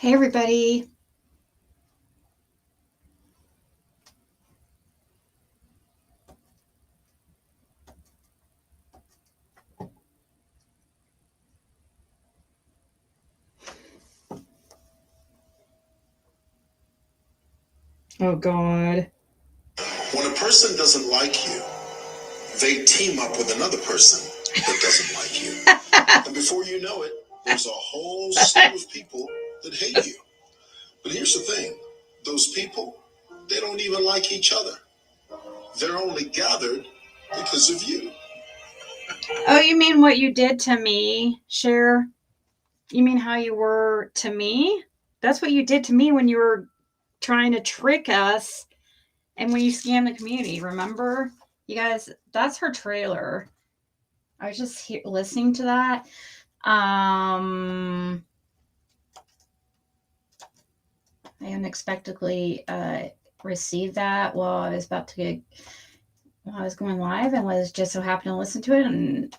Hey, everybody. Oh, God. When a person doesn't like you, they team up with another person that doesn't like you. And before you know it, there's a whole slew of people that hate you. But here's the thing, those people, they don't even like each other. They're only gathered because of you. Oh, you mean what you did to me, Cher? You mean how you were to me? That's what you did to me when you were trying to trick us and when you scammed the community, remember? You guys, that's her trailer. I was just listening to that. I unexpectedly received that while I was going live and was just so happy to listen to it, and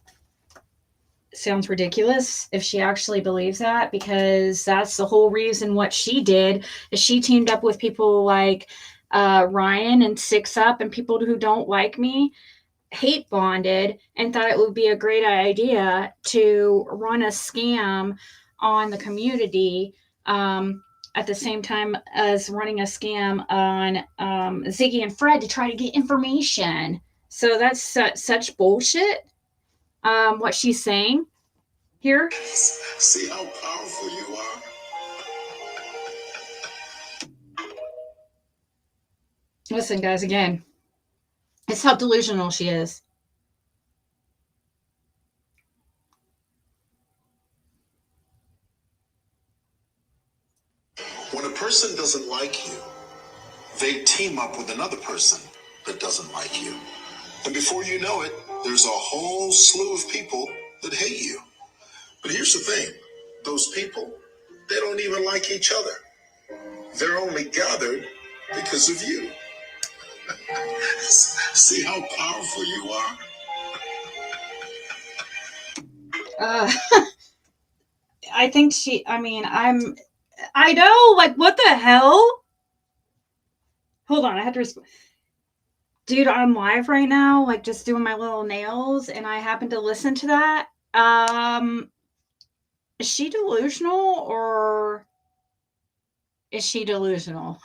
sounds ridiculous if she actually believes that, because that's the whole reason what she did is she teamed up with people like Ryan and Six Up and people who don't like me, hate bonded, and thought it would be a great idea to run a scam on the community, at the same time as running a scam on Ziggy and Fred to try to get information. So that's such bullshit, what she's saying here. See how powerful you are? Listen, guys, again, it's how delusional she is. When a person doesn't like you, they team up with another person that doesn't like you. And before you know it, there's a whole slew of people that hate you. But here's the thing, those people, they don't even like each other. They're only gathered because of you. See how powerful you are? Uh, I think I know, like, what the hell? Hold on, I had to respond. Dude, I'm live right now, like, just doing my little nails, and I happened to listen to that. Is she delusional or is she delusional?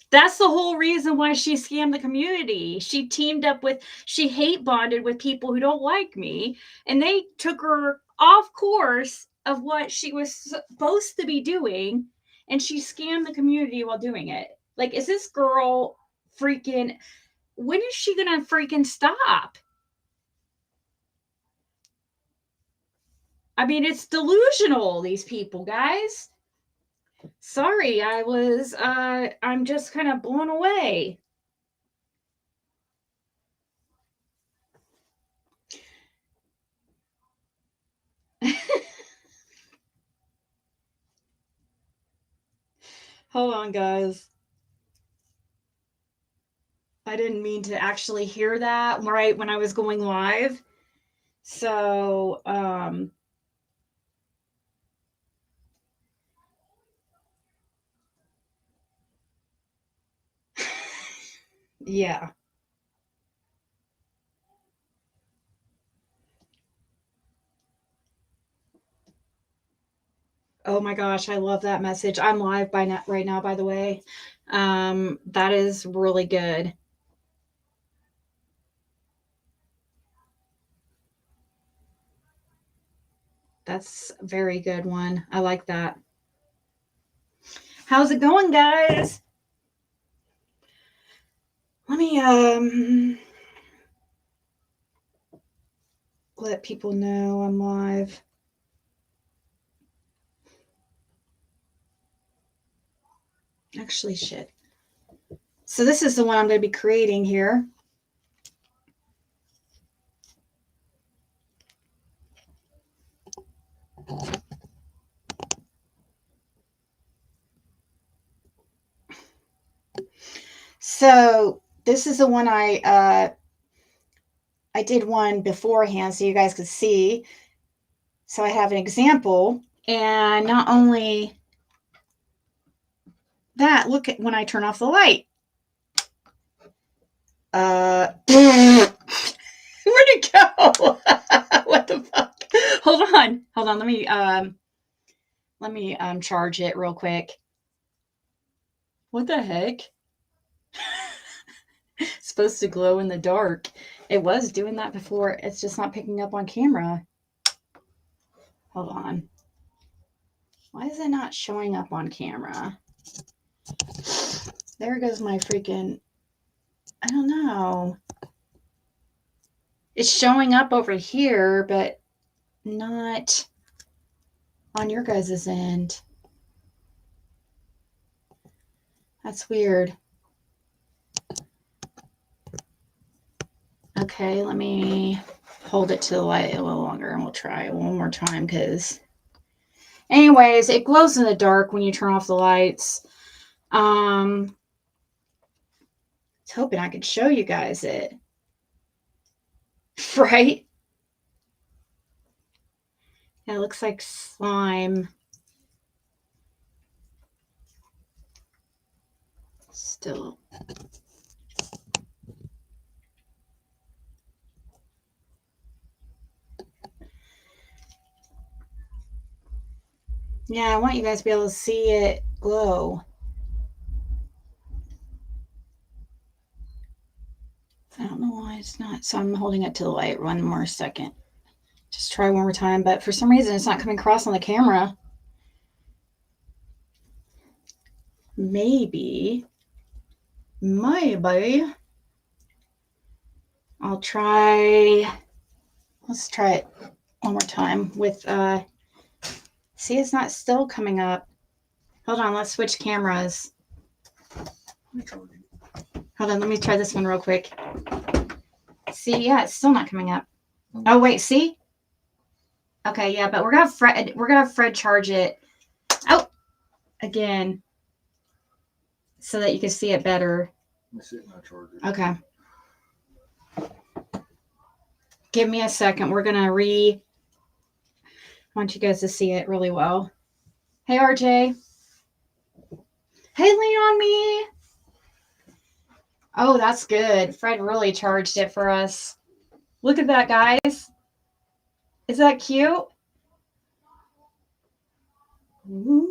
That's the whole reason why she scammed the community. She hate bonded with people who don't like me, and they took her off course of what she was supposed to be doing, and she scammed the community while doing it. Like, is this girl freaking, when is she gonna freaking stop? I mean, it's delusional, these people, guys. Sorry, I'm just kind of blown away. Hold on, guys. I didn't mean to actually hear that right when I was going live. So, yeah. Oh my gosh, I love that message. I'm live right now, by the way. That is really good. That's a very good one. I like that. How's it going, guys? Let me let people know I'm live. Actually, shit. So this is the one I'm going to be creating here. So this is the one I did one beforehand so you guys could see. So I have an example And not only that, look at when I turn off the light. Where'd it go? What the fuck? Hold on. Let me charge it real quick. What the heck? It's supposed to glow in the dark. It was doing that before. It's just not picking up on camera. Hold on. Why is it not showing up on camera? There goes my freaking... I don't know. It's showing up over here, but not on your guys' end. That's weird. Okay, let me hold it to the light a little longer and we'll try it one more time because... Anyways, it glows in the dark when you turn off the lights. I was hoping I could show you guys it. Right? Yeah, it looks like slime. Still. Yeah, I want you guys to be able to see it glow. I don't know why it's not. So I'm holding it to the light one more second. Just try one more time. But for some reason, it's not coming across on the camera. Maybe. I'll try. Let's try it one more time with, see, it's not still coming up. Hold on, let's switch cameras. Hold on, let me try this one real quick. See, yeah, it's still not coming up. Oh, wait, see? Okay, yeah, but we're gonna have Fred charge it. Oh, again, so that you can see it better. Okay. Give me a second. We're gonna I want you guys to see it really well. Hey, RJ. Hey, lean on me. Oh, that's good. Fred really charged it for us. Look at that, guys. Is that cute? Ooh.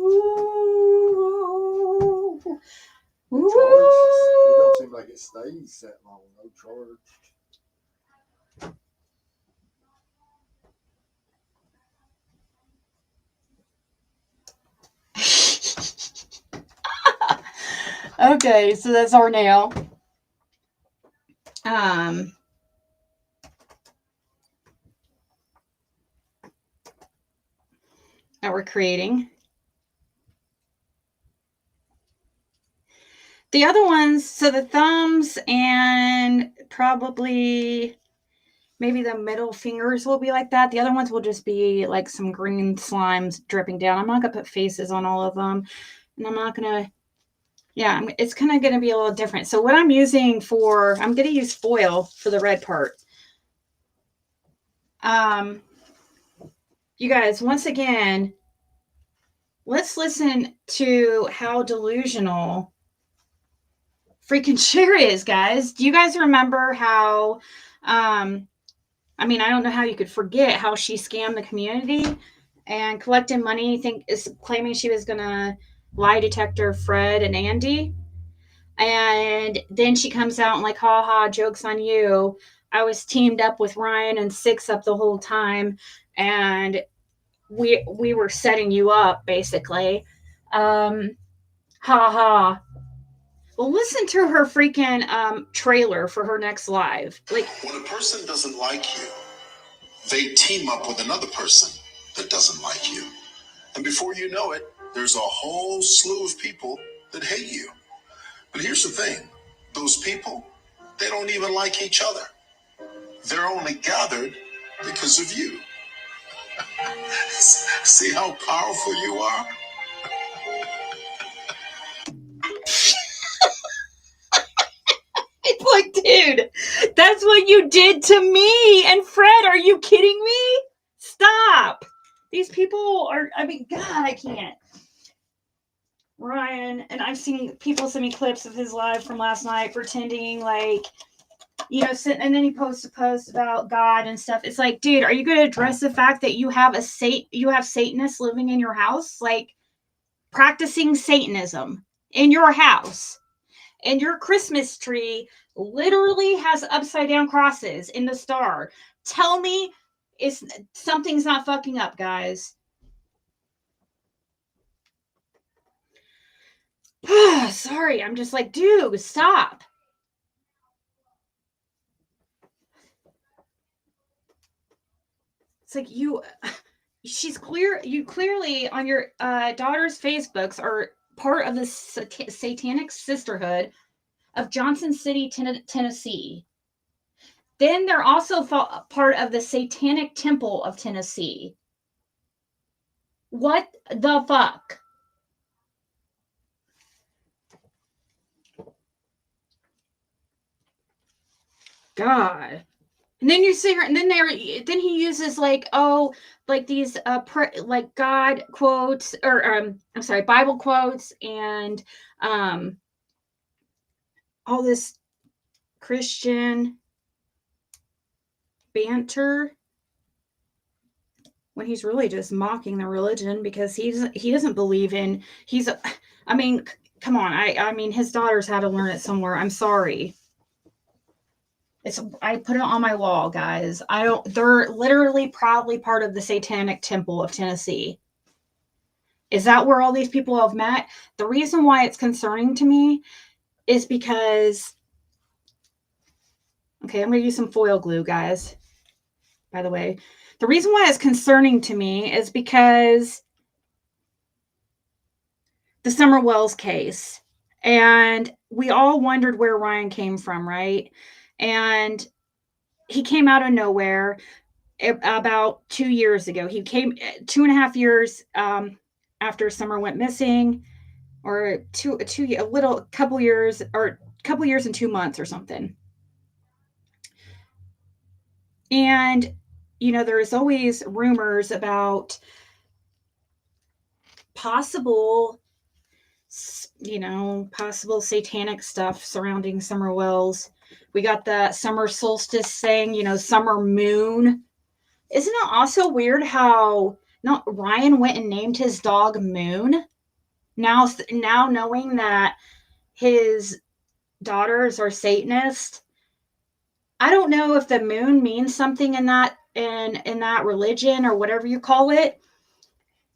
Ooh. It don't seem like it stays that long. No charge. Okay, so that's our nail. That we're creating. The other ones, so the thumbs and probably maybe the middle fingers will be like that. The other ones will just be like some green slimes dripping down. I'm not going to put faces on all of them. And I'm not going to, yeah, it's kind of going to be a little different. So what I'm using I'm going to use foil for the red part. You guys, once again, let's listen to how delusional freaking Cher is, guys. Do you guys remember how, I mean, I don't know how you could forget how she scammed the community and collected money, claiming she was going to lie detector Fred and Andy. And then she comes out and like, ha ha, joke's on you. I was teamed up with Ryan and Six Up the whole time. And we were setting you up, basically. Ha ha. Well, listen to her freaking trailer for her next live. Like, when a person doesn't like you, they team up with another person that doesn't like you. And before you know it, there's a whole slew of people that hate you. But here's the thing. Those people, they don't even like each other. They're only gathered because of you. See how powerful you are? it's like, dude, that's what you did to me. And Fred, are you kidding me? Stop. These people are, I mean, God, I can't. Ryan, and I've seen people send me clips of his live from last night pretending like, you know, and then he posts a post about God and stuff. It's like, dude, are you going to address the fact that you have Satanists living in your house, like practicing Satanism in your house, and your Christmas tree literally has upside down crosses in the star? Tell me, something's not fucking up, guys. Sorry, I'm just like, dude, stop. It's like you clearly on your daughter's Facebooks are part of the satanic sisterhood of Johnson City, Tennessee. Then they're also part of the Satanic Temple of Tennessee. What the fuck? God. And then you see her, and then he uses like, oh, like these like God quotes, or I'm sorry, Bible quotes, and all this Christian banter when he's really just mocking the religion, because he doesn't believe in, I mean, come on, I mean, his daughters had to learn it somewhere. I'm sorry. I put it on my wall, guys. They're literally proudly part of the Satanic Temple of Tennessee. Is that where all these people have met? The reason why it's concerning to me is because, okay, I'm going to use some foil glue, guys. By the way, the reason why it's concerning to me is because the Summer Wells case. And we all wondered where Ryan came from, right? And he came out of nowhere about 2 years ago. He came 2.5 years after Summer went missing, or couple years and 2 months or something. And, you know, there's always rumors about possible satanic stuff surrounding Summer Wells. We got the summer solstice saying, you know, summer moon. Isn't it also weird how Ryan went and named his dog Moon? Now knowing that his daughters are Satanists, I don't know if the moon means something in that religion or whatever you call it.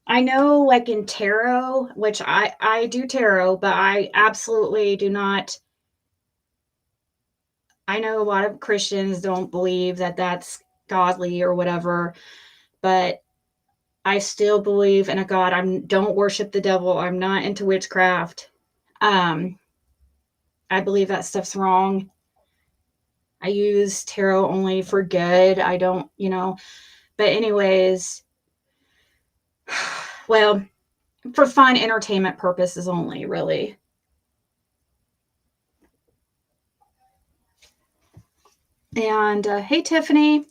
I know, like in tarot, which I do tarot, but I absolutely do not. I know a lot of Christians don't believe that that's godly or whatever, but I still believe in a God. Don't worship the devil. I'm not into witchcraft. I believe that stuff's wrong. I use tarot only for good. I don't, but anyways, well, for fun entertainment purposes only, really. And hey, Tiffany.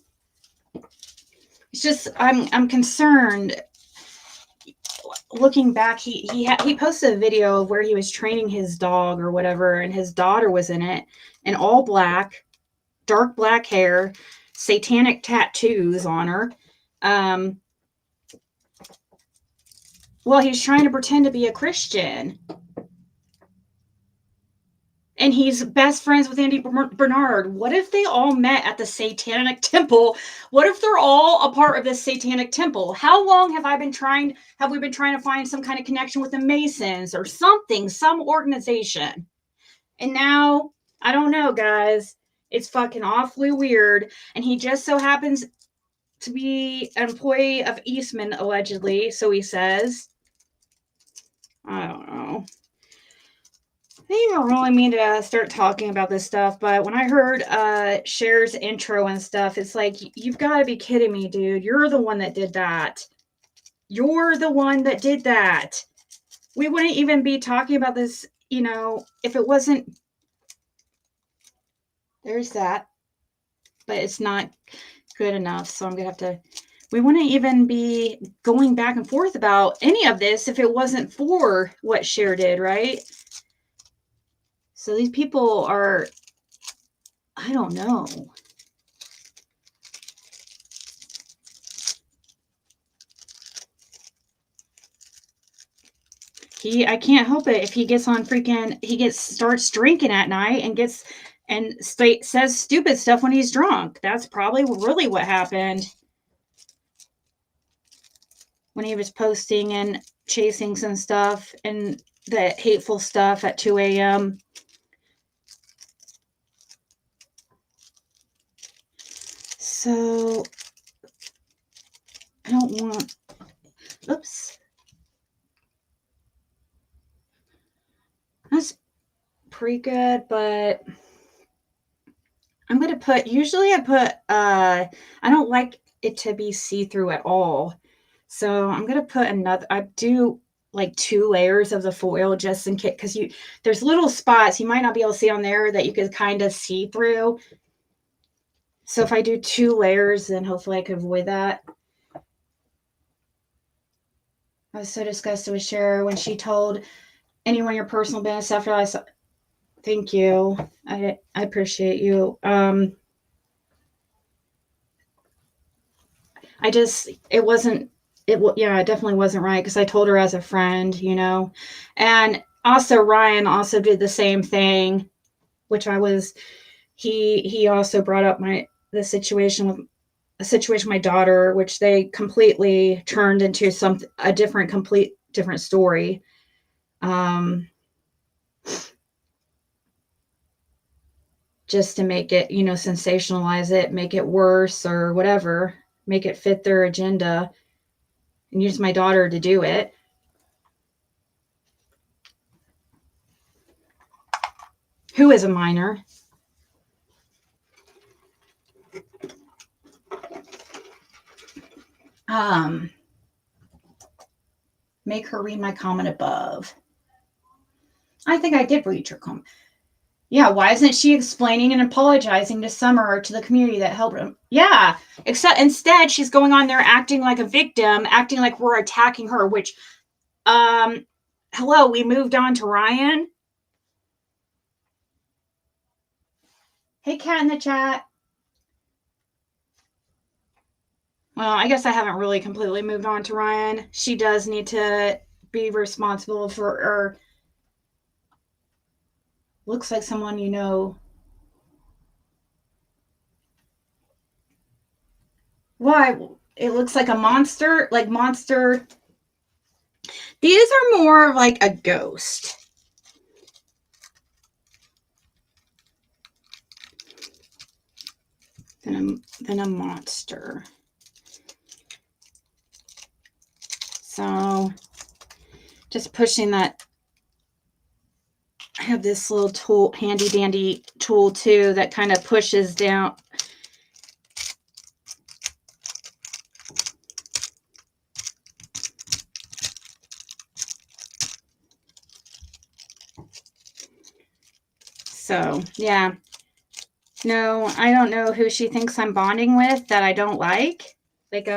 It's just I'm concerned. Looking back, he posted a video of where he was training his dog or whatever, and his daughter was in it, in all black, dark black hair, satanic tattoos on her. Well, he's trying to pretend to be a Christian. And he's best friends with Andy Bernard. What if they all met at the Satanic Temple? What if they're all a part of this Satanic Temple? How long have we been trying to find some kind of connection with the Masons or something, some organization? And now, I don't know, guys. It's fucking awfully weird. And he just so happens to be an employee of Eastman, allegedly, so he says. I don't know. I didn't even really mean to start talking about this stuff, but when I heard Cher's intro and stuff, it's like, you've got to be kidding me, dude. You're the one that did that. You're the one that did that. We wouldn't even be talking about this, if it wasn't. There's that. But it's not good enough, so I'm going to have to We wouldn't even be going back and forth about any of this if it wasn't for what Cher did, right? So these people are, I don't know. I can't help it if he gets on starts drinking at night and says stupid stuff when he's drunk. That's probably really what happened when he was posting and chasing some stuff and the hateful stuff at 2 a.m. So I don't want, oops. That's pretty good, but I'm going to put, usually I put, I don't like it to be see-through at all. So I'm going to put I do like 2 layers of the foil just in case, because there's little spots you might not be able to see on there that you could kind of see through. So if I do 2 layers, then hopefully I can avoid that. I was so disgusted with Cher when she told anyone your personal business after I saw. Thank you. I appreciate you. It definitely wasn't right because I told her as a friend, and also Ryan also did the same thing, which he also brought up the situation with my daughter, which they completely turned into a complete different story. Just to make it, sensationalize it, make it worse or whatever, make it fit their agenda, and use my daughter to do it. Who is a minor. Make her read my comment above. I think I did read your comment. Yeah, why isn't she explaining and apologizing to Summer or to the community that helped him? Yeah, instead she's going on there acting like a victim, acting like we're attacking her, which, hello, we moved on to Ryan. Hey, cat in the chat. Well, I guess I haven't really completely moved on to Ryan. She does need to be responsible for, looks like someone you know. Why? It looks like a monster, monster. These are more like a ghost. Than a monster. So just pushing that. I have this little tool, handy dandy tool too, that kind of pushes down. So yeah. No, I don't know who she thinks I'm bonding with that I don't like. Like,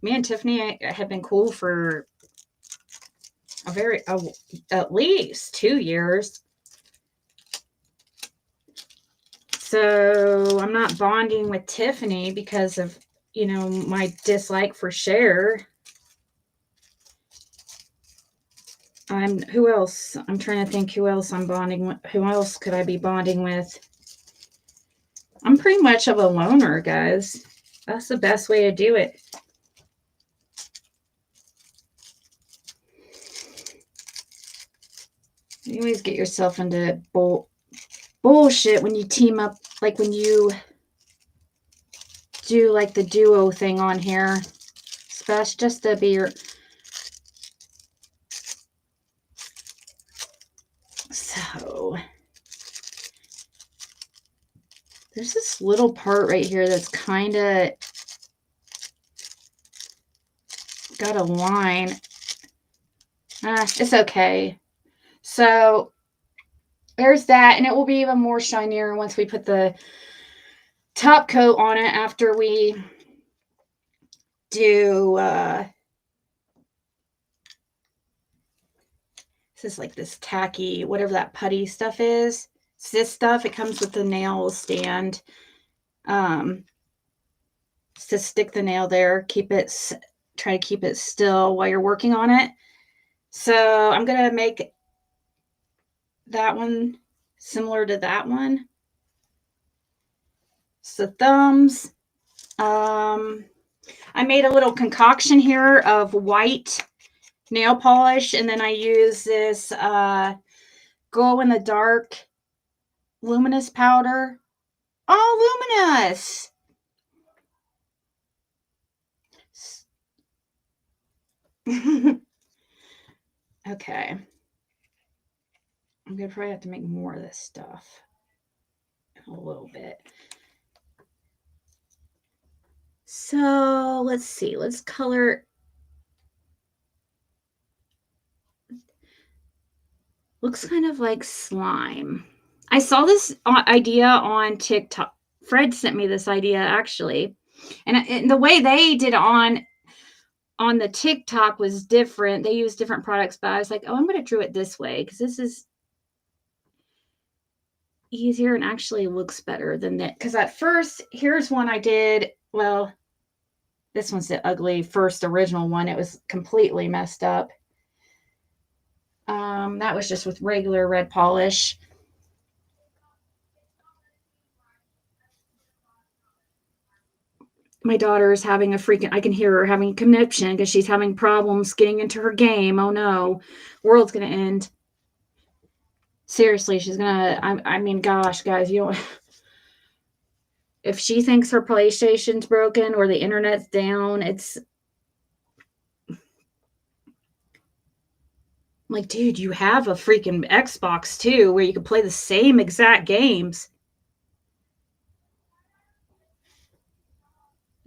me and Tiffany have been cool for at least 2 years. So I'm not bonding with Tiffany because of, my dislike for Cher. Who else? I'm trying to think who else I'm bonding with. Who else could I be bonding with? I'm pretty much of a loner, guys. That's the best way to do it. You always get yourself into bullshit when you team up, like when you do like the duo thing on here. Especially just to be your... So... There's this little part right here that's kind of got a line. It's okay. So there's that, and it will be even more shinier once we put the top coat on it after we do this is like this tacky, whatever that putty stuff is. It's this stuff. It comes with the nail stand. To stick the nail there, try to keep it still while you're working on it. So I'm gonna make that one similar to that one. So thumbs. I made a little concoction here of white nail polish, and then I use this glow in the dark luminous powder. Oh, luminous! Okay. I'm gonna probably have to make more of this stuff a little bit. So let's see. Let's color. Looks kind of like slime. I saw this idea on TikTok. Fred sent me this idea actually, and the way they did on the TikTok was different. They used different products, but I was like, oh, I'm going to do it this way because this is easier and actually looks better than that. Because at first, here's one I did. Well, this one's the ugly first original one. It was completely messed up. That was just with regular red polish. My daughter is having I can hear her having a conniption because she's having problems getting into her game. Oh no, world's gonna end. Seriously, she's gonna, I mean, gosh, guys, you know, if she thinks her PlayStation's broken or the internet's down, it's like, dude, you have a freaking Xbox too, where you can play the same exact games.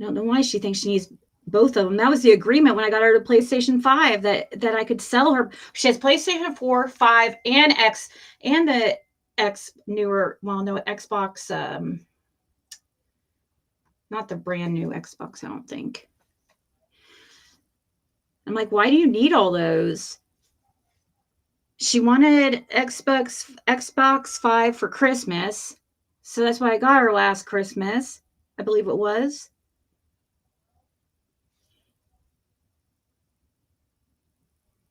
I don't know why she thinks she needs both of them. That was the agreement when I got her to PlayStation 5 that I could sell her. She has PlayStation 4, 5, and X, and the X newer, well, no, Xbox, not the brand new Xbox, I don't think. I'm like, why do you need all those? She wanted Xbox 5 for Christmas. So that's why I got her last Christmas. I believe it was.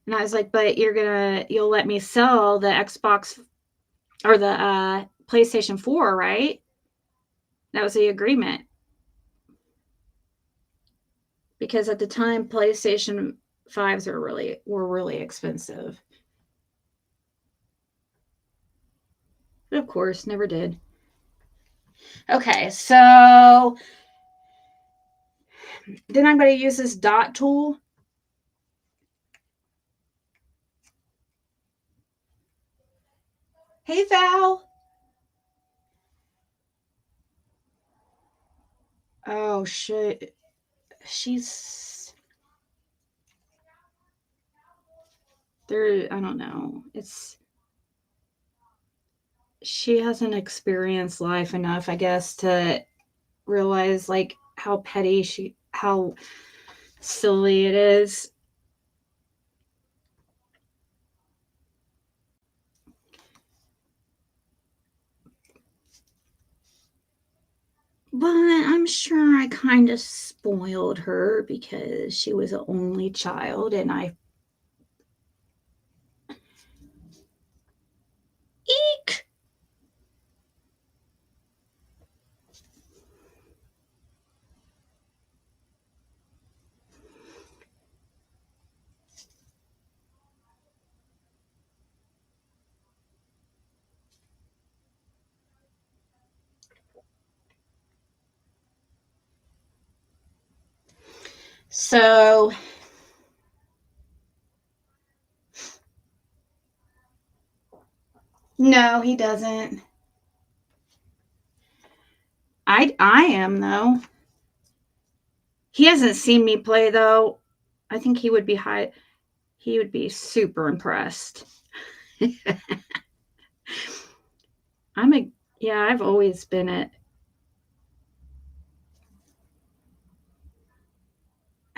And I was like, but you'll let me sell the Xbox or the PlayStation 4, right? That was the agreement. Because at the time, PlayStation 5s were really expensive. But of course, never did. Okay, so then I'm going to use this dot tool. Hey, Val. Oh, shit. She's there. I don't know. She hasn't experienced life enough, I guess, to realize like how petty how silly it is. But I'm sure I kind of spoiled her because she was an only child and eek. So no, he doesn't. I am though. He hasn't seen me play though. I think he would be super impressed. I've always been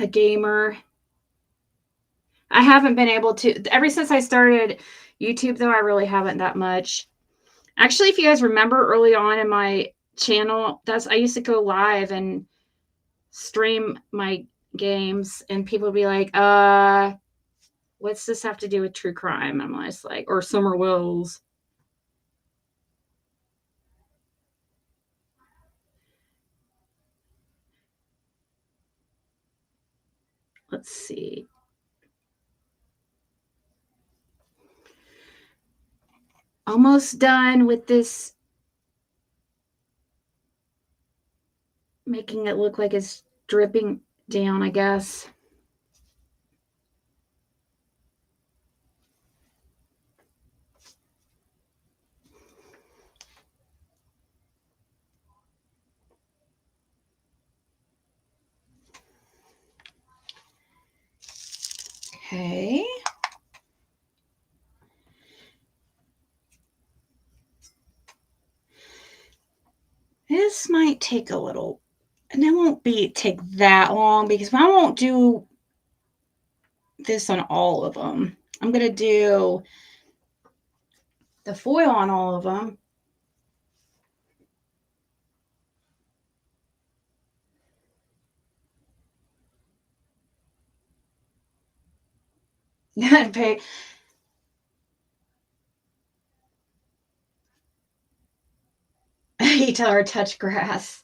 a gamer. I haven't been able to, ever since I started YouTube, though, I really haven't that much. Actually, if you guys remember early on in my channel, I used to go live and stream my games, and people would be like, what's this have to do with true crime? I'm just like, or Summer Wells. Let's see. Almost done with this, making it look like it's dripping down, I guess. Okay. This might take a little, and it won't take that long because I won't do this on all of them. I'm going to do the foil on all of them. Pay. You tell her touch grass.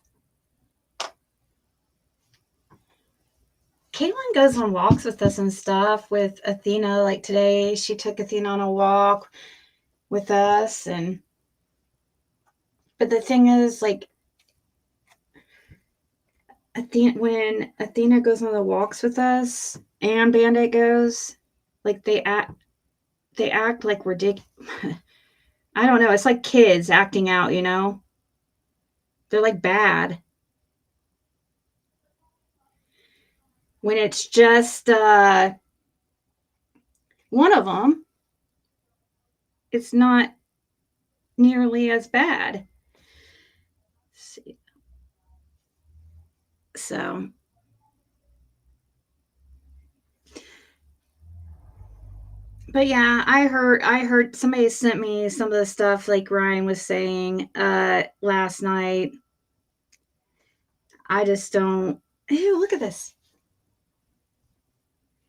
Caitlin goes on walks with us and stuff with Athena. Like today, she took Athena on a walk with us. But the thing is, like, when Athena goes on the walks with us and Bandit goes, like, they act like ridiculous. I don't know. It's like kids acting out, you know? They're like bad. When it's just one of them, it's not nearly as bad. Let's see. So, but yeah, I heard somebody sent me some of the stuff like Ryan was saying last night. I just don't. Ew, look at this.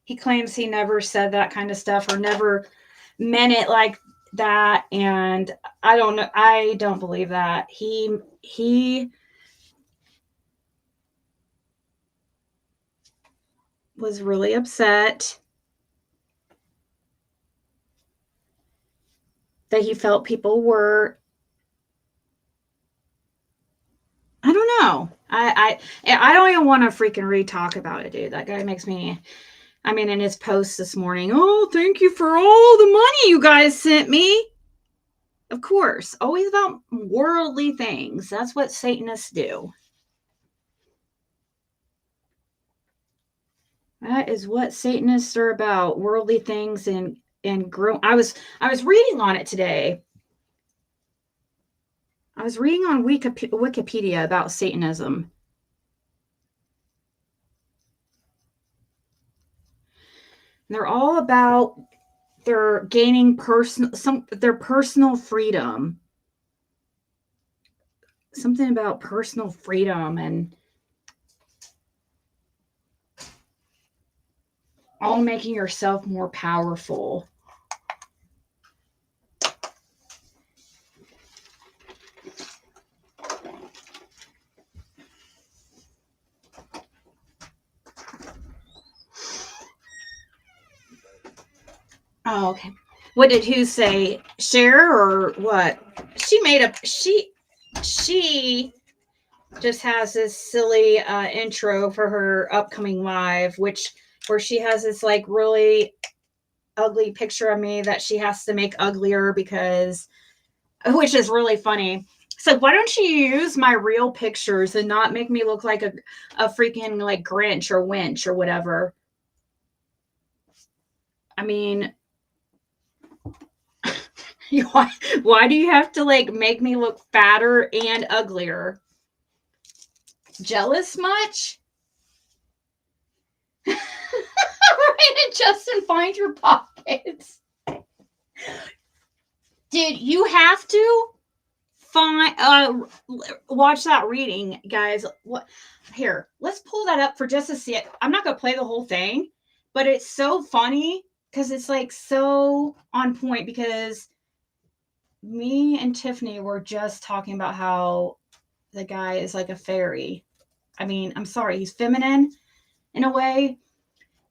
He claims he never said that kind of stuff or never meant it like that, and I don't know. I don't believe that. He was really upset that he felt people were. I don't know. I don't even want to freaking re-talk about it, dude. That guy makes me. I mean, in his post this morning, oh, thank you for all the money you guys sent me. Of course, always about worldly things. That's what Satanists do. That is what Satanists are about, worldly things and grow. I was reading on it today. I was reading on Wikipedia about Satanism. And they're all about their gaining their personal freedom. Something about personal freedom and all making yourself more powerful. Oh, okay. What did who say? Share or what? She made up. She just has this silly intro for her upcoming live, where she has this like really ugly picture of me that she has to make uglier because, which is really funny. So why don't you use my real pictures and not make me look like a freaking like Grinch or Winch or whatever? I mean, why do you have to like make me look fatter and uglier? Jealous much? Right, Justin, find your pockets. Dude, you have to find watch that reading, guys. What here, let's pull that up for just a sec. I'm not gonna play the whole thing, but it's so funny because it's like so on point because me and Tiffany were just talking about how the guy is like a fairy. I mean, I'm sorry, he's feminine in a way.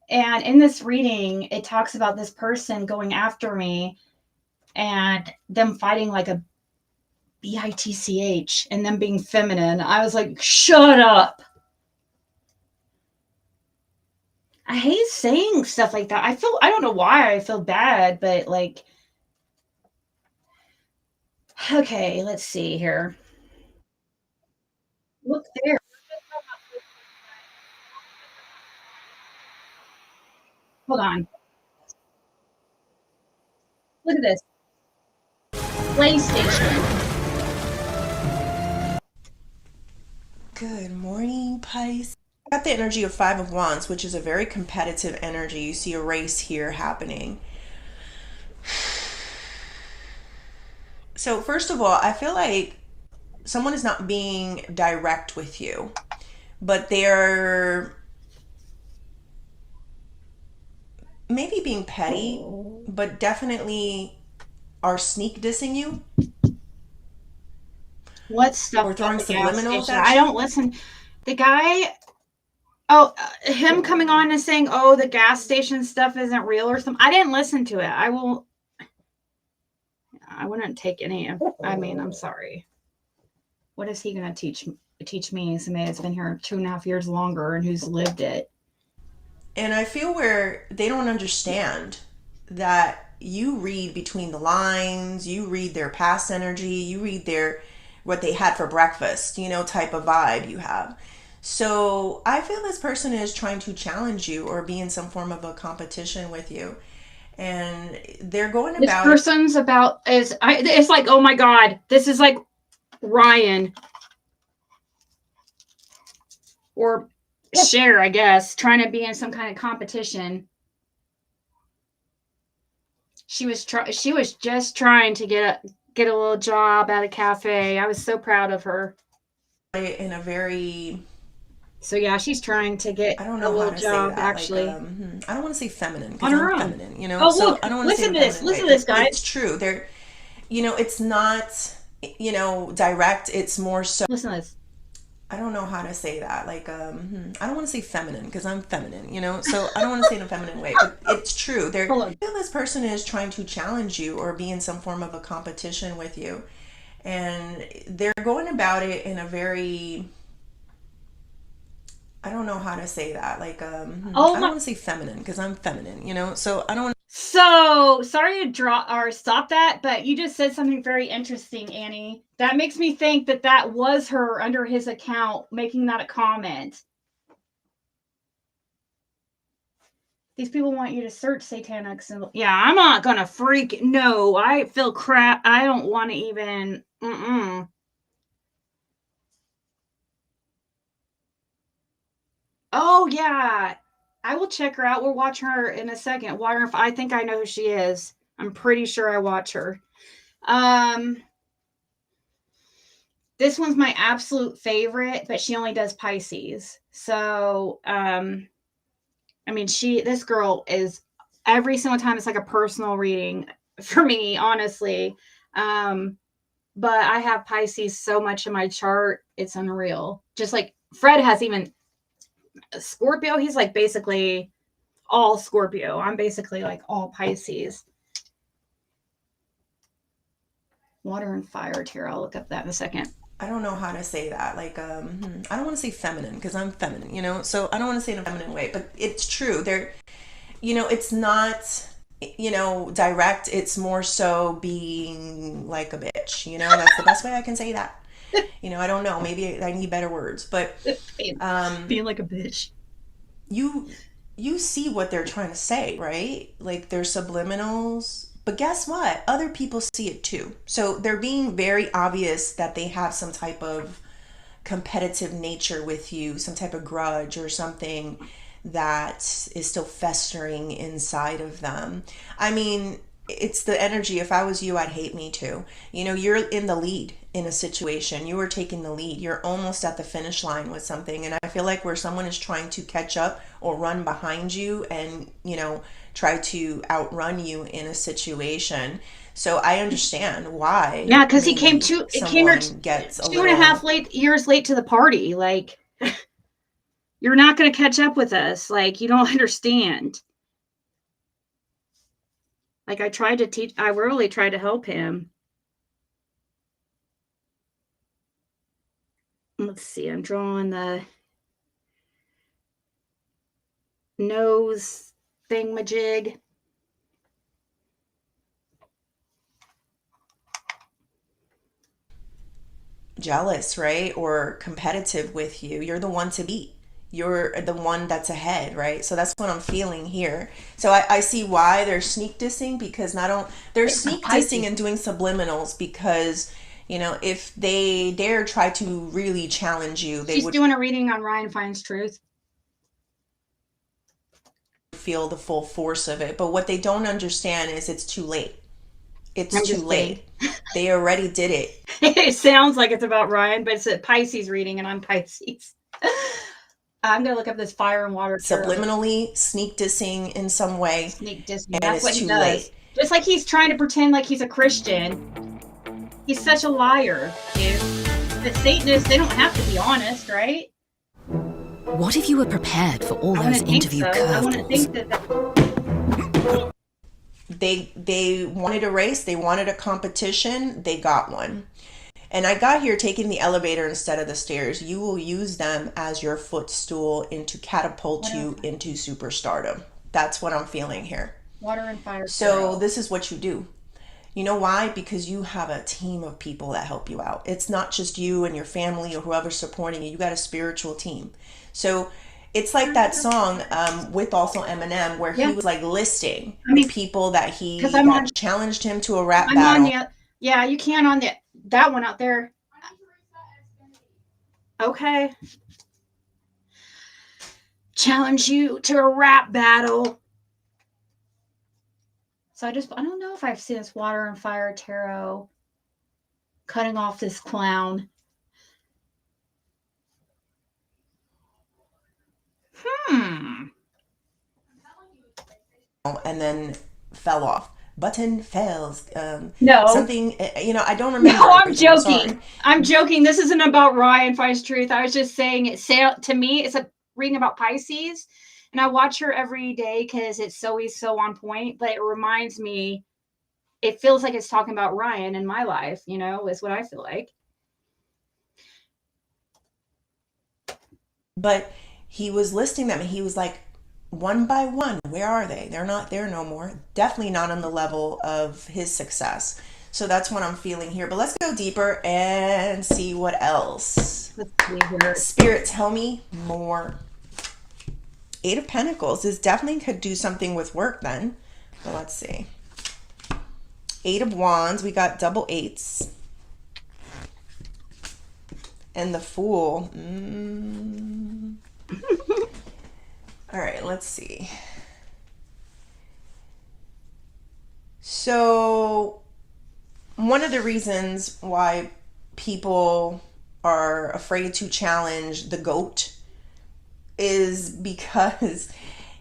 And in this reading, it talks about this person going after me and them fighting like a bitch and them being feminine. I was like, shut up. I hate saying stuff like that. I don't know why I feel bad, but like, okay, let's see here. Look there. Hold on. Look at this. PlayStation. Good morning, Pisces. Got the energy of Five of Wands, which is a very competitive energy. You see a race here happening. So, first of all, I feel like someone is not being direct with you, but they're maybe being petty, but definitely are sneak dissing you. What stuff or throwing about the gas subliminals station? at I you. don't listen. The guy, oh, him coming on and saying, "Oh, the gas station stuff isn't real" or something. I didn't listen to it. I wouldn't take any of. I mean, I'm sorry. What is he going to teach me? Somebody that's been here 2.5 years longer and who's lived it. And I feel where they don't understand that you read between the lines, you read their past energy, you read their what they had for breakfast, type of vibe you have. So I feel this person is trying to challenge you or be in some form of a competition with you. And they're going This about person's about it's like, oh my god, this is like Ryan or Cher, I guess, trying to be in some kind of competition. She was just trying to get a little job at a cafe. I was so proud of her. in a very, So yeah, she's trying to get I don't a know how little to say job that. Like, actually I don't want to say feminine on because I'm her own. feminine, Oh so look, I don't want to say listen in to a this. feminine Listen way, to this, but guys. it's true. It's not, direct. It's more so, Listen to this. I don't know how to say that. Like, I don't want to say feminine because I'm feminine, so I don't want to say it in a feminine way, but it's true. Hold on. I feel this person is trying to challenge you or be in some form of a competition with you. And they're going about it in a very, I don't know how to say that. Like, Oh I don't my. want to say feminine because I'm feminine, so I don't want So sorry to draw or stop that, but you just said something very interesting, Annie. That makes me think that that was her under his account making that a comment. These people want you to search satanic symbol. Yeah, I'm not gonna freak. No, I feel crap. I don't want to even. Oh yeah, I will check her out. We'll watch her in a second. Wonder if I think I know who she is. I'm pretty sure I watch her. Um, this one's my absolute favorite, but she only does Pisces. So, I mean, this girl is every single time it's like a personal reading for me, honestly. Um, but I have Pisces so much in my chart, it's unreal. Just like Fred has even Scorpio, he's like basically all Scorpio. I'm basically like all Pisces. Water and fire tier. I'll look up that in a second. I don't know how to say that. Like, I don't want to say feminine because I'm feminine, so I don't want to say it in a feminine way, but it's true. It's not, direct. It's more so being like a bitch, that's the best way I can say that. I don't know. Maybe I need better words, but being like a bitch. You see what they're trying to say, right? Like there's subliminals. But guess what? Other people see it too. So they're being very obvious that they have some type of competitive nature with you, some type of grudge or something that is still festering inside of them. I mean, it's the energy. If I was you, I'd hate me too. You know, you're in the lead in a situation. You are taking the lead. You're almost at the finish line with something. And I feel like where someone is trying to catch up or run behind you and, you know, try to outrun you in a situation. So I understand why Yeah, because he came maybe two. It came here someone gets a two and a half years late to the party. Like, you're not going to catch up with us. Like, you don't understand. Like, I really tried to help him. Let's see, I'm drawing the nose thingamajig. jealous, right? Or competitive with you. You're the one to beat. You're the one that's ahead, right? So that's what I'm feeling here. So I see why they're sneak dissing, because they're sneak dissing and doing subliminals because, you know, if they dare try to really challenge you, She's doing a reading on Ryan Finds Truth. Feel the full force of it. But what they don't understand is it's too late. It's too late. They already did it. It sounds like it's about Ryan, but it's a Pisces reading, and I'm Pisces. I'm going to look up this fire and water. Subliminally sneak dissing in some way. Sneak dissing. And That's it's what he too does. late. Just like he's trying to pretend like he's a Christian. He's such a liar, dude. The Satanists, they don't have to be honest, right? What if you were prepared for all those interview curveballs? I want to think that. They wanted a race, they wanted a competition, they got one. And I got here taking the elevator instead of the stairs. You will use them as your footstool into catapult you into superstardom. That's what I'm feeling here. Water and fire. So this is what you do. You know why? Because you have a team of people that help you out. It's not just you and your family or whoever's supporting you. You got a spiritual team. So it's like that song with also Eminem where he was like listing people that challenged him to a rap battle. Yeah, you can on that one out there. Okay. Challenge you to a rap battle. So I don't know if I've seen this Water and Fire Tarot cutting off this clown. And then fell off. Button fails. No. Something, you know, I don't remember. No, I'm joking. I'm joking. This isn't about Ryan Finds Truth. I was just saying to me, it's a reading about Pisces. And I watch her every day because it's always so on point. But it reminds me, it feels like it's talking about Ryan in my life, you know, is what I feel like. But he was listing them and he was like, one by one, where are they? They're not there no more. Definitely not on the level of his success. So that's what I'm feeling here. But let's go deeper and see what else. Let's see here. Spirit, tell me more. Eight of Pentacles. This definitely could do something with work then. But let's see. Eight of Wands. We got double eights. And the Fool. All right, let's see. So, one of the reasons why people are afraid to challenge the GOAT is because,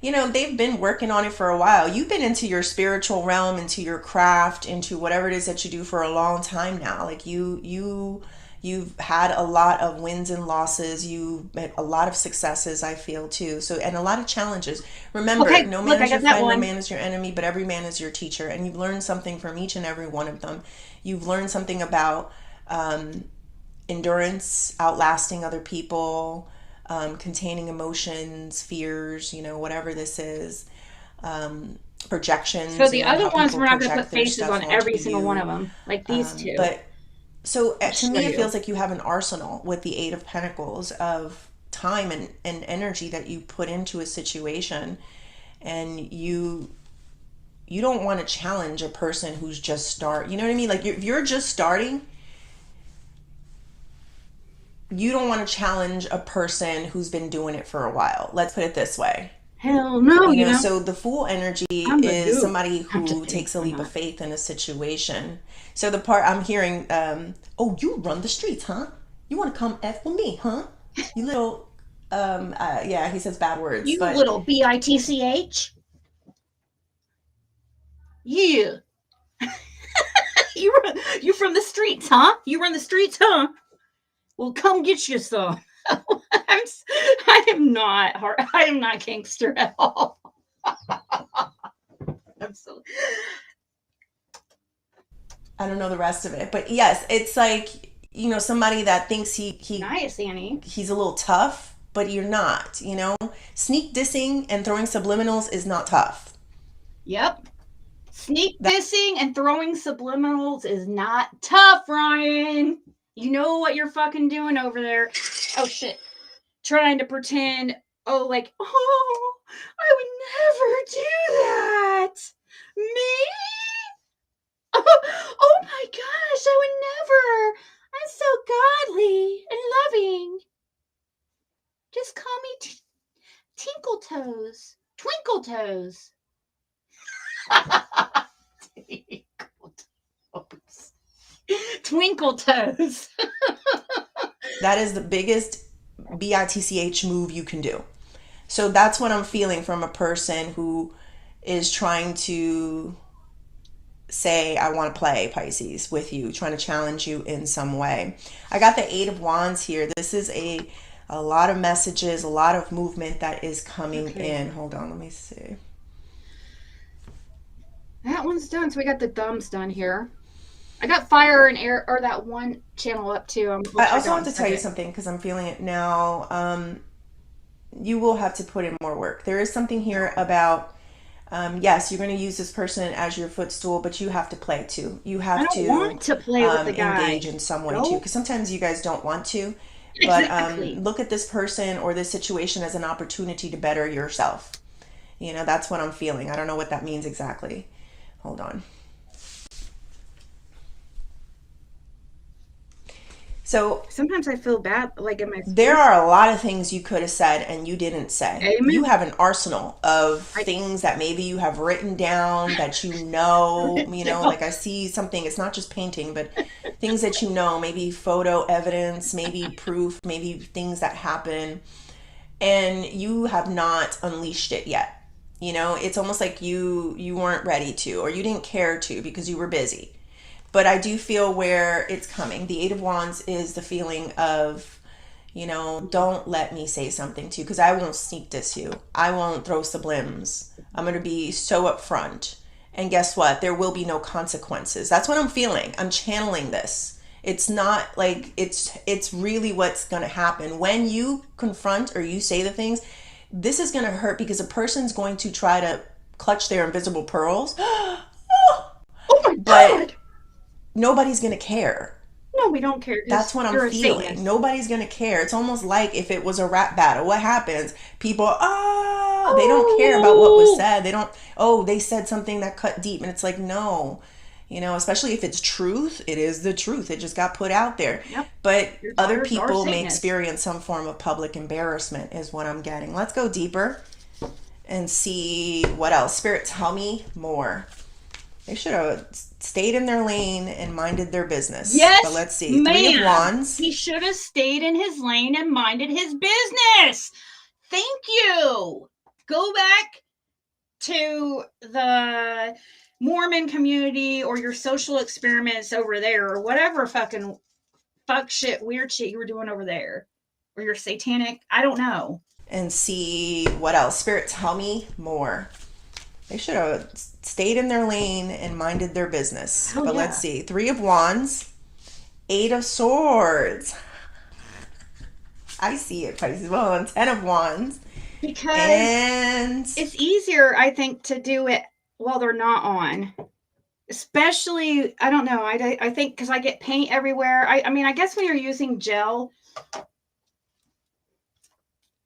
you know, they've been working on it for a while. You've been into your spiritual realm, into your craft, into whatever it is that you do for a long time now. Like you've had a lot of wins and losses. You've had a lot of successes, I feel, too. So, and a lot of challenges. Remember, no man is your friend, no man is your enemy, but every man is your teacher. And you've learned something from each and every one of them. You've learned something about endurance, outlasting other people, containing emotions, fears, you know, whatever this is. Projections. So the other ones, we're not going to put faces on every single one of them, like these two. But so to me, it feels like you have an arsenal with the Eight of Pentacles of time and energy that you put into a situation, and you don't want to challenge a person who's just you know what I mean? Like if you're just starting, you don't want to challenge a person who's been doing it for a while. Let's put it this way. Hell no, you know. So the Fool energy I'm the is dude. somebody I'm just who kidding. takes a I'm leap of not. faith in a situation. So the part I'm hearing, oh, you run the streets, huh? You want to come F with me, huh? You little, yeah, he says bad words, You but little bitch. Yeah. You from the streets, huh? You run the streets, huh? Well, come get you some. I am not hard. I am not gangster at all. I'm so. I don't know the rest of it. But yes, it's like, somebody that thinks Nice, Annie. he's a little tough, but you're not, Sneak dissing and throwing subliminals is not tough. Yep. Sneak dissing and throwing subliminals is not tough, Ryan. You know what you're fucking doing over there. Oh, shit. Trying to pretend, oh, like, oh, I would never do that. Me? Oh my gosh, I would never. I'm so godly and loving. Just call me Tinkle Toes. Twinkle Toes. Twinkle Toes. That is the biggest bitch move you can do. So that's what I'm feeling from a person who is trying to say, I want to play Pisces with you, trying to challenge you in some way. I got the Eight of Wands here. This is a lot of messages, a lot of movement that is coming in. Hold on, let me see. That one's done. So we got the thumbs done here. I got fire and air, or that one channel up too. I also have to tell you something because I'm feeling it now. You will have to put in more work. There is something here about, yes, you're going to use this person as your footstool, but you have to play too. You have I don't want to play with the guy. Engage in some way too, because sometimes you guys don't want to. Exactly. But look at this person or this situation as an opportunity to better yourself. That's what I'm feeling. I don't know what that means exactly. Hold on. So sometimes I feel bad, like in my. There are a lot of things you could have said and you didn't say. Amen. You have an arsenal of things that maybe you have written down that like I see something. It's not just painting, but things that maybe photo evidence, maybe proof, maybe things that happen, and you have not unleashed it yet. It's almost like you weren't ready to, or you didn't care to because you were busy. But I do feel where it's coming. The Eight of Wands is the feeling of, don't let me say something to you because I won't sneak diss you. I won't throw sublims. I'm going to be so upfront. And guess what? There will be no consequences. That's what I'm feeling. I'm channeling this. It's not like it's really what's going to happen. When you confront or you say the things, this is going to hurt because a person's going to try to clutch their invisible pearls. Oh my God. Nobody's going to care. No, we don't care. That's what I'm feeling. Nobody's going to care. It's almost like if it was a rap battle. What happens? People, they don't care about what was said. They don't, they said something that cut deep. And it's like, no. Especially if it's truth, it is the truth. It just got put out there. Yep. But other people may experience some form of public embarrassment is what I'm getting. Let's go deeper and see what else. Spirit, tell me more. They should have stayed in their lane and minded their business. Yes, but let's see. ma'am. 3 of Wands. He should have stayed in his lane and minded his business. Thank you. Go back to the Mormon community or your social experiments over there or whatever fucking fuck shit, weird shit you were doing over there. Or your satanic, I don't know. And see what else. Spirit, tell me more. They should have stayed in their lane and minded their business. But let's see. 3 of Wands. 8 of Swords. I see it, Pisces. Well, and 10 of Wands. Because it's easier, I think, to do it while they're not on. Especially, I don't know. I think because I get paint everywhere. I mean, I guess when you're using gel,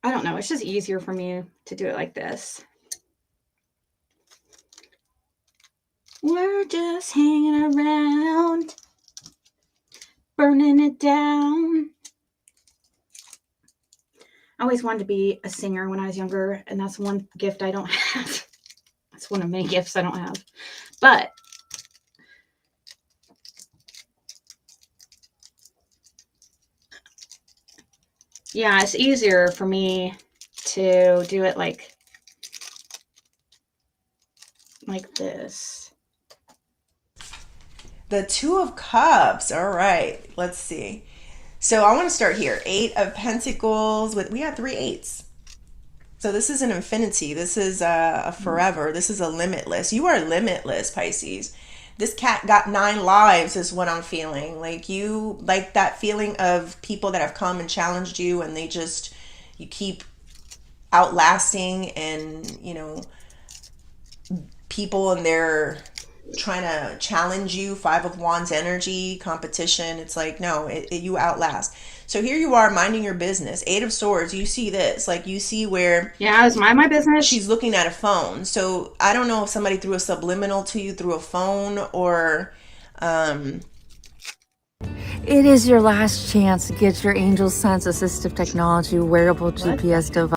I don't know. It's just easier for me to do it like this. We're just hanging around, burning it down. I always wanted to be a singer when I was younger, and that's one gift I don't have. That's one of many gifts I don't have. But yeah, it's easier for me to do it like this. The Two of Cups. All right. Let's see. So I want to start here. 8 of Pentacles. We have 3 8s. So this is an infinity. This is a forever. This is a limitless. You are limitless, Pisces. This cat got 9 lives is what I'm feeling. Like you, like that feeling of people that have come and challenged you and you keep outlasting, and, people and they're trying to challenge you. 5 of Wands energy, competition. It's like, no, you outlast. So here you are minding your business. 8 of Swords. You see this, like you see where I was mind my business. She's looking at a phone. So I don't know if somebody threw a subliminal to you through a phone or It is your last chance to get your Angel Sense assistive technology wearable GPS device.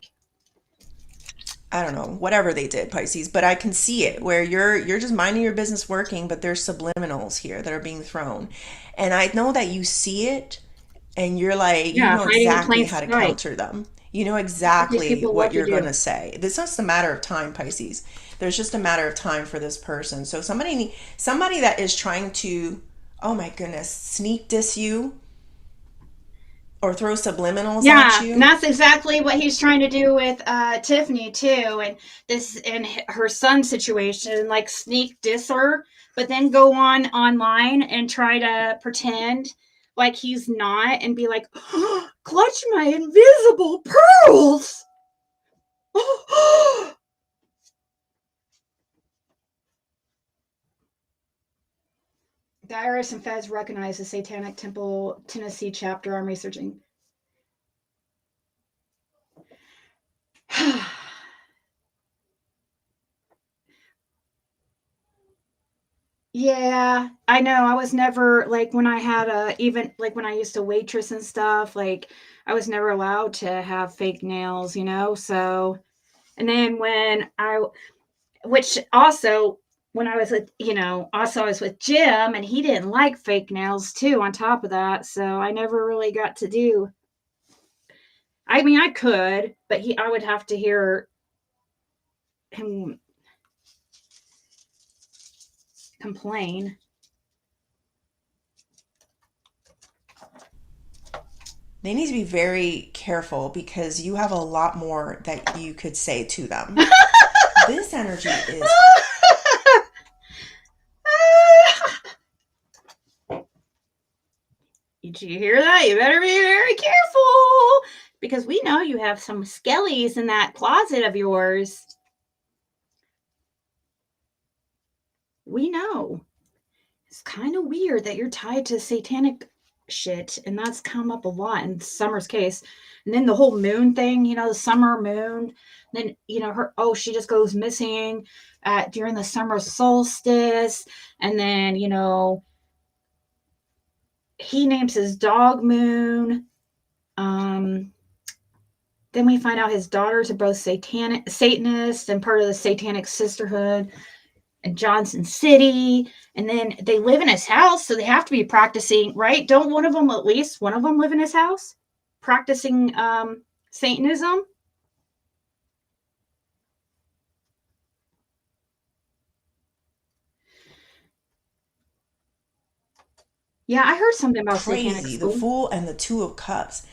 I don't know, whatever they did, Pisces, but I can see it where you're just minding your business working, but there's subliminals here that are being thrown. And I know that you see it and you're like, you know exactly how to counter them. You know exactly what you're going to say. This is just a matter of time, Pisces. There's just a matter of time for this person. So somebody that is trying to, oh my goodness, sneak diss you or throw subliminals at you. And that's exactly what he's trying to do with Tiffany too, and her son's situation, like sneak diss her, but then go online and try to pretend like he's not and be like, oh, clutch my invisible pearls. The IRS and feds recognize the Satanic Temple Tennessee chapter I'm researching. Yeah, I know. I was never like when I had even like when I used to waitress and stuff, like I was never allowed to have fake nails, So, and then which also when I was with, also I was with Jim and he didn't like fake nails too on top of that. So I never really got to do. I mean, I could, but I would have to hear him complain. They need to be very careful because you have a lot more that you could say to them. This energy is... Did you hear that? You better be very careful because we know you have some skellies in that closet of yours. We know. It's kind of weird that you're tied to satanic shit, and that's come up a lot in Summer's case. And then the whole moon thing, the summer moon. Then, she just goes missing during the summer solstice. And then, he names his dog Moon. Then we find out his daughters are both Satanists and part of the Satanic Sisterhood in Johnson City. And then they live in his house, so they have to be practicing, right? Don't at least one of them live in his house practicing Satanism? Yeah, I heard something about Satanic Crazy. school. The Fool and the Two of Cups.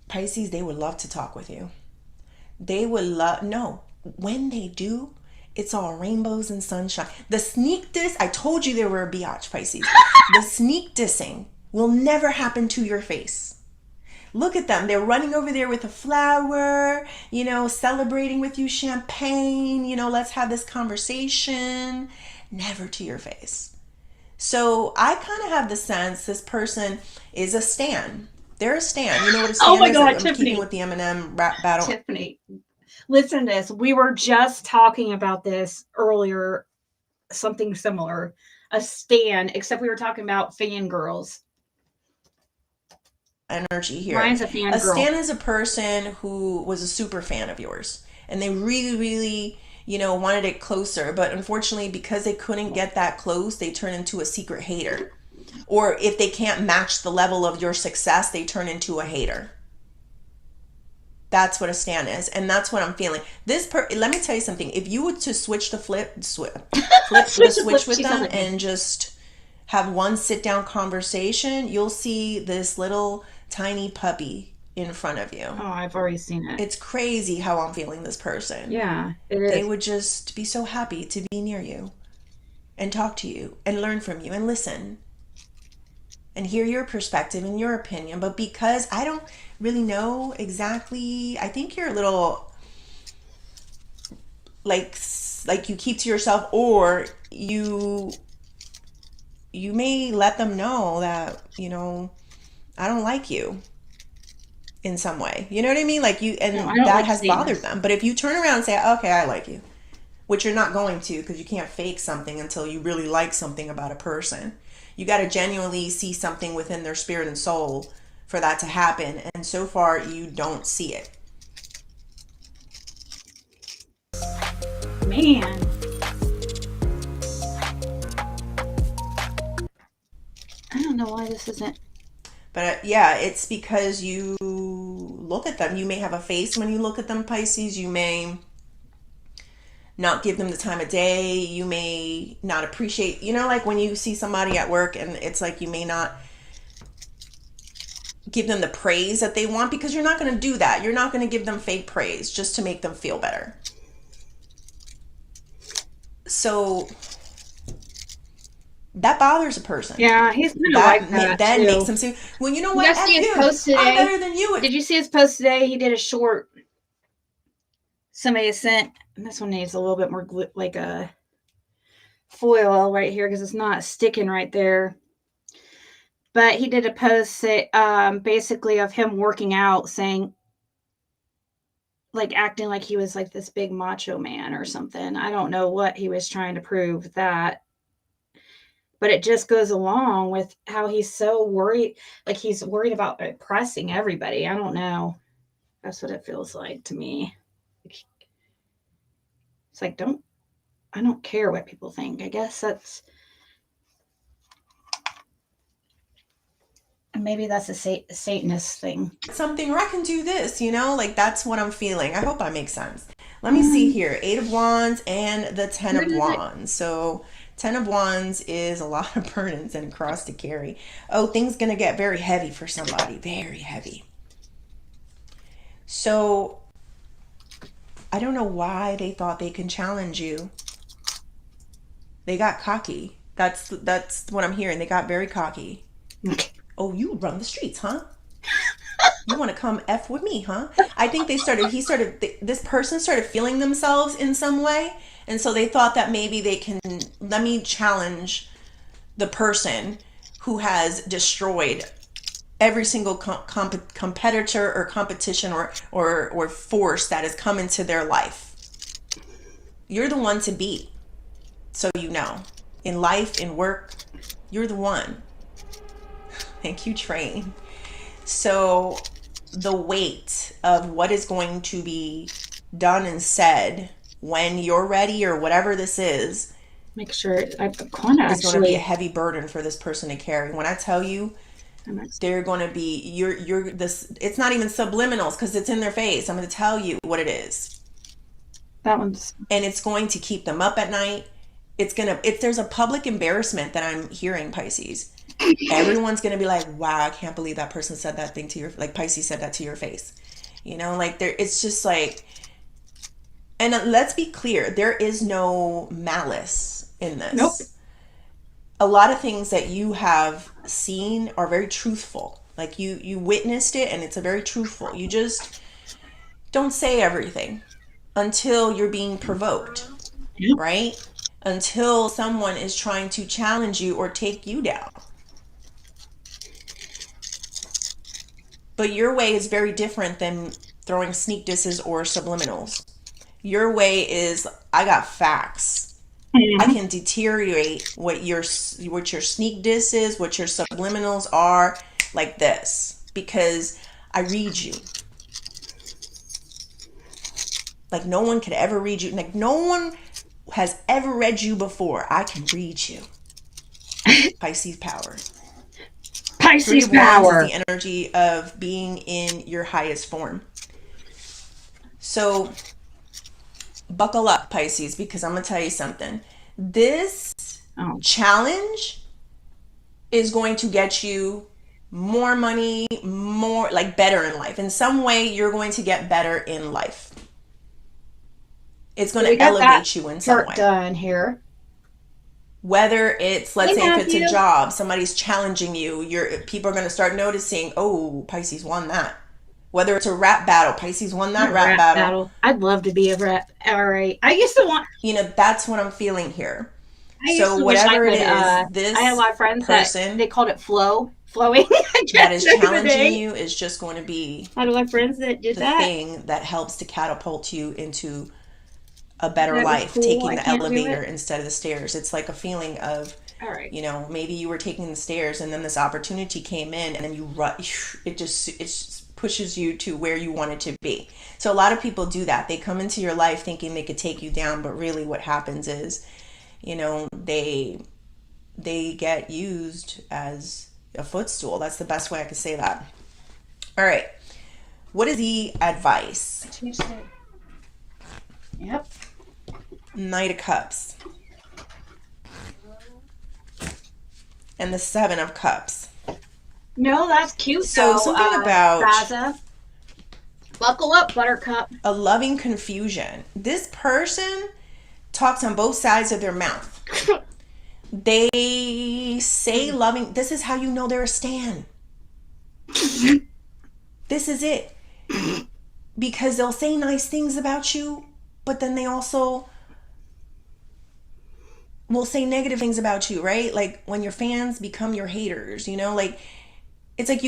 Pisces, they would love to talk with you. They would when they do, it's all rainbows and sunshine. The sneak diss, I told you they were a biatch, Pisces. The sneak dissing will never happen to your face. Look at them. They're running over there with a flower, celebrating with you, champagne, let's have this conversation. Never to your face. So I kind of have the sense this person is a stan. They're a stan. You know what a stan is? Oh my God, Tiffany. Keeping with the Eminem rap battle. Tiffany, listen to this. We were just talking about this earlier, something similar. A stan, except we were talking about fangirls. energy here. Mine's a A fangirl. stan is a person who was a super fan of yours, and they really, really, wanted it closer. But unfortunately, because they couldn't get that close, they turn into a secret hater. Or if they can't match the level of your success, they turn into a hater. That's what a stan is, and that's what I'm feeling. Let me tell you something. If you were to switch the switch with them and just have one sit down conversation, you'll see this little tiny puppy in front of you. Oh, I've already seen it. It's crazy how I'm feeling this person. Yeah, it is. They would just be so happy to be near you and talk to you and learn from you and listen and hear your perspective and your opinion. But because I don't really know exactly, I think you're a little like you keep to yourself, or you may let them know that, I don't like you in some way. You know what I mean? Like that has bothered them. But if you turn around and say, okay, I like you, which you're not going to, because you can't fake something until you really like something about a person. You got to genuinely see something within their spirit and soul for that to happen. And so far, you don't see it. Man. I don't know why this isn't. But yeah, it's because you look at them. You may have a face when you look at them, Pisces. You may not give them the time of day. You may not appreciate, like when you see somebody at work and it's like you may not give them the praise that they want, because you're not going to do that. You're not going to give them fake praise just to make them feel better. So that bothers a person. Yeah, he's kind of like that That too. makes him say, well, you know what? You see his post today? I'm better than you. Did you see his post today? He did a short. Somebody sent, and this one needs a little bit more like a foil right here because it's not sticking right there. But he did a post basically of him working out, saying, like acting like he was like this big macho man or something. I don't know what he was trying to prove with that. But it just goes along with how he's so worried. Like he's worried about impressing everybody. I don't know. That's what it feels like to me. It's like, I don't care what people think. I guess maybe that's a Satanist thing. Something where I can do this, like that's what I'm feeling. I hope that makes sense. Let me see here. 8 of Wands and the 10 of Wands. So 10 of Wands is a lot of burdens and a cross to carry. Oh, things going to get very heavy for somebody. Very heavy. So I don't know why they thought they can challenge you. They got cocky. That's what I'm hearing. They got very cocky. Oh, you run the streets, huh? You want to come F with me, huh? I think this person started feeling themselves in some way. And so they thought that maybe they can, let me challenge the person who has destroyed every single competitor or competition or force that has come into their life. You're the one to beat. So in life, in work, you're the one. Thank you, Train. So the weight of what is going to be done and said when you're ready or whatever this is, make sure it's going to be a heavy burden for this person to carry. When I tell you, they're going to be, you're this, it's not even subliminals because it's in their face. I'm going to tell you what it is. And it's going to keep them up at night. There's a public embarrassment that I'm hearing, Pisces. Everyone's going to be like, wow, I can't believe that person said that thing to your, like Pisces said that to your face. It's just like, and let's be clear, there is no malice in this. Nope. A lot of things that you have seen are very truthful. Like you witnessed it and it's a very truthful. You just don't say everything until you're being provoked, right? Until someone is trying to challenge you or take you down. But your way is very different than throwing sneak disses or subliminals. Your way is, I got facts. I can deteriorate what your sneak diss is, what your subliminals are, like this. because I read you. Like no one could ever read you. Like no one has ever read you before. I can read you. Pisces power. Pisces Three of Wands power. is the energy of being in your highest form. So buckle up, Pisces, because I'm going to tell you something. This challenge is going to get you more money, more like better in life. In some way, you're going to get better in life. It's going to elevate you in some way. Done here. Whether it's, let's Hey, say, if Matthew. it's a job, somebody's challenging you, people are going to start noticing, oh, Pisces won that. Whether it's a rap battle, Pisces won that rap battle. I'd love to be a rap. All right. I used to want. You know, that's what I'm feeling here. So whatever it is, this I had a lot of friends person that they called it flowing. that is challenging you is just going to be I had a lot of friends that did the that. thing that helps to catapult you into a better That was life, cool. taking I the can't do elevator it. instead of the stairs. It's like a feeling of, All right. you know, maybe you were taking the stairs and then this opportunity came in and then you rush. It just pushes you to where you wanted to be. So a lot of people do that. They come into your life thinking they could take you down, but really what happens is, you know, they get used as a footstool. That's the best way I could say that. All right. What is the advice? Tuesday. Yep. Knight of Cups. And the Seven of Cups. No, that's cute. So something about Raza. Buckle up, Buttercup. a loving confusion. This person talks on both sides of their mouth. They say loving. This is how you know they're a stan. This is it. Because they'll say nice things about you, but then they also will say negative things about you, right? Like when your fans become your haters, you know, like it's like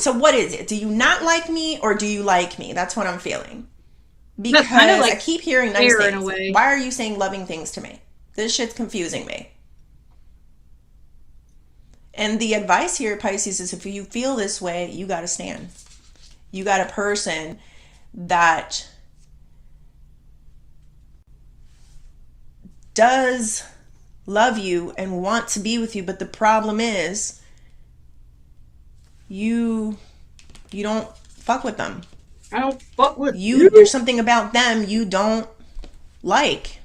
so what is it? Do you not like me or do you like me? That's what I'm feeling. Because kind of like I keep hearing nice things. In a way. Why are you saying loving things to me? This shit's confusing me. And the advice here, Pisces, is if you feel this way, you got to stand. You got a person that does love you and want to be with you, but the problem is you don't fuck with them. I don't fuck with you. There's something about them you don't like.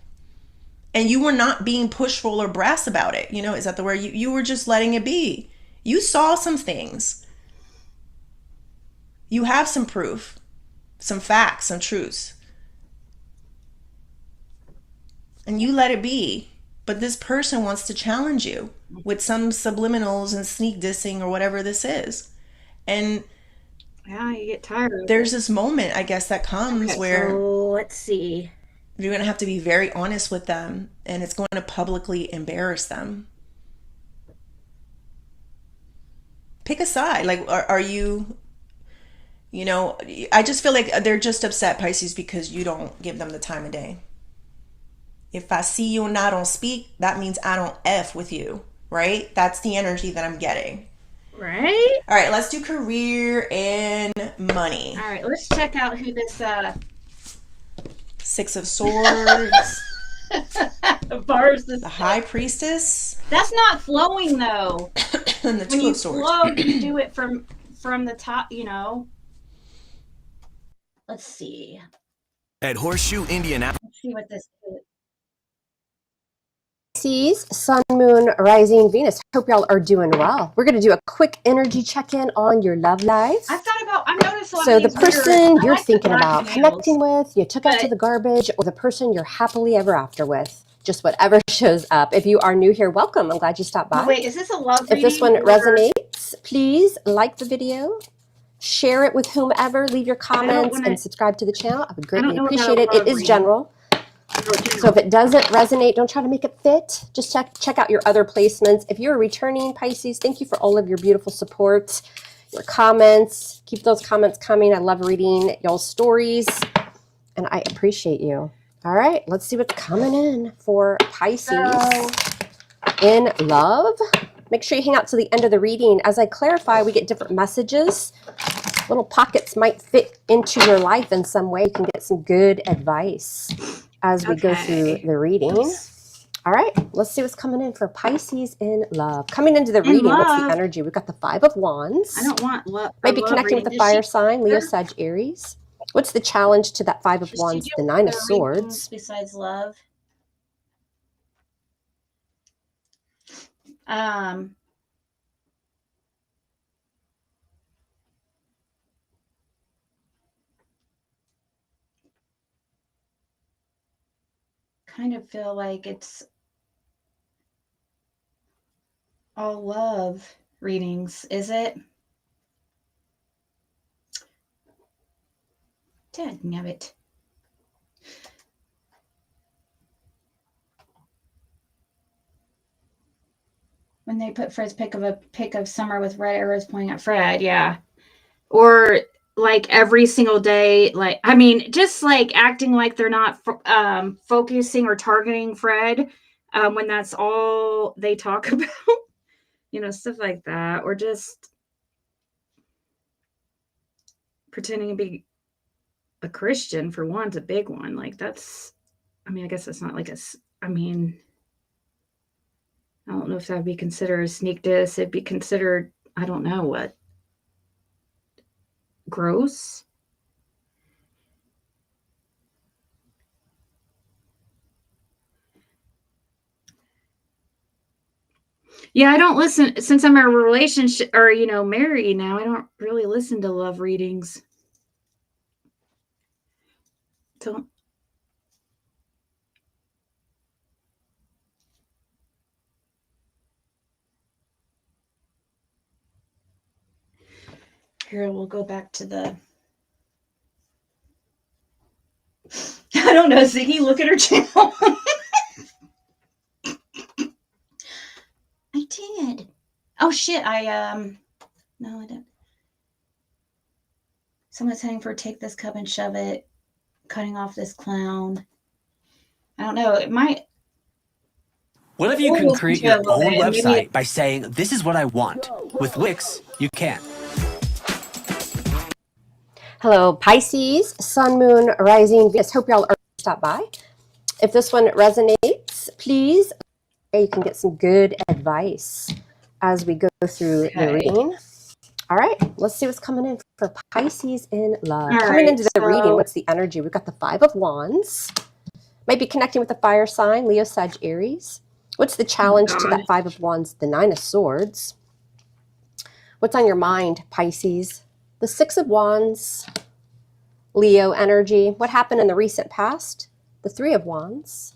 And you were not being pushful or brass about it. You know, is that the word? You were just letting it be. You saw some things. You have some proof, some facts, some truths. And you let it be. But this person wants to challenge you with some subliminals and sneak dissing or whatever this is. And yeah, you get tired of there's this moment, I guess, that comes where so let's see. You're going to have to be very honest with them, and it's going to publicly embarrass them. Pick a side. Like, are you, you know, I just feel like they're just upset, Pisces, because you don't give them the time of day. If I see you and I don't speak, that means I don't F with you, right? That's the energy that I'm getting. Right? All right, let's do career and money. All right, let's check out who this Six of Swords. The High Priestess. That's not flowing though. And the Two of Swords. When you flow, you do it from the top, you know. Let's see. At Horseshoe Indianapolis. Let's see what this is. Pisces, Sun, Moon, Rising, Venus. Hope y'all are doing well. We're going to do a quick energy check-in on your love life. I've noticed a lot so of the these person you're like thinking the about nails, connecting with, you took out to the garbage, or the person you're happily ever after with. Just whatever shows up. If you are new here, welcome. I'm glad you stopped by. Wait, is this a love If this one resonates, please like the video, share it with whomever, leave your comments, and subscribe to the channel. I would greatly appreciate it. It is general. So if it doesn't resonate, don't try to make it fit. Just check out your other placements. If you're a returning Pisces, thank you for all of your beautiful support, your comments. Keep those comments coming. I love reading y'all's stories, and I appreciate you. All right, let's see what's coming in for Pisces in love. Make sure you hang out to the end of the reading. As I clarify, we get different messages. Little pockets might fit into your life in some way. You can get some good advice as we go through the reading. All right, let's see what's coming in for Pisces in love. Coming into the reading, what's the energy? We've got the Five of Wands. I don't want love. Maybe connecting with the fire sign, Leo, Sag, Aries. What's the challenge to that Five of Wands? The Nine of Swords. Besides love. Kind of feel like it's all love readings, is it? Dadnabbit. When they put Fred's pic of Summer with red arrows pointing at Fred, yeah. Or like every single day, like, I mean, just like acting like they're not focusing or targeting Fred when that's all they talk about, you know, stuff like that. Or just pretending to be a Christian, for one's a big one. Like, that's, I mean, I guess it's not like I mean, I don't know if that would be considered a sneak diss. It'd be considered, I don't know what, gross. Yeah, I don't listen, since I'm in a relationship or, you know, married now, I don't really listen to love readings. Don't. Here, we'll go back to the, I don't know, Ziggy, look at her channel. I did. Oh shit, no, I didn't. Someone's heading for take this cup and shove it, cutting off this clown. I don't know, it might. What if you can create your own website by saying, this is what I want? With Wix, you can. Hello, Pisces, Sun, Moon, Rising, Venus. Hope y'all are stop by. If this one resonates, please, you can get some good advice as we go through the reading. All right, let's see what's coming in for Pisces in love. Coming into the reading, what's the energy? We've got the Five of Wands. Might be connecting with the fire sign, Leo, Sag, Aries. What's the challenge to that Five of Wands? The Nine of Swords. What's on your mind, Pisces? The Six of Wands, Leo energy. What happened in the recent past? The Three of Wands.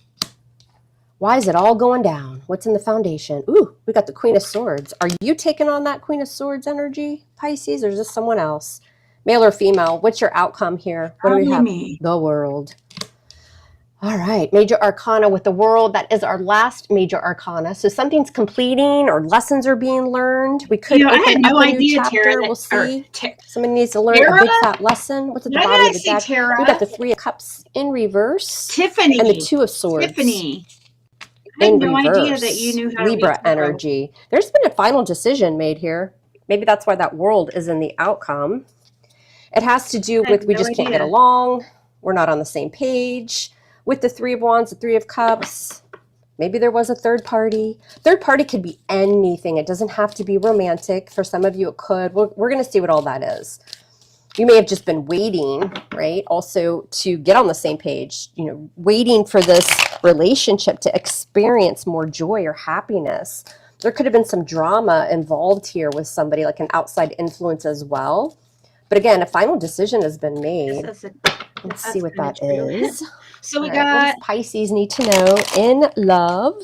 Why is it all going down? What's in the foundation? Ooh, we got the Queen of Swords. Are you taking on that Queen of Swords energy, Pisces, or is this someone else? Male or female? What's your outcome here? What do we have? The World. All right, major arcana with the World. That is our last major arcana. So something's completing or lessons are being learned. We could open up a new chapter. Tara, we'll see. Somebody needs to learn a big fat lesson. What's at the bottom of the deck? We got the Three of Cups in reverse. Tiffany. And the Two of Swords. Tiffany. I had no idea that you knew how to Libra energy. There's been a final decision made here. Maybe that's why that World is in the outcome. It has to do with we just can't get along. We're not on the same page. With the Three of Wands, the Three of Cups, maybe there was a third party. Third party could be anything. It doesn't have to be romantic. For some of you, it could. We're going to see what all that is. You may have just been waiting, right? Also to get on the same page, you know, waiting for this relationship to experience more joy or happiness. There could have been some drama involved here with somebody, like an outside influence as well. But again, a final decision has been made. Let's see what that is. So we got, got, what does Pisces need to know in love?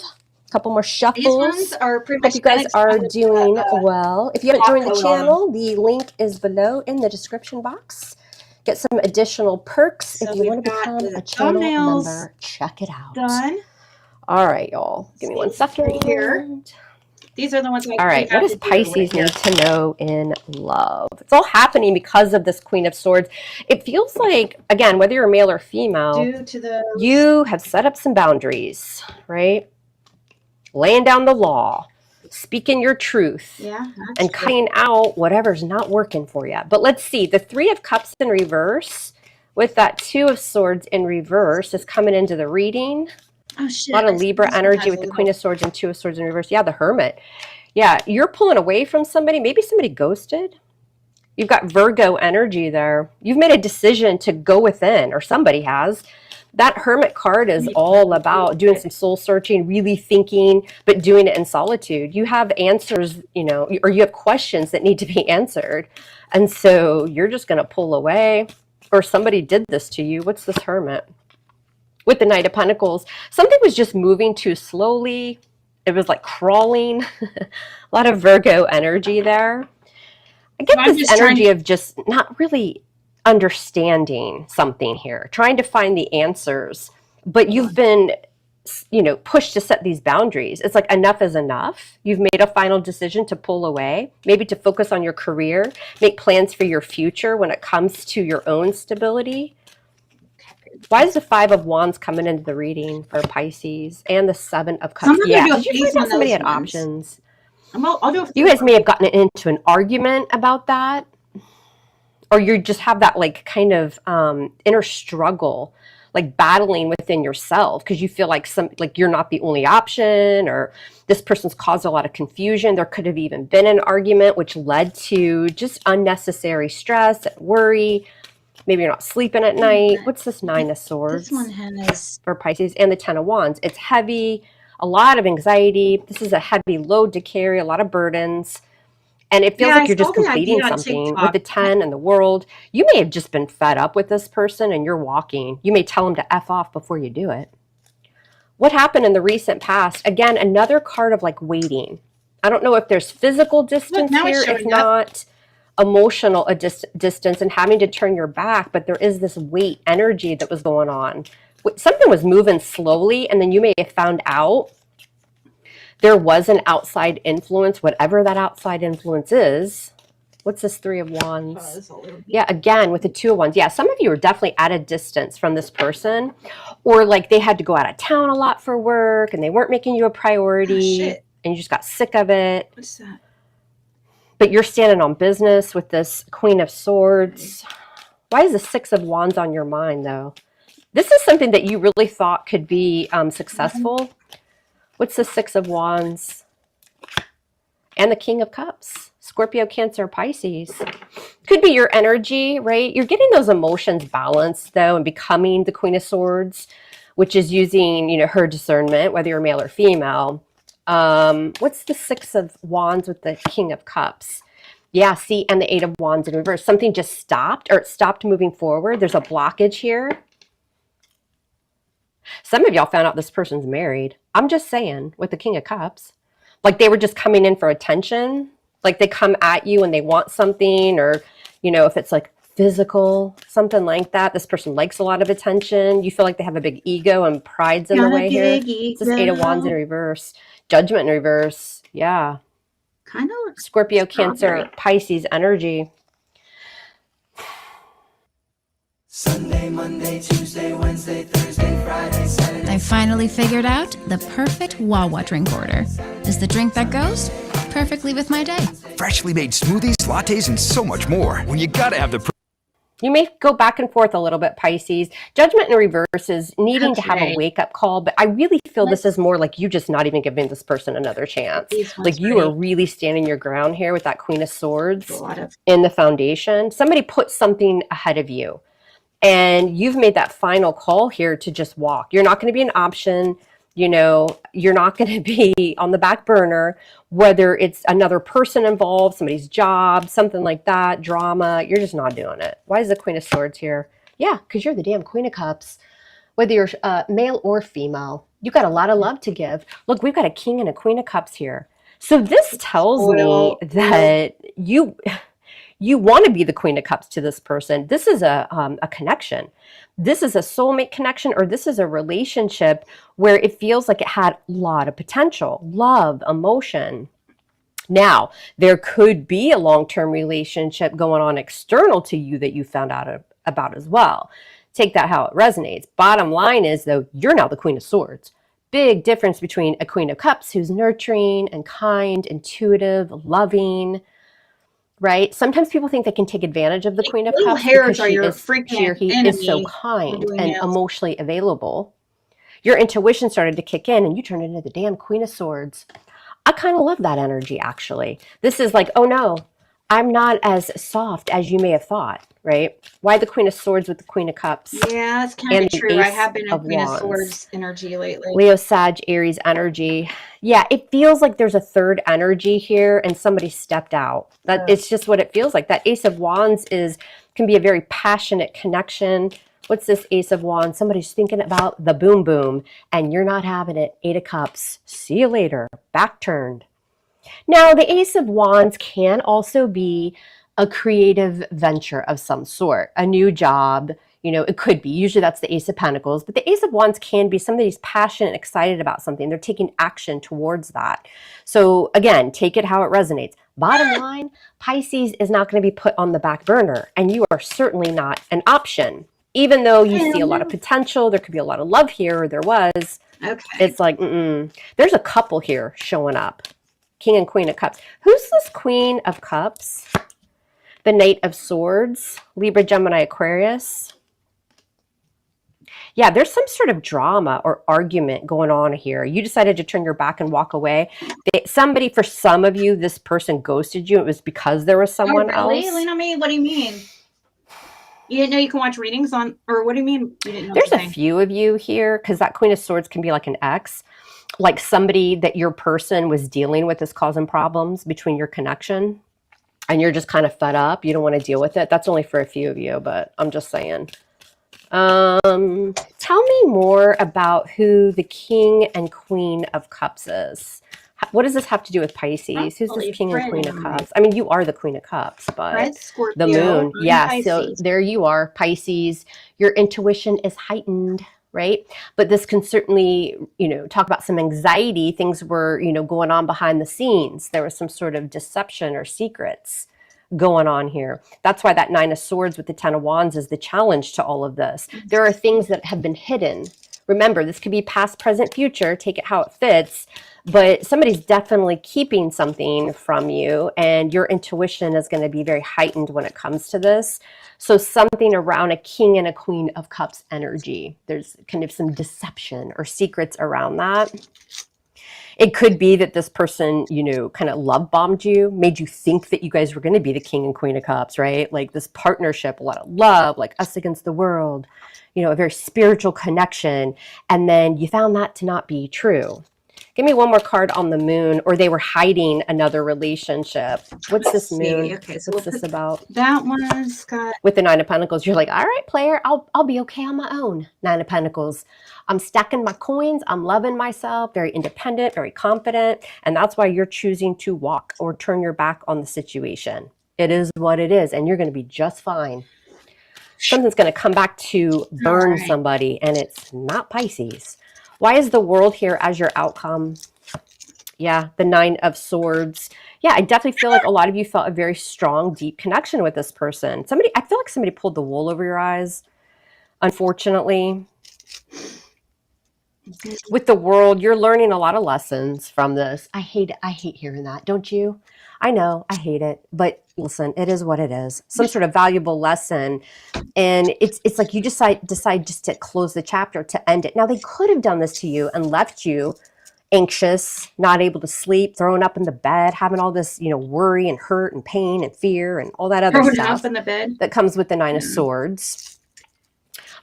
A couple more shuffles. These ones are pretty much. Hope you guys are doing well. If you haven't joined the channel, the link is below in the description box. Get some additional perks if you want to become a channel member. Check it out. Done. All right, y'all. Give me one second here. These are the ones. All right, what does Pisces need to know in love? It's all happening because of this Queen of Swords. It feels like, again, whether you're male or female, you have set up some boundaries, right? Laying down the law. speaking your truth. Yeah. And cutting out whatever's not working for you. But let's see, the Three of Cups in reverse with that Two of Swords in reverse is coming into the reading. Oh, shit. A lot of Libra energy with the Queen of Swords and Two of Swords in reverse. Yeah, the Hermit. Yeah, you're pulling away from somebody. Maybe somebody ghosted. You've got Virgo energy there. You've made a decision to go within, or somebody has. That Hermit card is all about doing some soul searching, really thinking, but doing it in solitude. You have answers, you know, or you have questions that need to be answered. And so you're just going to pull away, or somebody did this to you. What's this Hermit? With the Knight of Pentacles, something was just moving too slowly. It was like crawling. A lot of Virgo energy there. I get this energy of just not really understanding something here, trying to find the answers, but you've been, you know, pushed to set these boundaries. It's like enough is enough. You've made a final decision to pull away, maybe to focus on your career, make plans for your future when it comes to your own stability. Why is the Five of Wands coming into the reading for Pisces and the Seven of Cups? Yeah, did you find out somebody had options? You guys may have gotten into an argument about that, or you just have that like kind of inner struggle, like battling within yourself because you feel like you're not the only option, or this person's caused a lot of confusion. There could have even been an argument which led to just unnecessary stress, worry. Maybe you're not sleeping at night. What's this Nine of Swords? This one has for Pisces, and the Ten of Wands. It's heavy. A lot of anxiety. This is a heavy load to carry, a lot of burdens. And it feels like you're just completing something with the 10 and the World. You may have just been fed up with this person and you're walking. You may tell them to F off before you do it. What happened in the recent past? Again, another card of like waiting. I don't know if there's physical distance here, if not emotional distance and having to turn your back, but there is this weight energy that was going on. Something was moving slowly, and then you may have found out there was an outside influence, whatever that outside influence is. What's this Three of Wands? Yeah, again, with the Two of Wands. Yeah, some of you are definitely at a distance from this person, or like they had to go out of town a lot for work, and they weren't making you a priority, and you just got sick of it. What's that? But you're standing on business with this Queen of Swords. Why is the Six of Wands on your mind, though? This is something that you really thought could be successful. What's the Six of Wands? And the King of Cups. Scorpio, Cancer, Pisces. Could be your energy, right? You're getting those emotions balanced, though, and becoming the Queen of Swords, which is using, you know, her discernment, whether you're male or female. What's the Six of Wands with the King of Cups? Yeah, see, and the Eight of Wands in reverse. Something just stopped, or it stopped moving forward. There's a blockage here. Some of y'all found out this person's married. I'm just saying, with the King of Cups. Like they were just coming in for attention. Like they come at you and they want something, or, you know, if it's like physical, something like that. This person likes a lot of attention. You feel like they have a big ego and pride's in the way here. It's this Eight of Wands in reverse. Judgment in reverse. Yeah. Kind of Scorpio, Cancer, Pisces energy. Sunday, Monday, Tuesday, Wednesday, Thursday, Friday, Saturday. I finally figured out the perfect Wawa drink order. Is the drink that goes perfectly with my day. Freshly made smoothies, lattes, and so much more. When you gotta have the... You may go back and forth a little bit, Pisces. Judgment in reverse is needing to have a wake-up call, but I really feel this is more like you just not even giving this person another chance. Like you are really standing your ground here with that Queen of Swords in the foundation. Somebody put something ahead of you, and you've made that final call here to just walk. You're not going to be an option. You know, you're not going to be on the back burner, whether it's another person involved, somebody's job, something like that, drama. You're just not doing it. Why is the Queen of Swords here? Yeah, because you're the damn Queen of Cups. Whether you're male or female, you got a lot of love to give. Look, we've got a King and a Queen of Cups here. So this tells me that you want to be the Queen of Cups to this person. This is a connection. This is a soulmate connection, or this is a relationship where it feels like it had a lot of potential, love, emotion. Now, there could be a long-term relationship going on external to you that you found out about as well. Take that how it resonates. Bottom line is, though, you're now the Queen of Swords. big difference between a Queen of Cups who's nurturing and kind, intuitive, loving, right? Sometimes people think they can take advantage of the Queen of Little Cups hairs because are your she or freaking he is so enemy. kind Doing and nails. emotionally available. Your intuition started to kick in and you turned into the damn Queen of Swords. I kind of love that energy, actually. This is like, oh no, I'm not as soft as you may have thought, right? Why the Queen of Swords with the Queen of Cups? Yeah, that's kind of true. I Ace have been in of Queen of Wands. Swords energy lately. Leo, Sag, Aries energy. Yeah, it feels like there's a third energy here and somebody stepped out. It's just what it feels like. That Ace of Wands can be a very passionate connection. What's this Ace of Wands? Somebody's thinking about the boom boom and you're not having it. 8 of Cups. See you later. Back turned. Now, the Ace of Wands can also be a creative venture of some sort, a new job. It could be. Usually that's the Ace of Pentacles, but the Ace of Wands can be somebody's passionate and excited about something. They're taking action towards that. So again, take it how it resonates. Bottom line, Pisces is not going to be put on the back burner, and you are certainly not an option. Even though you see a lot of potential, there could be a lot of love here, or there was. Okay. It's like, there's a couple here showing up. King and Queen of Cups. Who's this Queen of Cups? The Knight of Swords, Libra, Gemini, Aquarius. Yeah, there's some sort of drama or argument going on here. You decided to turn your back and walk away. For some of you, this person ghosted you. It was because there was someone else. Lean on me? What do you mean? You didn't know you can watch readings on, or what do you mean? You didn't know There's a few of you here, because that Queen of Swords can be like an ex. Like somebody that your person was dealing with is causing problems between your connection. And you're just kind of fed up. You don't want to deal with it. That's only for a few of you, but I'm just saying. Tell me more about who the King and Queen of Cups is. What does this have to do with Pisces? Who's this King and Queen of Cups? I mean, you are the Queen of Cups, but Scorpio, the moon. Yeah, Pisces. so there you are, Pisces. Your intuition is heightened, right? But this can certainly, talk about some anxiety. Things were, going on behind the scenes. There was some sort of deception or secrets going on here. That's why that 9 of Swords with the 10 of Wands is the challenge to all of this. There are things that have been hidden. Remember, this could be past, present, future. Take it how it fits. But somebody's definitely keeping something from you, and your intuition is going to be very heightened when it comes to this. So something around a King and a Queen of Cups energy. There's kind of some deception or secrets around that. It could be that this person, kind of love bombed you, made you think that you guys were going to be the King and Queen of Cups, right? Like this partnership, a lot of love, like us against the world, a very spiritual connection. And then you found that to not be true. Give me one more card on the moon, or they were hiding another relationship. What's this moon? Okay, so what's this about? That one's got... With the 9 of Pentacles, you're like, all right, player, I'll be okay on my own. 9 of Pentacles. I'm stacking my coins. I'm loving myself. Very independent, very confident. And that's why you're choosing to walk or turn your back on the situation. It is what it is, and you're going to be just fine. Something's going to come back to burn somebody, and it's not Pisces. Why is the World here as your outcome? Yeah, the 9 of Swords. Yeah, I definitely feel like a lot of you felt a very strong, deep connection with this person. I feel like somebody pulled the wool over your eyes, unfortunately. With the World, you're learning a lot of lessons from this. I hate hearing that, don't you? I know, I hate it, but listen, it is what it is. Some sort of valuable lesson. And it's like you decide just to close the chapter, to end it. Now, they could have done this to you and left you anxious, not able to sleep, thrown up in the bed, having all this, worry and hurt and pain and fear and all that other stuff up in the bed that comes with the 9 of Swords.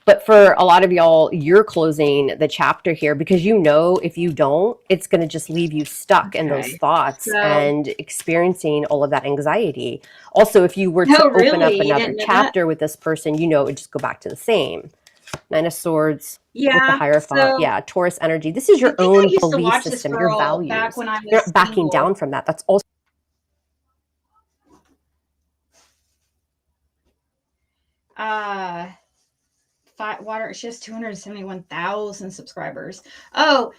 But for a lot of y'all, you're closing the chapter here because if you don't, it's going to just leave you stuck in those thoughts and experiencing all of that anxiety. Also, if you were to open up another chapter with this person, it would just go back to the same. 9 of Swords with the Hierophant. Yeah, Taurus energy. This is your own belief system, your values. You're not backing down from that. That's also Water, she has 271,000 subscribers. Oh,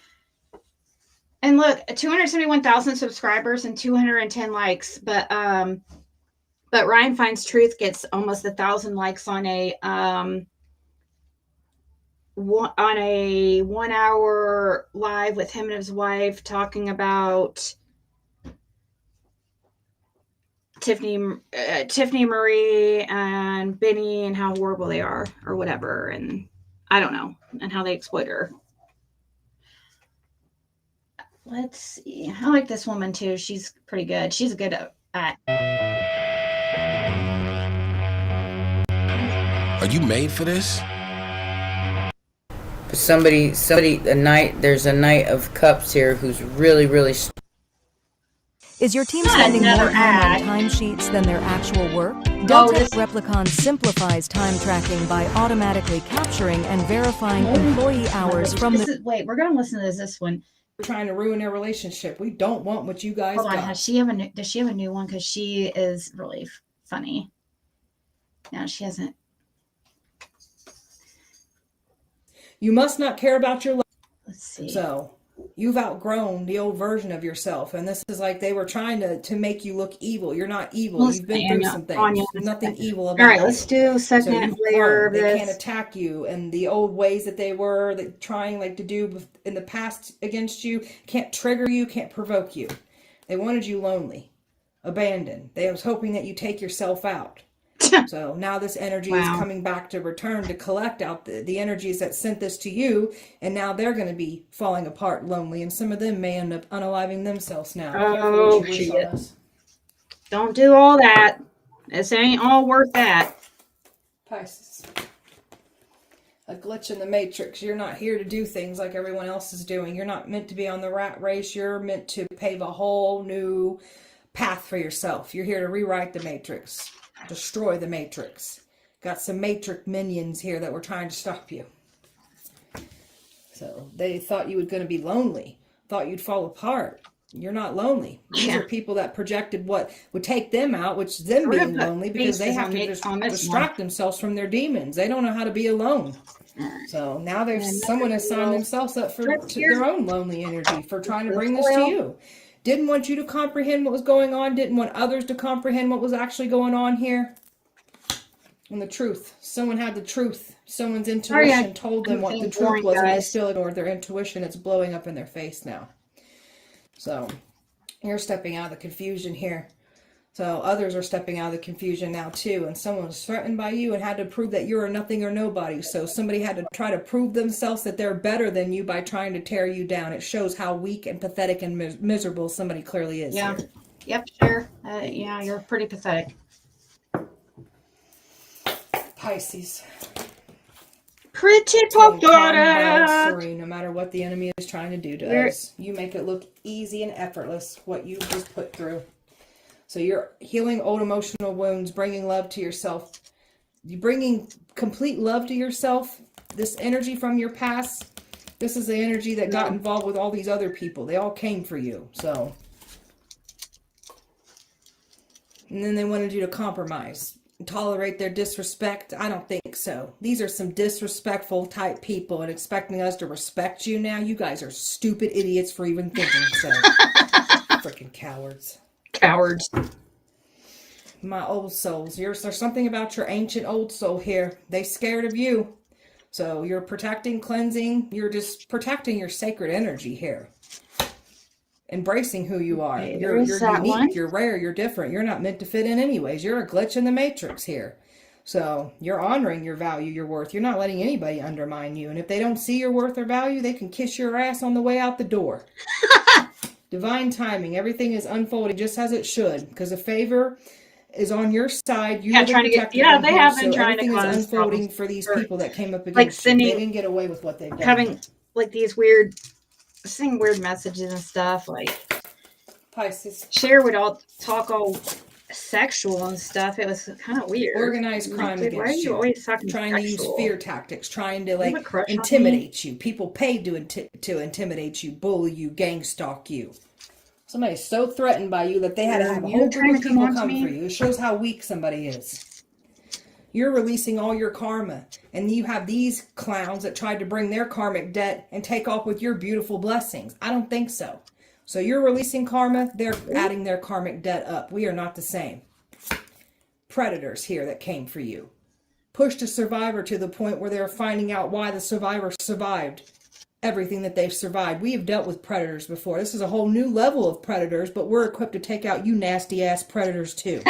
and look, 271,000 subscribers and 210 likes. But Ryan Finds Truth gets almost 1,000 likes on a on a 1 hour live with him and his wife talking about Tiffany Marie and Benny and how horrible they are or whatever, and I don't know, and how they exploit her. Let's see. I like this woman too. She's pretty good. She's good at. Are you made for this? Somebody, there's a Knight of Cups here who's really. Is your team spending more time on timesheets than their actual work? Delta Replicon simplifies time tracking by automatically capturing and verifying employee hours from the... Wait, we're going to listen to this one. We're trying to ruin their relationship. We don't want what you guys Hold on, got. does she have a new one? Because she is really funny. No, she hasn't. You must not care about your life. Let's see. So you've outgrown the old version of yourself, and this is like they were trying to make you look evil. You're not evil. You've been through some things. There's nothing evil about you. All right, let's do second layer of this. They can't attack you, and the old ways that they were trying to do in the past against you can't trigger you, can't provoke you. They wanted you lonely, abandoned. They was hoping that you take yourself out. So now this energy is coming back to return to collect out the energies that sent this to you, and now they're going to be falling apart lonely, and some of them may end up unaliving themselves now. Oh, shit. Don't do all that. This ain't all worth that. Pisces. A glitch in the matrix. You're not here to do things like everyone else is doing. You're not meant to be on the rat race. You're meant to pave a whole new path for yourself. You're here to rewrite the matrix. Destroy the matrix. Got some matrix minions here that were trying to stop you. So they thought you were going to be lonely. Thought you'd fall apart. You're not lonely. These are people that projected what would take them out, which is them being lonely, because they have to distract themselves from their demons. They don't know how to be alone. So now someone has signed themselves up for their own lonely energy for trying to bring this to you. Didn't want you to comprehend what was going on. Didn't want others to comprehend what was actually going on here. And the truth. Someone had the truth. Someone's intuition told them what the truth was, and they still ignored their intuition. It's blowing up in their face now. So you're stepping out of the confusion here. So others are stepping out of the confusion now too, and someone was threatened by you and had to prove that you're a nothing or nobody. So somebody had to try to prove themselves that they're better than you by trying to tear you down. It shows how weak and pathetic and miserable somebody clearly is. Yeah. Here. Yep, sure. Yeah, you're pretty pathetic. Pisces. Pretty pathetic. No matter what the enemy is trying to do to us, you make it look easy and effortless what you just put through. So you're healing old emotional wounds, bringing love to yourself. You're bringing complete love to yourself. This energy from your past, this is the energy that got involved with all these other people. They all came for you. So, and then they wanted you to compromise, tolerate their disrespect. I don't think so. These are some disrespectful type people, and expecting us to respect you now. You guys are stupid idiots for even thinking so. Freaking cowards. Cowards. My old souls. There's something about your ancient old soul here. They scared of you. So you're protecting, cleansing. You're just protecting your sacred energy here. Embracing who you are. Okay, you're unique. You're rare. You're different. You're not meant to fit in anyways. You're a glitch in the matrix here. So you're honoring your value, your worth. You're not letting anybody undermine you. And if they don't see your worth or value, they can kiss your ass on the way out the door. Divine timing. Everything is unfolding just as it should, because a favor is on your side. You trying to get. Yeah, they have been trying to. Everything is unfolding for these people that came up against you. They didn't get away with what they've done. Having like these weird, sending weird messages and stuff. Like Pisces. Cher would talk all sexual and stuff. It was kind of weird. Organized crime against why are you always talking trying sexual? to use fear tactics, trying to intimidate you. People paid to intimidate you, bully you, gang stalk you. Somebody's so threatened by you that they had to have a whole group of people come for you. It shows how weak somebody is. You're releasing all your karma, and you have these clowns that tried to bring their karmic debt and take off with your beautiful blessings. I don't think so. So you're releasing karma, they're adding their karmic debt up. We are not the same. Predators here that came for you. pushed a survivor to the point where they're finding out why the survivor survived everything that they've survived. We have dealt with predators before. This is a whole new level of predators, but we're equipped to take out you nasty ass predators too.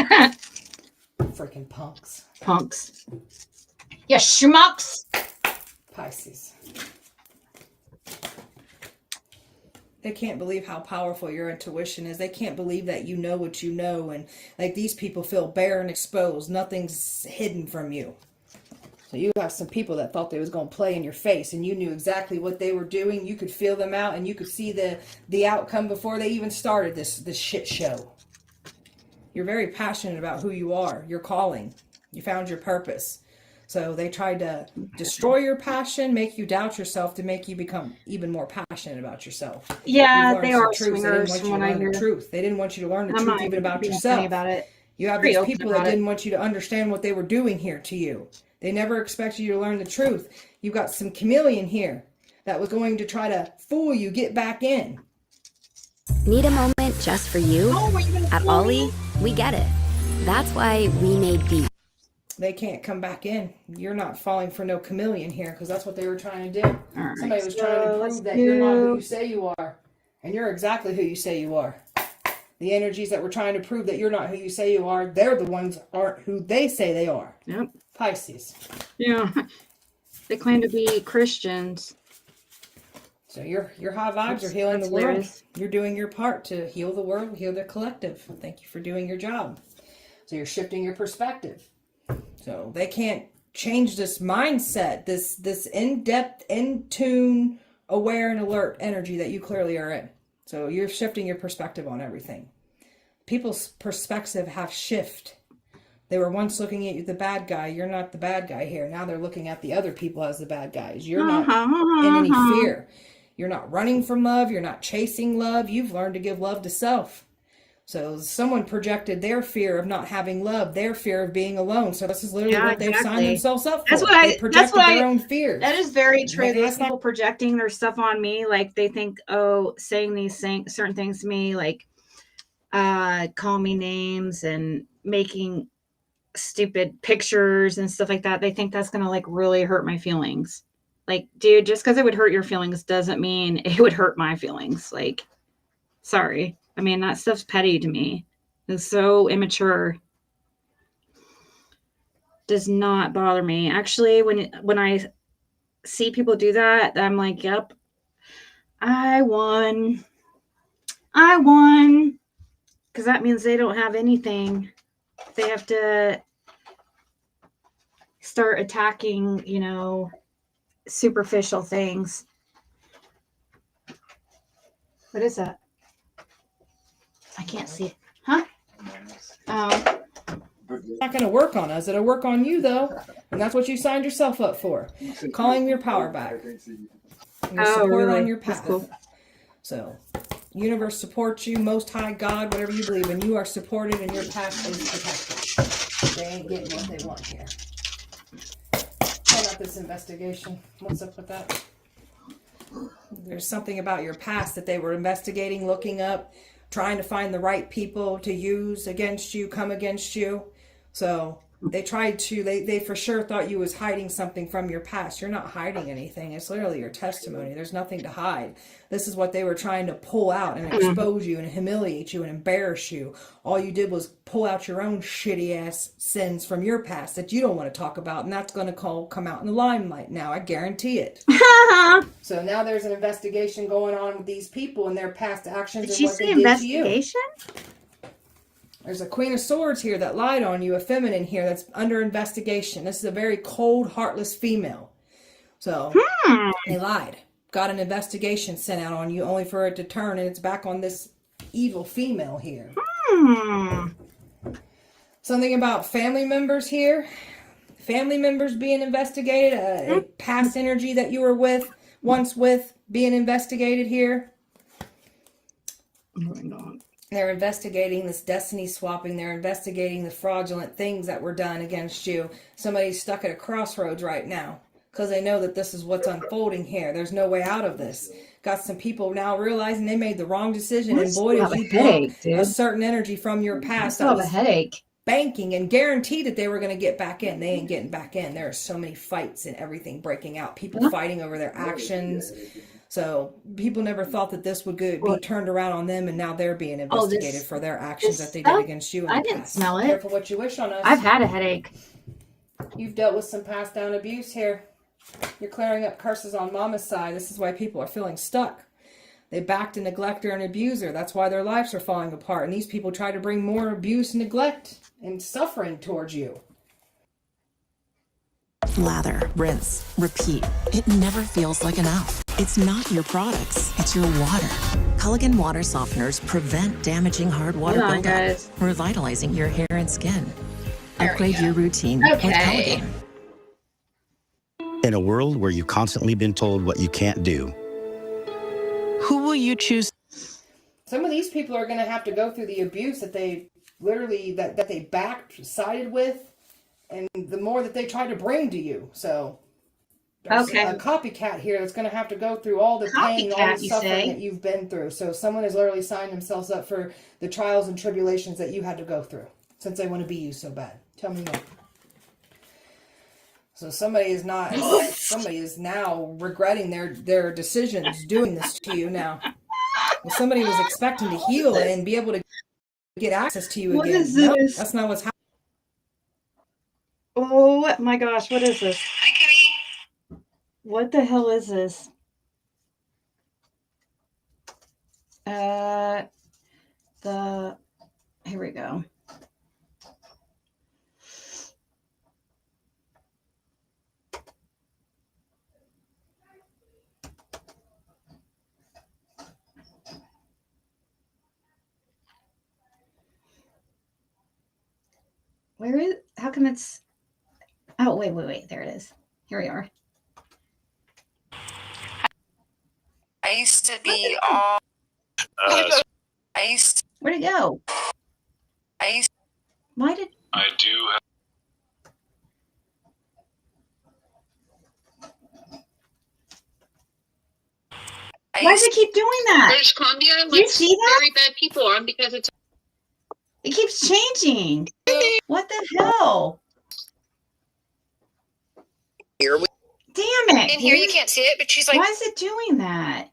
Freaking punks. Punks. Yeah, schmucks. Pisces. They can't believe how powerful your intuition is. They can't believe that you know what you know. And like these people feel bare and exposed. Nothing's hidden from you. So you have some people that thought they was going to play in your face, and you knew exactly what they were doing. You could feel them out, and you could see the outcome before they even started this shit show. You're very passionate about who you are, your calling. You found your purpose. So they tried to destroy your passion, make you doubt yourself, to make you become even more passionate about yourself. Yeah, they are swingers. They didn't want you to learn the truth. They didn't want you to learn the truth even about yourself. About it. You have these people that didn't want you to understand what they were doing here to you. They never expected you to learn the truth. You've got some chameleon here that was going to try to fool you, get back in. Need a moment just for you? At Ollie, we get it. That's why we made Beat. They can't come back in. You're not falling for no chameleon here, because that's what they were trying to do. Right, somebody was trying to prove that you're not who you say you are. And you're exactly who you say you are. The energies that were trying to prove that you're not who you say you are, they're the ones aren't who they say they are. Yep. Pisces. Yeah. They claim to be Christians. So your high vibes are healing the world. You're doing your part to heal the world, heal the collective. Thank you for doing your job. So you're shifting your perspective. So they can't change this mindset, this in-depth, in-tune, aware and alert energy that you clearly are in. So you're shifting your perspective on everything. People's perspective have shift. They were once looking at you, the bad guy. You're not the bad guy here. Now they're looking at the other people as the bad guys. You're not in any fear. You're not running from love. You're not chasing love. You've learned to give love to self. So someone projected their fear of not having love, their fear of being alone. So this is literally what they've signed themselves up for. They projected their own fears. That is very true. There's people projecting their stuff on me. Like they think, saying these certain things to me, like call me names and making stupid pictures and stuff like that. They think that's going to like really hurt my feelings. Like, dude, just because it would hurt your feelings doesn't mean it would hurt my feelings. Like, sorry. I mean, that stuff's petty to me. It's so immature. Does not bother me. Actually, when I see people do that, I'm like, yep, I won. I won. Because that means they don't have anything. They have to start attacking, superficial things. What is that? I can't see it. Huh? Oh. It's not going to work on us. It'll work on you, though. And that's what you signed yourself up for. Calling your power back. And your support really? on your path. Cool. So, universe supports you. Most High God, whatever you believe in, you are supported and your path is protected. They ain't getting what they want here. How about this investigation? What's up with that? There's something about your past that they were investigating, looking up, trying to find the right people to use against you, come against you. So they tried to, they for sure thought you was hiding something from your past. You're not hiding anything. It's literally your testimony. There's nothing to hide. This is what they were trying to pull out and expose you and humiliate you and embarrass you. All you did was pull out your own shitty ass sins from your past that you don't want to talk about. And that's going to come out in the limelight now. I guarantee it. So now there's an investigation going on with these people and their past actions. Did you say investigation? There's a Queen of Swords here that lied on you, a feminine here that's under investigation. This is a very cold, heartless female. So they lied. Got an investigation sent out on you only for it to turn and it's back on this evil female here. Something about family members here. Family members being investigated. A past energy that you were once with, being investigated here. Oh my God. They're investigating this destiny swapping. They're investigating the fraudulent things that were done against you. Somebody's stuck at a crossroads right now because they know that this is what's unfolding here. There's no way out of this. Got some people now realizing they made the wrong decision. And boy, did you pull a certain energy from your past. I have a headache. banking and guaranteed that they were going to get back in. They ain't getting back in. There are so many fights and everything breaking out, people fighting over their actions. So people never thought that this would be turned around on them, and now they're being investigated for their actions that they did against you in the past. I didn't smell it. Careful what you wish on us. I've had a headache. You've dealt with some passed down abuse here. You're clearing up curses on mama's side. This is why people are feeling stuck. They backed a neglector and abuser. That's why their lives are falling apart. And these people try to bring more abuse, neglect, and suffering towards you. Lather, rinse, repeat. It never feels like enough. It's not your products, it's your water. Culligan water softeners prevent damaging hard water buildup, revitalizing your hair and skin. Upgrade your routine with Culligan. In a world where you've constantly been told what you can't do, who will you choose? Some of these people are going to have to go through the abuse that they literally, that they backed, sided with, and the more that they try to bring to you. So there's a copycat here that's going to have to go through all the pain, all the suffering that you've been through. So someone has literally signed themselves up for the trials and tribulations that you had to go through since they want to be you so bad. Tell me more. So somebody is now regretting their decisions doing this to you now. Well, somebody was expecting to heal and be able to get access to you again. What is this? Nope, that's not what's happening. Oh my gosh, what is this? Hi, Kitty. What the hell is this? Here we go. How come it's, oh, wait, there it is. Here we are. I used to be all, Where'd it go? Why did, I do have. why does it keep doing that? British Columbia, Do you see that? very bad people on because it's. It keeps changing. What the hell? Here we. Damn it. In here you can't see it, but she's like. Why is it doing that?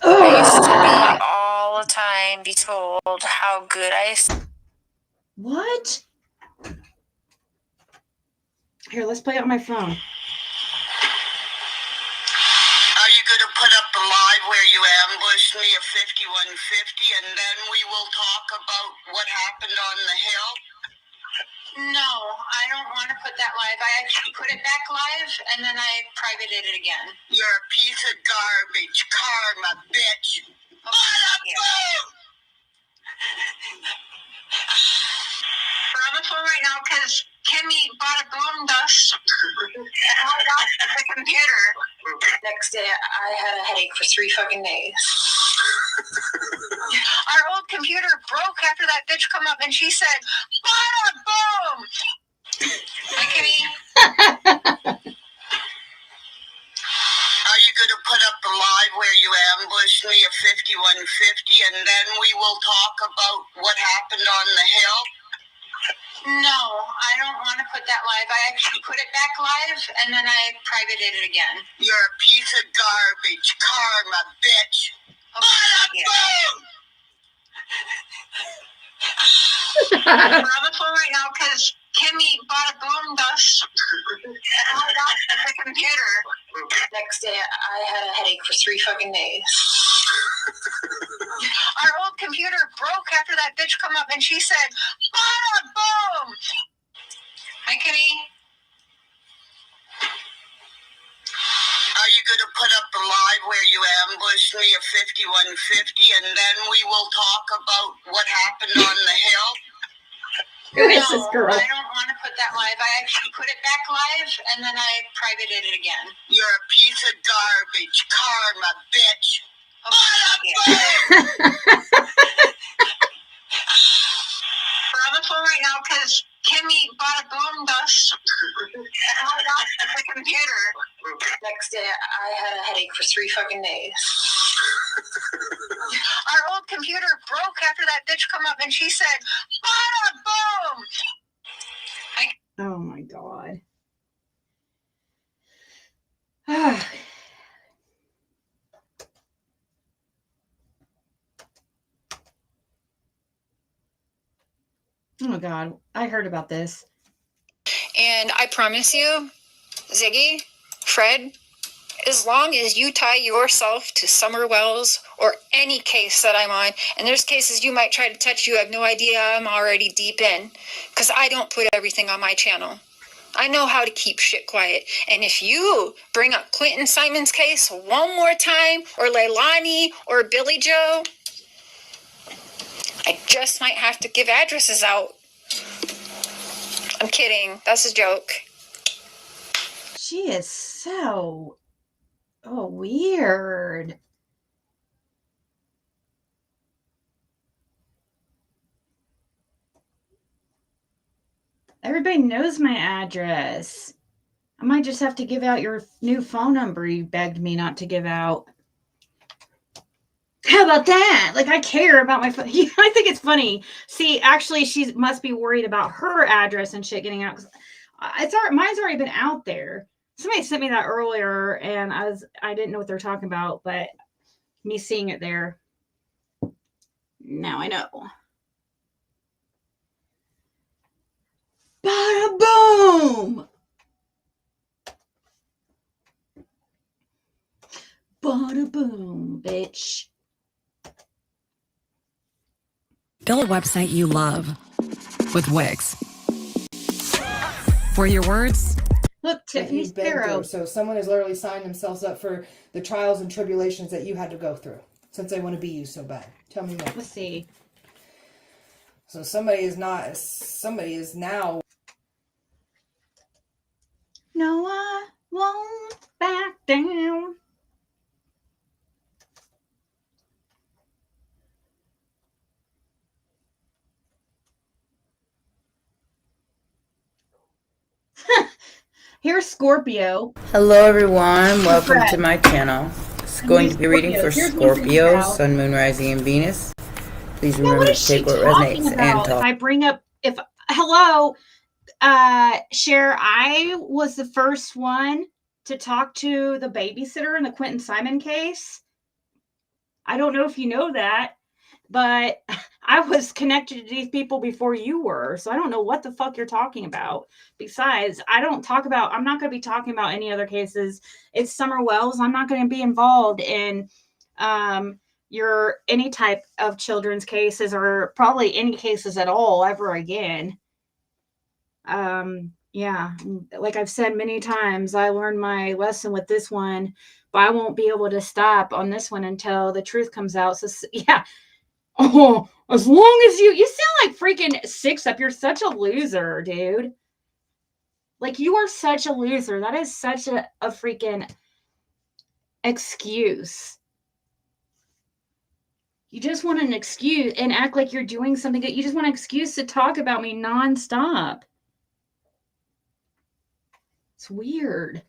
I used to be all the time be told how good I. What? Here, let's play it on my phone. Are you going to put up the live where you ambushed me at 5150 and then we will talk about what happened on the hill? No, I don't want to put that live. I actually put it back live and then I privated it again. You're a piece of garbage, karma, bitch. Oh, yeah. We're on the phone right now because Kimmy bought a boom dust and I got the computer. Next day, I had a headache for 3 fucking days. Our old computer broke after that bitch come up and she said, bada boom! Hi, Kimmy. Are you going to put up the live where you ambushed me at 5150 and then we will talk about what happened on the hill? No, I don't want to put that live. I actually put it back live and then I privated it again. You're a piece of garbage, karma, bitch. Bada boom! We're on the phone right now because Kimmy bought a boom dust and I got the computer. Next day, I had a headache for 3 fucking days. Our old computer broke after that bitch come up and she said, bada boom! Hi, Kimmy. Are you going to put up the live where you ambushed me at 5150 and then we will talk about what happened on the hill? Who is this girl? I don't want to put that live. I actually put it back live and then I privated it again. You're a piece of garbage, karma, bitch. Oh, yeah. We're on the phone right now because Kimmy bought a boom dust and I got the computer. Next day, I had a headache for 3 fucking days. Our old computer broke after that bitch come up and she said, bada boom. Oh my God. Oh God, I heard about this. And I promise you, Ziggy, Fred, as long as you tie yourself to Summer Wells or any case that I'm on, and there's cases you might try to touch, you have no idea I'm already deep in, because I don't put everything on my channel. I know how to keep shit quiet. And if you bring up Quentin Simon's case one more time, or Leilani, or Billy Joe, I just might have to give addresses out. I'm kidding. That's a joke. She is so weird. Everybody knows my address. I might just have to give out your new phone number you begged me not to give out. How about that? Like, I care about my phone. I think it's funny. See, actually, she must be worried about her address and shit getting out. Mine's already been out there. Somebody sent me that earlier, and I didn't know what they're talking about, but me seeing it there, now I know. Bada boom! Bada boom, bitch. Build a website you love with Wix. For your words, look, Tiffany Sparrow. So someone has literally signed themselves up for the trials and tribulations that you had to go through since they want to be you so bad. Tell me more. Let's see. So somebody is now. No, I won't back down. Here's Scorpio. Hello everyone, welcome to my channel. It's going to be reading for Scorpio, Sun, Moon, Rising, and Venus. Please remember to take what resonates and talk. If I bring up, Cher, I was the first one to talk to the babysitter in the Quentin Simon case. I don't know if you know that, but I was connected to these people before you were, so I don't know what the fuck you're talking about. Besides, I'm not going to be talking about any other cases. It's Summer Wells. I'm not going to be involved in any type of children's cases, or probably any cases at all ever again. Yeah, like I've said many times, I learned my lesson with this one, but I won't be able to stop on this one until the truth comes out. So yeah. Oh, as long as you sound like freaking Six Up. You're such a loser, dude. Like, you are such a loser. That is such a freaking excuse. You just want an excuse and act like you're doing something good. You just want an excuse to talk about me nonstop. It's weird.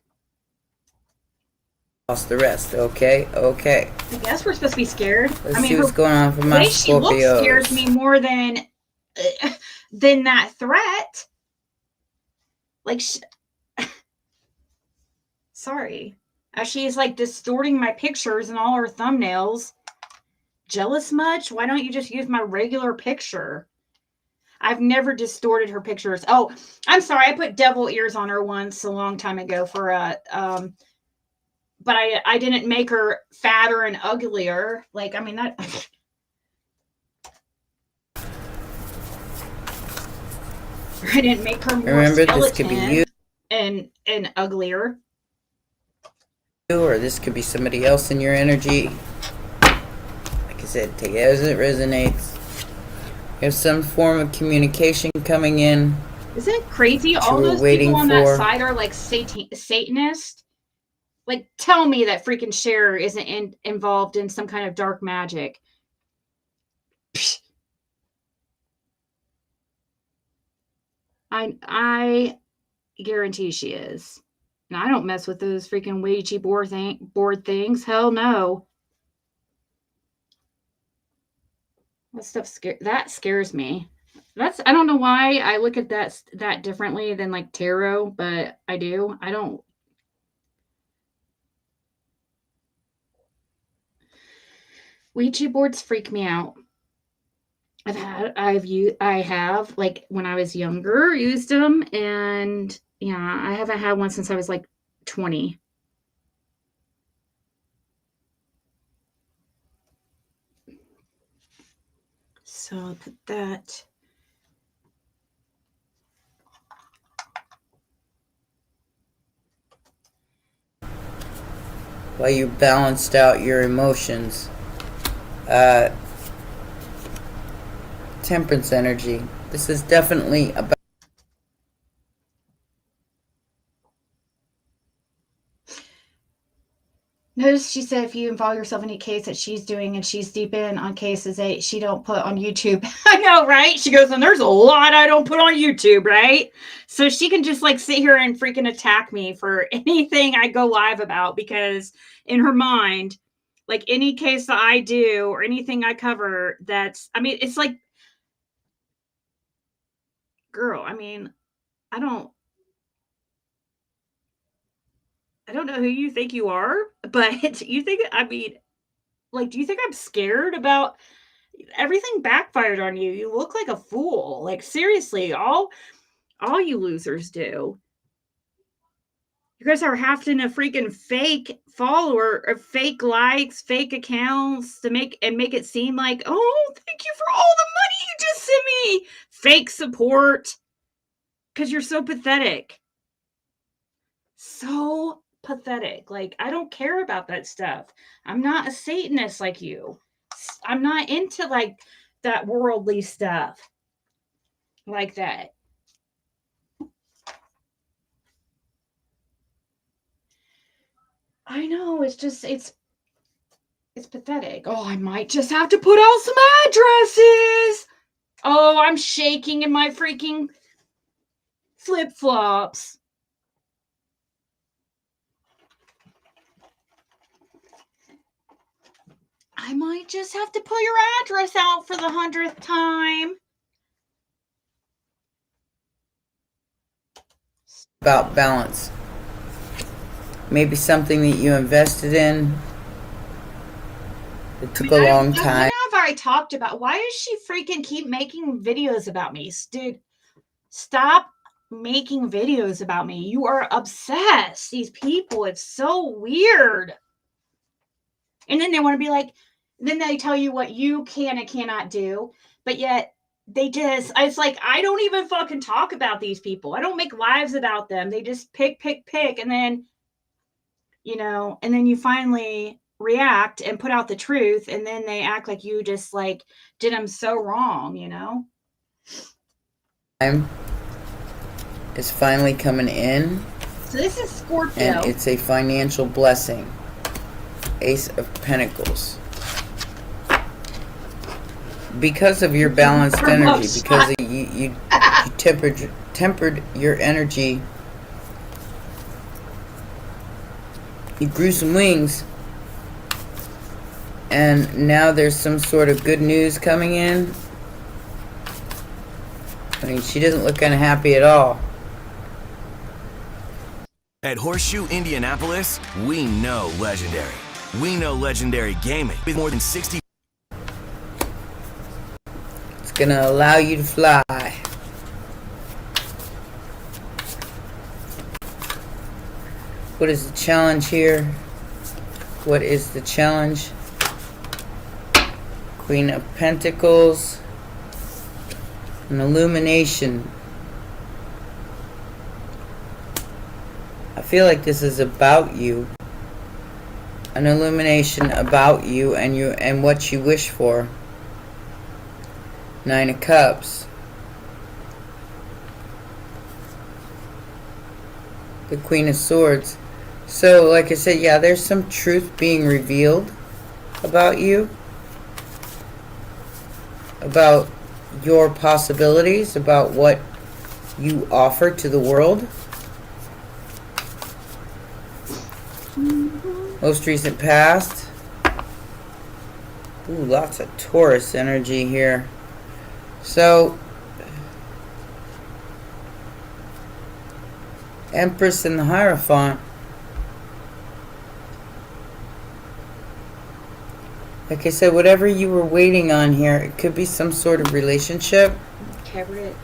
Lost the rest, okay? I guess we're supposed to be scared. Let's see what's going on for my Scorpios. She looks scares me more than that threat. Like, sorry. She's like distorting my pictures and all her thumbnails. Jealous much? Why don't you just use my regular picture? I've never distorted her pictures. Oh, I'm sorry. I put devil ears on her once a long time ago for but I didn't make her fatter and uglier. Like, I mean, that. I didn't make her more Remember, this could be you and uglier. Or this could be somebody else in your energy. Like I said, take it as it resonates. There's some form of communication coming in. Isn't it crazy? All those people on that side are like Satanists. Like, tell me that freaking Cher isn't involved in some kind of dark magic. I guarantee she is. And I don't mess with those freaking Ouija board things. Hell no. That scares me. I don't know why I look at that differently than like tarot, but I do. I don't. Ouija boards freak me out. I have like when I was younger used them, and yeah, I haven't had one since I was like 20. So I'll put that. While you balanced out your emotions. Temperance energy. This is definitely about. Notice she said if you involve yourself in any case that she's doing and she's deep in on cases that she don't put on YouTube. I know, right? She goes, and there's a lot I don't put on YouTube, right? So she can just like sit here and freaking attack me for anything I go live about, because in her mind, like any case that I do or anything I cover, it's like, girl, I mean, I don't know who you think you are, but you think, I mean, like, do you think I'm scared about everything backfired on you? You look like a fool. Like, seriously, all you losers do. You guys are having to freaking fake follower or fake likes, fake accounts to make it seem like, oh, thank you for all the money you just sent me. Fake support. Because you're so pathetic. So pathetic. Like, I don't care about that stuff. I'm not a Satanist like you. I'm not into like that worldly stuff like that. I know, it's just it's pathetic. Oh, I might just have to put out some addresses. Oh, I'm shaking in my freaking flip-flops. I might just have to put your address out for the 100th time. About balance. Maybe something that you invested in. It took a long time. What have I talked about? Why does she freaking keep making videos about me? Dude, stop making videos about me. You are obsessed. These people, it's so weird. And then they want to be like, then they tell you what you can and cannot do, but yet it's like, I don't even fucking talk about these people. I don't make lives about them. They just pick, and then, and then you finally react and put out the truth, and then they act like you just like did them so wrong, Time is finally coming in. So this is Scorpio. And it's a financial blessing. Ace of Pentacles. Because of your balanced energy, because you tempered your energy, you grew some wings, and now there's some sort of good news coming in. I mean, she doesn't look unhappy at all. At Horseshoe Indianapolis, we know legendary. We know legendary gaming with more than 60. It's gonna allow you to fly. What is the challenge here? What is the challenge? Queen of Pentacles. An illumination. I feel like this is about you. An illumination about you and what you wish for. 9 of Cups. The Queen of Swords. So, like I said, yeah, there's some truth being revealed about you. About your possibilities, about what you offer to the world. Most recent past. Ooh, lots of Taurus energy here. So, Empress and the Hierophant. Like I said, whatever you were waiting on here, it could be some sort of relationship. Cover it.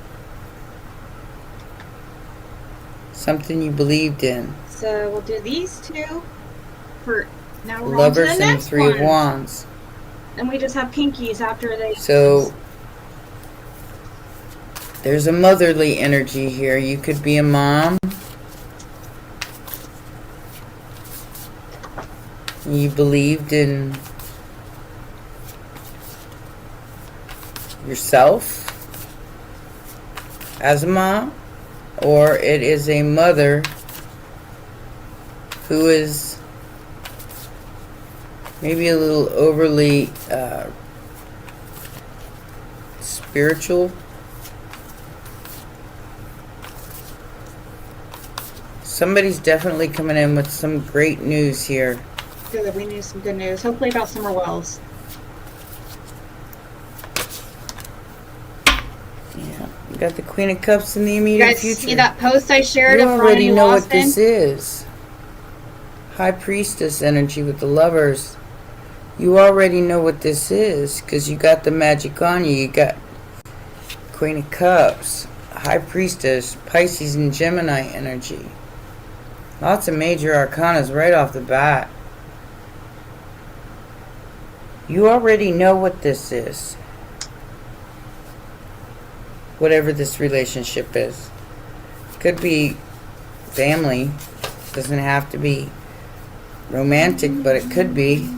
Something you believed in. So we'll do these two for now. We're on to Lovers the and next Three of one. Wands. And we just have pinkies after they. So there's a motherly energy here. You could be a mom. You believed in yourself as a mom, or it is a mother who is maybe a little overly spiritual. Somebody's definitely coming in with some great news here. Good, we need some good news. Hopefully about Summer Wells. Yeah, we got the Queen of Cups in the immediate You guys future. see that post I shared You of already Ronnie know what Lawson? this is. High Priestess energy with the Lovers. You already know what this is because you got the magic on you. You got Queen of Cups, High Priestess, Pisces and Gemini energy. Lots of major arcanas right off the bat. You already know what this is. Whatever this relationship is. Could be family. Doesn't have to be romantic, but it could be.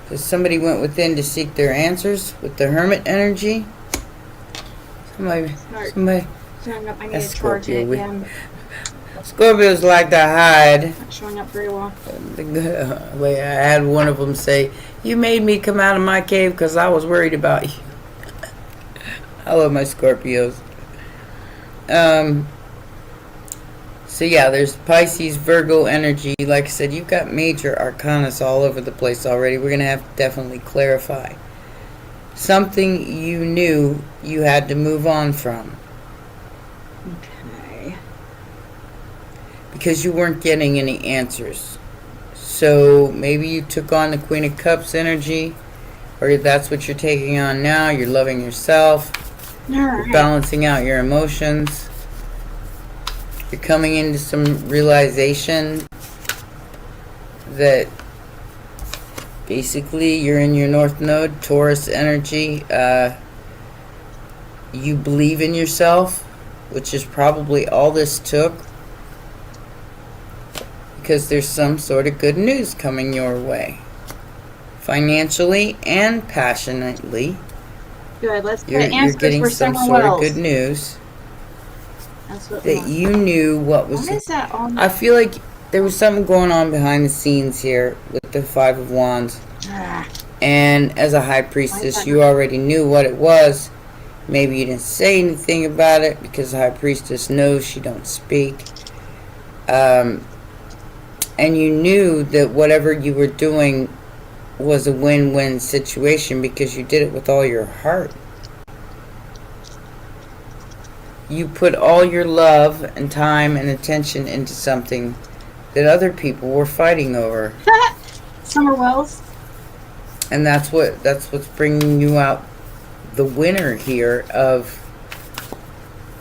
Because somebody went within to seek their answers with the Hermit energy. Somebody Showing up, I need that's to charge Scorpio. it again. Scorpios like to hide. Not showing up very well. I had one of them say, "You made me come out of my cave because I was worried about you." I love my Scorpios. So yeah, there's Pisces, Virgo energy. Like I said, you've got major arcanas all over the place already. We're going to have to definitely clarify. Something you knew you had to move on from. Okay. Because you weren't getting any answers. So maybe you took on the Queen of Cups energy, or that's what you're taking on now. You're loving yourself. You're balancing out your emotions. You're coming into some realization that basically you're in your North Node, Taurus energy. You believe in yourself, which is probably all this took. Because there's some sort of good news coming your way. Financially and passionately. Good, let's You're get answers getting for some Summer sort Wells. of good news. That's what That you knew what was... What is that on? I feel like there was something going on behind the scenes here with the Five of Wands. And as a High Priestess, you already knew what it was. Maybe you didn't say anything about it because the High Priestess knows she don't speak. And you knew that whatever you were doing was a win-win situation because you did it with all your heart. You put all your love and time and attention into something that other people were fighting over. Summer Wells. And that's what's bringing you out the winner here of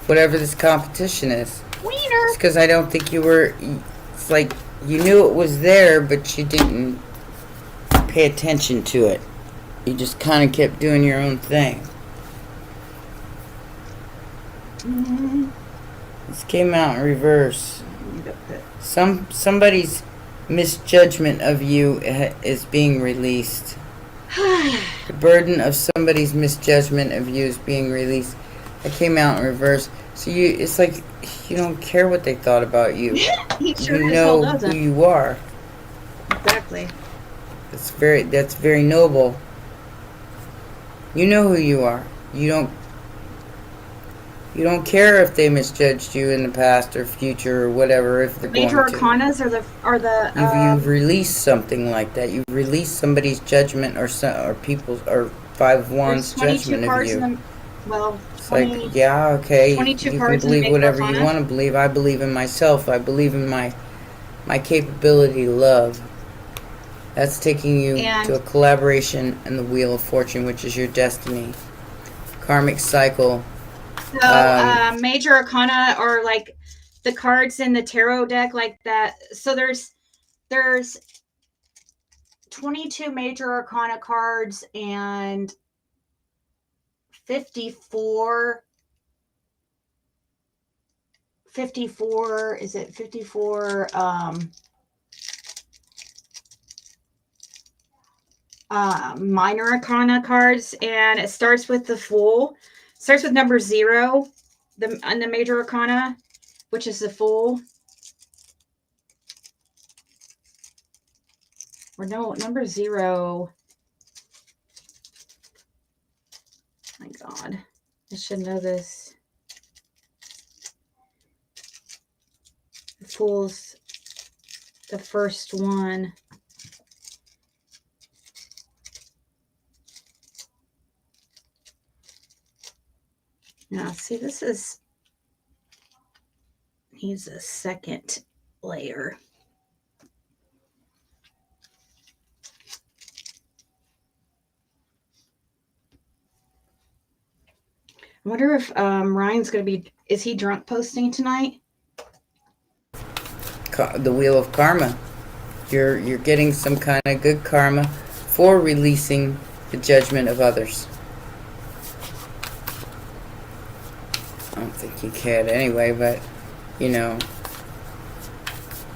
whatever this competition is. Wiener. It's because I don't think you were... It's like you knew it was there, but you didn't pay attention to it. You just kind of kept doing your own thing. This came out in reverse. Somebody's misjudgment of you is being released. The burden of somebody's misjudgment of you is being released. It came out in reverse. So it's like you don't care what they thought about you. You know who you are. Exactly. That's very noble. You know who you are. You You don't care if they misjudged you in the past or future or whatever. If they're Major going to. arcanas You've released something like that. You've released somebody's judgment or people's or 5 of Wands judgment of you. It's 20, like, yeah, okay. 22 You can cards in the believe Major whatever Arcana. you want to believe. I believe in myself. I believe in my capability to love. That's taking you to a collaboration in the Wheel of Fortune, which is your destiny. Karmic cycle. So Major Arcana are like the cards in the tarot deck, like that. So there's 22 Major Arcana cards and 54 is it 54 minor arcana cards, and it starts with the Fool. It starts with number 0 on the Major Arcana, which is the Fool. Or no, number 0. My God, I should know this. The Fool's the first one. Now, see, this needs a second layer. I wonder if Ryan's going to be, is he drunk posting tonight? The Wheel of Karma. You're getting some kind of good karma for releasing the judgment of others. I don't think you cared anyway, but,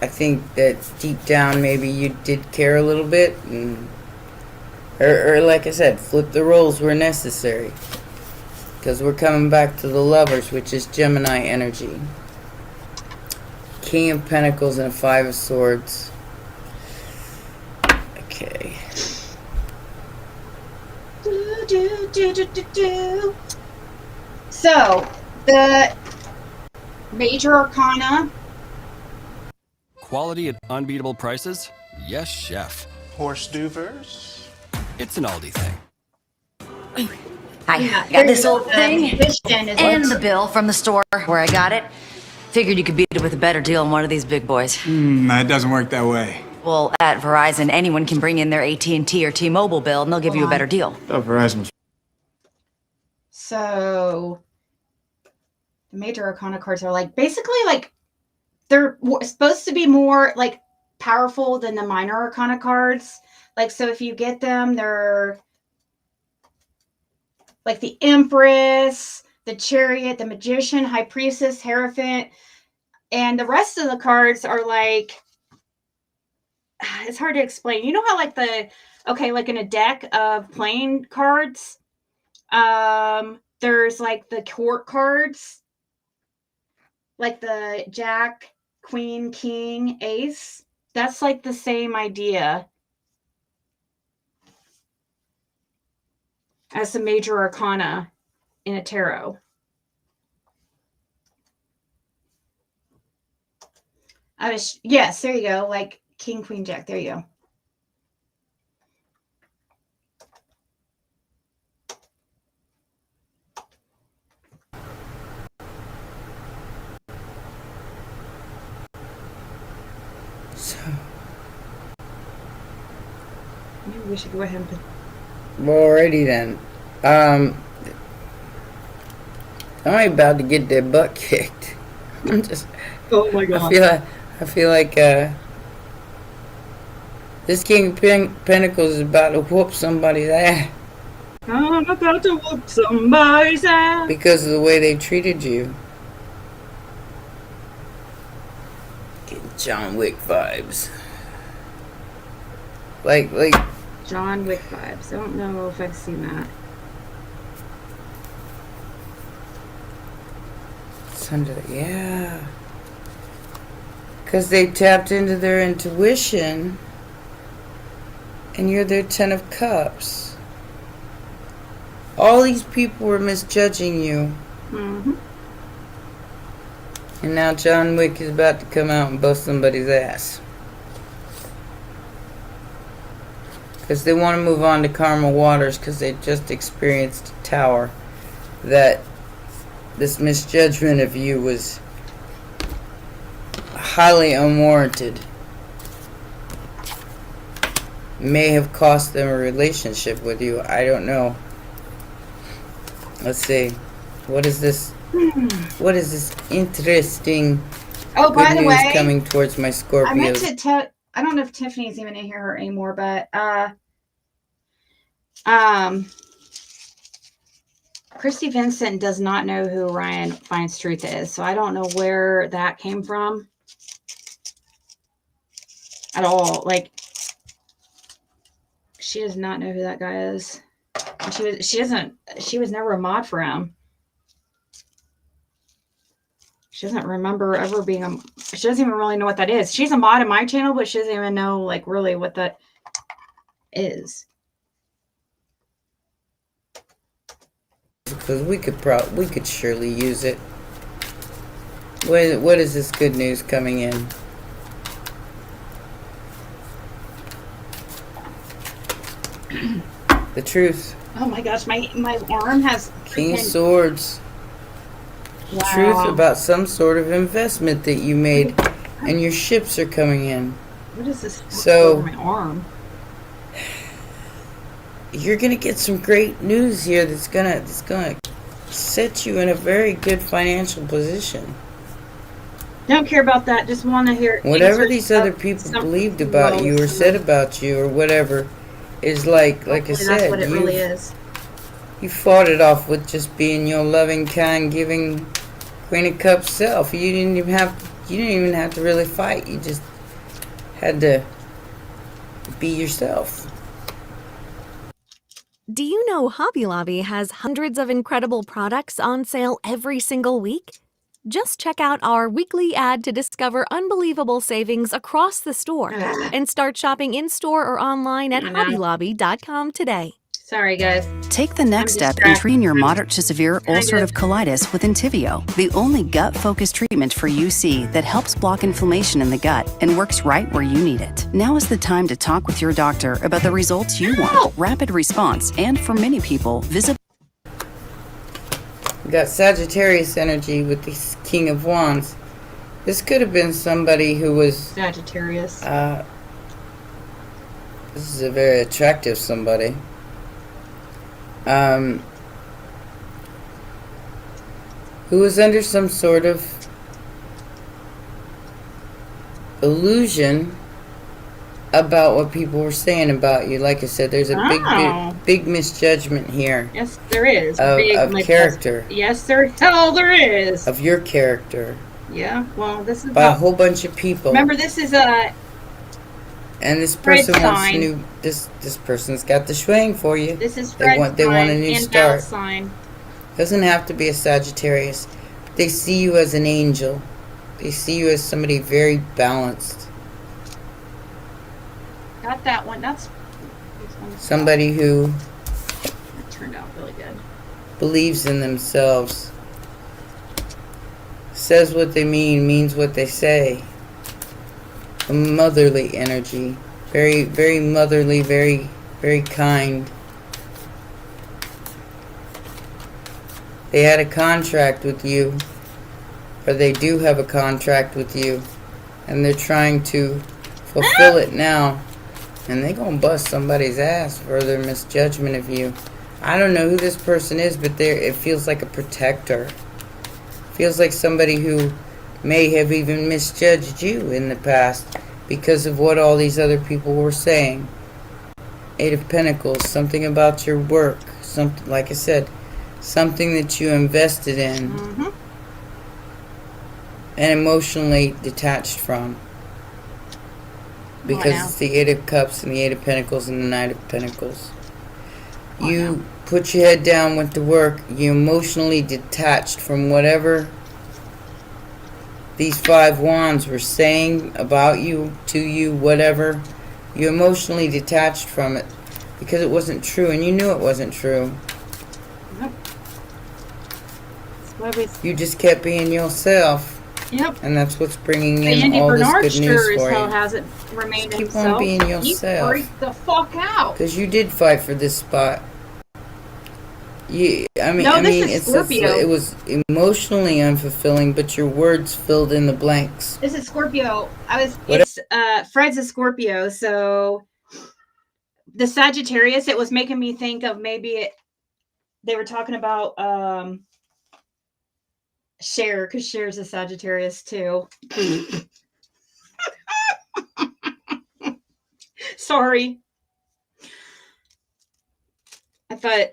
I think that deep down maybe you did care a little bit, or like I said, flip the roles where necessary. Because we're coming back to the Lovers, which is Gemini energy. King of Pentacles and a 5 of Swords. Okay. So, the Major Arcana. Quality at unbeatable prices? Yes, chef. Horse duvers? It's an Aldi thing. I got this old thing and the bill from the store where I got it. Figured you could beat it with a better deal on one of these big boys. That doesn't work that way. Well, at Verizon, anyone can bring in their AT&T or T-Mobile bill and they'll give you a better deal. Verizon. So, the Major Arcana cards are like, basically like, they're supposed to be more like powerful than the Minor Arcana cards. Like, so if you get them, they're like the Empress, the Chariot, the Magician, High Priestess, Hierophant, and the rest of the cards are like, it's hard to explain. You know how like like in a deck of playing cards, there's like the court cards, like the Jack, Queen, King, Ace. That's like the same idea as the Major Arcana in a tarot. Yes, there you go. Like King, Queen, Jack. There you go. So, maybe we should go ahead and put. Alrighty then. I'm about to get their butt kicked. I'm just. Oh my God. I feel like this King of Pentacles is about to whoop somebody's ass. I'm about to whoop somebody's ass. Because of the way they treated you. Getting John Wick vibes. Like John Wick vibes. I don't know if I've seen that. Yeah. Because they tapped into their intuition. And you're their 10 of Cups. All these people were misjudging you. Mm-hmm. And now John Wick is about to come out and bust somebody's ass. Because they want to move on to Karma Waters because they just experienced a tower that this misjudgment of you was highly unwarranted. May have cost them a relationship with you. I don't know. Let's see. What is this? What is this interesting by good the news way, coming towards my Scorpios? I meant to I don't know if Tiffany's even in here anymore, but Christy Vincent does not know who Ryan Finds Truth is, so I don't know where that came from at all. Like, she does not know who that guy is. And she was never a mod for him. She doesn't remember ever being she doesn't even really know what that is. She's a mod in my channel, but she doesn't even know, like, really what that is. Because we could surely use it. What is this good news coming in? The truth. Oh my gosh, my arm has King of Swords. Wow. Truth about some sort of investment that you made, and your ships are coming in. What is this? So my arm. You're gonna get some great news here. That's gonna set you in a very good financial position. Don't care about that. Just want to hear whatever these other people believed about you or said about you or whatever is like I said. That's what it really is. You fought it off with just being your loving, kind, giving Queen of Cups self. You didn't even have to really fight. You just had to be yourself. Do you know Hobby Lobby has hundreds of incredible products on sale every single week? Just check out our weekly ad to discover unbelievable savings across the store and start shopping in-store or online at hobbylobby.com today. Sorry, guys. Take the next step in treating your moderate to severe ulcerative colitis with Entyvio, the only gut-focused treatment for UC that helps block inflammation in the gut and works right where you need it. Now is the time to talk with your doctor about the results you want, rapid response, and for many people, visible. We got Sagittarius energy with the King of Wands. This could have been somebody who was Sagittarius. This is a very attractive somebody. Who was under some sort of illusion about what people were saying about you. Like I said, there's a big misjudgment here. Yes, there is. Of character. Yes, there is. Of your character. Yeah, well, this is by a whole bunch of people. Remember, this is and this person wants new. This person's got the schwang for you. This is Fred's they want a new start. Sign. Doesn't have to be a Sagittarius. They see you as an angel. They see you as somebody very balanced. Got that one. That's somebody who that turned out really good. Believes in themselves. Says what they mean, means what they say. A motherly energy. Very, very motherly, very, very kind. They had a contract with you, or they do have a contract with you, and they're trying to fulfill it now, and they're gonna bust somebody's ass for their misjudgment of you. I don't know who this person is, but it feels like a protector. Feels like somebody who may have even misjudged you in the past because of what all these other people were saying. Eight of Pentacles, something about your work, something, like I said, something that you invested in and emotionally detached from. Because it's the Eight of Cups and the Eight of Pentacles and the Knight of Pentacles. You put your head down, went to work, you emotionally detached from whatever these five wands were saying about you, to you, whatever. You emotionally detached from it because it wasn't true, and you knew it wasn't true. You just kept being yourself. Yep. And that's what's bringing in Andy all Bernard this good news sure as for hell you. hasn't remained Keep himself. on being yourself. He freaked the fuck out. Because you did fight for this spot. Scorpio. It was emotionally unfulfilling, but your words filled in the blanks. This is Scorpio. What Fred's a Scorpio, so the Sagittarius, it was making me think of they were talking about Cher, because Cher's a Sagittarius too. Sorry. I thought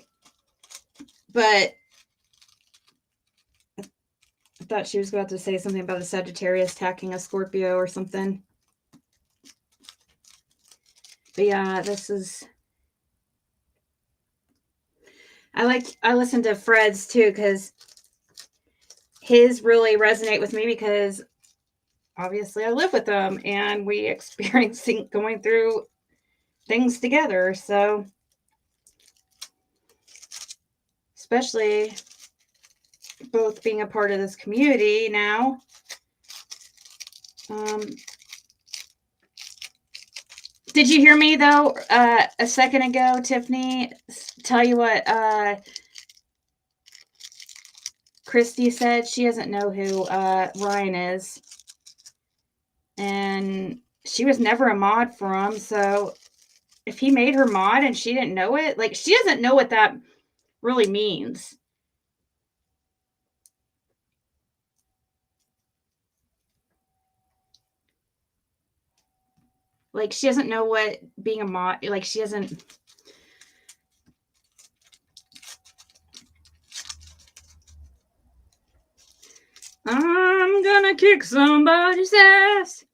she was about to say something about a Sagittarius attacking a Scorpio or something. But yeah, this is... I listen to Fred's too, because his really resonate with me, because obviously I live with them and we experiencing going through things together. So especially both being a part of this community now. Did you hear me though a second ago, Tiffany, tell you what Christy said? She doesn't know who Ryan is, and she was never a mod for him. So if he made her mod and she didn't know it, like, she doesn't know what that really means. Like, she doesn't know what being a mod, like, she doesn't. I'm gonna kick somebody's ass.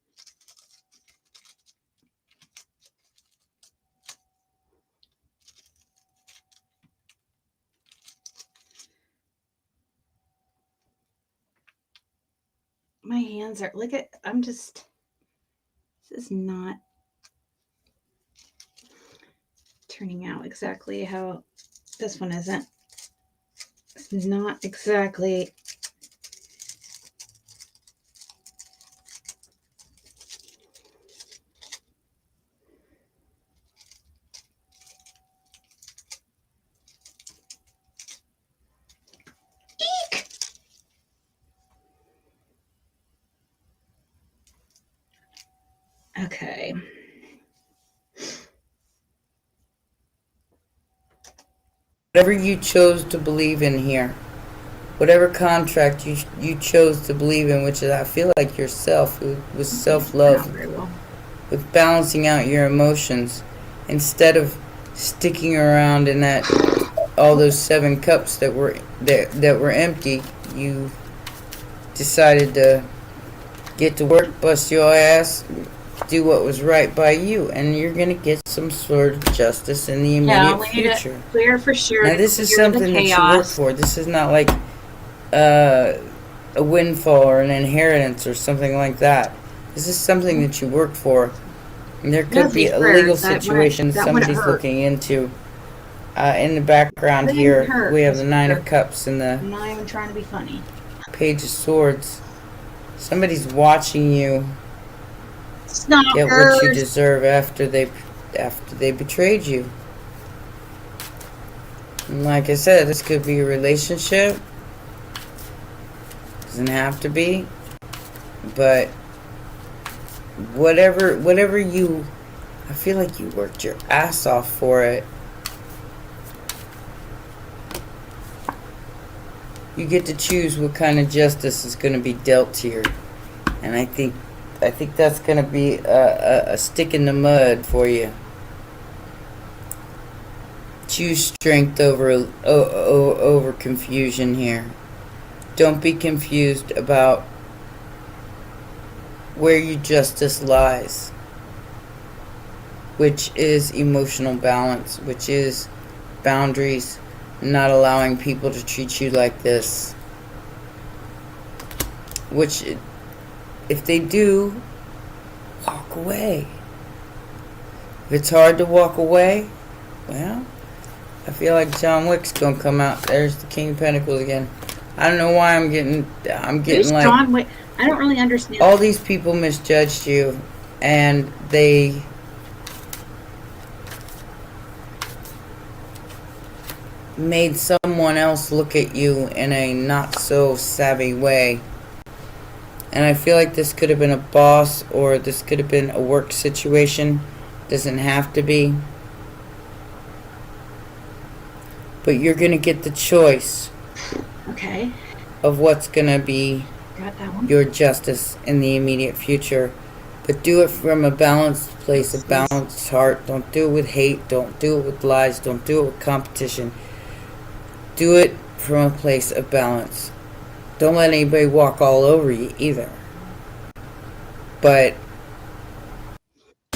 My hands are, look at, this is not turning out exactly how, this one isn't. It's not exactly. Eek! Okay. Whatever you chose to believe in here, whatever contract you chose to believe in, which is, I feel like yourself, with self-love, with balancing out your emotions, instead of sticking around in that, all those 7 cups that were empty, you decided to get to work, bust your ass, do what was right by you, and you're gonna get some sort of justice in the immediate future. Need to clear for sure. Now, this is something that you work for. This is not like a windfall or an inheritance or something like that. This is something that you work for. And there could be a legal situation somebody's looking into. In the background here, we have the 9 of Cups and the I'm not even trying to be funny. Page of Swords. Somebody's watching you get Stalkers. what you deserve after they betrayed you. And like I said, this could be a relationship. Doesn't have to be, but whatever you, I feel like you worked your ass off for it. You get to choose what kind of justice is going to be dealt here, and I think that's going to be a stick in the mud for you. Choose strength over confusion here. Don't be confused about where your justice lies, which is emotional balance, which is boundaries, not allowing people to treat you like this. Which, if they do, walk away. If it's hard to walk away, well, I feel like John Wick's gonna come out. There's the King of Pentacles again. I don't know why I'm getting Who's like John Wick? I don't really understand. all these people misjudged you, and they made someone else look at you in a not so savvy way. And I feel like this could have been a boss, or this could have been a work situation. Doesn't have to be. But you're going to get the choice. Okay. Of what's going to be Got that one. your justice in the immediate future. But do it from a balanced place, a balanced heart. Don't do it with hate. Don't do it with lies. Don't do it with competition. Do it from a place of balance. Don't let anybody walk all over you either. But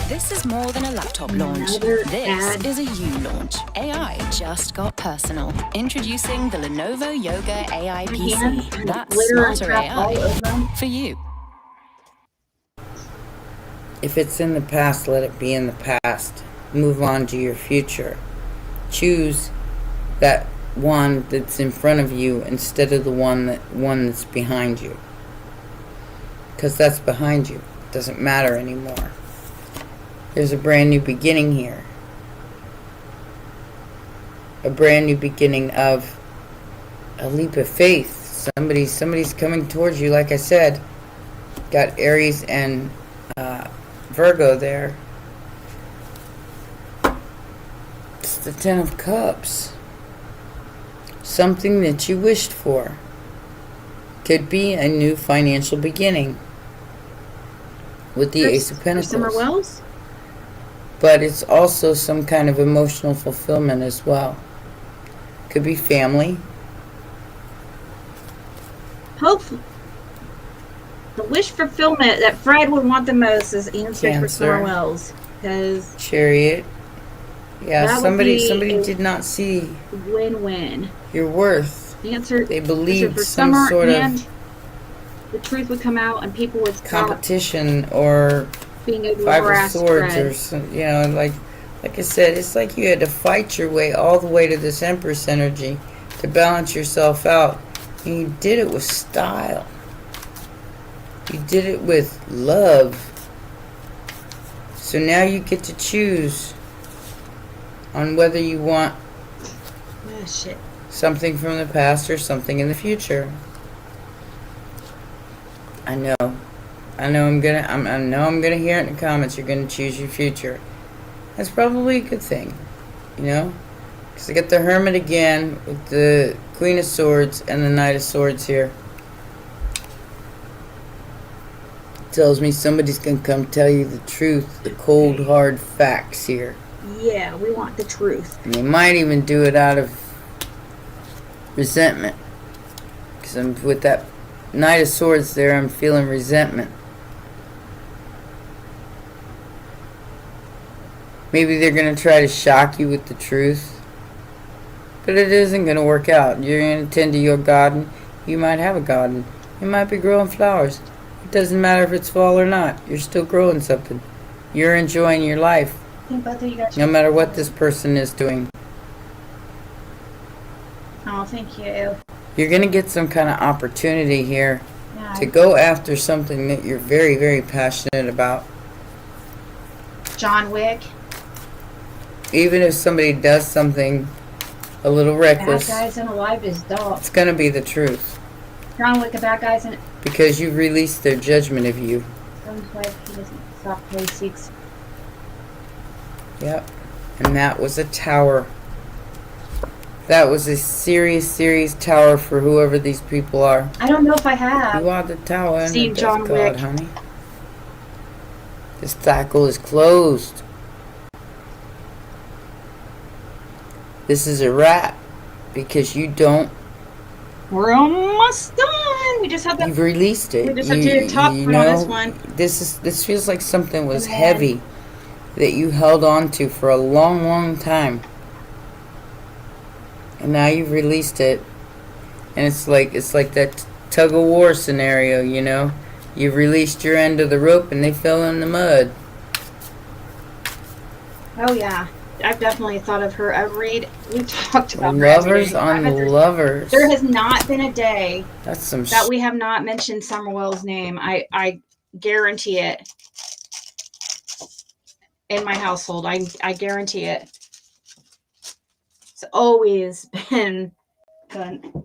This is more than a laptop launch. This is a you launch. AI just got personal. Introducing the Lenovo Yoga AI PC. That's smarter AI for you. if it's in the past, let it be in the past. Move on to your future. Choose that one that's in front of you instead of the one that's behind you. Because that's behind you. It doesn't matter anymore. There's a brand new beginning here. A brand new beginning of a leap of faith. Somebody's coming towards you, like I said. Got Aries and Virgo there. It's the Ten of Cups. Something that you wished for. Could be a new financial beginning. With the Ace of Pentacles. Summer Wells? But it's also some kind of emotional fulfillment as well. Could be family. Hopefully. The wish fulfillment that Fred would want the most is answered for Summer Wells. Because Chariot. Yeah, somebody did not see win-win. your worth. Answer. They believed for some Summer, sort and of the truth would come out, and people would stop competition or being able to Five of harass Swords Fred. or some, like I said, it's like you had to fight your way all the way to this Empress energy to balance yourself out. And you did it with style. You did it with love. So now you get to choose on whether you want something from the past or something in the future. I know I'm gonna hear it in the comments. You're gonna choose your future. That's probably a good thing, because I got the Hermit again with the Queen of Swords and the Knight of Swords here. It tells me somebody's gonna come tell you the truth, the cold hard facts here. Yeah, we want the truth. And they might even do it out of resentment, because I'm with that Knight of Swords there. I'm feeling resentment. Maybe they're going to try to shock you with the truth. But it isn't going to work out. You're going to tend to your garden. You might have a garden. You might be growing flowers. It doesn't matter if it's fall or not. You're still growing something. You're enjoying your life. I think both of you guys No matter what this person is doing. Oh, thank you. You're going to get some kind of opportunity here Yeah, to go after something that you're very, very passionate about. John Wick. Even if somebody does something a little reckless, Bad guys in alive is dog. it's going to be the truth. John Wick, a bad guys in Because you've released their judgment of you. Someone's wife, he doesn't stop till he seeks. Yep. And that was a tower. That was a serious, serious tower for whoever these people are. I don't know if I have. You are the tower and Seen the John death Wick. god, honey. This cycle is closed. This is a wrap because you don't. We're almost done. We just had that. You've released it. We just have to do the top one on this one. This feels like something was heavy that you held on to for a long, long time, and now you've released it. And it's like that tug of war scenario, You've released your end of the rope, and they fell in the mud. Oh yeah, I've definitely thought of her. We've talked about Lovers on Lovers. There has not been a day That's some that we have not mentioned Summerwell's name. I guarantee it. In my household, I guarantee it. It's always been done.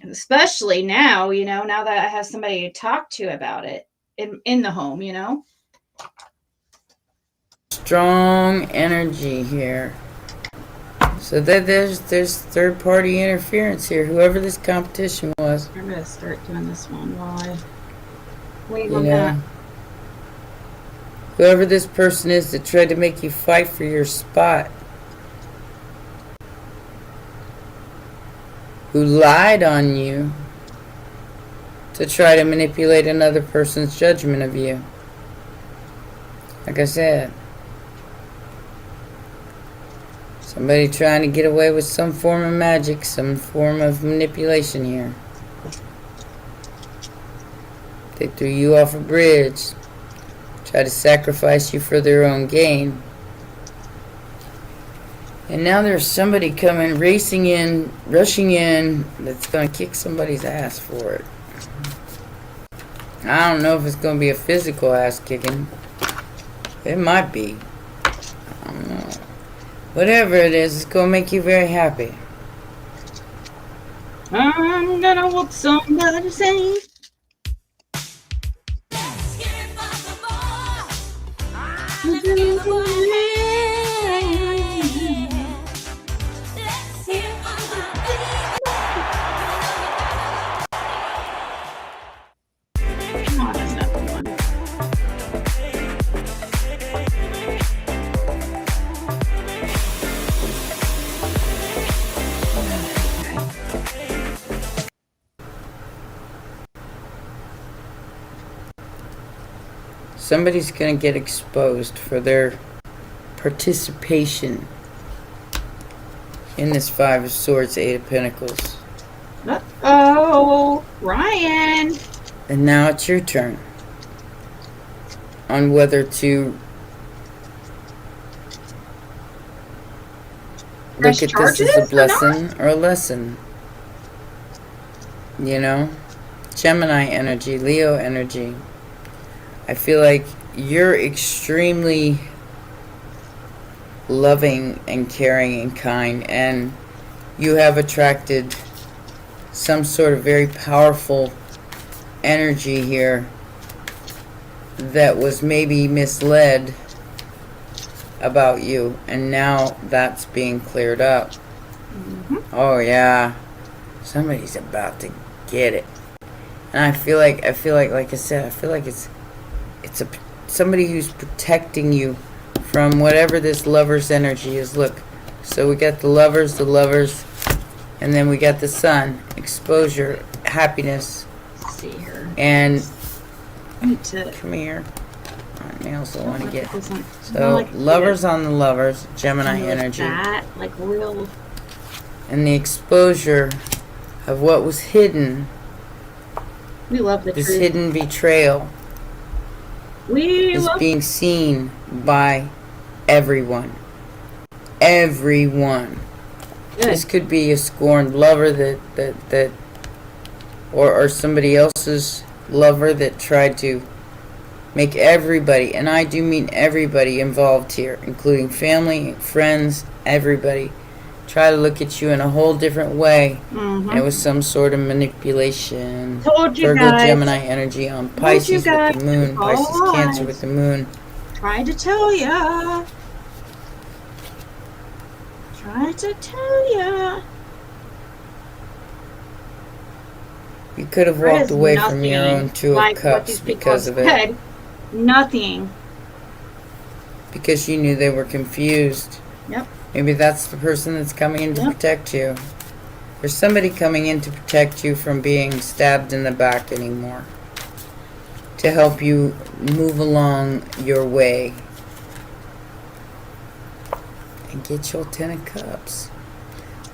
Especially now, now that I have somebody to talk to about it in the home, Strong energy here. So that there's third-party interference here. Whoever this competition was. I'm gonna start doing this one while I wait on that. Whoever this person is that tried to make you fight for your spot. Who lied on you to try to manipulate another person's judgment of you. Like I said, somebody trying to get away with some form of magic, some form of manipulation here. They threw you off a bridge, tried to sacrifice you for their own gain. And now there's somebody coming, racing in, rushing in, that's going to kick somebody's ass for it. I don't know if it's going to be a physical ass kicking. It might be. I don't know. Whatever it is, it's going to make you very happy. I'm gonna walk somebody say. Somebody's going to get exposed for their participation in this Five of Swords, Eight of Pentacles. Uh-oh, Ryan. And now it's your turn on whether to look at this as a blessing or a lesson. You know? Gemini energy, Leo energy. I feel like you're extremely loving and caring and kind, and you have attracted some sort of very powerful energy here that was maybe misled about you, and now that's being cleared up. Mm-hmm. Oh yeah, somebody's about to get it. And I feel like I said, I feel like it's somebody who's protecting you from whatever this lover's energy is. Look, so we got the lovers, and then we got the sun, exposure, happiness. Let's see here. And come here. I also want to get so like lovers on the lovers, Gemini energy. That, like real. And the exposure of what was hidden. We love the this truth. Hidden betrayal. Is being seen by everyone. Everyone. Good. This could be a scorned lover that or somebody else's lover that tried to make everybody, and I do mean everybody involved here, including family, friends, everybody, try to look at you in a whole different way. Mm-hmm. And it was some sort of manipulation. Told you Virgo, guys. Gemini energy on Pisces with the moon. Pisces, Cancer with the moon. Tried to tell ya. Tried to tell ya. You could have walked away from your own Two of Cups because of it. Nothing. Because you knew they were confused. Yep. Maybe that's the person that's coming in to protect you. There's somebody coming in to protect you from being stabbed in the back anymore. To help you move along your way. And get your 10 of Cups.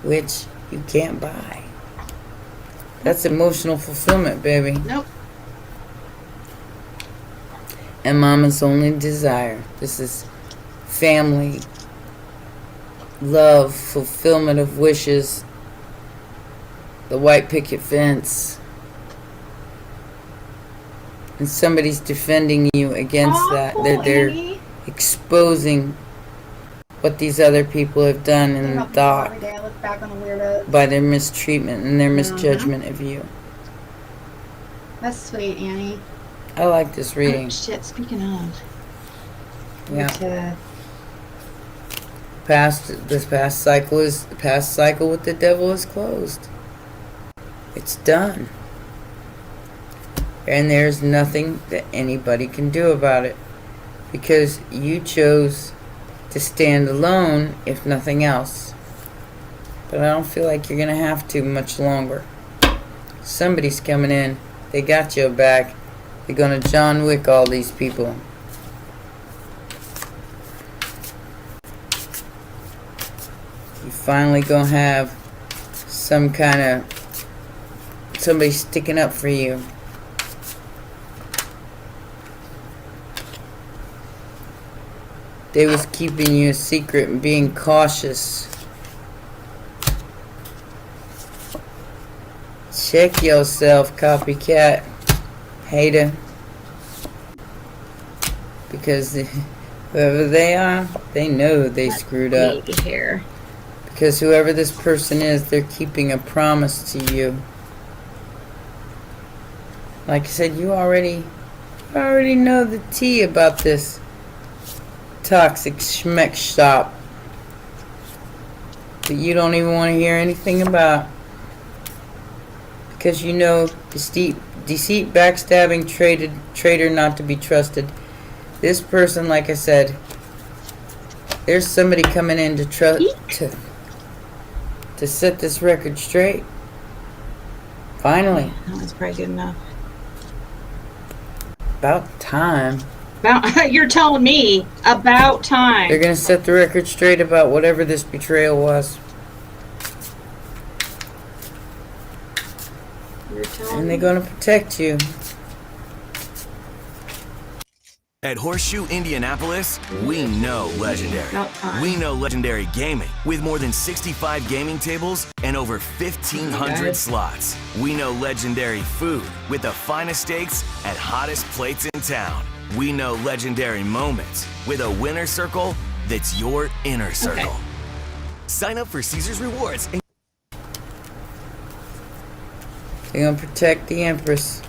Which you can't buy. That's emotional fulfillment, baby. Nope. And Mama's only desire. This is family, love, fulfillment of wishes, the white picket fence, and somebody's defending you against that. They're exposing what these other people have done and thought by their mistreatment and their misjudgment of you. That's sweet, Annie. I like this reading. Oh, shit, speaking of. Yeah. This past cycle with the devil is closed. It's done. And there's nothing that anybody can do about it. Because you chose to stand alone, if nothing else. But I don't feel like you're going to have to much longer. Somebody's coming in. They got your back. They're going to John Wick all these people. You finally going to have some kind of somebody sticking up for you. They was keeping you a secret and being cautious. Check yourself, copycat, hater. Because whoever they are, they know they screwed up. Because whoever this person is, they're keeping a promise to you. Like I said, you already know the tea about this toxic schmeck shop that you don't even want to hear anything about, because you know deceit, backstabbing, traitor, not to be trusted. This person, like I said, there's somebody coming in to set this record straight. Finally. That was probably good enough. About time. You're telling me about time. They're going to set the record straight about whatever this betrayal was. And they're going to protect you. At Horseshoe Indianapolis, we know legendary. We know legendary gaming. With more than 65 gaming tables and over 1,500 slots. We know legendary food with the finest steaks at hottest plates in town. We know legendary moments with a winner circle that's your inner circle. Sign up for Caesar's Rewards. They're going to protect the Empress.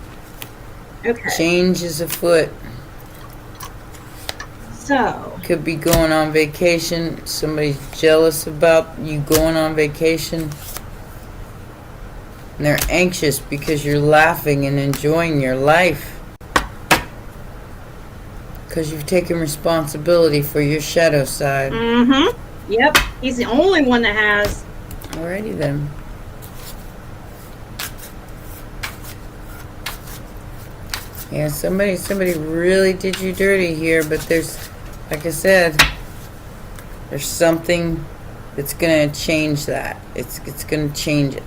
Okay. Change is afoot. So. Could be going on vacation. Somebody's jealous about you going on vacation. And they're anxious because you're laughing and enjoying your life. Because you've taken responsibility for your shadow side. Mm-hmm. Yep. He's the only one that has. Alrighty then. Yeah, somebody really did you dirty here, but there's, like I said, there's something that's gonna change that. It's gonna change it.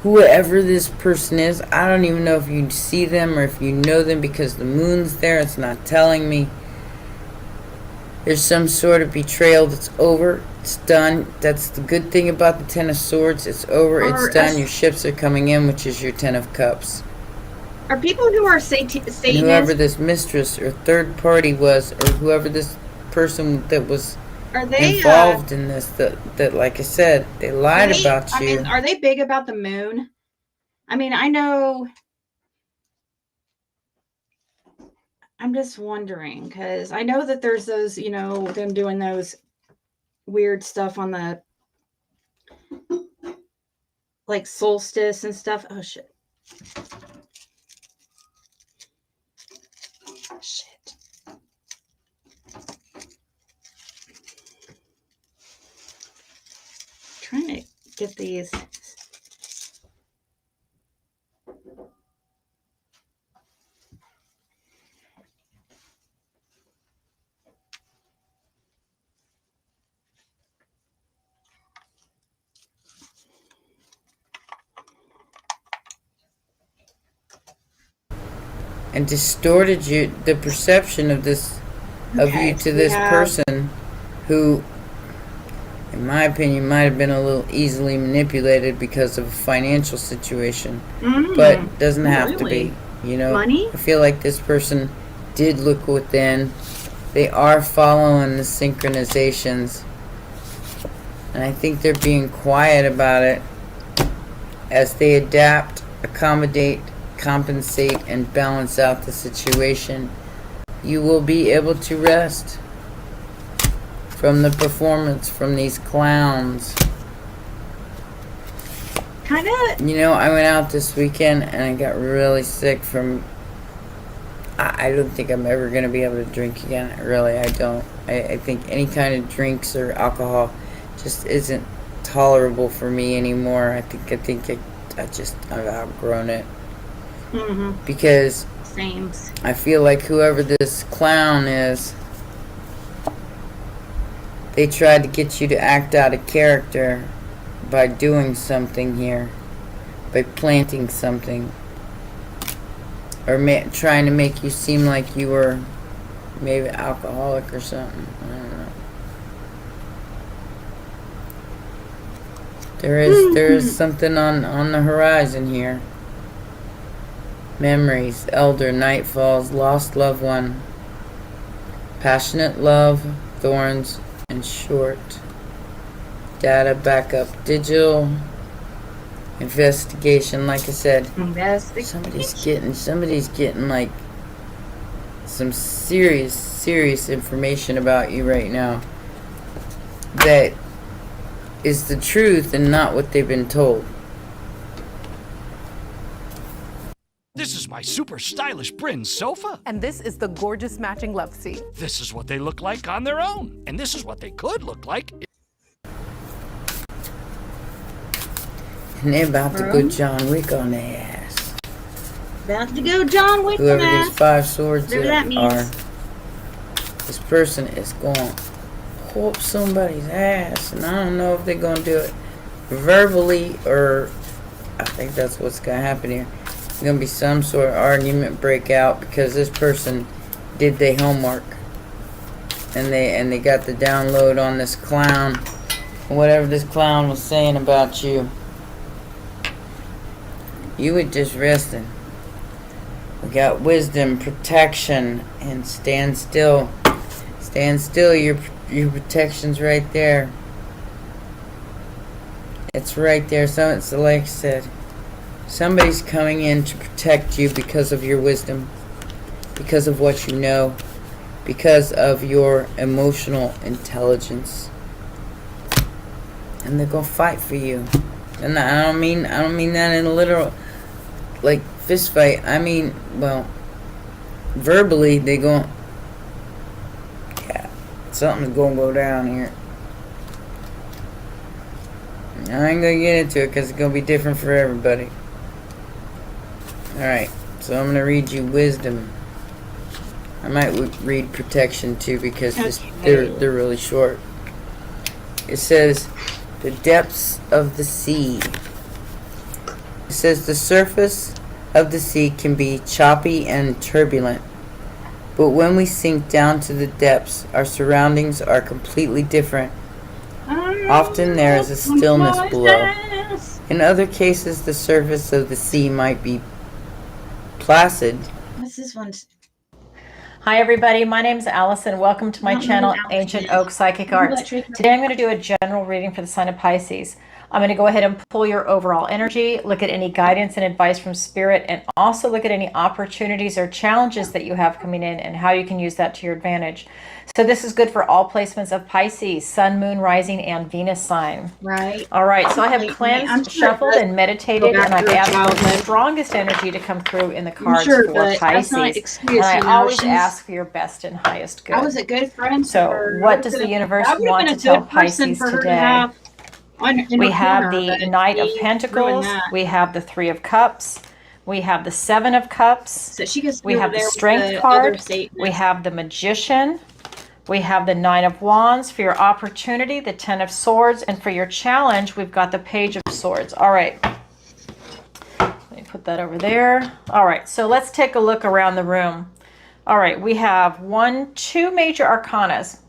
Whoever this person is, I don't even know if you see them or if you know them, because the moon's there. It's not telling me. There's some sort of betrayal that's over. It's done. That's the good thing about the Ten of Swords. It's over. It's done. Your ships are coming in, which is your Ten of Cups. Are people who are Satanists? Whoever this mistress or third party was, or whoever this person that was involved in this, that like I said, they lied about you. I mean, are they big about the moon? I mean, I know. I'm just wondering, because I know that there's those, you know, them doing those weird stuff on the, like, solstice and stuff. Oh, shit. Shit. Trying to get these. And distorted the perception of this of you to this person who, in my opinion, might have been a little easily manipulated because of a financial situation, but doesn't have to be. You know, money? I feel like this person did look within. They are following the synchronizations, and I think they're being quiet about it as they adapt, accommodate, compensate, and balance out the situation. You will be able to rest from the performance from these clowns. Kind of. You know, I went out this weekend and I got really sick from... I don't think I'm ever going to be able to drink again. Really, I don't. I think any kind of drinks or alcohol just isn't tolerable for me anymore. I've outgrown it. Because Same. I feel like whoever this clown is, they tried to get you to act out of character by doing something here, by planting something, or trying to make you seem like you were maybe alcoholic or something. I don't know. There is something on the horizon here. Memories, elder, nightfalls, lost loved one, passionate love, thorns, and short. Data backup, digital investigation. Like I said, somebody's getting like some serious information about you right now that is the truth and not what they've been told. This is my super stylish Bryn sofa. And this is the gorgeous matching love seat. This is what they look like on their own. And this is what they could look like. And they're about to go John Wick on their ass. About to go John Wick on Whoever that. these 5 swords Whatever that means. are, this person is going to whoop somebody's ass. And I don't know if they're going to do it verbally or... I think that's what's going to happen here. There's going to be some sort of argument break out because this person did their homework. And they got the download on this clown. Whatever this clown was saying about you. You were just resting. We got wisdom, protection, and stand still. Stand still, your protection's right there. It's right there. So like I said, somebody's coming in to protect you because of your wisdom, because of what you know, because of your emotional intelligence. And they're gonna fight for you. And I don't mean that in a literal, like, fist fight. I mean, well, verbally they gon' something's gonna go down here. I ain't gonna get into it because it's gonna be different for everybody. Alright, so I'm gonna read you wisdom. I might read protection too because they're really short. It says, the depths of the sea. It says the surface of the sea can be choppy and turbulent, but when we sink down to the depths, our surroundings are completely different. Often there is a stillness below. In other cases, the surface of the sea might be placid. What's this one? Hi everybody, my name is Allison. Welcome to my channel, Ancient Oak Psychic Arts. Today I'm going to do a general reading for the sign of Pisces. I'm going to go ahead and pull your overall energy, look at any guidance and advice from Spirit, and also look at any opportunities or challenges that you have coming in and how you can use that to your advantage. So this is good for all placements of Pisces, Sun, Moon, Rising, and Venus sign. Right. All right, so I have cleansed, shuffled, and meditated, and I've added the strongest energy to come through in the cards for Pisces. And I always ask for your best and highest good. I was a good friend. So what does the universe want to tell Pisces today? We have the Knight of Pentacles, we have the Three of Cups, we have the Seven of Cups, we have the Strength card, we have the Magician, we have the Nine of Wands. For your opportunity, the Ten of Swords, and for your challenge, we've got the Page of Swords. All right, let me put that over there. All right, so let's take a look around the room. All right, we have two major arcanas.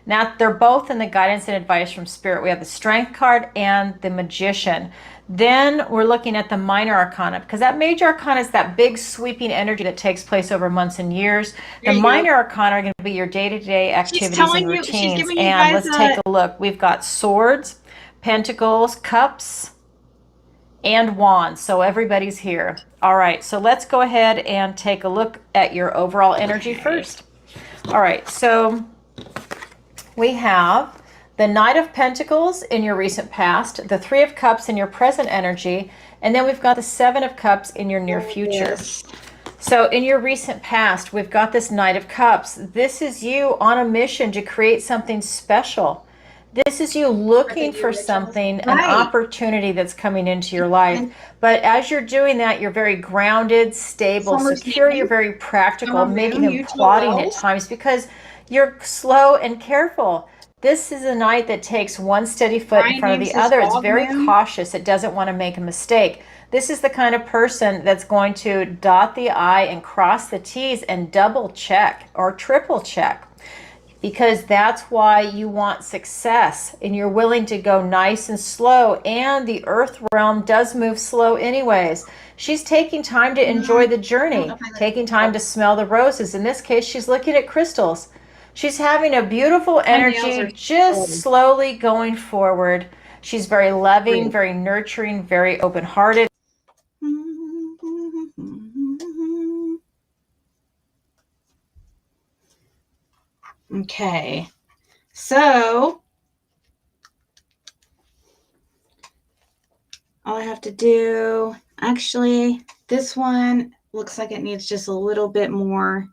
Now, they're both in the guidance and advice from Spirit. We have the Strength card and the Magician. Then we're looking at the minor arcana, because that major arcana is that big sweeping energy that takes place over months and years. The minor arcana are going to be your day-to-day activities and routines. And let's take a look. We've got swords, pentacles, cups, and wands. So everybody's here. All right, so let's go ahead and take a look at your overall energy first. All right, so we have the Knight of Pentacles in your recent past, the Three of Cups in your present energy, and then we've got the Seven of Cups in your near future. Yes. So in your recent past, we've got this Knight of Cups. This is you on a mission to create something special. This is you looking for something, an opportunity that's coming into your life. But as you're doing that, you're very grounded, stable, secure. You're very practical, maybe even plotting at times because you're slow and careful. This is a knight that takes one steady foot in front of the other. It's very cautious. It doesn't want to make a mistake. This is the kind of person that's going to dot the I and cross the T's and double check or triple check, because that's why you want success and you're willing to go nice and slow. And the earth realm does move slow anyways. She's taking time to enjoy the journey, taking time to smell the roses. In this case, she's looking at crystals. She's having a beautiful energy, just slowly going forward. She's very loving, very nurturing, very open-hearted. Okay, so all I have to do, actually, this one looks like it needs just a little bit more.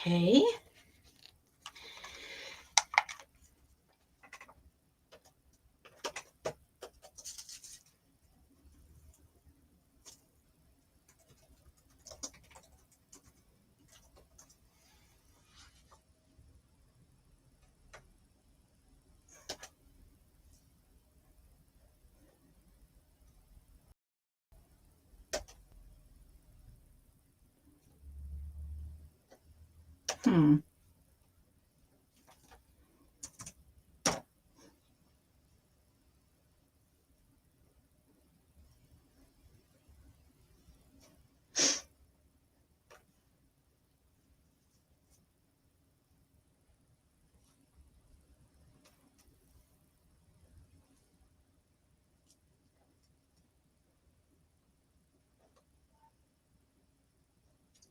Okay. Hmm.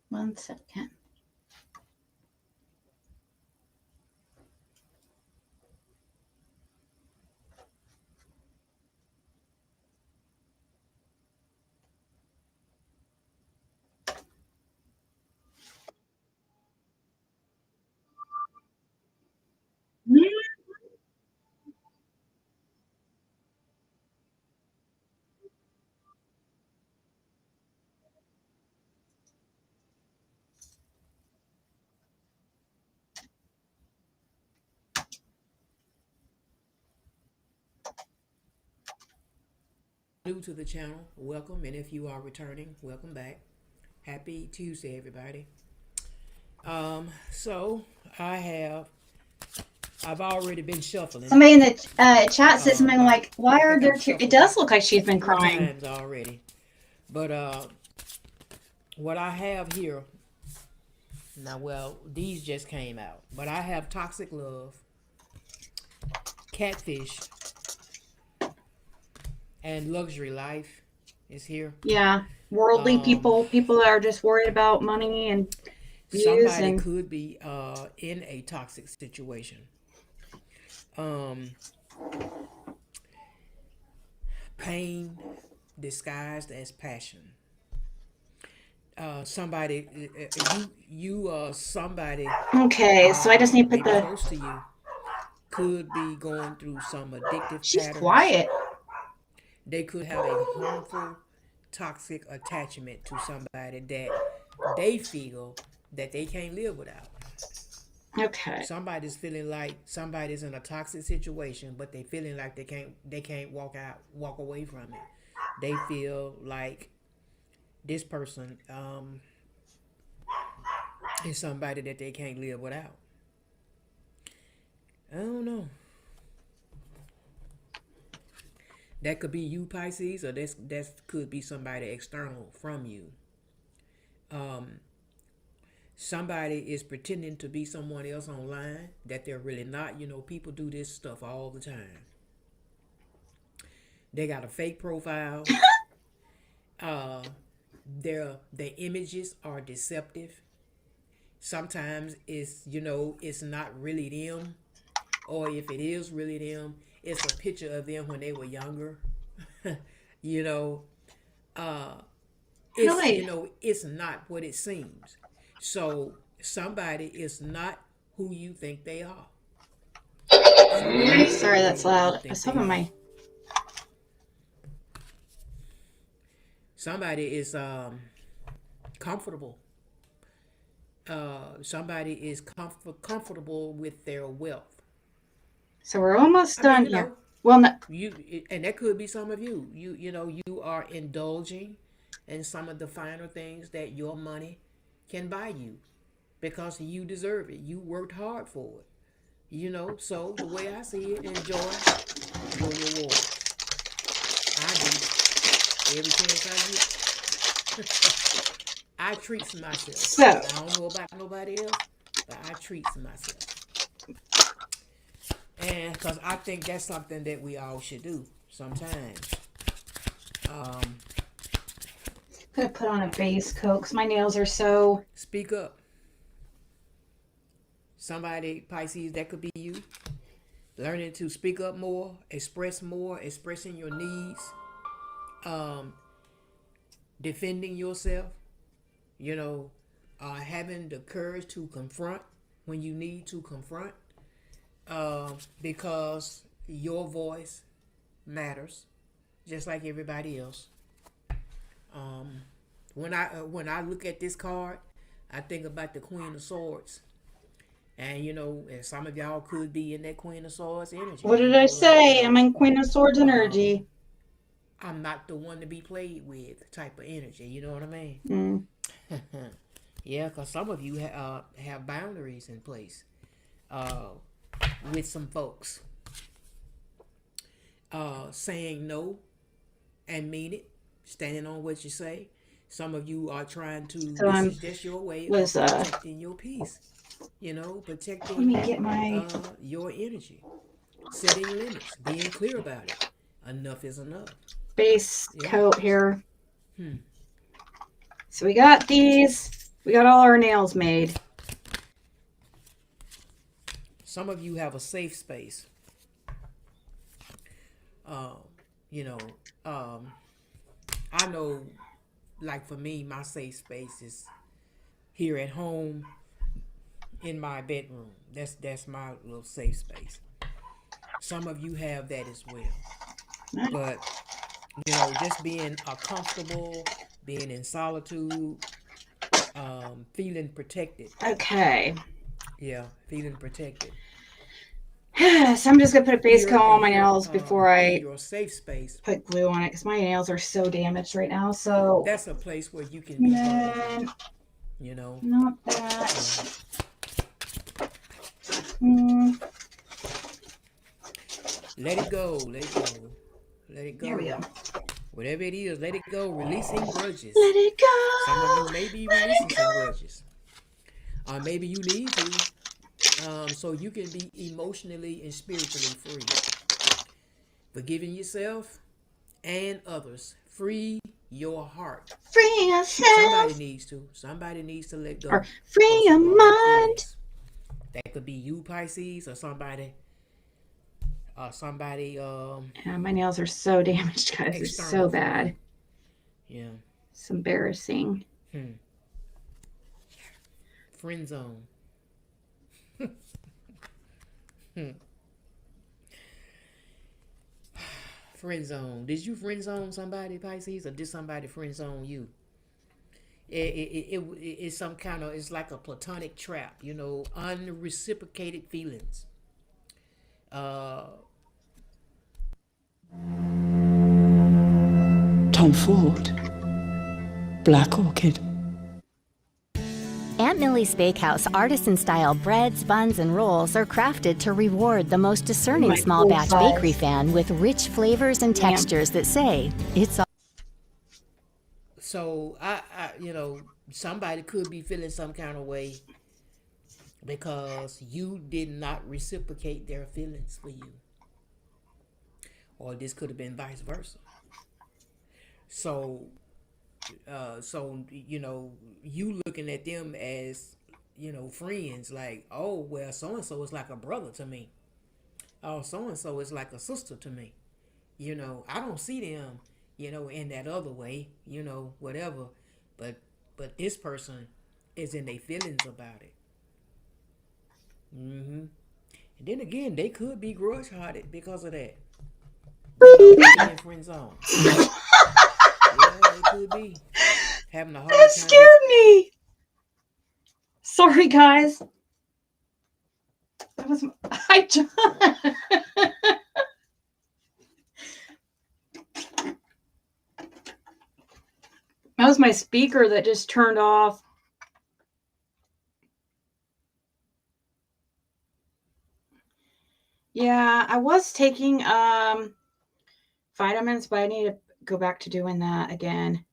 One second. New to the channel, welcome, and if you are returning, welcome back. Happy Tuesday, everybody. So I've already been shuffling. Somebody in the chat said something like, "Why are there tears?" It does look like she's been crying. Times already, but what I have here now, well, these just came out, but I have Toxic Love, Catfish, and Luxury Life is here. Yeah, worldly people that are just worried about money and views. Somebody could be in a toxic situation. Pain disguised as passion. somebody, somebody Okay, so I just need to put maybe the. close to you could be going through some addictive She's patterns. quiet. They could have a harmful, toxic attachment to somebody that they feel that they can't live without. Okay. Somebody's feeling like somebody's in a toxic situation, but they feeling like they can't walk away from it. They feel like this person is somebody that they can't live without. I don't know. That could be you, Pisces, or that could be somebody external from you. Somebody is pretending to be someone else online that they're really not. You know, people do this stuff all the time. They got a fake profile. Their images are deceptive. Sometimes it's not really them, or if it is really them, it's a picture of them when they were younger. you know, it's Really? It's not what it seems. So somebody is not who you think they are. Sorry, that's loud. Some of my. Somebody is comfortable. Somebody is comfortable with their wealth. So we're almost done here. Well, no. And that could be some of you. You are indulging in some of the finer things that your money can buy you because you deserve it. You worked hard for it. So the way I see it, enjoy your reward. I do. Every chance I get. I treat myself. So I don't know about nobody else, but I treat myself. And because I think that's something that we all should do sometimes. I'm gonna put on a base coat because my nails are so. Speak up. Somebody, Pisces, that could be you. Learning to speak up more, expressing your needs, defending yourself. Having the courage to confront when you need to confront, because your voice matters, just like everybody else. When I look at this card, I think about the Queen of Swords, and and some of y'all could be in that Queen of Swords energy. What did I say? I'm in Queen of Swords energy. I'm not the one to be played with type of energy. You know what I mean? Mm. Yeah, because some of you have boundaries in place with some folks. Saying no and mean it, standing on what you say. Some of you are trying to, this is just your way of protecting your peace. Protecting Let me get my your energy. Setting limits, being clear about it. Enough is enough. Base coat here. So we got these. We got all our nails made. Some of you have a safe space. I know, like for me, my safe space is here at home in my bedroom. That's my little safe space. Some of you have that as well. But, just being comfortable, being in solitude, feeling protected. Okay. Yeah, feeling protected. So I'm just gonna put a base coat on my nails before I your safe space. Put glue on it because my nails are so damaged right now. So that's a place where you can be vulnerable, Not that. Let it go. Let it go. Let it go. There we go. Whatever it is, let it go. Releasing grudges. Let it go. Some of you may be releasing some grudges. Or maybe you need to. So you can be emotionally and spiritually free. Forgiving yourself and others. Free your heart. Free yourself. Somebody needs to let go. Or free your mind. That could be you, Pisces, or somebody. Yeah, my nails are so damaged, guys. It's so bad. Yeah. It's embarrassing. Friend zone. Friend zone. Did you friend zone somebody, Pisces, or did somebody friend zone you? It's some kind of, it's like a platonic trap, you know, unreciprocated feelings. Tom Ford, Black Orchid. Aunt Millie's Bakehouse artisan-style breads, buns, and rolls are crafted to reward the most discerning small batch bakery fan with rich flavors and textures that say it's all. So I, you know, somebody could be feeling some kind of way because you did not reciprocate their feelings for you, or this could have been vice versa. So you know, you looking at them as, you know, friends, like, oh well, so and so is like a brother to me. Oh, so and so is like a sister to me. You know, I don't see them, you know, in that other way, you know, whatever. But this person is in their feelings about it. And then again, they could be grudge hearted because of that. You know, in friend zone. Yeah, they could be having a hard time. That scared me. Sorry, guys. That was that was my speaker that just turned off. Yeah, I was taking vitamins, but I need to go back to doing that again.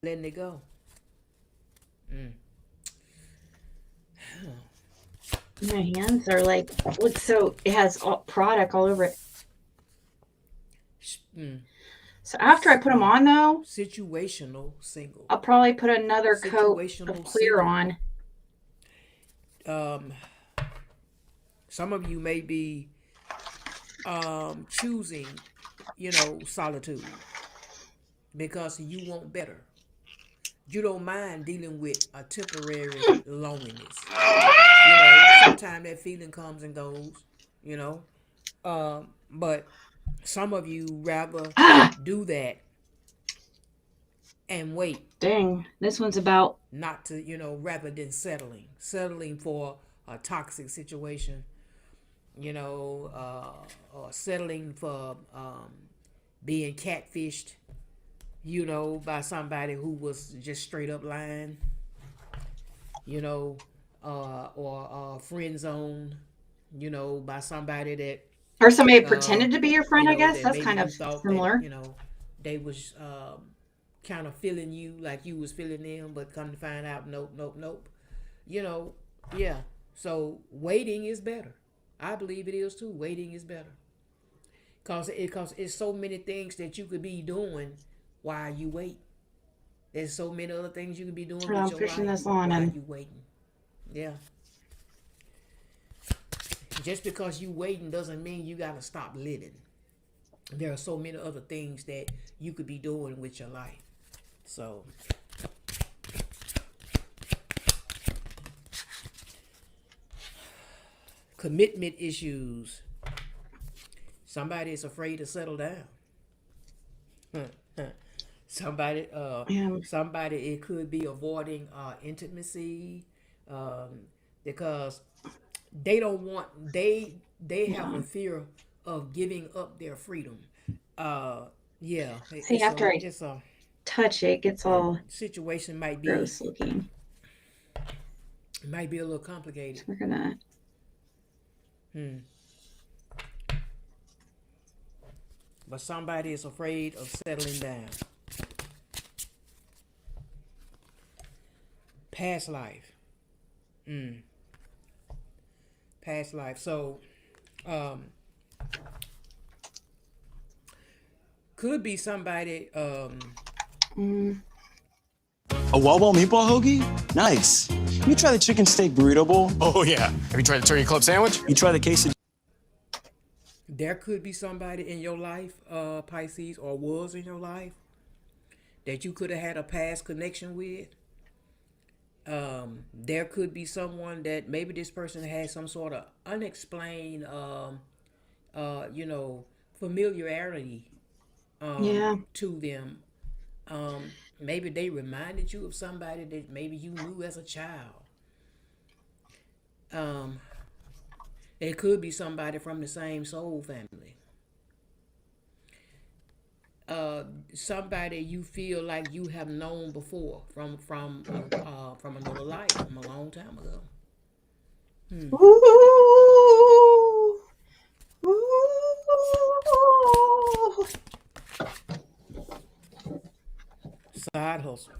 Letting it go. My hands are like, look, so it has product all over it. So after I put them on, though, situational single. I'll probably put another coat of clear on. Some of you may be choosing, you know, solitude because you want better. You don't mind dealing with a temporary loneliness. You know, sometimes that feeling comes and goes, you know. But some of you rather do that and wait. Dang, this one's about not to, you know, rather than settling for a toxic situation, you know, or settling for being catfished, you know, by somebody who was just straight up lying, you know, or friend zone, you know, by somebody that, or somebody pretended to be your friend, you know, I guess. that That's kind of similar. that, you know, they was kind of feeling you like you was feeling them, but come to find out, nope. You know, yeah. So waiting is better. I believe it is too. Waiting is better. Cause it's so many things that you could be doing while you wait. There's so many other things you could be doing with your pushing life this on while and you waiting. Yeah. Just because you waiting doesn't mean you gotta stop living. There are so many other things that you could be doing with your life. So commitment issues. Somebody is afraid to settle down. Somebody, it could be avoiding intimacy, because they don't want, they have a fear of giving up their freedom. Yeah. See, after I touch it, it gets all situation might be gross looking. It might be a little complicated. We're gonna. But somebody is afraid of settling down. Past life. Past life. So, could be somebody, A wall meatball hoagie? Nice. You try the chicken steak burrito bowl? Oh, yeah. Have you tried the turkey club sandwich? You try the quesadilla? There could be somebody in your life, Pisces, or was in your life, that you could have had a past connection with. There could be someone that maybe this person has some sort of unexplained, familiarity to them. Maybe they reminded you of somebody that maybe you knew as a child. It could be somebody from the same soul family. Somebody you feel like you have known before from another life, from a long time ago. Ooh. Ooh. Side hustle.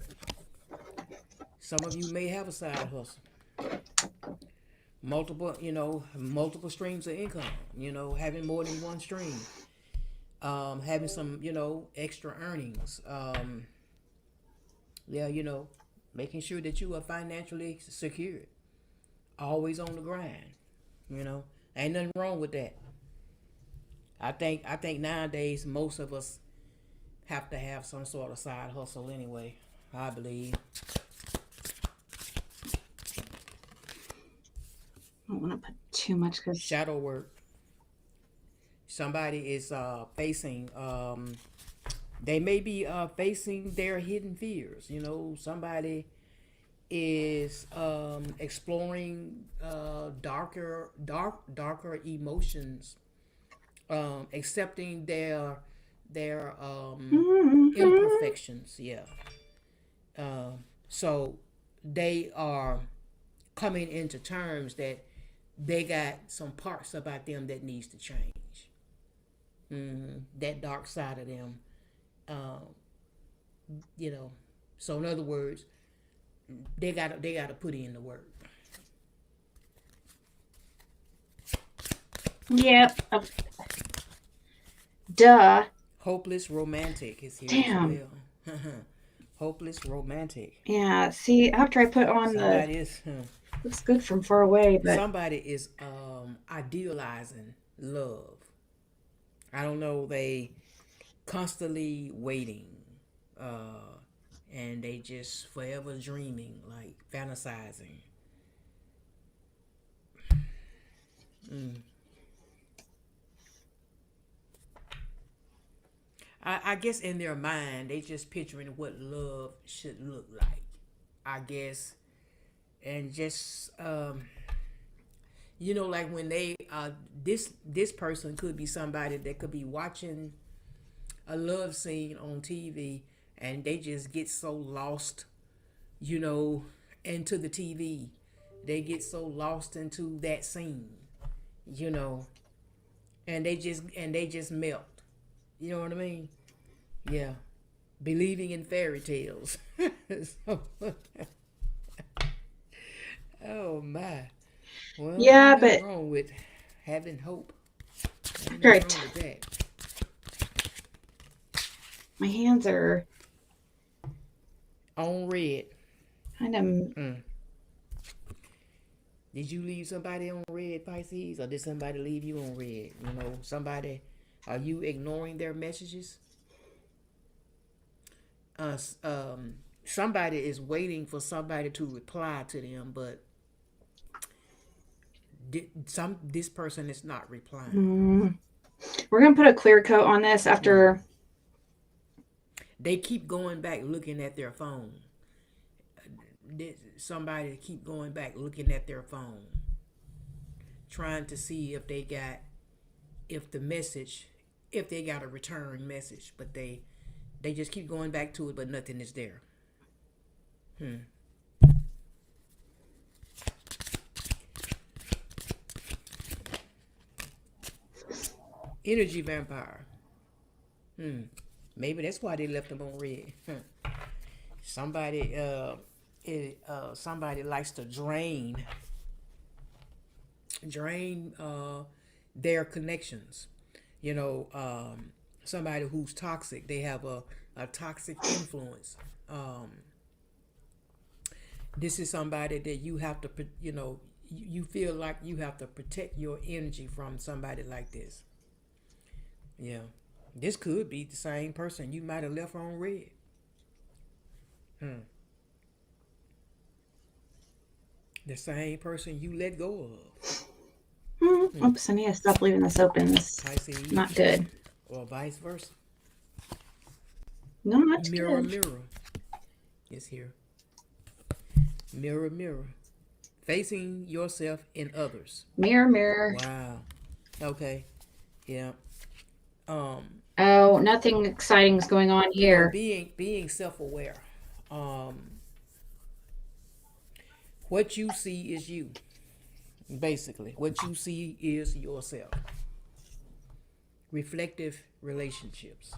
Some of you may have a side hustle. Multiple streams of income. Having more than one stream. Having some, extra earnings. Making sure that you are financially secured. Always on the grind. Ain't nothing wrong with that. I think nowadays most of us have to have some sort of side hustle anyway, I believe. I don't want to put too much because shadow work. Somebody is facing, they may be facing their hidden fears. Somebody is exploring darker emotions, accepting their imperfections. So they are coming into terms that they got some parts about them that needs to change. That dark side of them, So in other words, they got to put in the work. Yep. Duh. Hopeless romantic is here Damn. as well. Hopeless romantic. Yeah. See, after I put on looks good from far away, but somebody is idealizing love. I don't know. They constantly waiting, and they just forever dreaming, like fantasizing. I guess in their mind, they just picturing what love should look like. I guess, and just like when they this person could be somebody that could be watching a love scene on TV, and they just get so lost, into the TV. They get so lost into that scene, and they just melt. You know what I mean? Yeah. Believing in fairy tales. Oh my. Well, yeah, ain't nothing but wrong with having hope. Ain't right. nothing wrong with that. My hands are on red. Kind of. Did you leave somebody on red, Pisces, or did somebody leave you on red? Somebody. Are you ignoring their messages? Somebody is waiting for somebody to reply to them, but this person is not replying. We're gonna put a clear coat on this after. They keep going back looking at their phone. Somebody keep going back looking at their phone, trying to see if they got a return message, but they just keep going back to it, but nothing is there. Energy vampire. Maybe that's why they left them on red. Somebody likes to drain their connections. Somebody who's toxic, they have a toxic influence. This is somebody that you have to, you feel like you have to protect your energy from somebody like this. Yeah. This could be the same person you might have left on red. The same person you let go of. Oops, I need to stop leaving this open. This is not good. Or vice versa. No, not mirror, good. Mirror. It's here. Mirror, mirror. Facing yourself in others. Mirror, mirror. Wow. Okay. Yeah. Oh, nothing exciting is going on here. Being self-aware. What you see is you. Basically, what you see is yourself. Reflective relationships.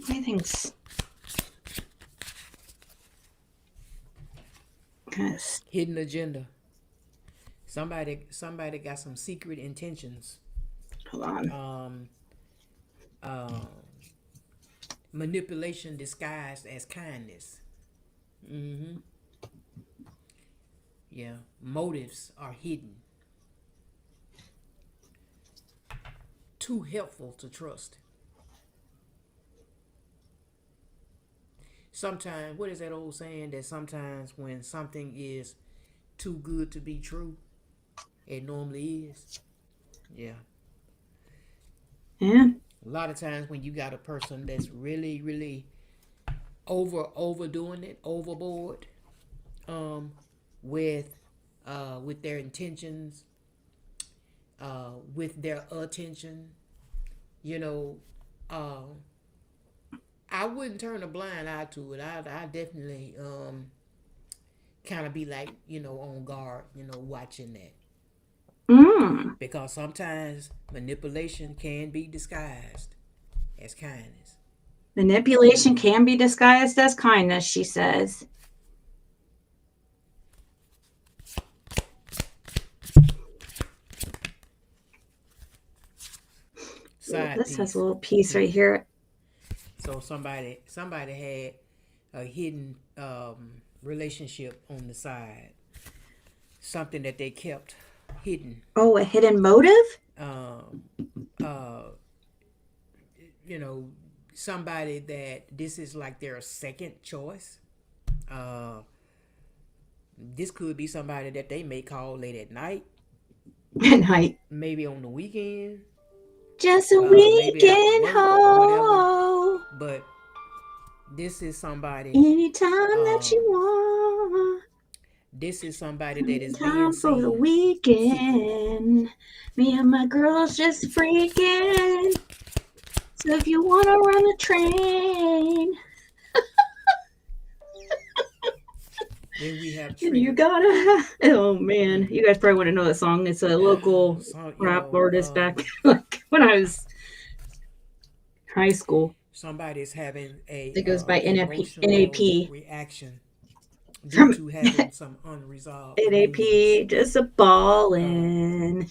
Anything's hidden agenda. Somebody got some secret intentions. Hold on. Manipulation disguised as kindness. Yeah. Motives are hidden. Too helpful to trust. Sometimes, what is that old saying that sometimes when something is too good to be true, it normally is? Yeah. Yeah. A lot of times when you got a person that's really, really overdoing it, overboard, with their intentions, with their attention, I wouldn't turn a blind eye to it. I definitely kind of be like, on guard, watching that. Because sometimes manipulation can be disguised as kindness. Manipulation can be disguised as kindness, she says. This has a little piece right here. So somebody had a hidden relationship on the side. Something that they kept hidden. Oh, a hidden motive? Somebody that this is like their second choice. This could be somebody that they may call late at night. At night. Maybe on the weekend. Just a weekend hoe. But this is somebody. Anytime that you want. This is somebody that is time being for the weekend. Me and my girls just freaking. So if you want to run a train. Then we have you gotta oh man, you guys probably want to know that song. It's a local rap artist back like when I was high school. Somebody's having it goes by NAP reaction due to having some unresolved NAP needs. Just a ballin'.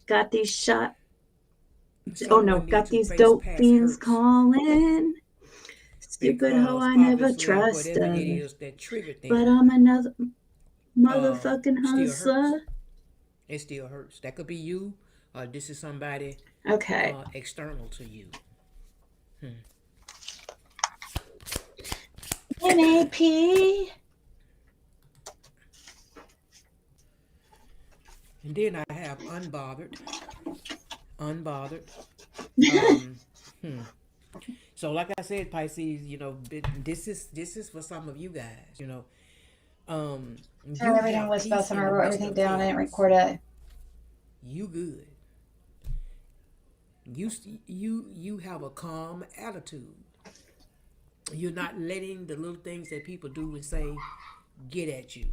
Got these shot got these dope fiends calling. Stupid hoe, I never trust them. But I'm another motherfucking hustler. It still hurts. That could be you, or this is somebody external to you. NAP. And then I have unbothered. So like I said, Pisces, this is for some of you guys, Everything was about time. I wrote everything down. I didn't record it. You good. You have a calm attitude. You're not letting the little things that people do and say get at you.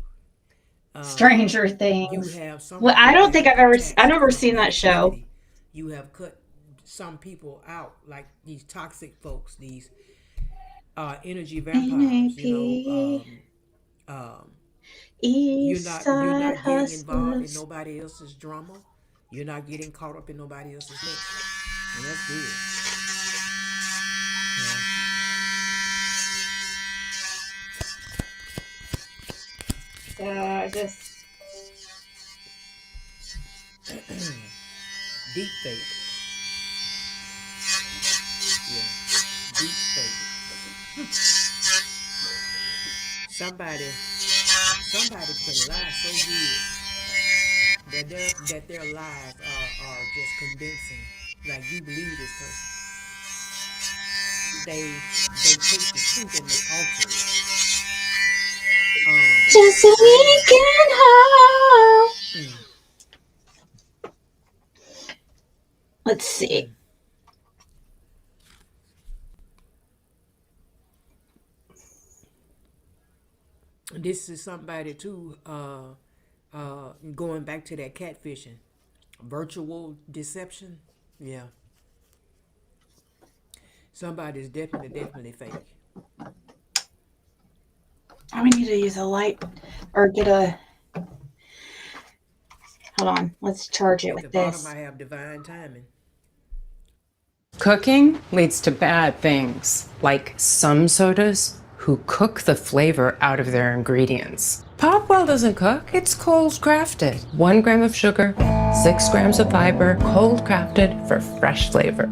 Stranger Things. You have some. Well, I don't think I've never seen that show. You have cut some people out, like these toxic folks, these energy vampires. You're East not Side getting involved in Hustlers. nobody else's drama. You're not getting caught up in nobody else's mess, and that's good. Just Deep fake. Yeah, deep fake. Somebody can lie so good that their lies are just convincing. Like you believe this person. They take the truth and they alter it. just so we can hope. Let's see. This is somebody too. Going back to that catfishing, virtual deception. Yeah. Somebody's definitely fake. I need to use a light or get a. Hold on. Let's charge it with this. At the bottom, I have divine timing. Cooking leads to bad things, like some sodas who cook the flavor out of their ingredients. Popwell doesn't cook, it's cold crafted. 1 gram of sugar, 6 grams of fiber, cold crafted for fresh flavor.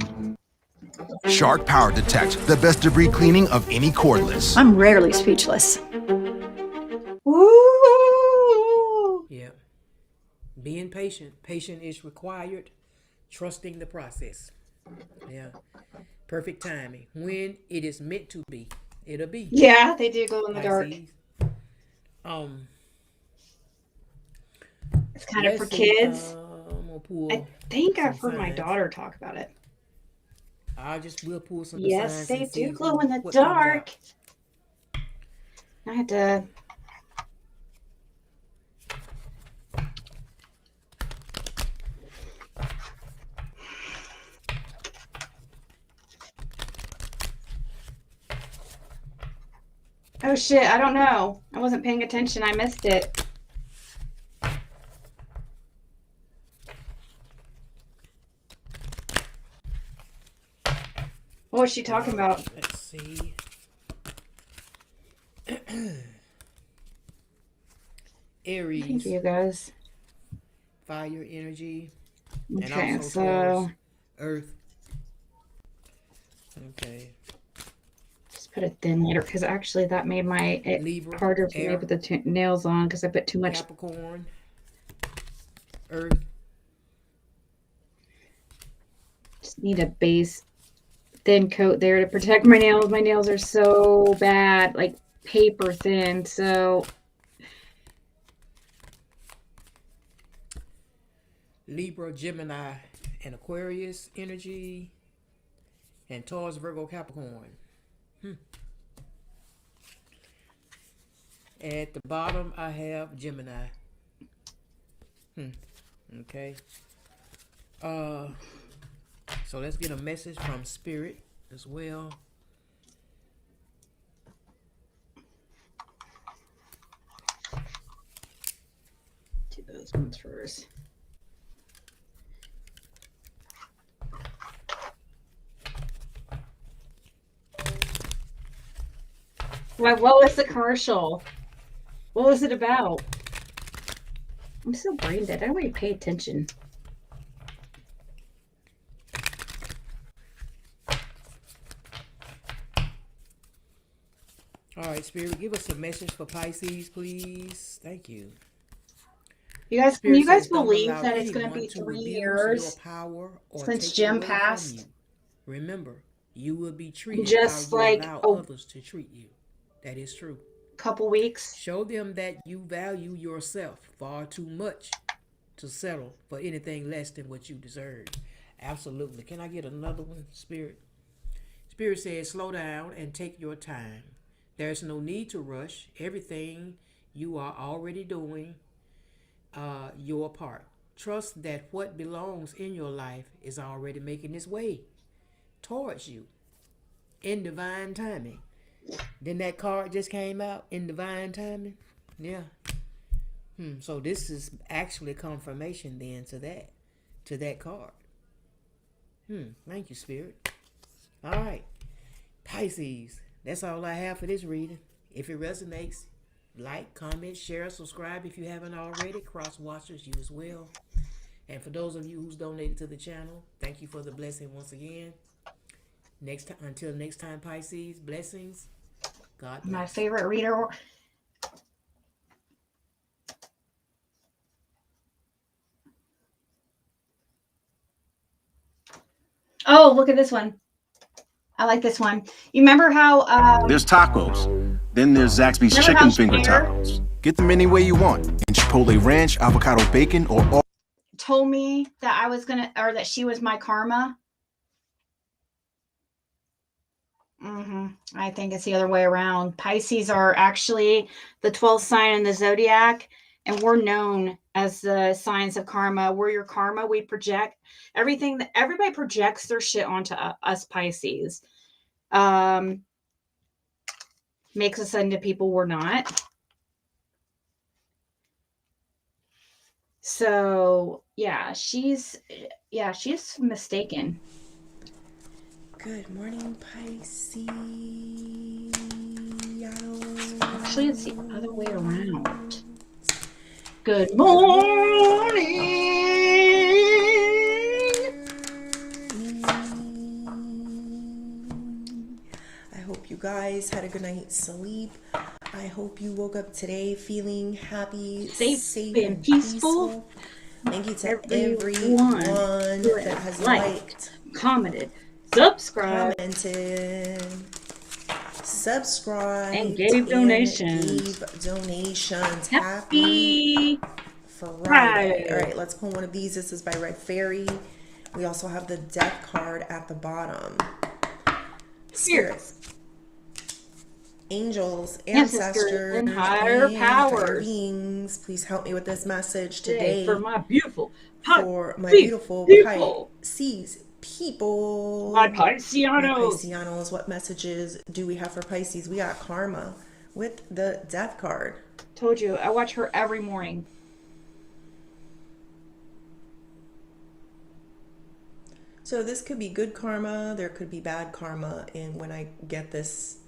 Shark Power Detect, the best debris cleaning of any cordless. I'm rarely speechless. Woo! Yeah. Being patient. Patient is required. Trusting the process. Yeah. Perfect timing. When it is meant to be, it'll be. Yeah, they do go in the dark. It's kind of for kids. I think I've heard my daughter talk about it. We'll pull some. Yes, they do glow in the dark. I had to. Oh shit, I don't know. I wasn't paying attention. I missed it. What was she talking about? Let's see. Aries. Thank you guys. Fire energy. Okay, and also so Taurus, Earth. Okay. Just put it thin later because actually that made it Libra, harder for me to put the nails on because I put too much. Capricorn. Earth. Just need a base thin coat there to protect my nails. My nails are so bad, like paper thin. So Libra, Gemini, and Aquarius energy, and Taurus, Virgo, Capricorn. At the bottom, I have Gemini. Okay. So let's get a message from Spirit as well. Do those ones first. What was the commercial? What was it about? I'm so brain dead. I don't even pay attention. All right, Spirit, give us a message for Pisces, please. Thank you. You guys, Spirit can you guys says, "Don't believe allow that it's going to anyone be to 3 abuse years your power or since take Jim away from passed? you. Remember, you will be treated Just how you like allow a others to treat you. That is true. couple weeks. Show them that you value yourself far too much to settle for anything less than what you deserve. Absolutely. Can I get another one, Spirit? Spirit says, slow down and take your time. There's no need to rush. Everything you are already doing your part. Trust that what belongs in your life is already making its way towards you in divine timing. Then that card just came out in divine timing. Yeah. So this is actually confirmation then to that card. Thank you, Spirit. All right, Pisces. That's all I have for this reading. If it resonates, like, comment, share, subscribe if you haven't already. Cross watchers, you as well. And for those of you who's donated to the channel, thank you for the blessing once again. Until next time, Pisces, blessings. God bless. My favorite reader. Oh, look at this one. I like this one. You remember how There's tacos. Then there's Zaxby's chicken finger tacos. Get them any way you want. In Chipotle ranch, avocado bacon, or all. Told me that I was gonna, or that she was my karma. I think it's the other way around. Pisces are actually the 12th sign in the zodiac, and we're known as the signs of karma. We're your karma. We project everything that everybody projects their shit onto us, Pisces. Makes us into people we're not. So yeah, she's mistaken. Good morning, Pisces. Actually, it's the other way around. Good morning. I hope you guys had a good night's sleep. I hope you woke up today feeling happy, safe and peaceful. Thank you to everyone that has liked, commented, subscribed, and gave donations. Happy Friday. All right, let's pull one of these. This is by Red Fairy. We also have the Death card at the bottom. Spirits, angels, ancestors, and higher powers, beings, please help me with this message today for my beautiful Pisces people. My Piscianos. What messages do we have for Pisces? We got karma with the Death card. Told you, I watch her every morning. So this could be good karma, there could be bad karma in when I get this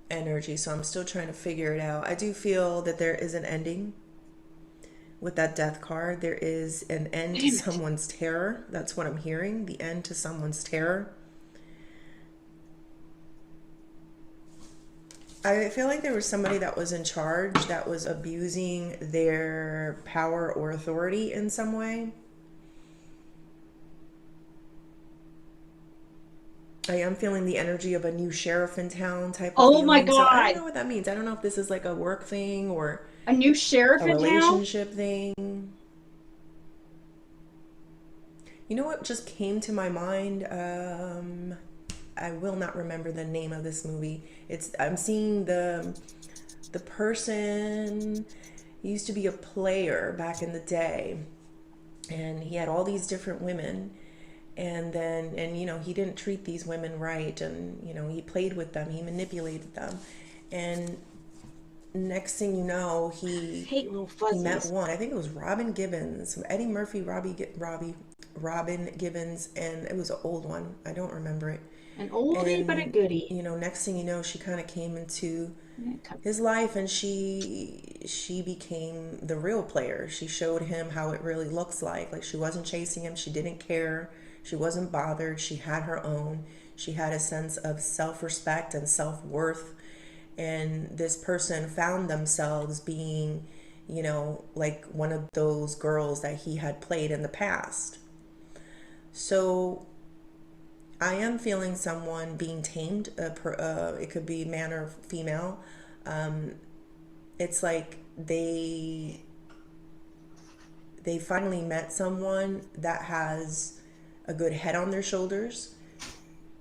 energy, so I'm still trying to figure it out. I do feel that there is an ending with that Death card. There is an end to someone's terror. That's what I'm hearing, the end to someone's terror. I feel like there was somebody that was in charge that was abusing their power or authority in some way. I am feeling the energy of a new sheriff in town type of feeling. My God. So I don't know what that means. I don't know if this is like a work thing or a new sheriff in town? Relationship thing. You know what just came to my mind? I will not remember the name of this movie. I'm seeing the person. He used to be a player back in the day, and he had all these different women. And you know, he didn't treat these women right, and you know, he played with them, he manipulated them, and next thing you know, he met one. I think it was Robin Gibbons, Eddie Murphy, Robin Gibbons, and it was an old one. I don't remember it. An oldie, but a goodie. You know, next thing you know, she kind of came into his life, and she became the real player. She showed him how it really looks like. Like, she wasn't chasing him. She didn't care. She wasn't bothered. She had her own. She had a sense of self-respect and self-worth. And this person found themselves being, you know, like one of those girls that he had played in the past. So I am feeling someone being tamed. It could be man or female. It's like they finally met someone that has a good head on their shoulders,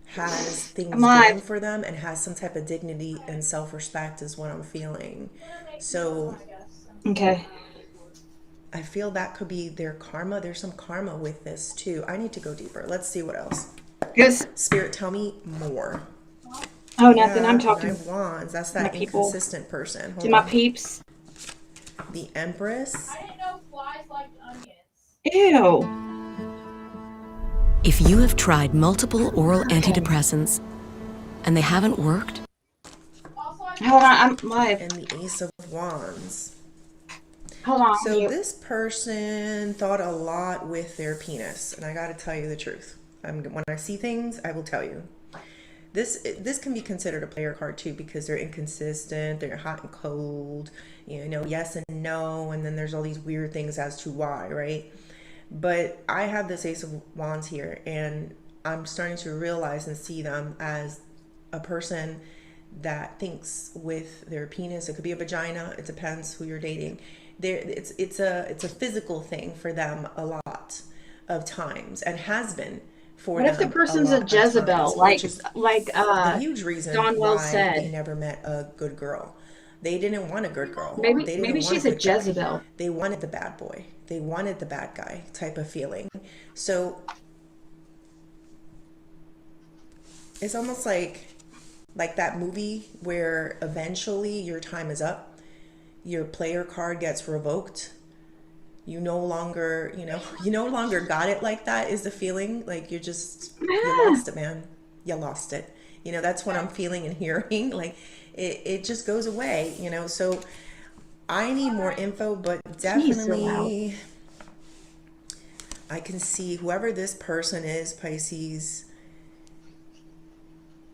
has things going for them, and has some type of dignity and self-respect is what I'm feeling. So okay, I feel that could be their karma. There's some karma with this too. I need to go deeper. Let's see what else. Yes. Spirit, tell me more. Oh, nothing. I'm Yeah, talking Nine of Wands. That's to my that people, inconsistent person. to Hold my on. peeps. The Empress. Ew. If you have tried multiple oral antidepressants and they haven't worked, Hold on, I'm live. And the Ace of Wands. Hold on. So this person thought a lot with their penis, and I got to tell you the truth. When I see things, I will tell you. This can be considered a player card too, because they're inconsistent, they're hot and cold, yes and no, and then there's all these weird things as to why, right? But I have this Ace of Wands here, and I'm starting to realize and see them as a person that thinks with their penis. It could be a vagina. It depends who you're dating. It's a physical thing for them a lot of times, and has been for What them. if the person's a a Jezebel, which is like the huge reason Don Wells why said? they never met a good girl. They didn't want a good girl. Maybe They didn't want she's a good guy. Jezebel. They wanted the bad boy. They wanted the bad guy type of feeling. So it's almost like that movie where eventually your time is up, your player card gets revoked. You no longer got it. Like that is the feeling. Like you lost it, man. You lost it. That's what I'm feeling and hearing. Like it just goes away, so I need more info, but definitely I can see whoever this person is, Pisces,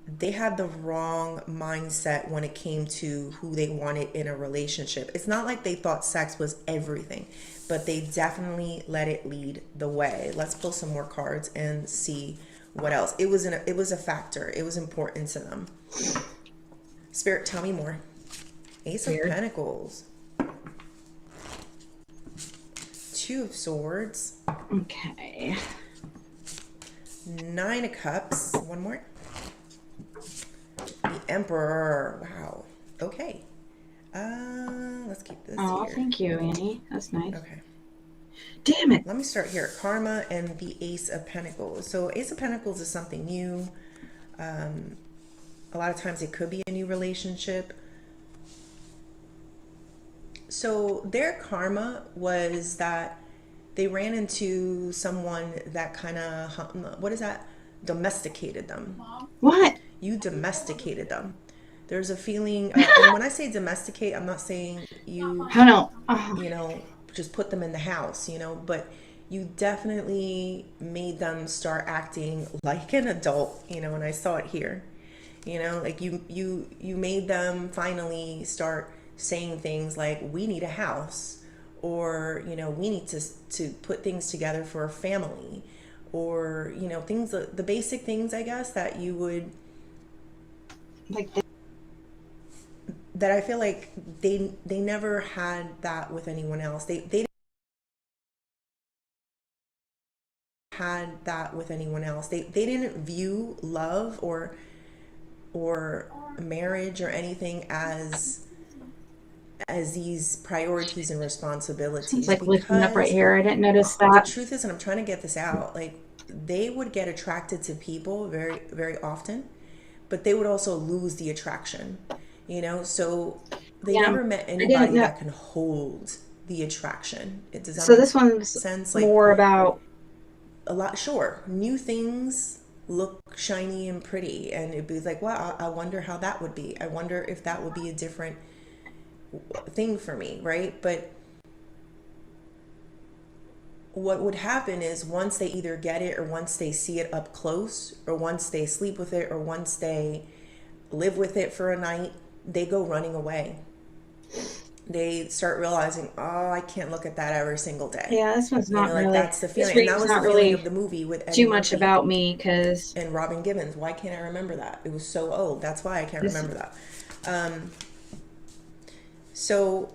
they had the wrong mindset when it came to who they wanted in a relationship. It's not like they thought sex was everything, but they definitely let it lead the way. Let's pull some more cards and see what else. It was a factor. It was important to them. Spirit, tell me more. Ace of Pentacles. Two of Swords. Okay. Nine of Cups. One more. The Emperor. Wow. Okay. Let's keep this Oh, here. thank you, Annie. That's nice. Okay. Damn it. Let me start here. Karma and the Ace of Pentacles. So Ace of Pentacles is something new. A lot of times it could be a new relationship. So their karma was that they ran into someone that kind of, what is that? Domesticated them. What? You domesticated them. There's a feeling, and when I say domesticate, I'm not saying you, just put them in the house, but you definitely made them start acting like an adult, and I saw it here, like you made them finally start saying things like, we need a house, or, we need to put things together for a family, or, things, the basic things, I guess, that you would, like that I feel like they never had that with anyone else. They had that with anyone else. They didn't view love or marriage or anything as these priorities and responsibilities. It's like lifting up right here. I didn't notice that. The truth is, and I'm trying to get this out, like they would get attracted to people very, very often, but they would also lose the attraction, so they never met anybody that can hold the attraction. It does. So this one's sense more about a lot. Sure, new things look shiny and pretty, and it'd be like, wow, I wonder how that would be. I wonder if that would be a different thing for me, right? But what would happen is once they either get it, or once they see it up close, or once they sleep with it, or once they live with it for a night, they go running away. They start realizing, oh, I can't look at that every single day. Yeah, this one's not really. That's the feeling. And that was the feeling of the movie with Eddie too much Murphy about me, because and Robin Gibbons. Why can't I remember that? It was so old. That's why I can't remember that. So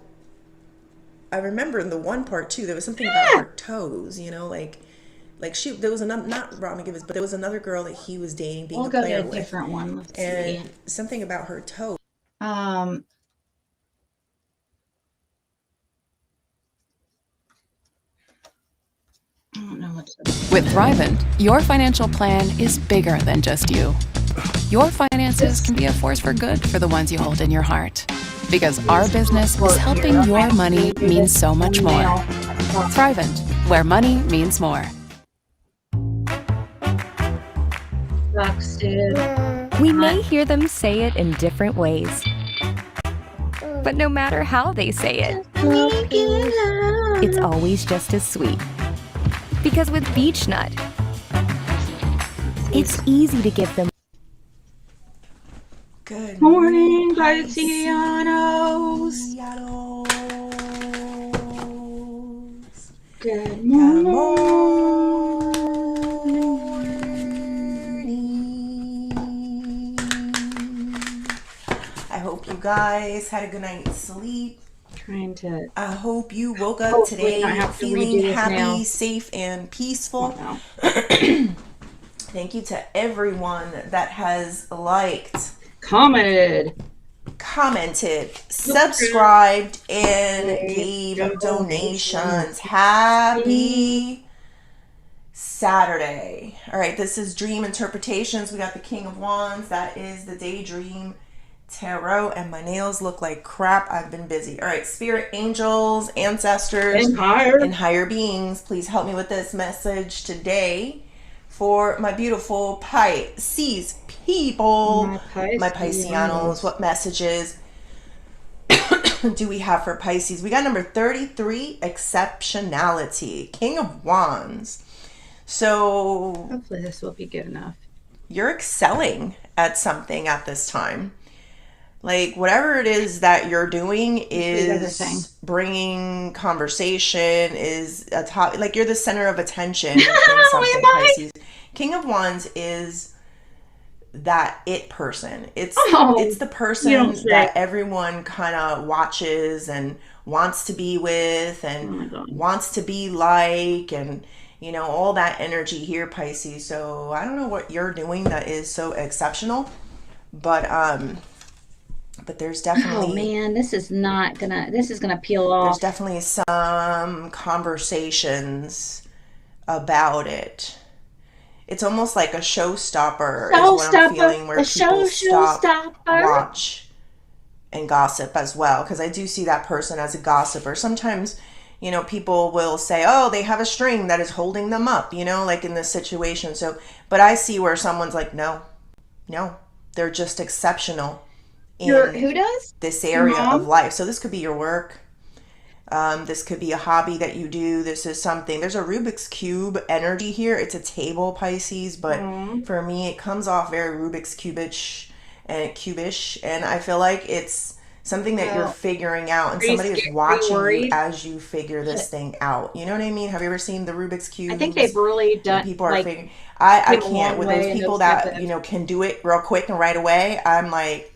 I remember in the one part too, there was something about her toes. Like there was another, not Robin Gibbons, but there was another girl that he was dating, being we'll a go player to a with, different one. Let's and see. something about her toes. With Thrivent, your financial plan is bigger than just you. Your finances can be a force for good for the ones you hold in your heart. Because our business is helping your money mean so much more. Thrivent, where money means more. We may hear them say it in different ways, but no matter how they say it, it's always just as sweet. Because with Beech Nut, it's easy to give them. Good morning, Piscianos. Good I hope you guys had a good night's sleep. Trying to. I hope you woke up today feeling happy, safe, and peaceful. Thank you to everyone that has liked, commented, subscribed, and gave donations. Happy Saturday. All right, this is Dream Interpretations. We got the King of Wands. That is the Daydream Tarot, and my nails look like crap. I've been busy. All right, spirit, angels, ancestors, and higher beings, please help me with this message today for my beautiful Pisces people, my Piscianos. What messages do we have for Pisces? We got number 33, exceptionality, King of Wands. So hopefully this will be good enough. You're excelling at something at this time. Like, whatever it is that you're doing is bringing conversation, is a top, like you're the center of attention in something, Pisces. King of Wands is that it person. It's the person that everyone kind of watches and wants to be with and wants to be like, and you know, all that energy here, Pisces. So I don't know what you're doing that is so exceptional, but there's definitely, oh man, this is gonna peel off. There's definitely some conversations about it. It's almost like a showstopper is what I'm feeling, where people stop, watch, and gossip as well. Because I do see that person as a gossiper. Sometimes, you know, people will say, oh, they have a string that is holding them up, you know, like in this situation. So, but I see where someone's like, no, they're just exceptional in this area of life. So this could be your work. This could be a hobby that you do. This is something. There's a Rubik's Cube energy here. It's a table, Pisces, but for me, it comes off very Rubik's Cube-ish and cubish, and I feel like it's something that you're figuring out, and somebody is watching you as you figure this thing out. You know what I mean? Have you ever seen the Rubik's Cube? I think they've really done. People are figuring. I can't with those people that you know can do it real quick and right away. I'm like,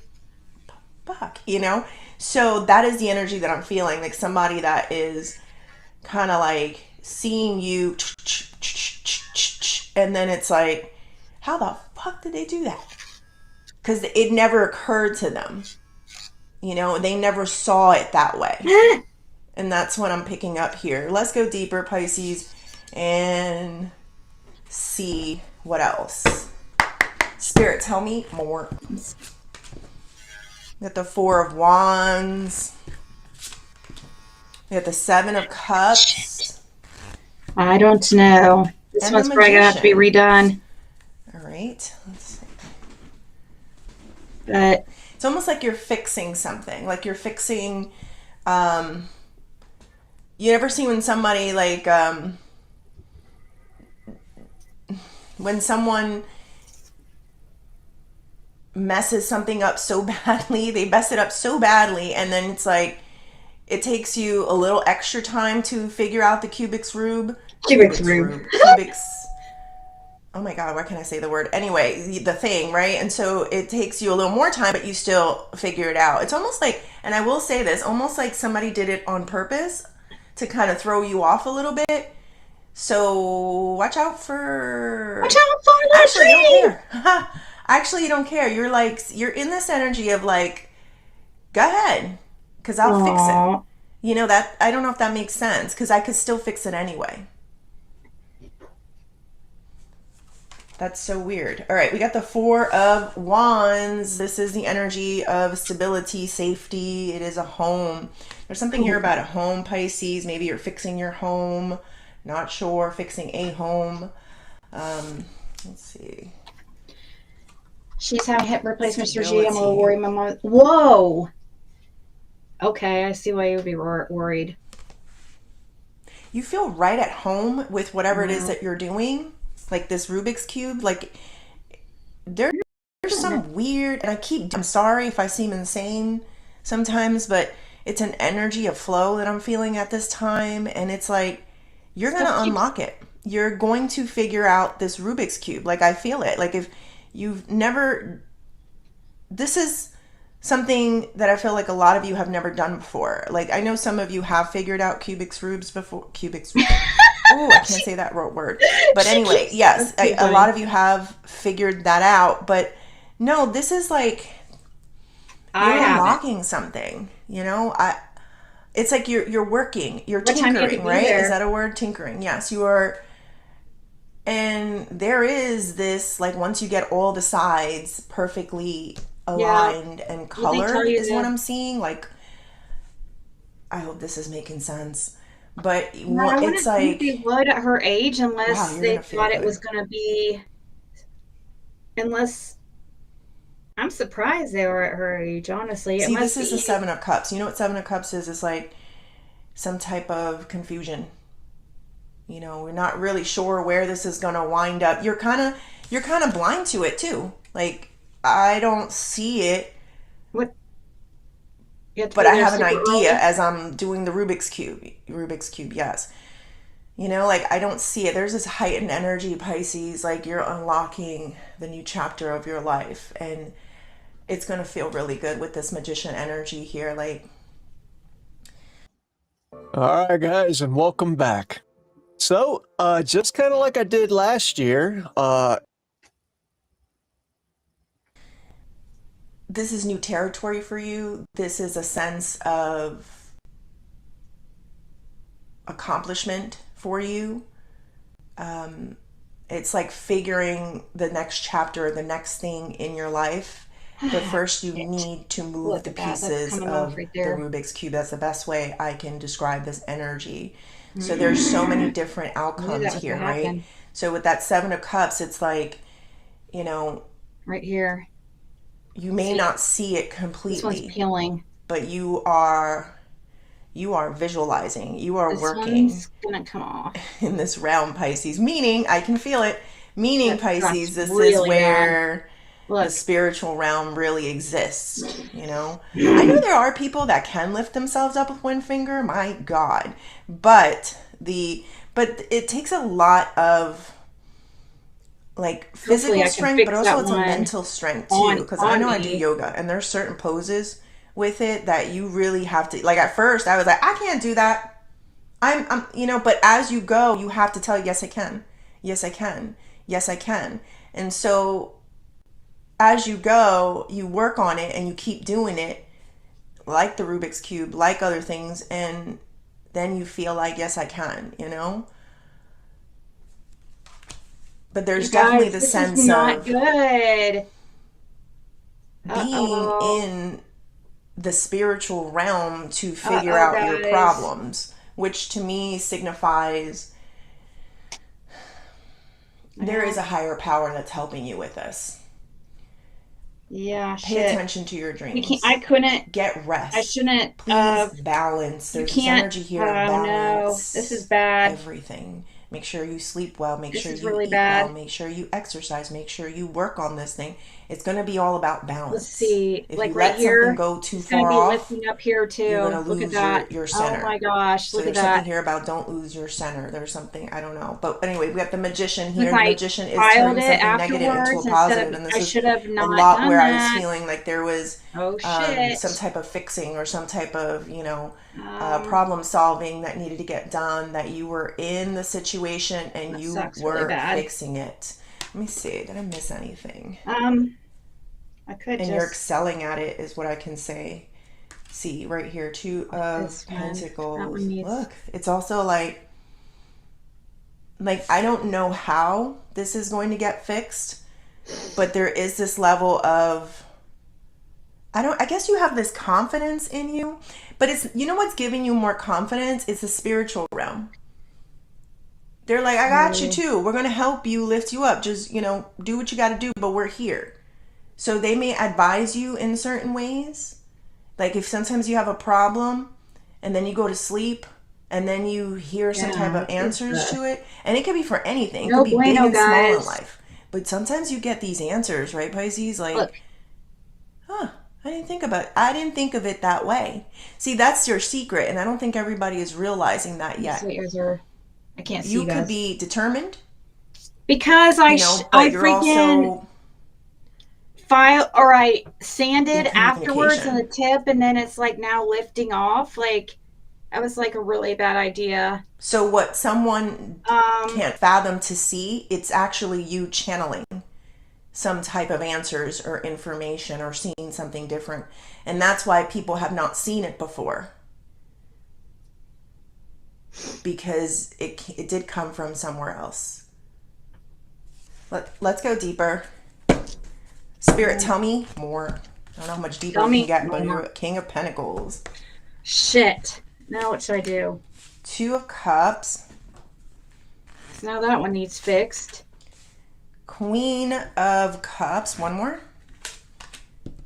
fuck, you know. So that is the energy that I'm feeling, like somebody that is kind of like seeing you, and then it's like, how the fuck did they do that? Because it never occurred to them. You know, they never saw it that way. And that's what I'm picking up here. Let's go deeper, Pisces, and see what else. Spirit, tell me more. We got the Four of Wands. We got the Seven of Cups. I don't know. This one's probably going to have to be redone. All right. Let's see. But it's almost like you're fixing something. Like you're fixing... you ever see when somebody like... when someone messes something up so badly, they mess it up so badly, and then it's like it takes you a little extra time to figure out the Rubik's oh my god, why can't I say the word? Anyway, the thing, right? And so it takes you a little more time, but you still figure it out. It's almost like, and I will say this, almost like somebody did it on purpose to kind of throw you off a little bit. So watch out for actually, you don't care. Actually, you don't care. You're like, you're in this energy of like, go ahead, because I'll fix it. You know, that, I don't know if that makes sense, because I could still fix it anyway. That's so weird. All right, we got the Four of Wands. This is the energy of stability, safety. It is a home. There's something here about a home, Pisces. Maybe you're fixing your home. Not sure. Fixing a home. Let's see. She's having hip replacement surgery. I'm a little worried. My mom. Whoa. Okay, I see why you would be worried. You feel right at home with whatever it is that you're doing. Like this Rubik's Cube. Like there's some weird, and I'm sorry if I seem insane sometimes, but it's an energy of flow that I'm feeling at this time. And it's like, you're going to unlock it. You're going to figure out this Rubik's Cube. Like I feel it. Like if you've never, this is something that I feel like a lot of you have never done before. Like I know some of you have figured out Rubik's oh, I can't say that word. But anyway, yes, a lot of you have figured that out. But no, this is like you're unlocking something. You know, it's like you're working, you're tinkering, right? Is that a word? Tinkering. Yes, you are. And there is this, like, once you get all the sides perfectly aligned and colored is what I'm seeing. Like, I hope this is making sense. But it's like they would at her age unless they thought it was going to be. Unless I'm surprised they were at her age. Honestly, see, this is the Seven of Cups. You know what Seven of Cups is? It's like some type of confusion. You know, we're not really sure where this is going to wind up. You're kind of blind to it too. Like I don't see it. What? But I have an idea as I'm doing the Rubik's Cube, yes. You know, like I don't see it. There's this heightened energy, Pisces, like you're unlocking the new chapter of your life. And it's going to feel really good with this Magician energy here. Like, all right, guys, and welcome back. So, just kind of like I did last year, this is new territory for you. This is a sense of accomplishment for you. It's like figuring the next chapter, the next thing in your life. But first you need to move the pieces of the Rubik's Cube. That's the best way I can describe this energy. So there's so many different outcomes here, right? So with that Seven of Cups, it's like, you know, right here. You may not see it completely. This one's peeling. But you are visualizing. You are working. This one's gonna come off. In this realm, Pisces. Meaning, I can feel it. Meaning, Pisces, this really is where the spiritual realm really exists. You know? I know there are people that can lift themselves up with one finger. My God. But it takes a lot of like physical strength, but also it's a mental strength too. Because I know I do yoga, and there's certain poses with it that you really have to. Like at first, I was like, I can't do that. I'm, you know. But as you go, you have to tell, yes, I can. Yes, I can. Yes, I can. And so, as you go, you work on it, and you keep doing it, like the Rubik's Cube, like other things, and then you feel like, yes, I can. You know. But there's definitely the sense of good. Being in the spiritual realm to figure out your problems, which to me signifies there is a higher power that's helping you with this. Yeah, Pay attention to your dreams. I couldn't get rest. I shouldn't. Please balance. There's this energy here of balance. No, this is bad. Everything. Make sure you sleep well. Make sure you really eat bad. well. Make sure you exercise. Make sure you work on this thing. It's going to be all about balance. Let's see. If like you right let here, something go too it's far gonna be off, lifting up here too. you're going to Look lose at that. your center. Oh my gosh! So look there's at that. something here about don't lose your center. There's something, I don't know. But anyway, we got the Magician here. If The I Magician is turning something negative into a positive. And I this should is have a not lot done where I that. was feeling like there was some type of fixing or some type of, you know, problem solving that needed to get done, that you were in the situation and you were fixing it. Let me see. Did I miss anything? I could and you're excelling at it is what I can say. See right here, Two of Pentacles. Look, it's also like like, I don't know how this is going to get fixed, but there is this level of, I guess you have this confidence in you, but it's, you know what's giving you more confidence? It's the spiritual realm. They're like, I got you too. We're going to help you, lift you up. Just, do what you got to do, but we're here. So they may advise you in certain ways. Like if sometimes you have a problem and then you go to sleep and then you hear some type of answers to it. And it could be for anything. It could be big and small in life. But sometimes you get these answers, right, Pisces? Like, look. I didn't think of it that way. See, that's your secret. And I don't think everybody is realizing that yet. I can't see you could be determined. Because I freaking I sanded afterwards in the tip and then it's like now lifting off. Like that was like a really bad idea. So what someone can't fathom to see, it's actually you channeling some type of answers or information or seeing something different. And that's why people have not seen it before. Because it did come from somewhere else. Let's go deeper. Spirit, tell me more. I don't know how much deeper we can get, but you're King of Pentacles. Shit. Now what should I do? 2 of Cups. So now that one needs fixed. Queen of Cups. One more.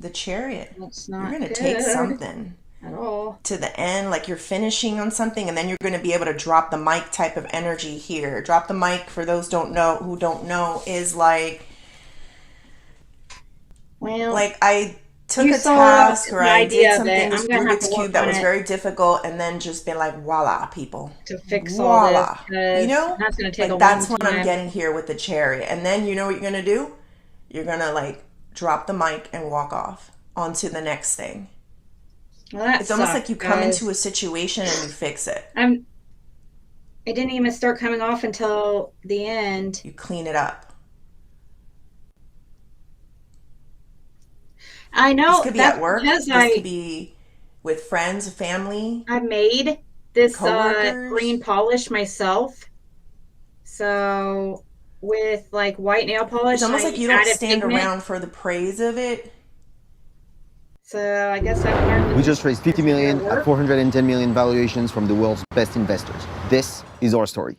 The Chariot. That's not You're going to good take something at all to the end, like you're finishing on something, and then you're going to be able to drop the mic type of energy here. Drop the mic, for those who don't know, is like, well, like I took a task or I did something with Rubik's Cube that was very difficult, and then just been like, voila, people. To fix all this. That's going to take like, that's what I'm getting here with the Chariot. And then you know what you're going to do? You're going to like drop the mic and walk off onto the next thing. Well, it's almost like you come into a situation and you fix it. It didn't even start coming off until the end. You clean it up. I know. This could be at work. This could be with friends, family. I made this green polish myself. So with like white nail polish. It's almost like you don't stand around for the praise of it. So I guess I've learned. We just raised 50 million at 410 million valuations from the world's best investors. This is our story.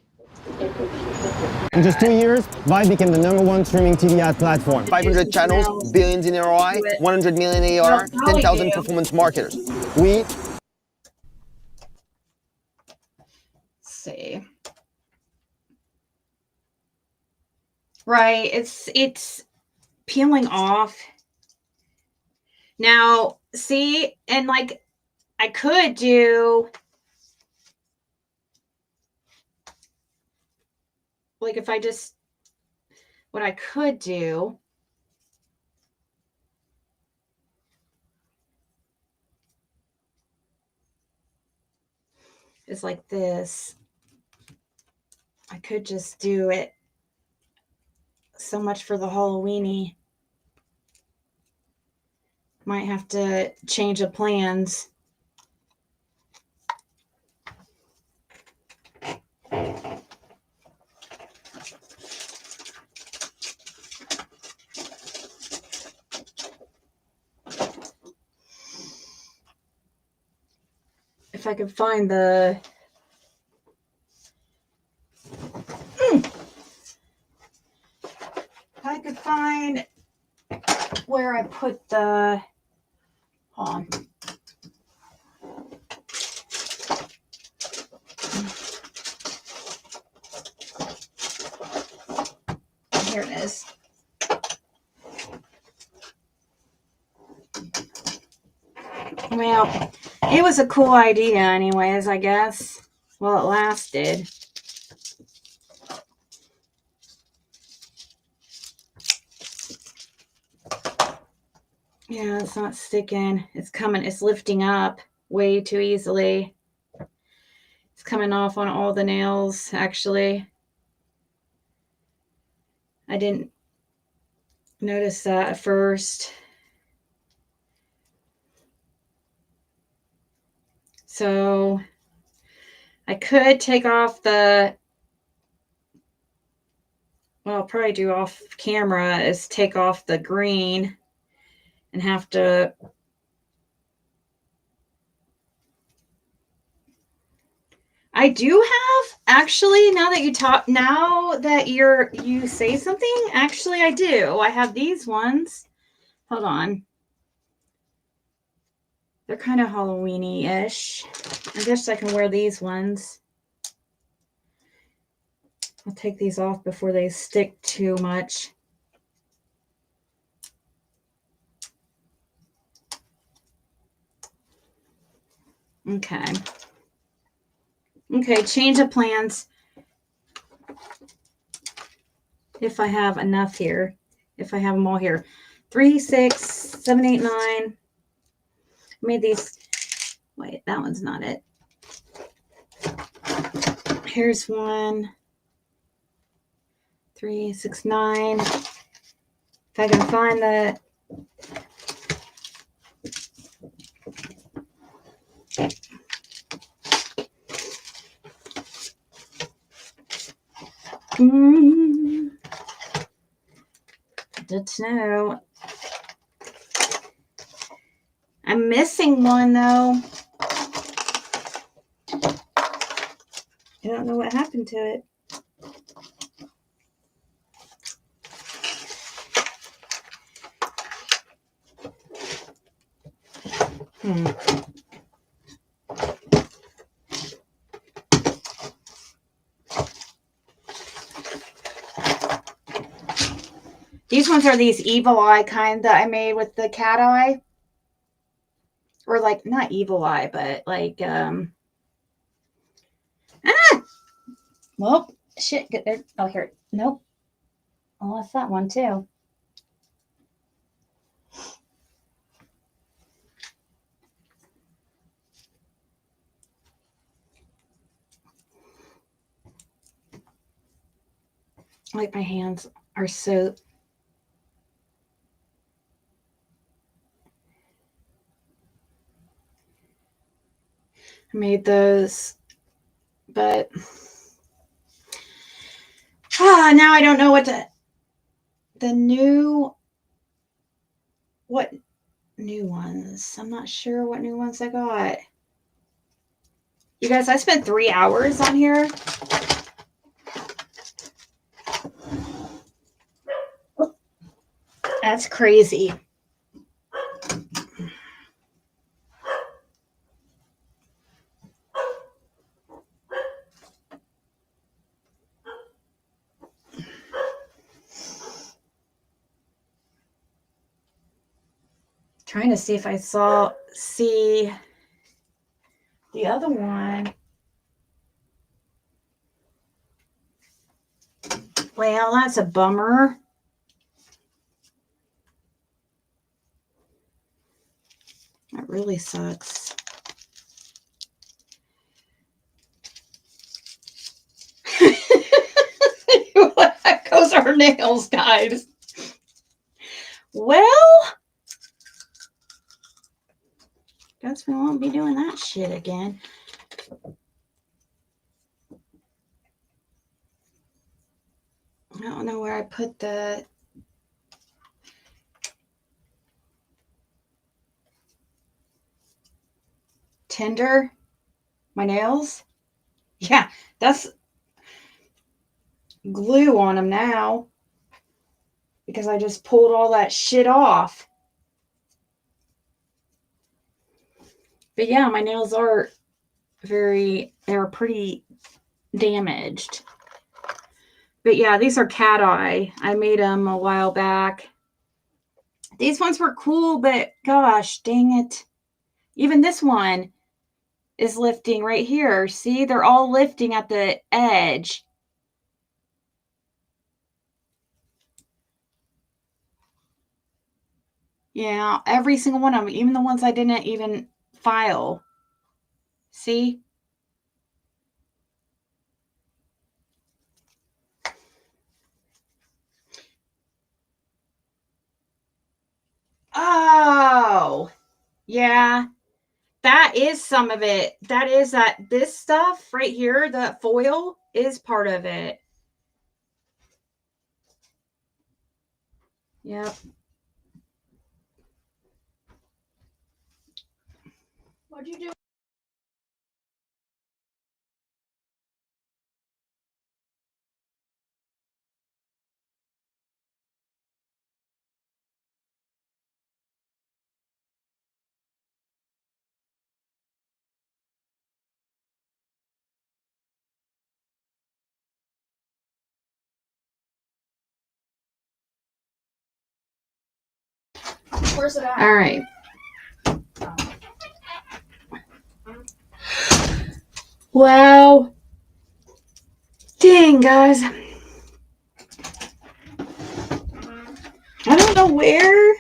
In just 2 years, Vibe became the #1 streaming TV ad platform. 500 channels, billions in ROI, 100 million AR, 10,000 performance marketers. Let's see. Right, it's peeling off. Now, see, and like I could do like if I just what I could do is like this. I could just do it. So much for the Hallow-weenie. Might have to change the plans. If I could find the if I could find where I put the on. Here it is. Well, it was a cool idea anyways, I guess. Well, it lasted. Yeah, it's not sticking. It's coming. It's lifting up way too easily. It's coming off on all the nails, actually. I didn't notice that at first. So I could take off the what I'll probably do off camera is take off the green and have to I do have, actually, now that you say something, actually I do. I have these ones. Hold on. They're kind of Hallow-weenie-ish. I guess I can wear these ones. I'll take these off before they stick too much. Okay. Okay, change of plans. If I have enough here. If I have them all here. 3, 6, 7, 8, 9. I made these. Wait, that one's not it. Here's 1, 3, 6, 9. If I can find the good to know. I'm missing one though. I don't know what happened to it. These ones are these evil eye kind that I made with the cat eye. Or like, not evil eye, but like, well, shit, get there. Oh, here. Nope. I lost that one too. Like my hands are so... I made those, but now I don't know what the new, what new ones. I'm not sure what new ones I got. You guys, I spent 3 hours on here. That's crazy. Trying to see if I see the other one. Well, that's a bummer. That really sucks. Those are nails, guys. Well, guess we won't be doing that shit again. I don't know where I put the tinder. My nails. Yeah, that's glue on them now because I just pulled all that shit off. But yeah, my nails are they're pretty damaged. But yeah, these are cat eye. I made them a while back. These ones were cool, but gosh, dang it. Even this one is lifting right here. See, they're all lifting at the edge. Yeah, every single one of them, even the ones I didn't even file. See? Oh, yeah. That is some of it. That is this stuff right here, the foil is part of it. Yep. What'd you do? Where's it at? All right. Wow. Dang, guys. I don't know where.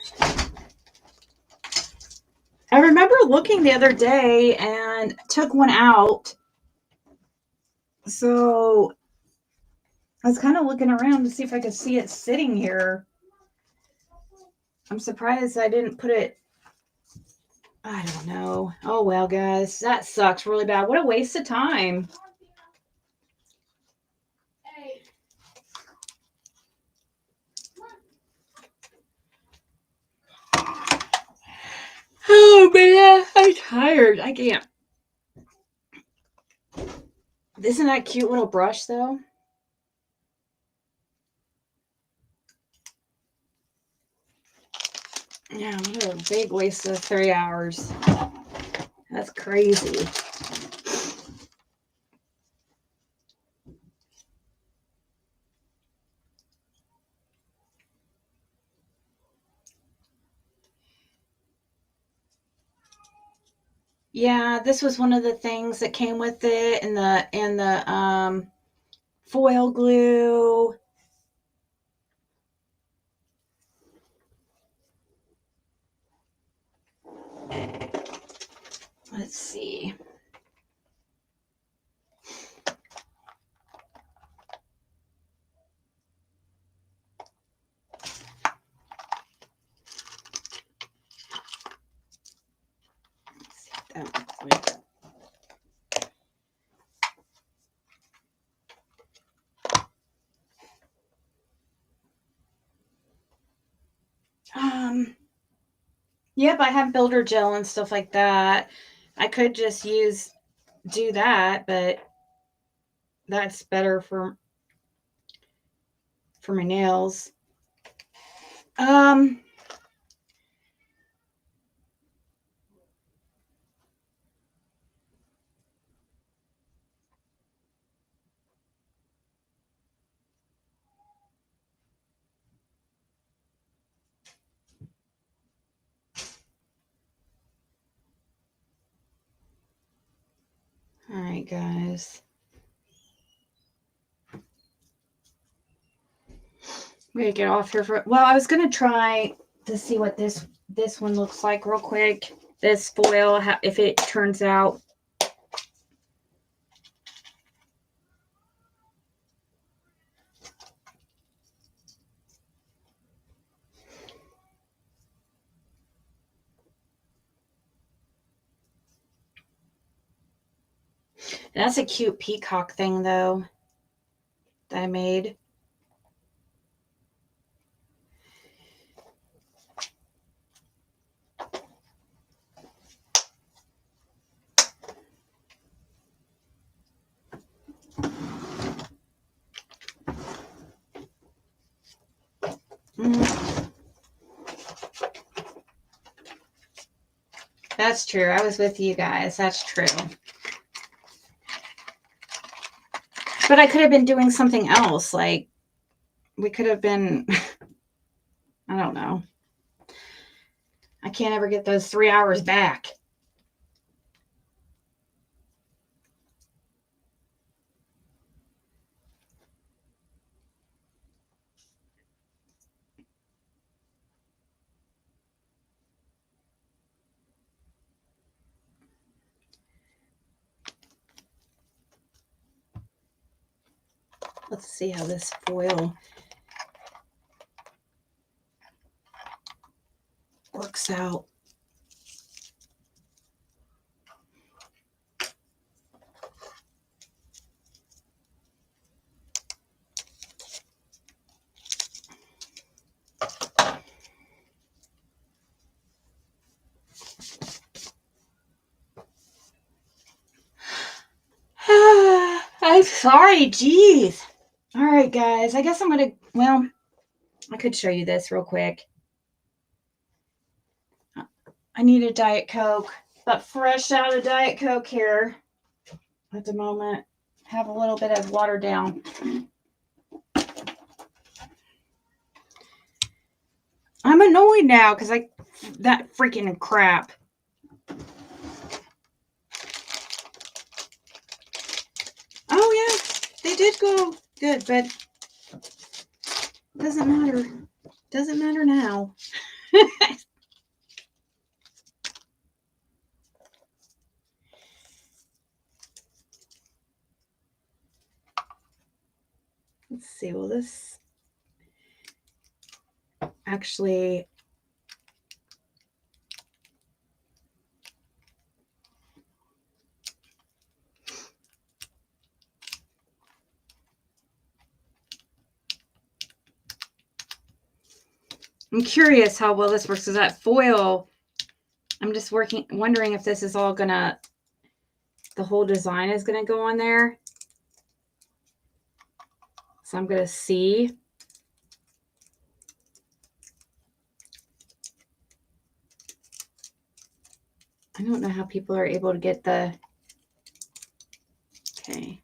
I remember looking the other day and took one out. So I was kind of looking around to see if I could see it sitting here. I'm surprised I didn't put it. I don't know. Oh, well, guys. That sucks really bad. What a waste of time. Oh, man. I'm tired. I can't. Isn't that cute little brush, though? Yeah, what a big waste of 3 hours. That's crazy. Yeah, this was one of the things that came with it, and the foil glue. Let's see. That looks like. Yep, I have builder gel and stuff like that. I could just do that, but that's better for my nails. All right, guys. I'm gonna get off here for. Well, I was gonna try to see what this one looks like real quick. This foil, if it turns out. That's a cute peacock thing, though, that I made. That's true. I was with you guys. That's true. But I could have been doing something else. Like, we could have been, I don't know. I can't ever get those 3 hours back. Let's see how this foil works out. I'm sorry. Jeez. All right, guys. I guess I'm going to, well, I could show you this real quick. I need a Diet Coke, but fresh out of Diet Coke here at the moment. Have a little bit of watered down. I'm annoyed now because that freaking crap. Oh, yeah, they did go good, but doesn't matter. Doesn't matter now. Let's see, will this actually... I'm curious how well this works, because that foil, I'm just wondering if this is all gonna, the whole design is gonna go on there. So I'm gonna see. I don't know how people are able to get the, okay.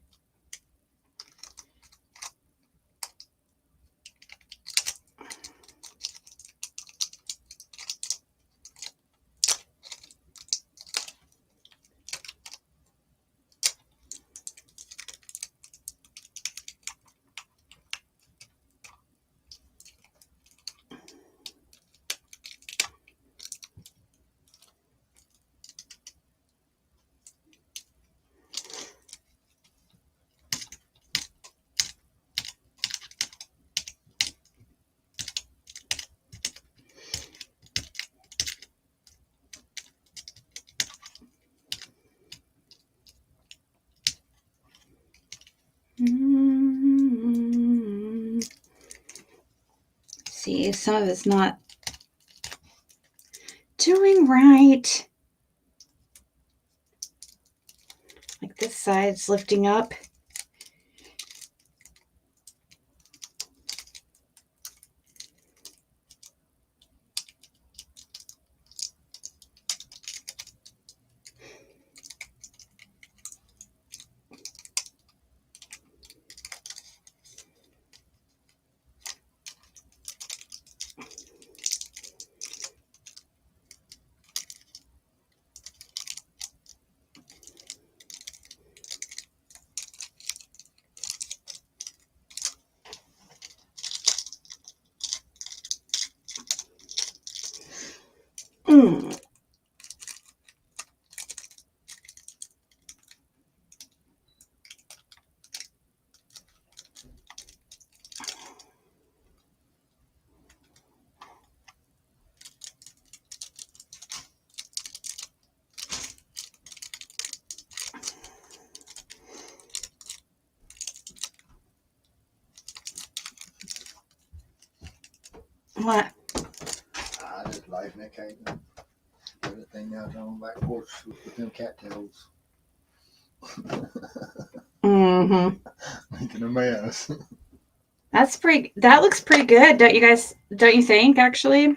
See, some of it's not doing right. Like this side's lifting up. What? I just lighting that candle. Put that thing out on the back porch with them cattails. Making a mess. That looks pretty good, don't you think, actually?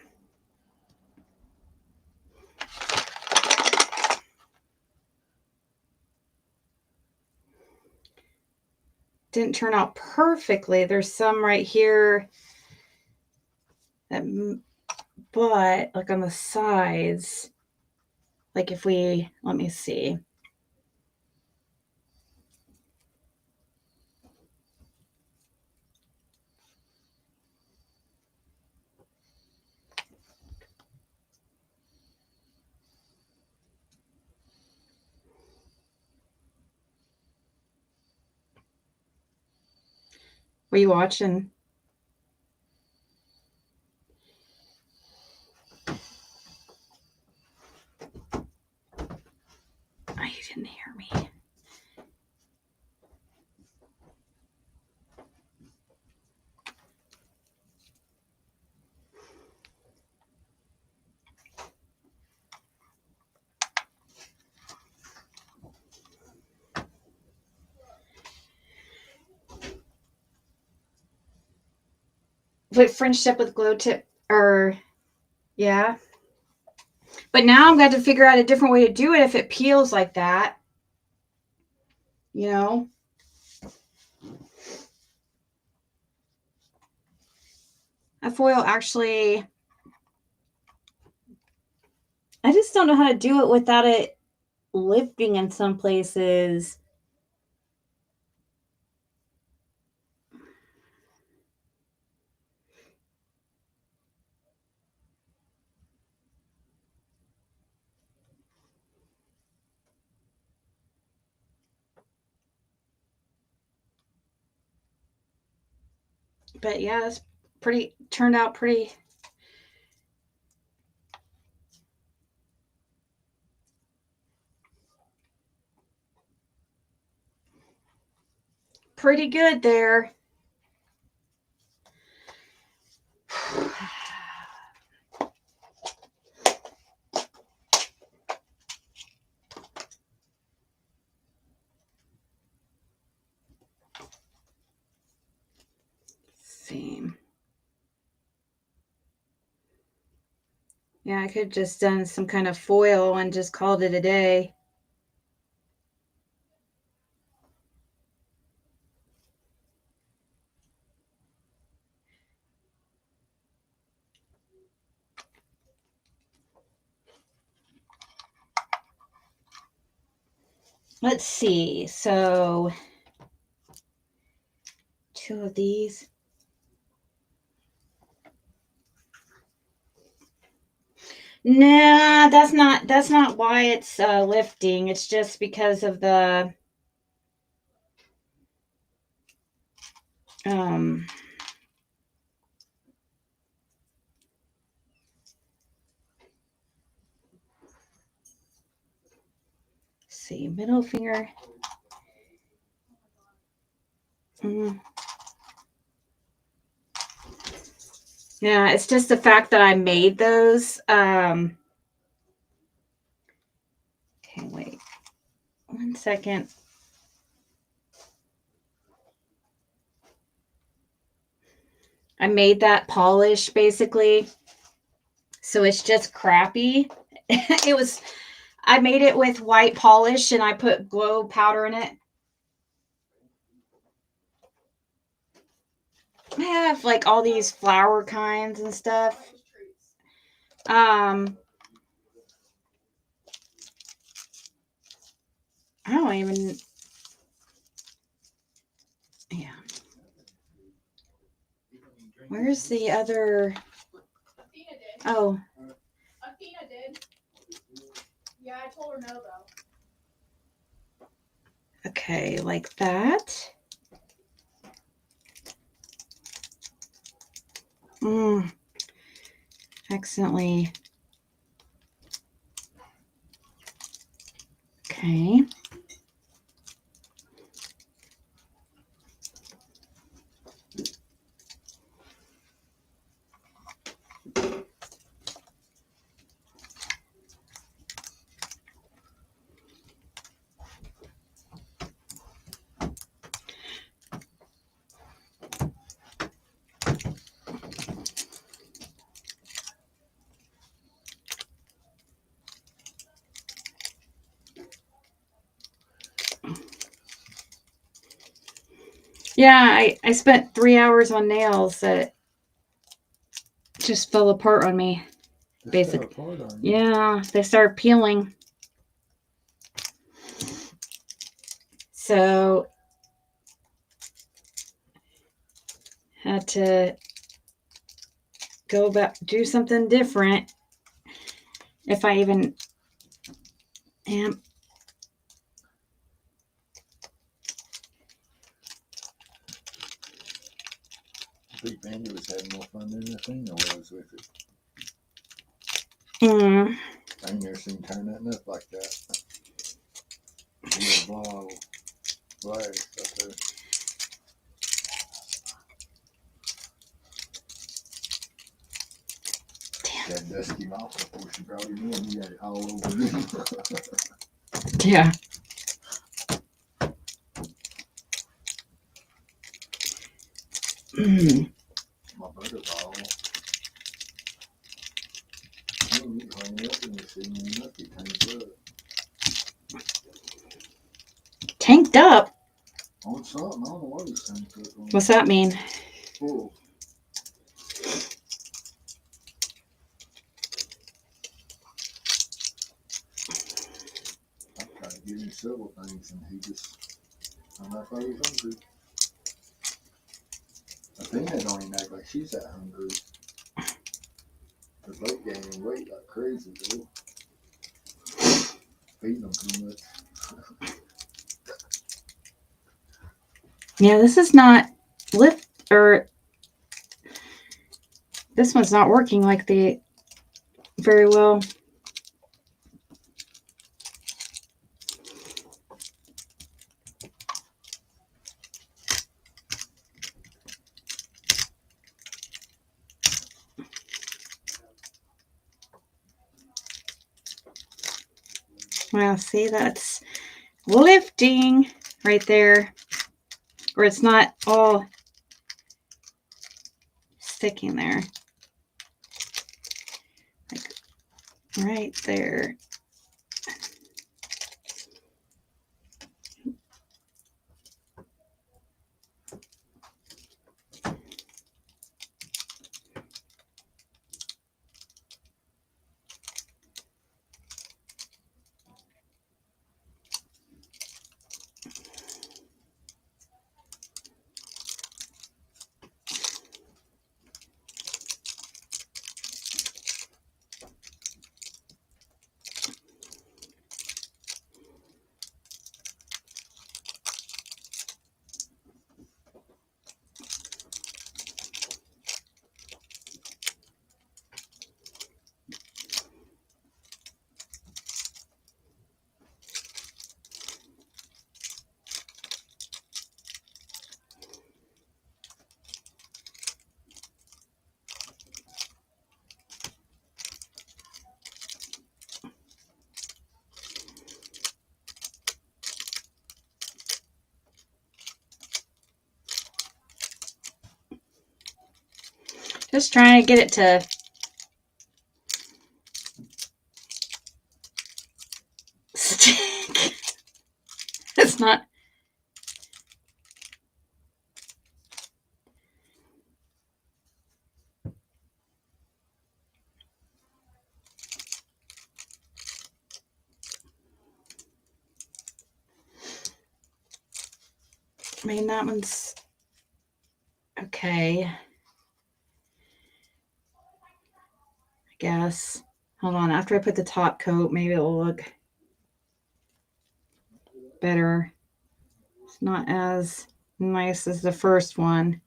Didn't turn out perfectly. There's some right here that, but like on the sides, like if we, let me see. Were you watching? Oh, you didn't hear me. put French tip with glow tip, or yeah. But now I'm going to figure out a different way to do it if it peels like that. You know? A foil actually, I just don't know how to do it without it lifting in some places. But yeah, it's turned out pretty. Pretty good there. See. Yeah, I could have just done some kind of foil and just called it a day. Let's see. So 2 of these. Nah, that's not why it's lifting. It's just because of the see, middle finger. Yeah, it's just the fact that I made those. Okay, wait 1 second. I made that polish basically. So it's just crappy. I made it with white polish and I put glow powder in it. I have like all these flower kinds and stuff. I don't even, yeah. Where's the other? Oh. Athena did. Yeah, I told her no though. Okay, like that. Accidentally. Okay. Yeah, I spent 3 hours on nails that just fell apart on me. Basically. Yeah, they started peeling. So had to go back, do something different. If I even am. I think Mandy was having more fun than Athena was with it. I ain't never seen turn nothing up like that. A little glass up there. That dusty mouth before she brought him in, he had it all over me. Yeah. My brother's Tanked up? On something, I don't know what he's saying. What's that mean? Full. I tried to give him several things and he just, I'm not thought he was hungry. Athena don't even act like she's that hungry. Because they gaining weight like crazy, though. Feeding them too much. Yeah, this is not lift, or this one's not working like the very well. Well, see, that's lifting right there, or it's not all sticking there, like right there. Just trying to get it to stick. It's not. I mean, that one's okay, I guess. Hold on, after I put the top coat, maybe it'll look better. It's not as nice as the first one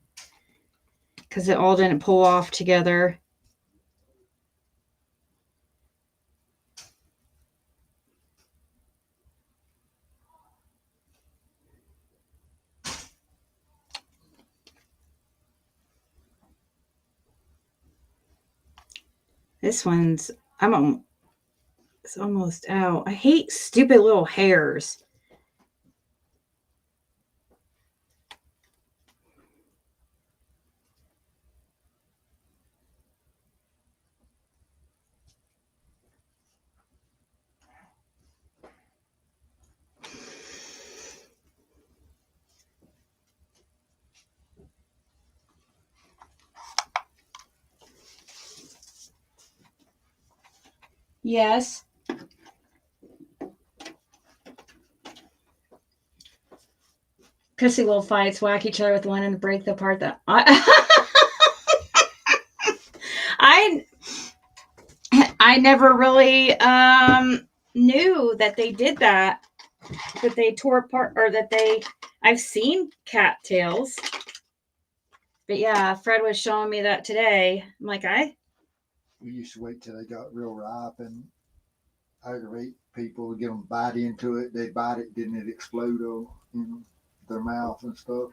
because it all didn't pull off together. This one's, it's almost out. I hate stupid little hairs. Yes. Pissy little fights, whack each other with one and break the part that I never really knew that they did that they tore apart, or that I've seen cattails. But yeah, Fred was showing me that today. I'm like, We used to wait till they got real ripe and aggravate people, get them bite into it. They bite it, didn't it explode in their mouth and stuff.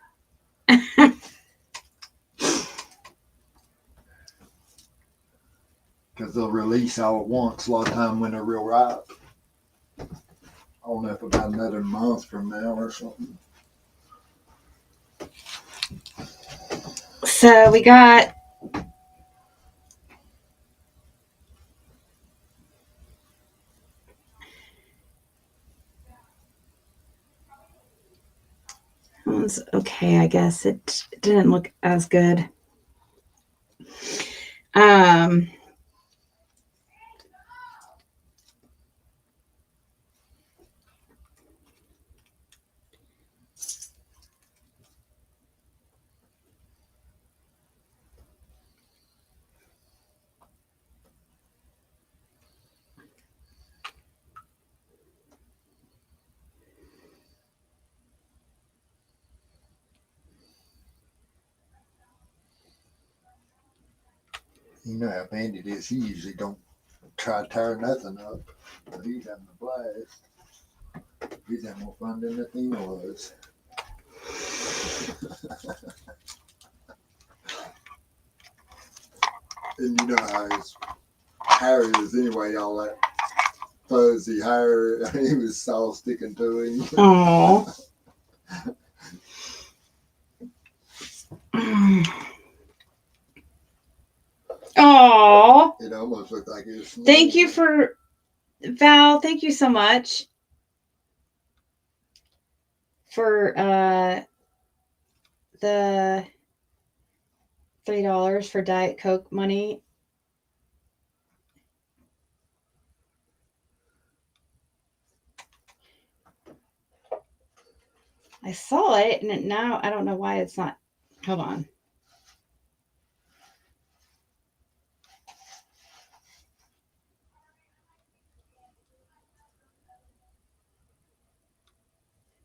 Because they'll release all at once a lot of time when they're real ripe. I don't know if about another month from now or something. So we got That one's okay, I guess. It didn't look as good. You know how Bandit is. He usually don't try to tear nothing up. But he's having a blast. He's having more fun than the thing was. And you know how his hair is anyway, all that fuzzy hair. He was all sticking to him. Aww. Aww. It almost looked like it was snowing. Thank you for Val. Thank you so much for the $3 for Diet Coke money. I saw it, and now I don't know why it's not. Hold on.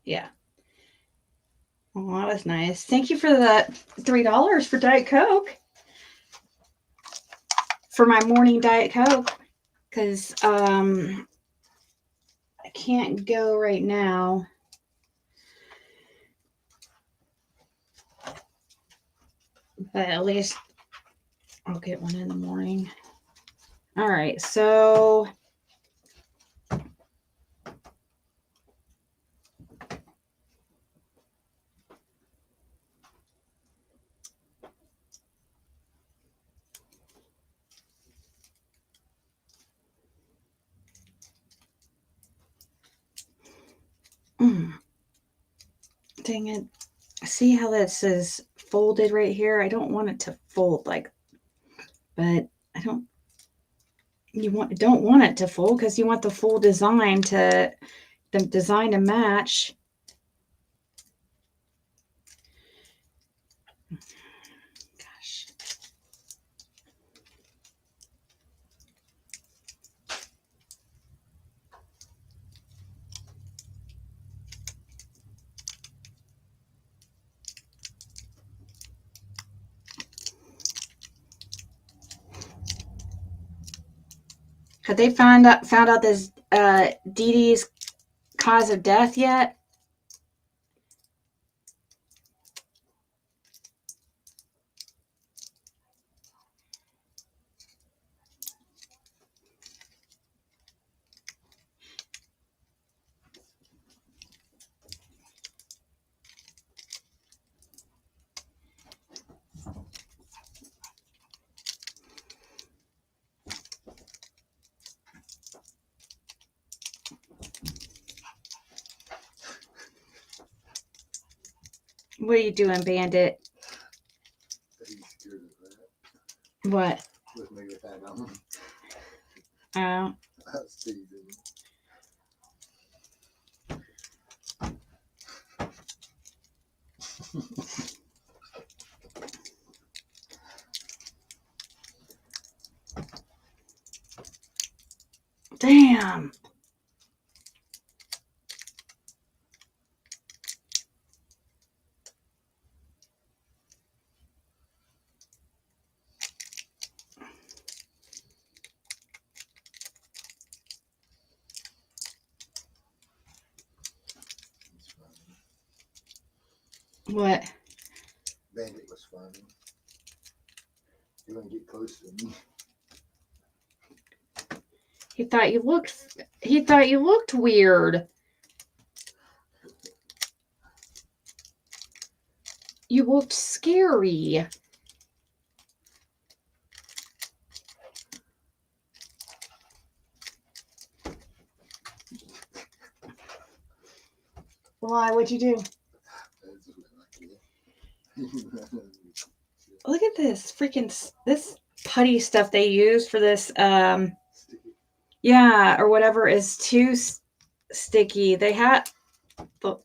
Yeah. Oh, that was nice. Thank you for the $3 for Diet Coke. For my morning Diet Coke. Because I can't go right now. But at least I'll get one in the morning. All right, so dang it. See how that says folded right here? I don't want it to fold like, but I don't. Don't want it to fold because you want the full design to match. Gosh. Have they found out this Dee Dee's cause of death yet? What are you doing, Bandit? What? With me with that on. Oh. That's teasing. Damn. What? Bandit was funny. You want to get close to me? He thought you looked weird. You looked scary. Why? What'd you do? That's at this freaking this putty stuff they use for this. Yeah, or whatever is too sticky. They had the.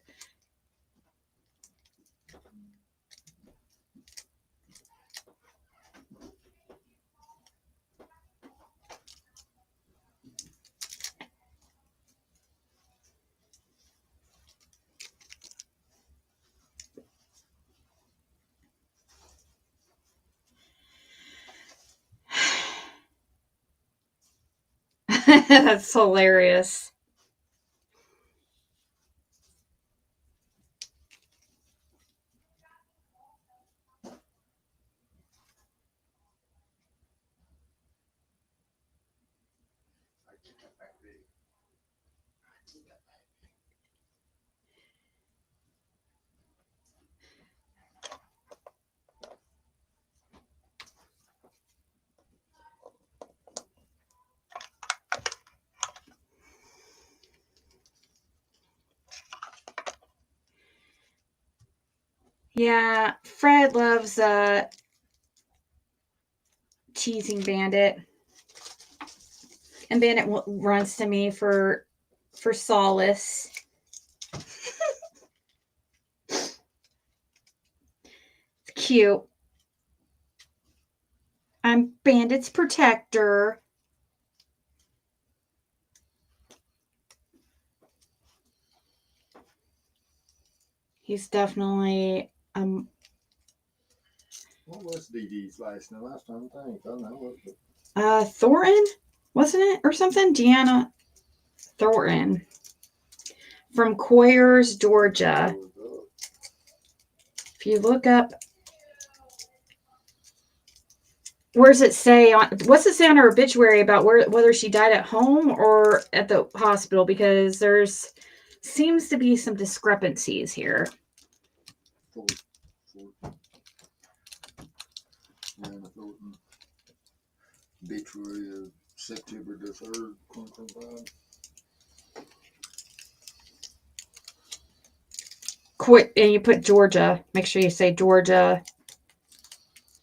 That's hilarious. Yeah, Fred loves teasing Bandit. And Bandit runs to me for solace. It's cute. I'm Bandit's protector. He's definitely What was Dee Dee's last name? Last time I think. I don't know. What was it? Thornton, wasn't it? Or something? Deanna Thornton. From Coyers, Georgia. If you look up, what's it say on her obituary about whether she died at home or at the hospital? Because there's seems to be some discrepancies here. Obituary of September the 3rd, 2025. And you put Georgia. Make sure you say Georgia,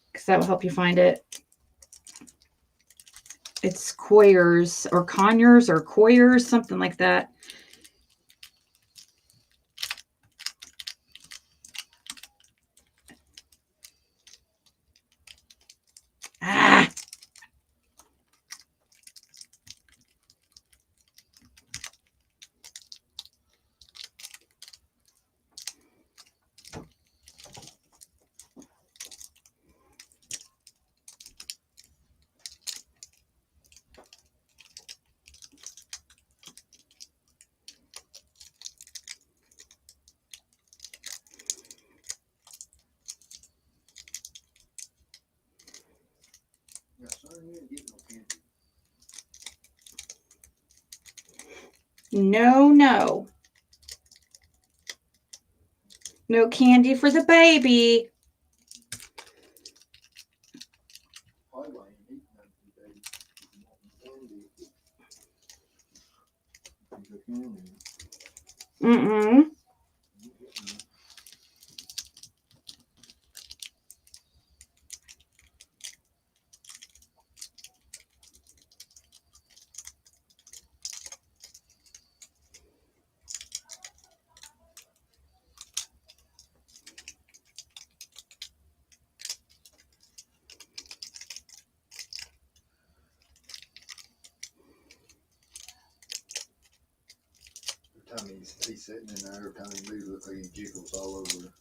because that will help you find it. It's Coyers or Conyers or Coyers, something like that. Ah. No, no. No candy for the baby. Mm-mm. Every time he's sitting in there, every time he moves, looks like he jiggles all over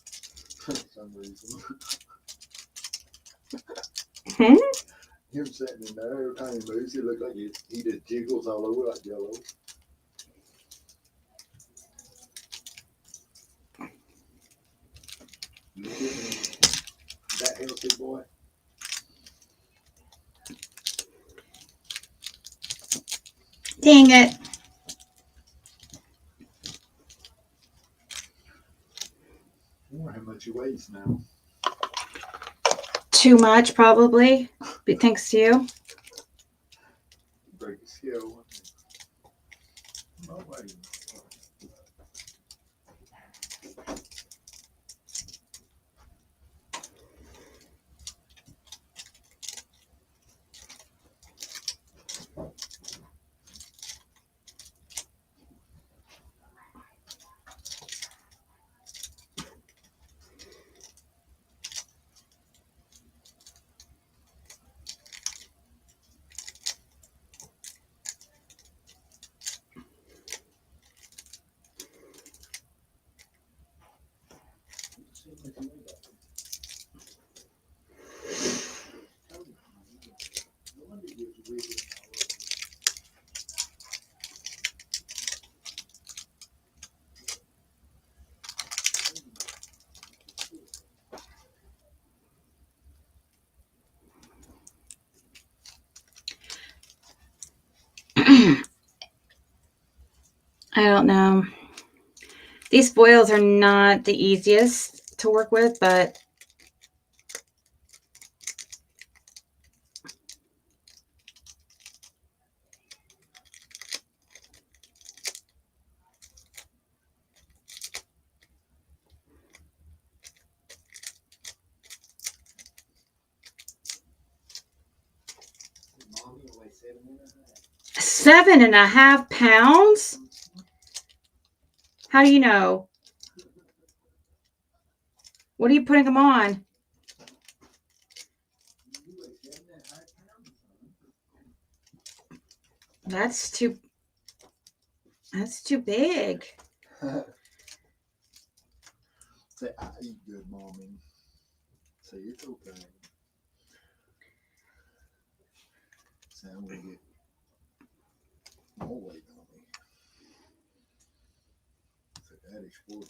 for some reason. Him sitting in there, every time he moves, he looks like he just jiggles all over like Jello. Look at him. That healthy boy. Dang it. I wonder how much he weighs now. Too much, probably. But thanks to you. Break his scale. No way. I don't know. These foils are not the easiest to work with, but Mommy weighs 7.5. 7.5 pounds? How do you know? What are you putting them on? That's too big. Say, I eat good, Mommy. Say, it's okay. Say, I'm going to get more weight on me. Say, Daddy's for me.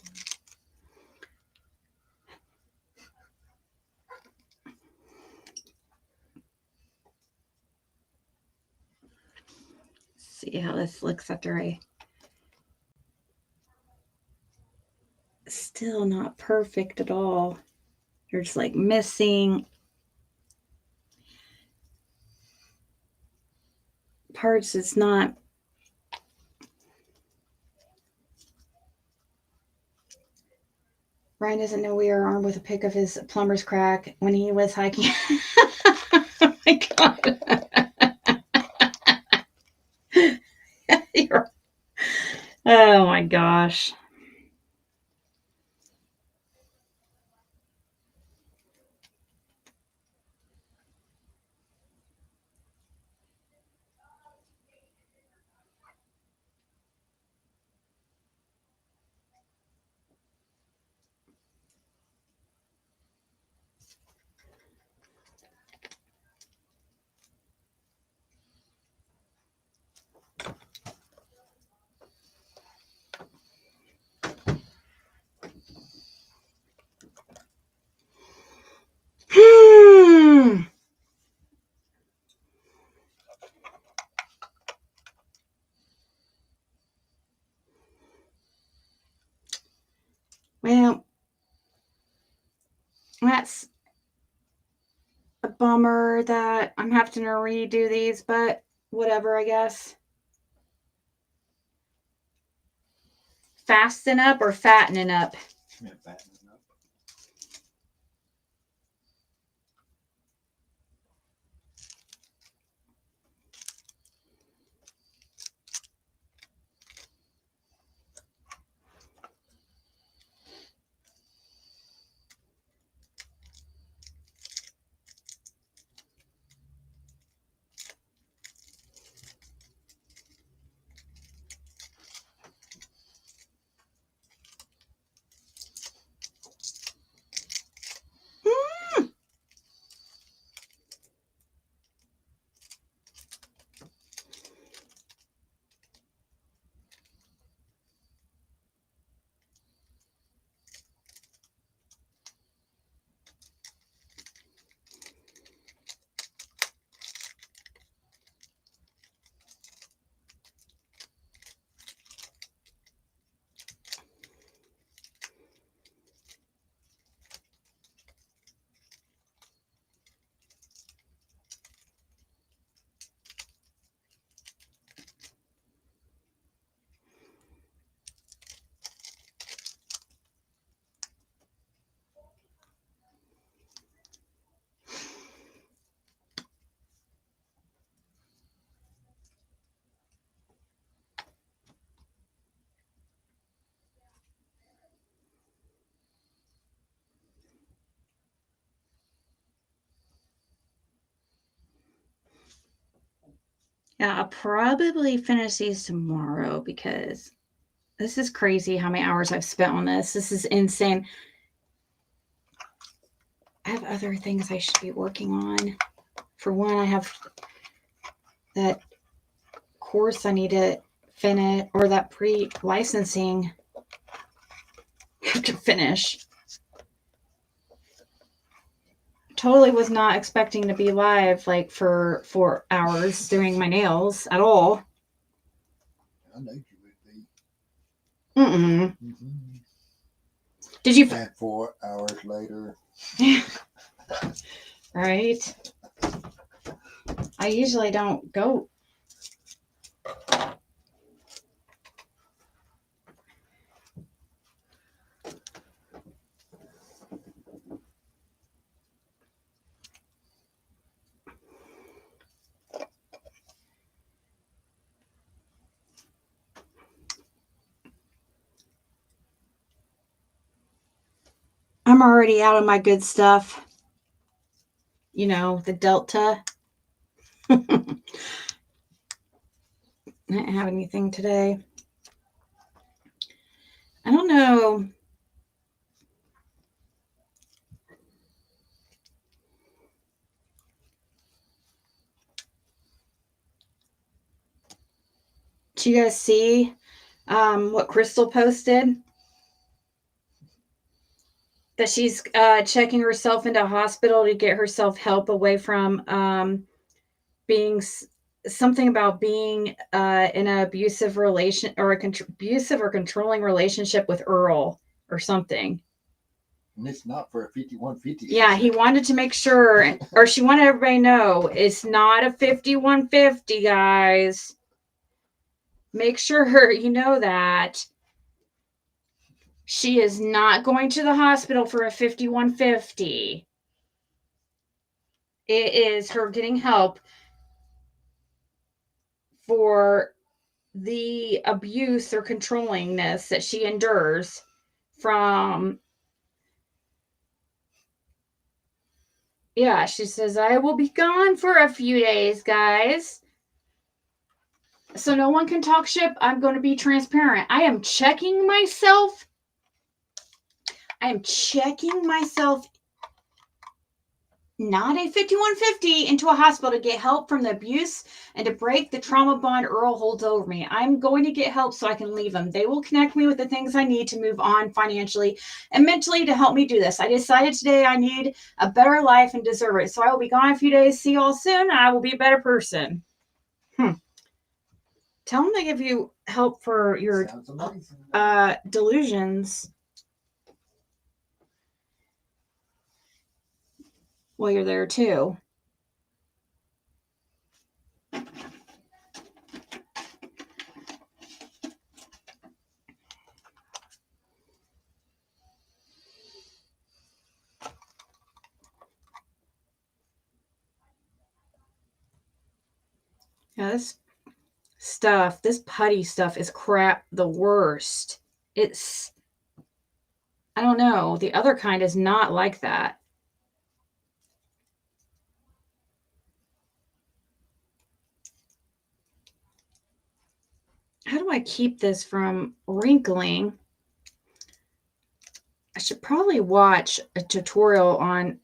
See how this looks after I... Still not perfect at all. There's like missing parts. It's not... Ryan doesn't know we are armed with a pick of his plumber's crack when he was hiking. Oh my God. Oh my gosh. Well, that's a bummer that I'm having to redo these, but whatever, I guess. Fasten up or fattening up? Yeah, fattening up. Yeah, I'll probably finish these tomorrow because this is crazy how many hours I've spent on this. This is insane. I have other things I should be working on. For one, I have that course I need to finish, or that pre-licensing I have to finish. Totally was not expecting to be live like for 4 hours doing my nails at all. I know you would be. Mm-mm. Mm-hmm. Did you? And 4 hours later. Right. I usually don't go. I'm already out of my good stuff. You know, the Delta. I didn't have anything today. I don't know. Do you guys see what Crystal posted? That she's checking herself into a hospital to get herself help away from being something about being in an abusive relation or abusive or controlling relationship with Earl or something. And it's not for a 5150. Yeah, he wanted to make sure, or she wanted everybody to know, it's not a 5150, guys. Make sure you know that. She is not going to the hospital for a 5150. It is her getting help for the abuse or controllingness that she endures from. Yeah, she says, I will be gone for a few days, guys. So no one can talk shit. I'm going to be transparent. I am checking myself. Not a 5150 into a hospital to get help from the abuse and to break the trauma bond Earl holds over me. I'm going to get help so I can leave him. They will connect me with the things I need to move on financially and mentally to help me do this. I decided today I need a better life and deserve it. So I will be gone a few days. See you all soon. I will be a better person. Tell them they give you help for your delusions while you're there too. Yeah, this putty stuff is crap the worst. It's, I don't know. The other kind is not like that. How do I keep this from wrinkling? I should probably watch a tutorial on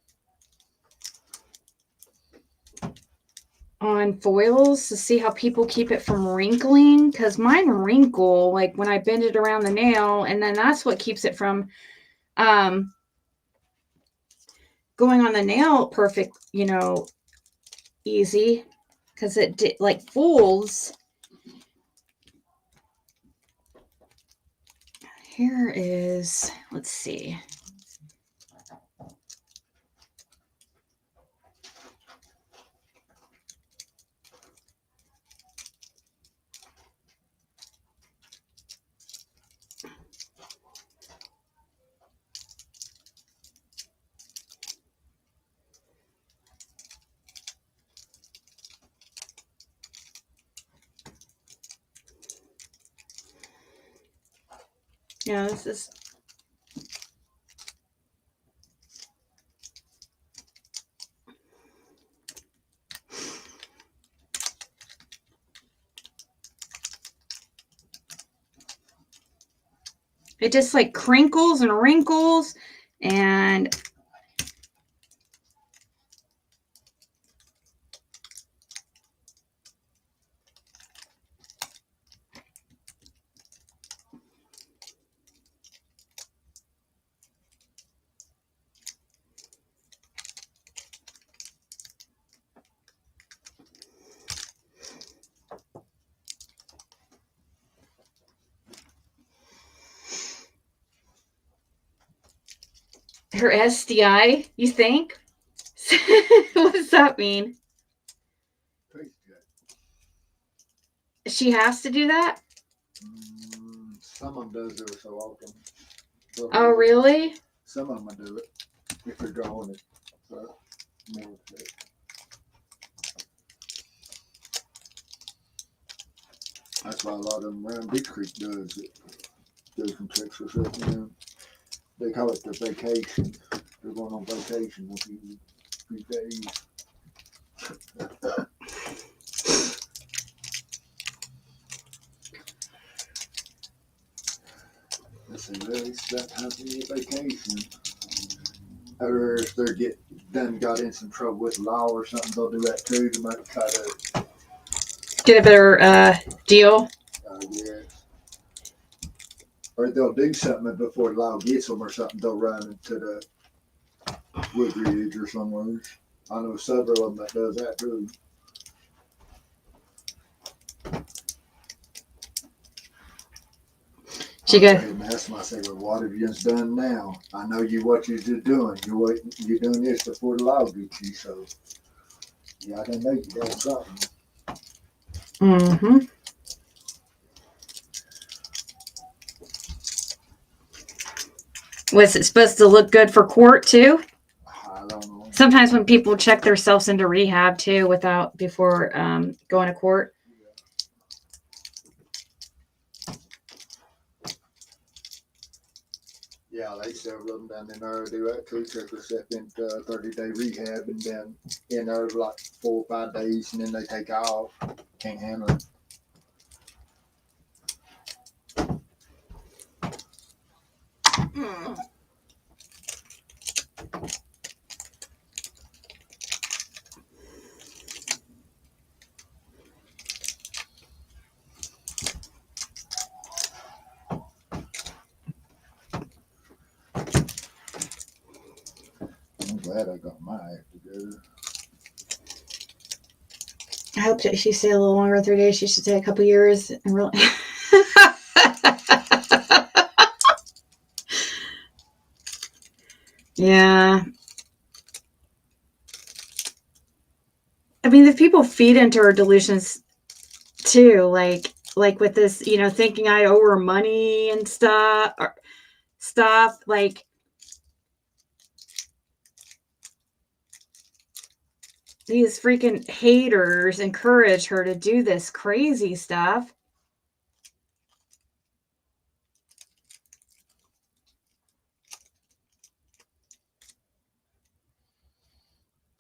foils to see how people keep it from wrinkling, because mine wrinkle like when I bend it around the nail, and then that's what keeps it from going on the nail perfect, easy, because it like folds. Here is, let's see. Yeah, this is. It just like crinkles and wrinkles, and Her STI, you think? What does that mean? She has to do that? Some of them does it so often. Oh, really? Some of them do it if they're drawing it. So, that's why a lot of them around Big Creek does it. Goes from Texas up, you know. They call it the vacation. They're going on vacation a few days. They say, well, it's that time for your vacation. Or if they got in some trouble with law or something, they'll do that too. They might try to get a better deal. Yeah. Or they'll do something before the law gets them or something. They'll run into the Woodridge or somewhere. I know several of them that does that too. She go. That's my say, well, what have you done now? I know what you're doing. You're doing this before the law gets you. So, yeah, I didn't know you did something. Mm-hmm. Was it supposed to look good for court too? I don't know. Sometimes when people check themselves into rehab too, before going to court. Yeah, they several of them down in there do that too. Check themselves into 30-day rehab and then in there like 4 or 5 days and then they take off. Can't handle it. I'm glad I got my act together. I hope that she stay a little longer, 3 days. She should stay a couple years and really. Yeah. I mean, the people feed into her delusions too, like with this, thinking I owe her money and stuff, like these freaking haters encourage her to do this crazy stuff.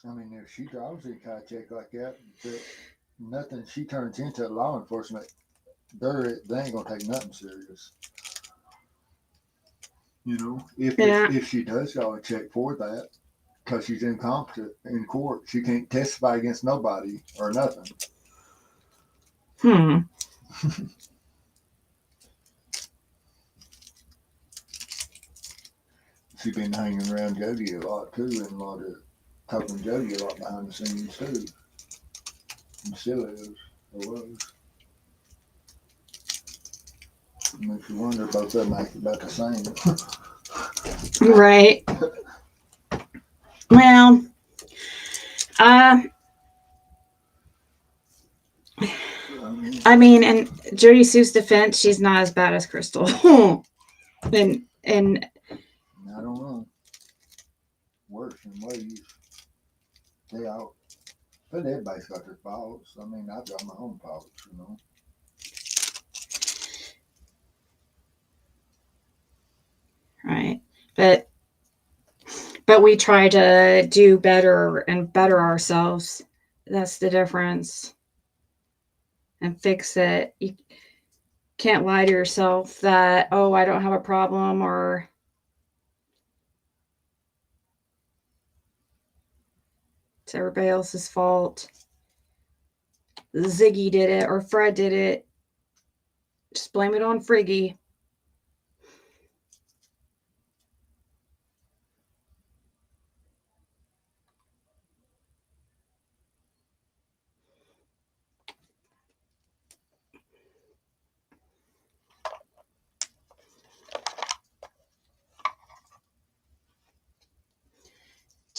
I mean, if she draws a kind of check like that, nothing she turns into law enforcement, they ain't gonna take nothing serious. You know, if she does draw a check for that, because she's incompetent in court, she can't testify against nobody or nothing. She's been hanging around Jody a lot too, and a lot of talking Jody a lot behind the scenes too. And still is, or was. Makes you wonder both of them act about the same. Right. Well, I mean, in Jody Sue's defense, she's not as bad as Crystal. and I don't know. Worse in ways. But everybody's got their faults. I mean, I've got my own faults, you know. Right. But we try to do better and better ourselves. That's the difference. And fix it. You can't lie to yourself that, oh, I don't have a problem, or it's everybody else's fault. Ziggy did it or Fred did it. Just blame it on Friggy.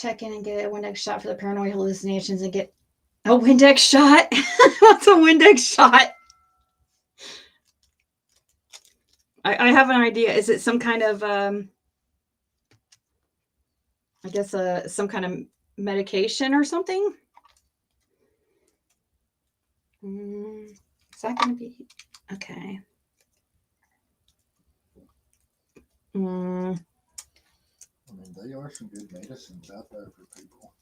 check in and get a Windex shot for the paranoid hallucinations and get a Windex shot. What's a Windex shot? I have an idea. Is it some kind of, I guess, some kind of medication or something? Is that going to be okay? I mean, there are some good medicines out there for people.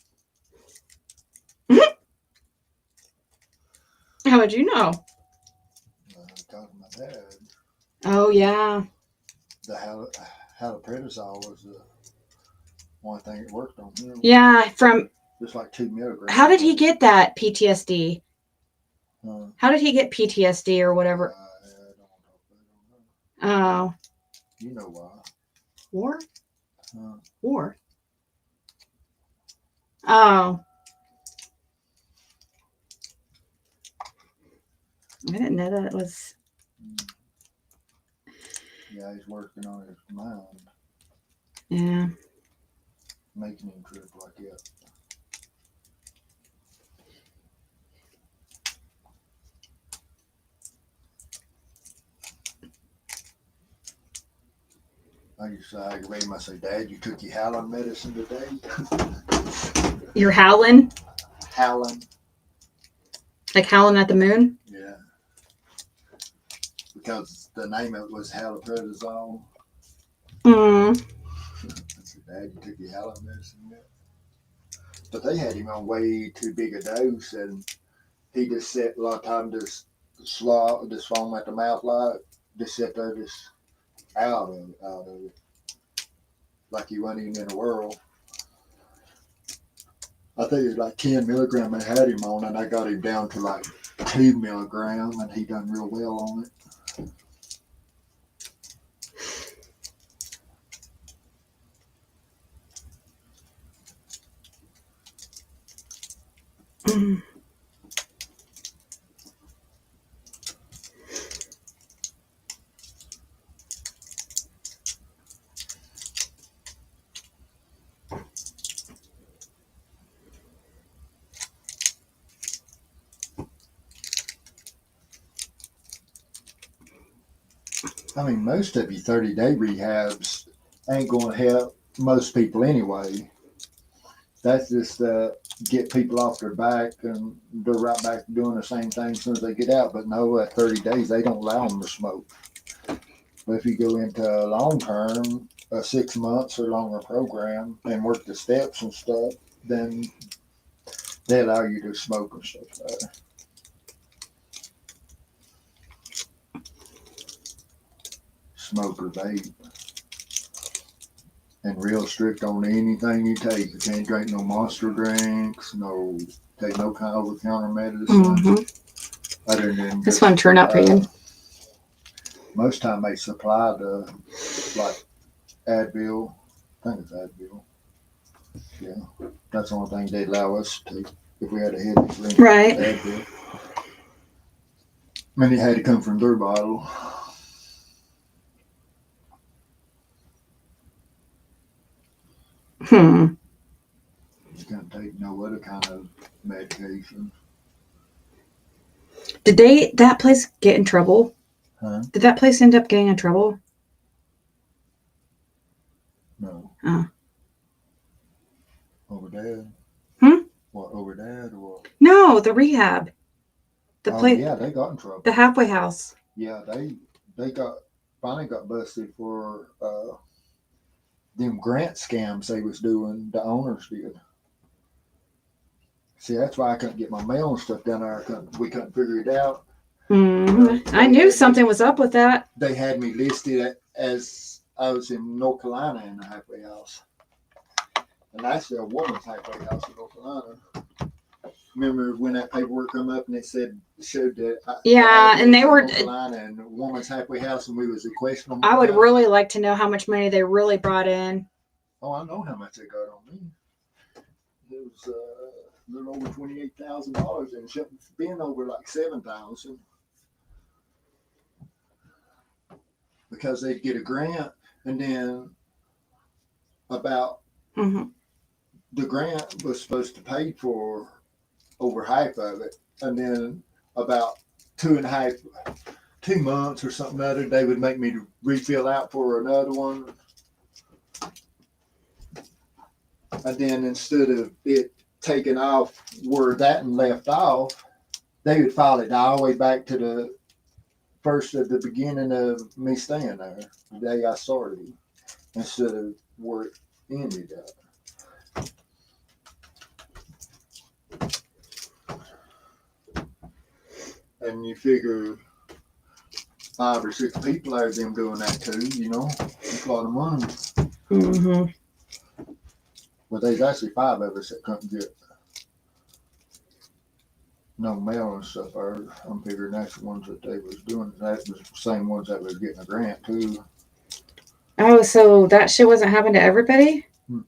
How would you know? Talking to my dad. Oh yeah. The halloprezol was the one thing that worked on him. Yeah, from just like 2 milligrams. How did he get that PTSD? How did he get PTSD or whatever? Oh. You know why? War? War. Oh. I didn't know that it was. Yeah, he's working on his mind. Yeah. Making him trip like that. I used to aggravate him. I say, Dad, you took your howling medicine today? You're howling? Howling. Like howling at the moon? Yeah. Because the name of it was halloprezol. I said, Dad, you took your howling medicine yet? But they had him on way too big a dose, and he just sat a lot of time just foam at the mouth like, just sit there just out of it. Like he wasn't even in the world. I think it was like 10 milligram I had him on, and I got him down to like 2 milligram, and he done real well on it. I mean, most of your 30-day rehabs ain't going to help most people anyway. That's just get people off their back, and they're right back to doing the same thing as soon as they get out. But no, at 30 days, they don't allow them to smoke. But if you go into a long-term, a 6 months or longer program and work the steps and stuff, then they allow you to smoke and stuff. Smoke or vape. And real strict on anything you take. You can't drink no monster drinks, take no kind of over-counter medicine. Other than this one turned out pretty good. Most time they supply the like Advil. I think it's Advil. Yeah, that's the only thing they allow us to take if we had a headache. Right. Advil. I mean, it had to come from their bottle. You can't take no other kind of medication. Did that place get in trouble? Huh? Did that place end up getting in trouble? No. Oh. Over Dad? What, over Dad or? No, the rehab. The place. Yeah, they got in trouble. The halfway house. Yeah, they finally got busted for them grant scams they was doing. The owners did. See, that's why I couldn't get my mail and stuff down there. We couldn't figure it out. I knew something was up with that. They had me listed as I was in North Carolina in the halfway house. And actually a woman's halfway house in North Carolina. Remember when that paperwork come up and it showed that and they were North Carolina and a woman's halfway house, and we was a question on I would really like to know how much money they really brought in. Oh, I know how much they got on me. It was a little over $28,000, and it should have been over like $7,000. Because they'd get a grant, and then about the grant was supposed to pay for over half of it, and then about 2 months or something other, they would make me refill out for another one. And then instead of it taking off where that one left off, they would file it all the way back to the first at the beginning of me staying there, the day I started, instead of where it ended up. And you figure 5 or 6 people out of them doing that too, you know, it's a lot of money. Mm-hmm. Well, there's actually 5 of us that couldn't get no mail and stuff. I'm figuring that's the ones that they was doing. That was the same ones that was getting a grant too. Oh, so that shit wasn't happening to everybody? Mm-mm.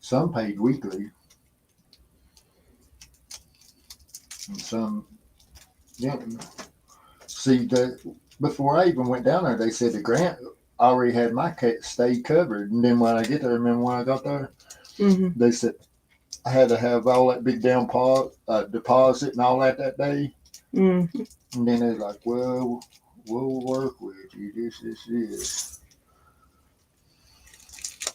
Some paid weekly. And some didn't. See, before I even went down there, they said the grant already had my stay covered. And then when I get there, remember when I got there, they said I had to have all that big down deposit and all that day. Mm-hmm. And then they're like, well, we'll work with you. This.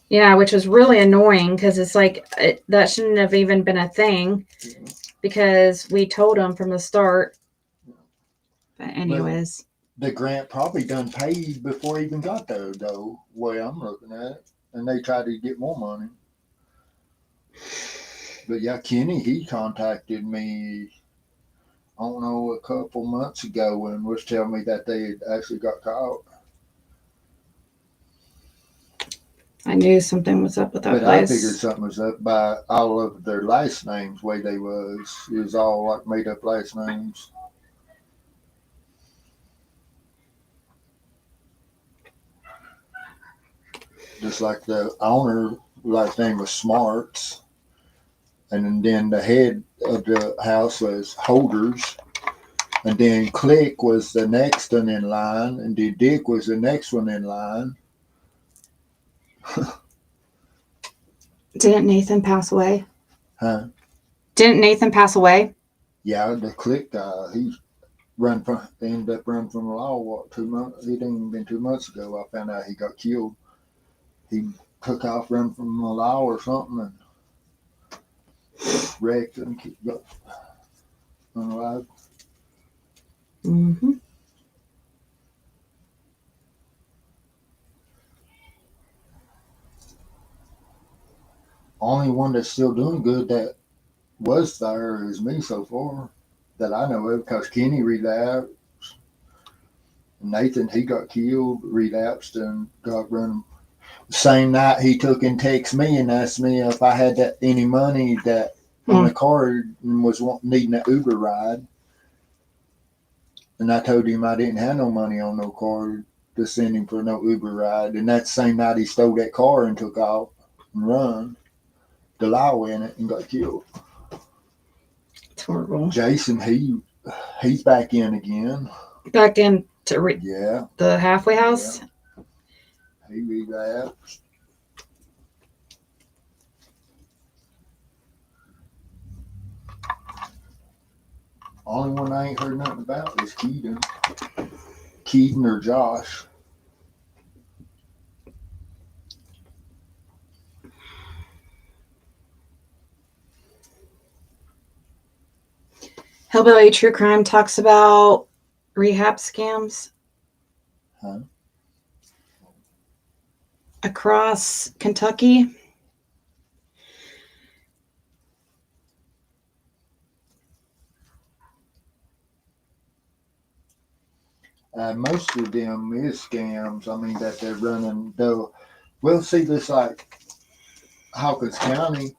Yeah, which was really annoying because it's like that shouldn't have even been a thing because we told them from the start. But anyways. But the grant probably done paid before I even got there, though, the way I'm looking at it. And they tried to get more money. But yeah, Kenny, he contacted me, I don't know, a couple months ago and was telling me that they had actually got caught. I knew something was up with that place. I figured something was up by all of their last names, way they was. It was all like made up last names. Just like the owner, last name was Smarts. And then the head of the house was Holders. And then Click was the next one in line. And then Dick was the next one in line. Didn't Nathan pass away? Huh? Didn't Nathan pass away? Yeah, the Click guy, he ended up running from the law, 2 months? It ain't even been 2 months ago. I found out he got killed. He took off running from the law or something and wrecked and got unalive. Mm-hmm. Only one that's still doing good that was there is me so far that I know of, because Kenny relapsed. Nathan, he got killed, relapsed, and got run. Same night he took and texted me and asked me if I had any money that on the card and was needing an Uber ride. And I told him I didn't have no money on no card to send him for no Uber ride. And that same night he stole that car and took off and run. The law in it and got killed. It's horrible. Jason, he's back in again. Back in to the halfway house? Yeah. He relapsed. Only one I ain't heard nothing about is Keaton. Keaton or Josh. Hillbilly True Crime talks about rehab scams. Huh? Across Kentucky. Most of them is scams. I mean, that they're running, though. We'll see this like Hawkins County.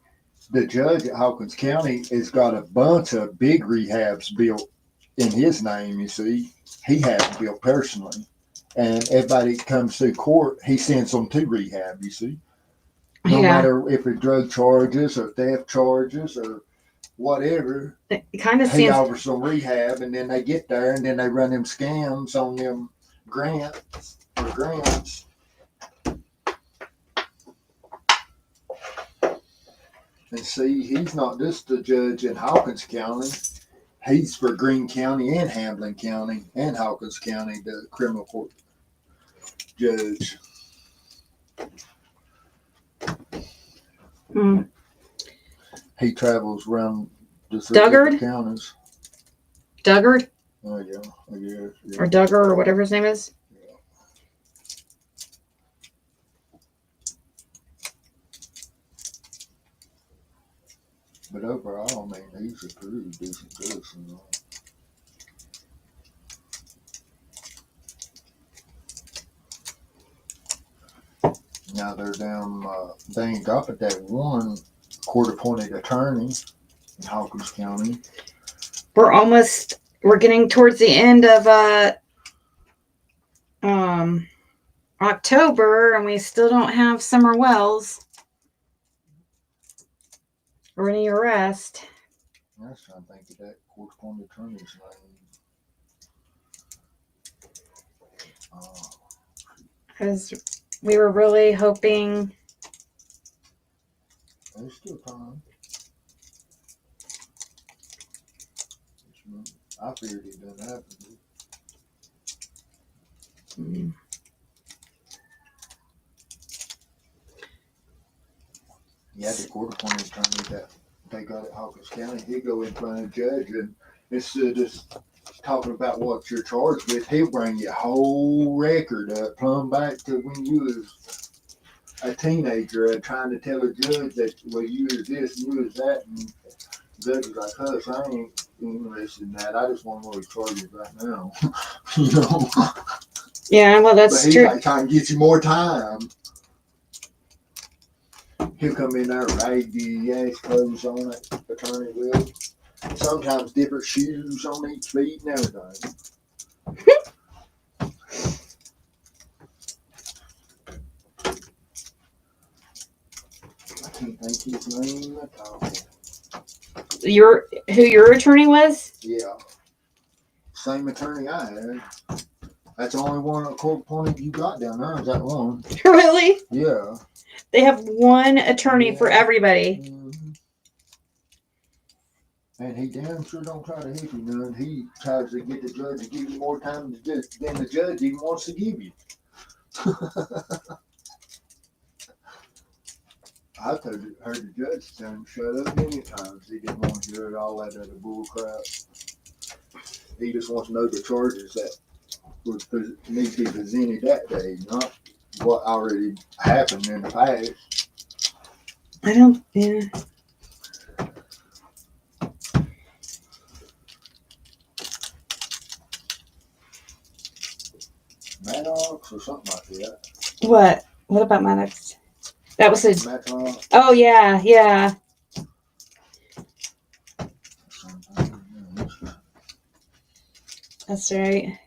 The judge at Hawkins County has got a bunch of big rehabs built in his name, you see. He has them built personally. And everybody that comes to court, he sends them to rehab, you see. No matter if it's drug charges or theft charges or whatever, it kind of he offers some rehab, and then they get there and then they run them scams on them grants. And see, he's not just a judge in Hawkins County. He's for Greene County and Hamlin County and Hawkins County, the criminal court judge. Hmm. He travels around the Duggard? counties. Duggard? Oh, yeah. I guess. Yeah. Or Duggar or whatever his name is. But overall, I mean, he's a pretty decent person. Now they're down, they ain't got but that one court-appointed attorney in Hawkins County. We're getting towards the end of October, and we still don't have Summer Wells or any arrest. I was trying to think of that court-appointed attorney's name. Because we were really hoping. There's still time. I figured it didn't happen. Mm. Yeah, the court-appointed attorney that they got at Hawkins County, he'd go in front of a judge, and instead of just talking about what you're charged with, he'll bring your whole record up, plumb back to when you was a teenager and trying to tell a judge that, well, you was this and you was that, and the judge was like, "Hush, I ain't interested in that. I just want to know the charges right now." You know? Yeah, well, that's but true. He's like trying to get you more time. He'll come in there, raggedy ass clothes on it, attorney will. Sometimes different shoes on each feet and everything. I can't think his name at all. Who your attorney was? Yeah. Same attorney I had. That's the only one court appointed you got down there, is that one. Really? Yeah. They have one attorney for everybody. Mm-hmm. And he damn sure don't try to hit you none. He tries to get the judge to give you more time than the judge even wants to give you. I've heard the judge tell him shut up many times. He didn't want to hear all that other bull crap. He just wants to know the charges that would need to be presented that day, not what already happened in the past. Yeah. Maddox or something like that. What? What about Maddox? That was his. Maddox. Oh, yeah, yeah. That's right.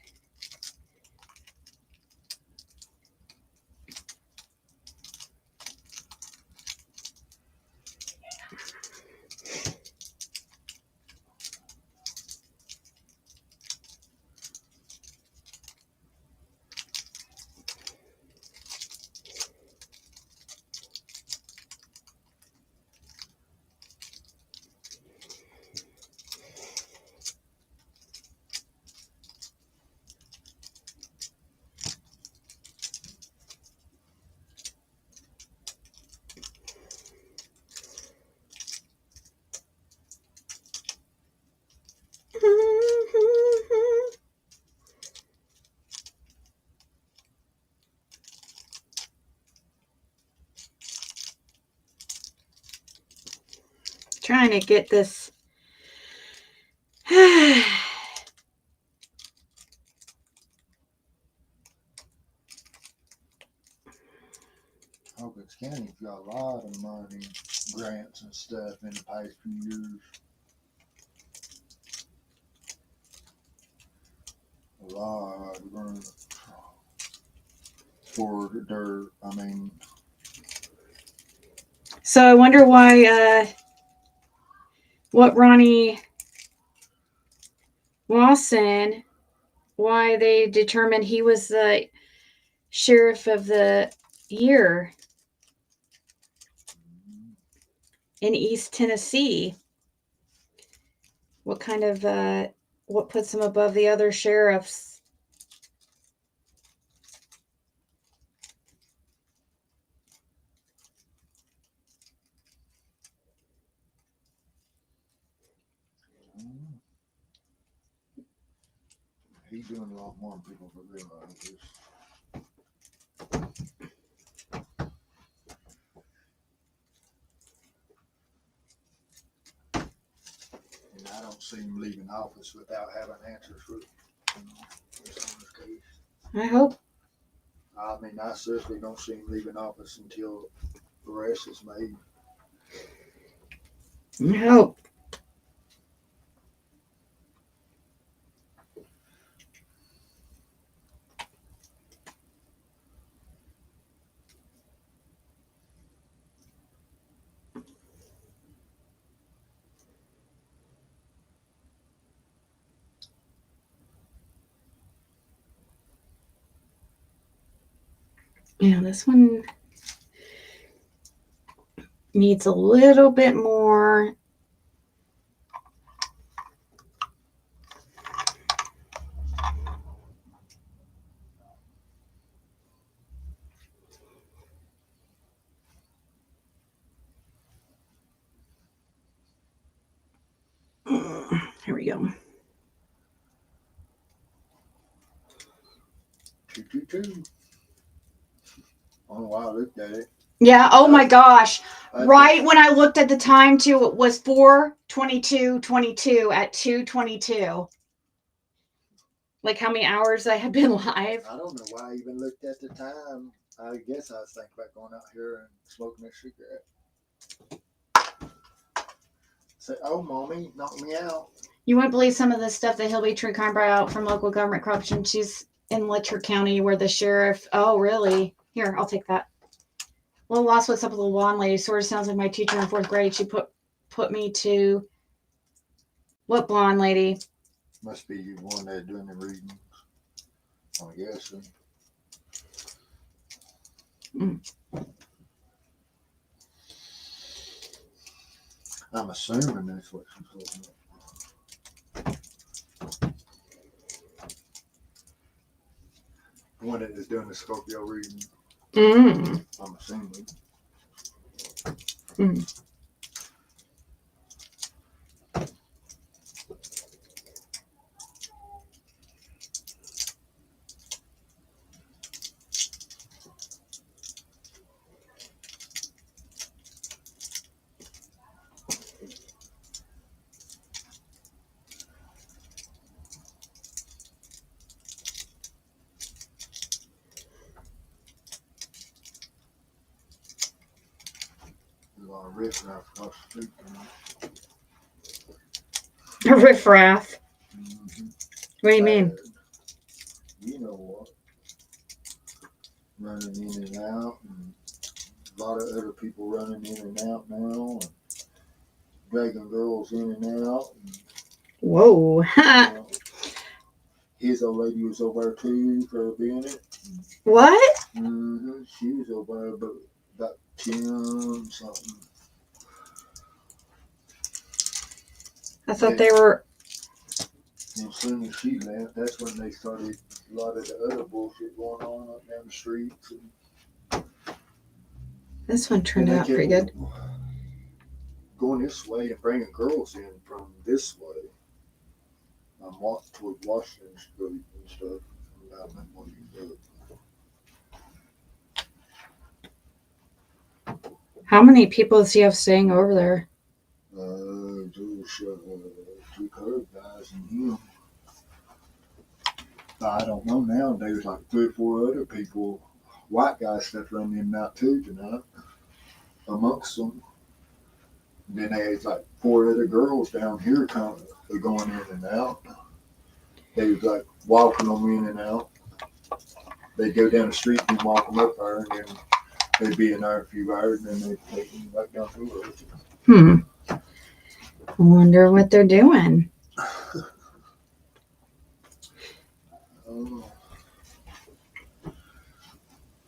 Trying to get this. Hawkins County's got a lot of money, grants and stuff in the past few years. A lot of grants for dirt. I mean. So I wonder why, what Ronnie Lawson, why they determined he was the sheriff of the year. in East Tennessee. What kind of, what puts them above the other sheriffs? He's doing a lot more than people would realize this. And I don't see him leaving office without having answers for this case. I hope. I mean, I certainly don't see him leaving office until the arrest is made. I hope. Yeah, this one needs a little bit more. Here we go. 222. I don't know why I looked at it. Yeah. Oh my gosh. Right when I looked at the time too, it was 4:22:22 at 2:22. Like how many hours I had been live. I don't know why I even looked at the time. I guess I was thinking about going out here and smoking a cigarette. Say, oh, mommy, knock me out. You wouldn't believe some of the stuff that Hillbilly True Crime brought out from local government corruption. She's in Letcher County where the sheriff. Oh, really? Here, I'll take that. A little lost what's up with the blonde lady. Sort of sounds like my teacher in 4th grade. She put me to what blonde lady? Must be you one that doing the reading. I'm guessing. I'm assuming that's what she's looking at. The one that is doing the Scorpio reading. I'm assuming. Riffraff across the street. A riffraff. What do you mean? You know what? Running in and out, and a lot of other people running in and out now, and dragging girls in and out. And, whoa. His old lady was over there too for a minute. What? She was over there about 10 something. I thought they were. And as soon as she left, that's when they started a lot of the other bullshit going on up down the streets. This one turned out pretty good. Going this way and bringing girls in from this way. I'm walking toward Washington Street and stuff. How many people does he have staying over there? Two colored guys and him. I don't know now. There's like 3 or 4 other people, white guys that running in and out too tonight, amongst them. And then there's like 4 other girls down here kind of going in and out. They was like walking them in and out. They'd go down the street and walk them up there, and then they'd be in there a few hours, and then they'd take them back down to the road. I wonder what they're doing.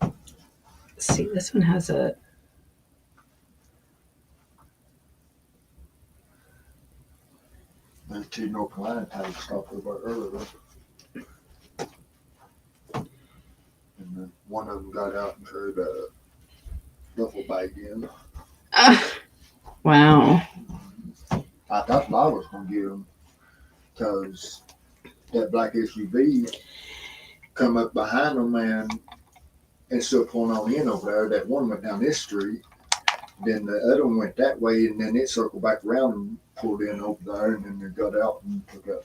Let's see, this one has a. line tight stuff over earlier. And then one of them got out and carried a duffel bag in. Wow. I thought I was going to get them because that black SUV come up behind them and still pulling on in over there. That one went down this street. Then the other one went that way, and then it circled back around and pulled in over there, and then they got out and took up.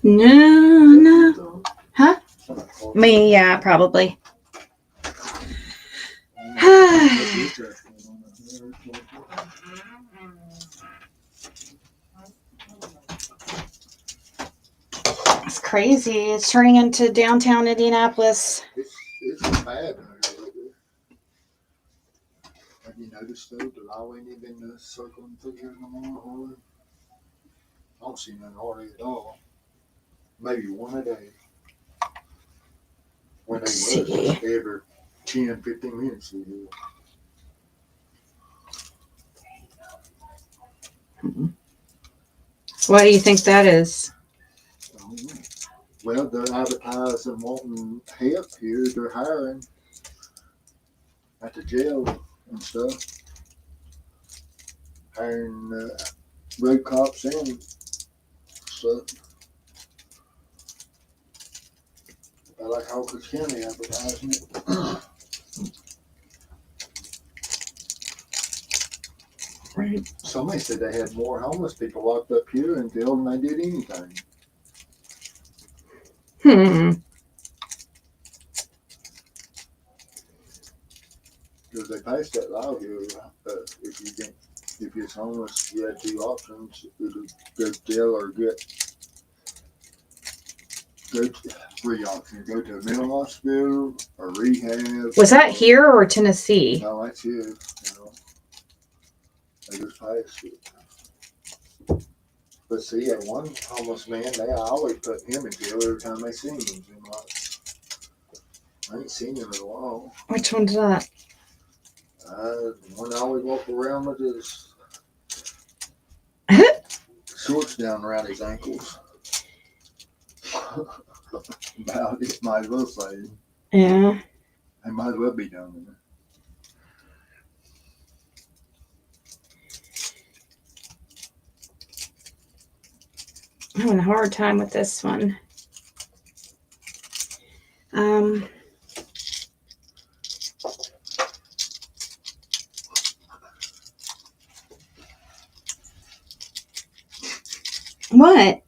No. Huh? Me, yeah, probably. It's crazy. It's turning into downtown Indianapolis. It's bad. Have you noticed though the law ain't even circling through here no more? I don't see none hardly at all. Maybe one a day. When they was every 10, 15 minutes. What do you think that is? Well, they're advertising wanting help here. They're hiring at the jail and stuff. Hiring road cops and stuff. I like Hawkins County advertising it. Right. Somebody said they had more homeless people locked up here in jail than they did anything. Because they passed that law here. If you're homeless, you had two options: either go to jail or go to 3 options: go to a mental hospital or rehab. Was that here or Tennessee? No, that's here. They just passed it. But see, that one homeless man, they always put him in jail every time they see him. I ain't seen him in a while. Which one's that? One I always walk around with his shorts down around his ankles. About it, might as well say. Yeah. They might as well be down there. I'm having a hard time with this one. What?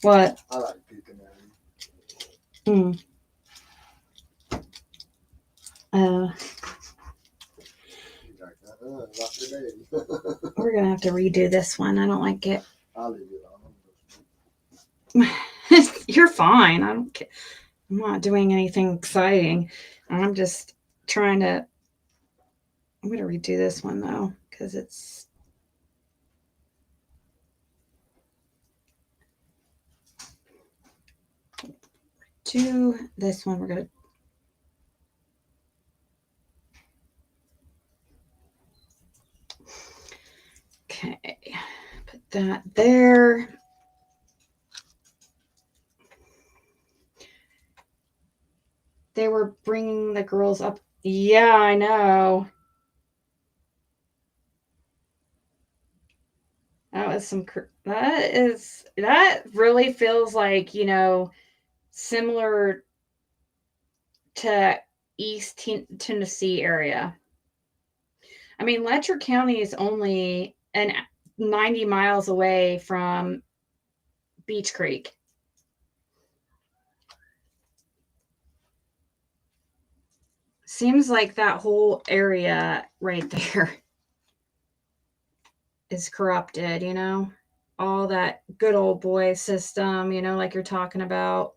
What? I like picking at him. We're gonna have to redo this one. I don't like it. I'll leave it on. You're fine. I don't care. I'm not doing anything exciting. I'm just trying to. I'm gonna redo this one though, because it's. Do this one. We're gonna. Okay, put that there. They were bringing the girls up. Yeah, I know. That was some. That really feels like, similar to East Tennessee area. I mean, Letcher County is only 90 miles away from Beach Creek. Seems like that whole area right there is corrupted, all that good old boy system, like you're talking about.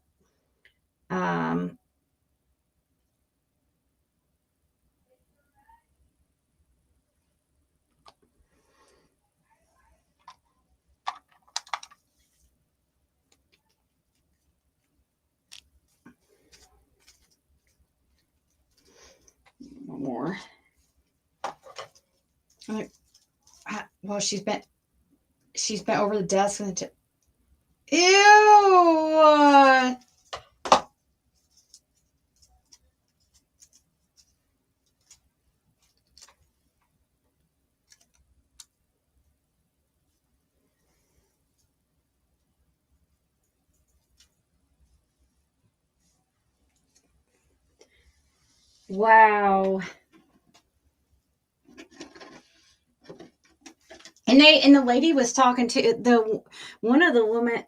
I'm like, well, she's bent over the desk and ew. Wow. And the lady was talking to one of the women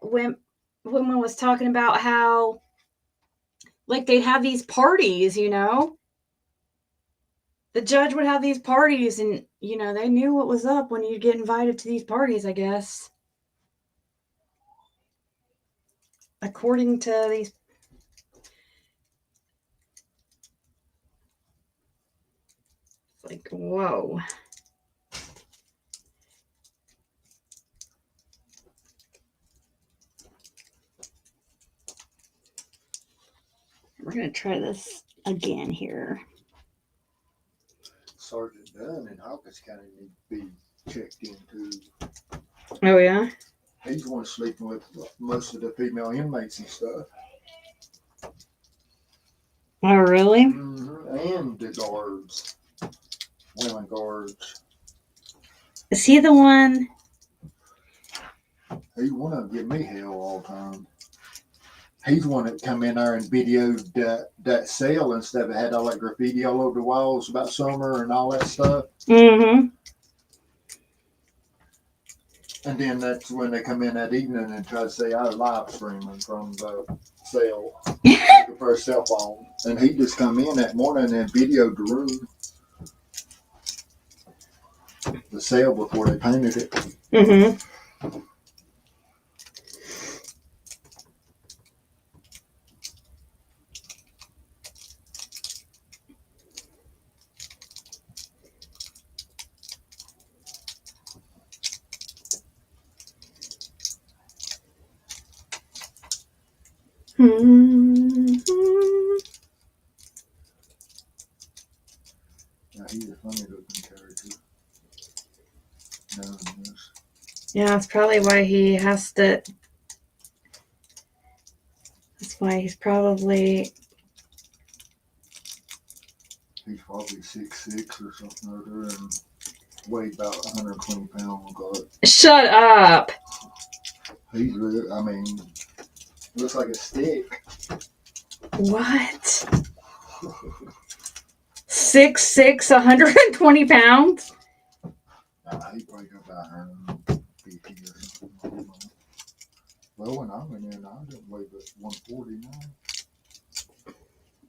was talking about how like they'd have these parties, you know. The judge would have these parties and you know, they knew what was up when you'd get invited to these parties, I guess. According to these like, whoa. We're going to try this again here. Sergeant Dunn in Hawkins County need to be checked into. Oh, yeah? He's the one sleeping with most of the female inmates and stuff. Oh, really? Mm-hmm. And the guards. Women guards. Is he the one? He want to give me hell all the time. He's the one that come in there and videoed that cell and stuff. It had all that graffiti all over the walls about summer and all that stuff. Mm-hmm. And then that's when they come in that evening and try to say I was live streaming from the cell for a cell phone. And he just come in that morning and videoed the room, the cell before they painted it. Mm-hmm. Mm-hmm. Yeah, he's a funny looking character. No, Yeah, that's probably why he has to. That's why he's probably. He's probably 6'6" or something or other and weighed about 120 pounds. God. Shut up. He's really, I mean, looks like a stick. What? 6'6", 120 pounds? He probably got about 150 or something. I don't know. Well, when I went in, I didn't weigh but 149.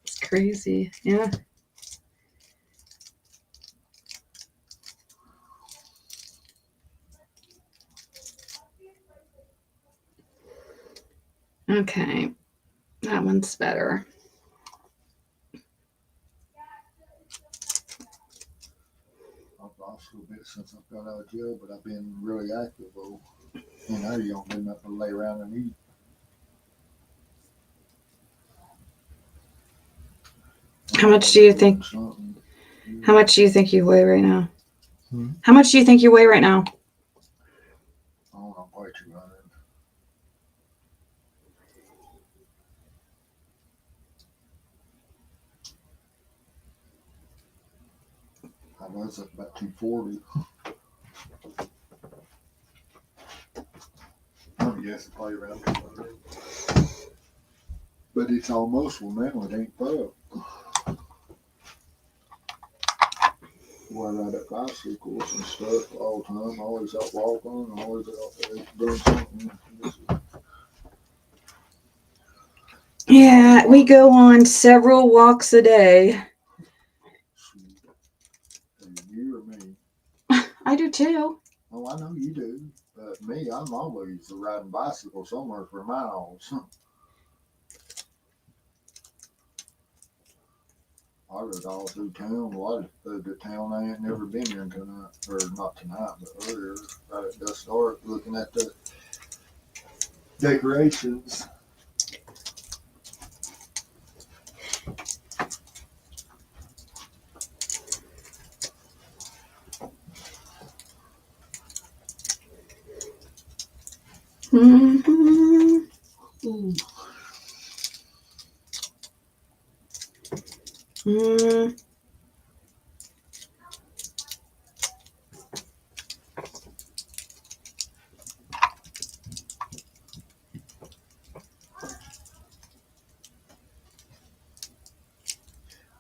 It's crazy. Yeah. Okay. That one's better. I've lost a little bit since I got out of jail, but I've been really active, though. You know, you don't get enough to lay around and eat. How much do you think? How much do you think you weigh right now? How much do you think you weigh right now? I don't know, probably 200. I was at about 240. Yes, probably around 200. But it's all muscle now, it ain't fat. Well, I ride up bicycles and stuff all the time, always out walking, always out doing something. Yeah, we go on several walks a day. You or me? I do too. Oh, I know you do. But me, I'm always riding bicycle somewhere for miles. I rode all through town. Well, the town I ain't never been in tonight, or not tonight, but earlier. Right at dusk dark, looking at the decorations. Mm-hmm. Mm.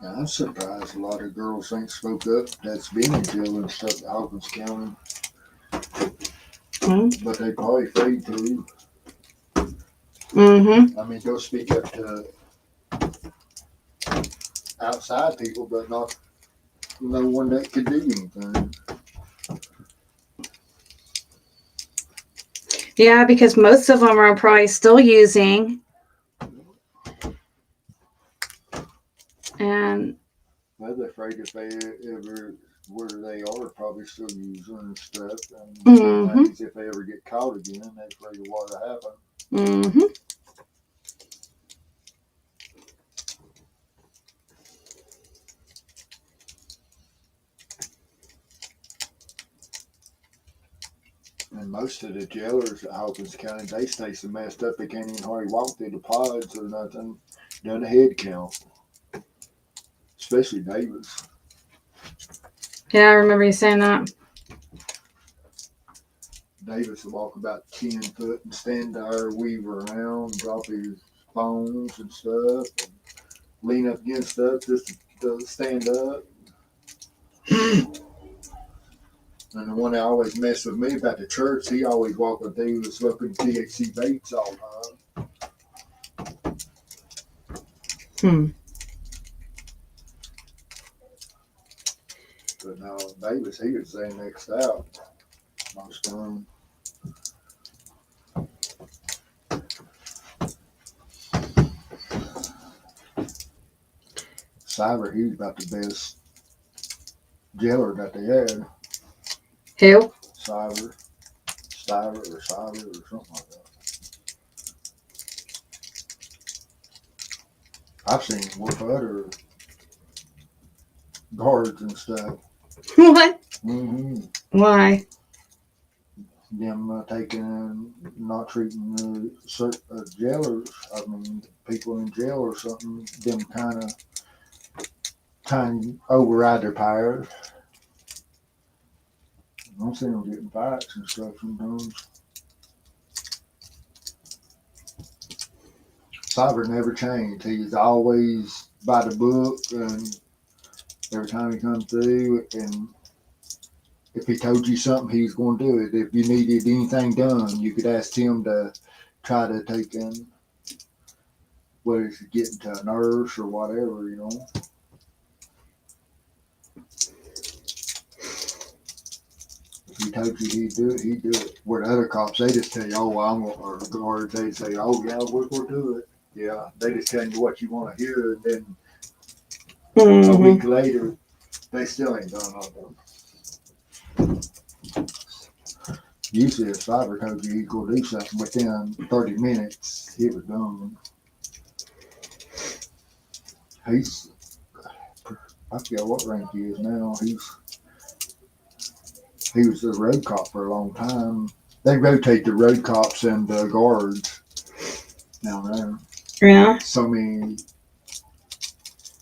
Now, I'm surprised a lot of girls ain't spoke up that's been in jail and stuff in Hawkins County. But they probably afraid to. Mm-hmm. I mean, go speak up to outside people, but not no one that could do anything. Yeah, because most of them are probably still using. And They're afraid if they ever, where they are, probably still using and stuff. And things, if they ever get caught again, they're afraid of what will happen. Mm-hmm. And most of the jailers at Hawkins County, they stay so messed up they can't even hardly walk through the pods or nothing. Done a head count. Especially Davis. Yeah, I remember you saying that. Davis would walk about 10 foot and stand there, weave around, drop his phones and stuff, and lean up against stuff just to stand up. And the one that always messed with me about the church, he always walked with he was smoking THC vapes all the time. But no, Davis, he was there next out most of them. Cyber, he was about the best jailer that they had. Who? Cyber or something like that. I've seen him whoop other guards and stuff. What? Mm-hmm. Why? Them not treating the jailers, I mean, people in jail or something, them kind of trying to override their powers. I've seen them getting fights and stuff sometimes. Cyber never changed. He's always by the book, and every time he comes through, and if he told you something, he's going to do it. If you needed anything done, you could ask him to try to take in, whether it's getting to a nurse or whatever, you know. If he told you he'd do it, he'd do it. Where the other cops, they just tell you, oh, well, or the guards, they say, oh, yeah, we'll do it. Yeah, they just tell you what you want to hear, and then a week later, they still ain't done nothing. Usually if Cyber told you he's going to do something within 30 minutes, he was done. He's, I forget what rank he is now. He was the road cop for a long time. They rotate the road cops and the guards down there. Yeah. So many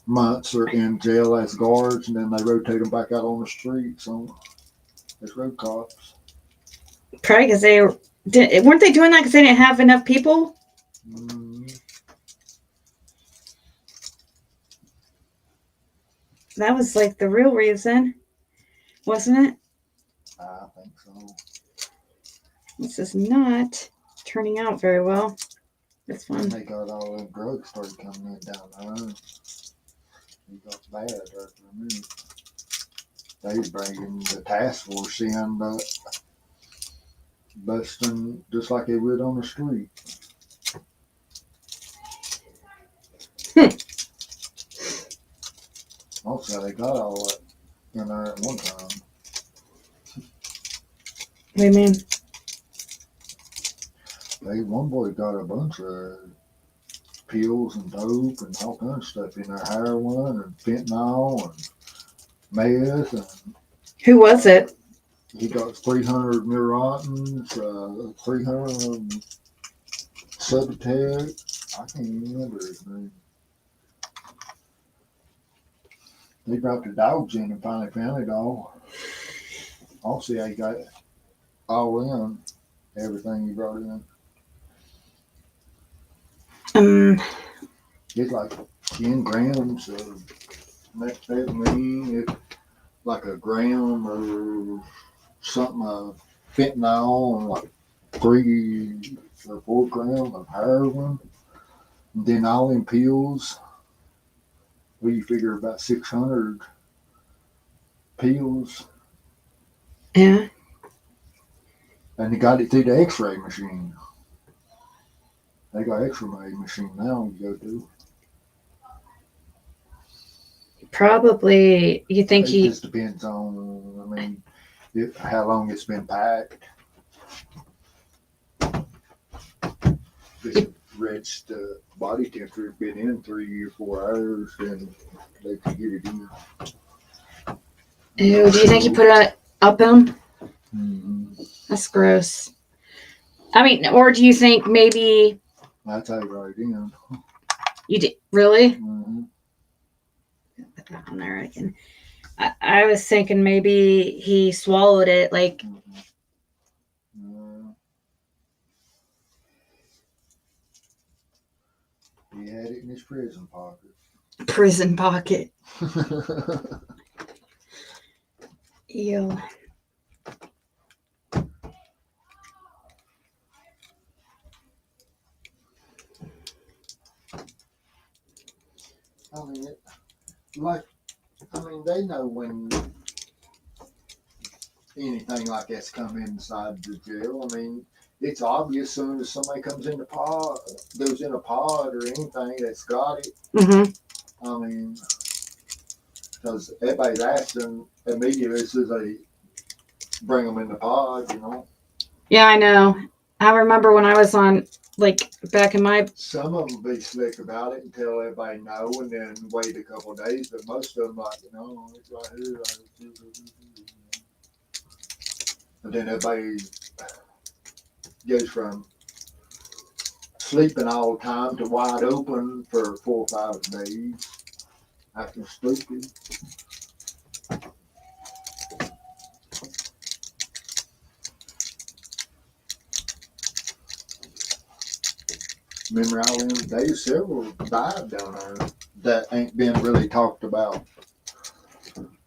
months are in jail as guards, and then they rotate them back out on the streets as road cops. Probably because weren't they doing that because they didn't have enough people? That was like the real reason, wasn't it? I think so. This is not turning out very well. This one. They got all them drugs started coming in down there. It got bad after a minute. They was bringing the task force in, busting just like they would on the street. Also, they got all that in there at one time. What do you mean? One boy got a bunch of pills and dope and all kinds of stuff in there, heroin and fentanyl and meth. And who was it? he got 300 neurons, 300 Subtech. I can't even remember his name. They brought the dogs in and finally found it all. I'll see how he got it all in, everything he brought in. It's like 10 grams of methamphetamine. It's like a gram or something of fentanyl and like 3 or 4 grams of heroin. And then all in pills. We figure about 600 pills. Yeah. And they got it through the x-ray machine. They got x-ray machine now you go to. Probably, you think it just depends on, I mean, how long it's been packed. Just reached the body temperature, been in 3 or 4 hours, and they can get it in. Ew, do you think you put it up him? Mm-hmm. That's gross. I mean, or do you think maybe... That's how you write it in. You did? Really? Mm-hmm. Put that on there. I was thinking maybe he swallowed it, like... He had it in his prison pocket. Prison pocket. Ew. I mean, they know when anything like that's come inside the jail. I mean, it's obvious as soon as somebody comes in the pod, goes in a pod or anything that's got it. Mm-hmm. I mean, because everybody's asking immediately as soon as they bring them in the pod, you know. Yeah, I know. I remember when I was on, like, back in my... Some of them be slick about it and tell everybody no and then wait a couple of days, but most of them like, it's right here. And then everybody goes from sleeping all the time to wide open for 4 or 5 days after sleeping. Remember all them days, several died down there that ain't been really talked about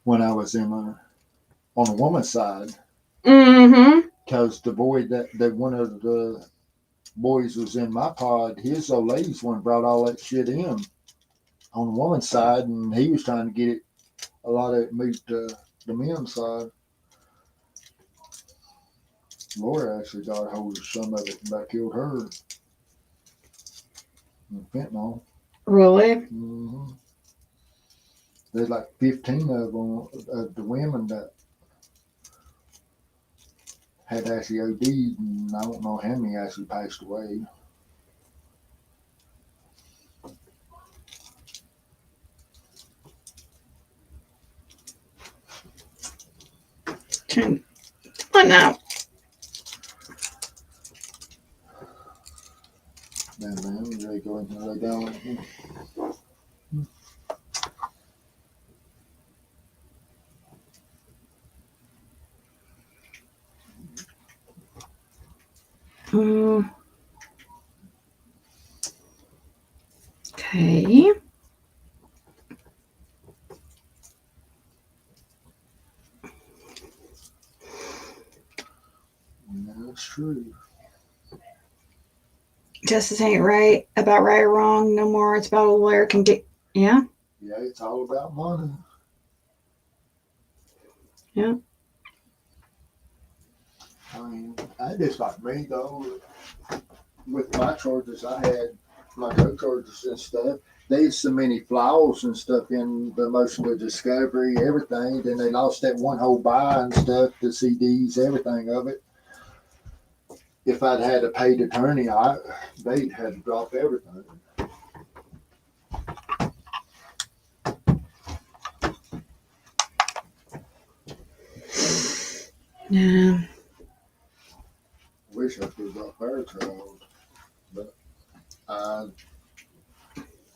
when I was on the woman's side. Mm-hmm. Because the boy that one of the boys was in my pod, his old lady's one brought all that shit in on the woman's side, and he was trying to get it, a lot of it moved to the men's side. Laura actually got a hold of some of it and that killed her. Fentanyl. Really? Mm-hmm. There's like 15 of them, the women that had actually OD'd, and I don't know how many actually passed away. What now? Man, you ready to go into lay down? Okay. That's true. Justice ain't right about right or wrong no more. It's about a lawyer can get. Yeah. Yeah, it's all about money. Yeah. I mean, I just like me though. With my charges, I had my drug charges and stuff. There's so many flaws and stuff in the motion of discovery, everything. Then they lost that one whole buy and stuff, the CDs, everything of it. If I'd had a paid attorney, they'd had to drop everything. Yeah. Wish I could have got Fairchild, but I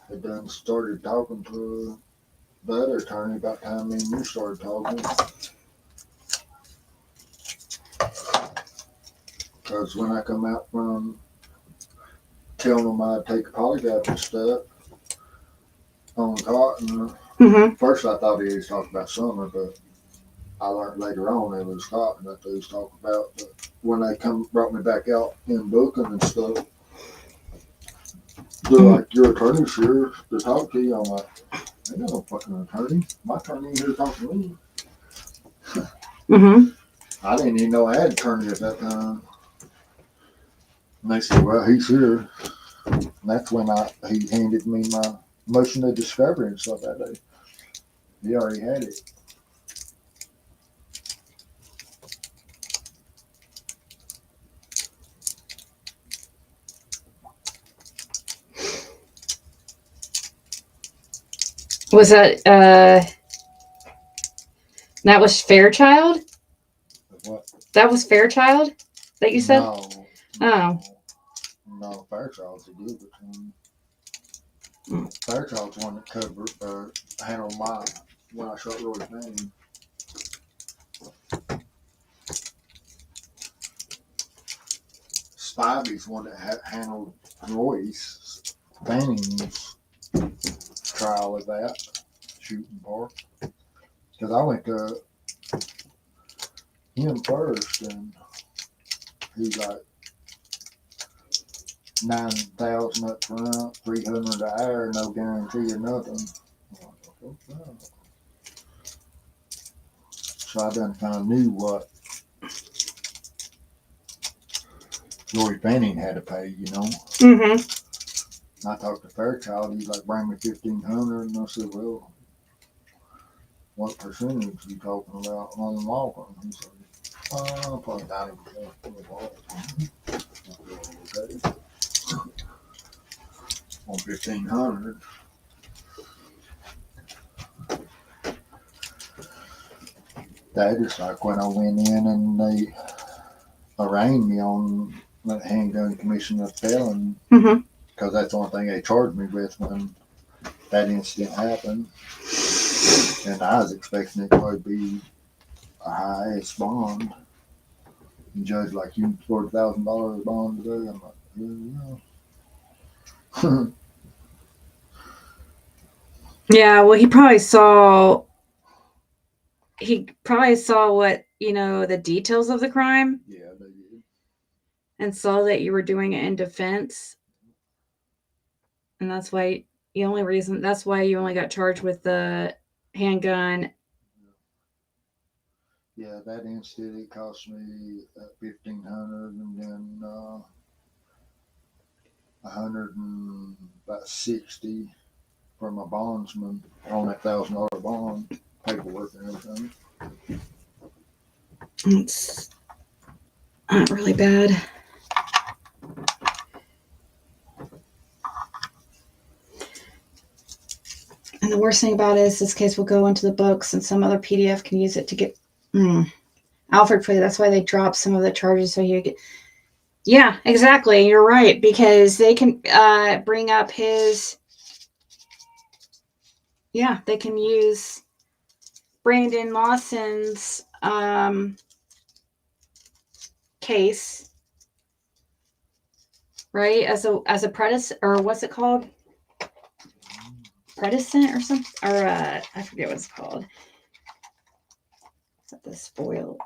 had done started talking to the other attorney about time me and you started talking. Because when I come out from telling them I'd take a polygraph and stuff on cotton, first I thought he was talking about summer, but I learned later on it was cotton that they was talking about. But when they brought me back out in booking and stuff, they're like, your attorney's here to talk to you. I'm like, I ain't got no fucking attorney. My attorney ain't here to talk to me. I didn't even know I had an attorney at that time. And they said, well, he's here. And that's when he handed me my motion of discovery and stuff that day. He already had it. Was that that was Fairchild? What? That was Fairchild that you said? No. Oh. No, Fairchild's a good one. Fairchild's one that covered, handled when I shot Roy Fanning. Spivey's one that handled Roy's Fanning's trial of that shooting part. Because I went to him first, and he's like 9,000 up front, 300 a hour, no guarantee or nothing. So I done kind of knew what Roy Fanning had to pay, you know. I talked to Fairchild, he's like, bring me 1,500, and I said, well, what percentage are you talking about on the law firm? He said, probably 90% for the law firm. Okay. On 1,500. That is like when I went in and they arraigned me on that handgun commission of felon, because that's the only thing they charged me with when that incident happened. And I was expecting it to be a high-ass bond. The judge like, you $40,000 bond today? I'm like, yeah. Yeah, well, he probably saw what, the details of the crime. Yeah, they did. And saw that you were doing it in defense. And that's why you only got charged with the handgun. Yeah, that incident, it cost me $1,500, and then $160 for my bondsman on that $1,000 bond paperwork and everything. It's not really bad. And the worst thing about it is this case will go into the books, and some other PDF can use it to get Alfred plea. That's why they dropped some of the charges, so you get. Yeah, exactly. You're right, because they can bring up his. Yeah, they can use Brandon Lawson's case, right, as a predecessor, or what's it called? Predecessor or something, or I forget what it's called. Is that the spoil?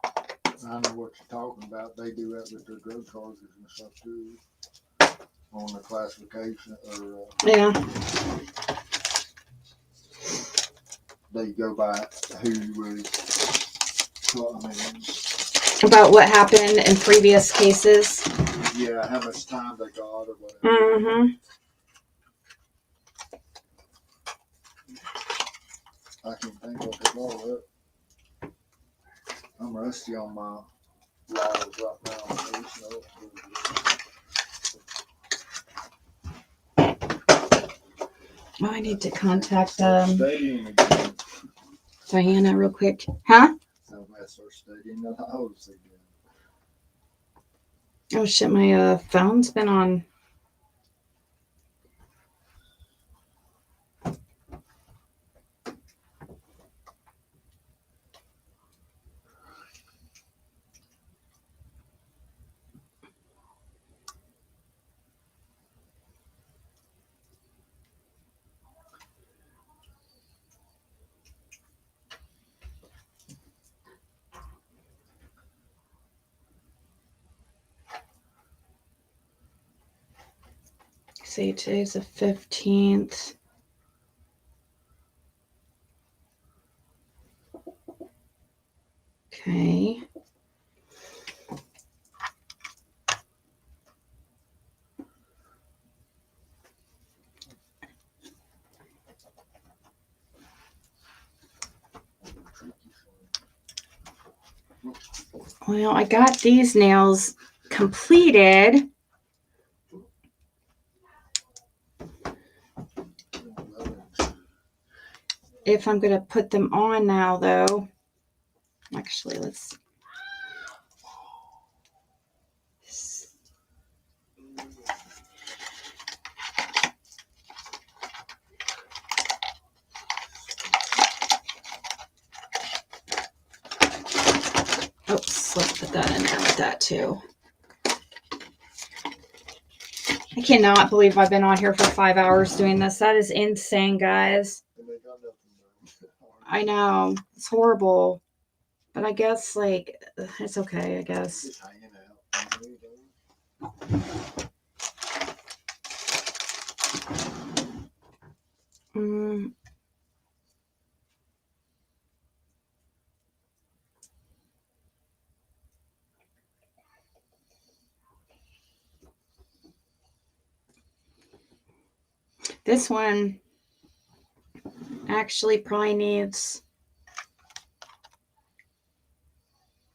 I know what you're talking about. They do that with their drug charges and stuff too, on the classification or. Yeah. They go by who was. About what happened in previous cases. Yeah, how much time they got or whatever. I can't think what they call it. I'm rusty on my laws right now. Oh, I need to contact Diana real quick. Huh? That's our studying the house again. Oh shit, my phone's been on. See, today's the 15th. Okay. Well, I got these nails completed. If I'm going to put them on now, though, actually, let's. Oops, let's put that in there with that too. I cannot believe I've been on here for 5 hours doing this. That is insane, guys. I know. It's horrible. But I guess, like, it's okay, I guess. This one actually probably needs,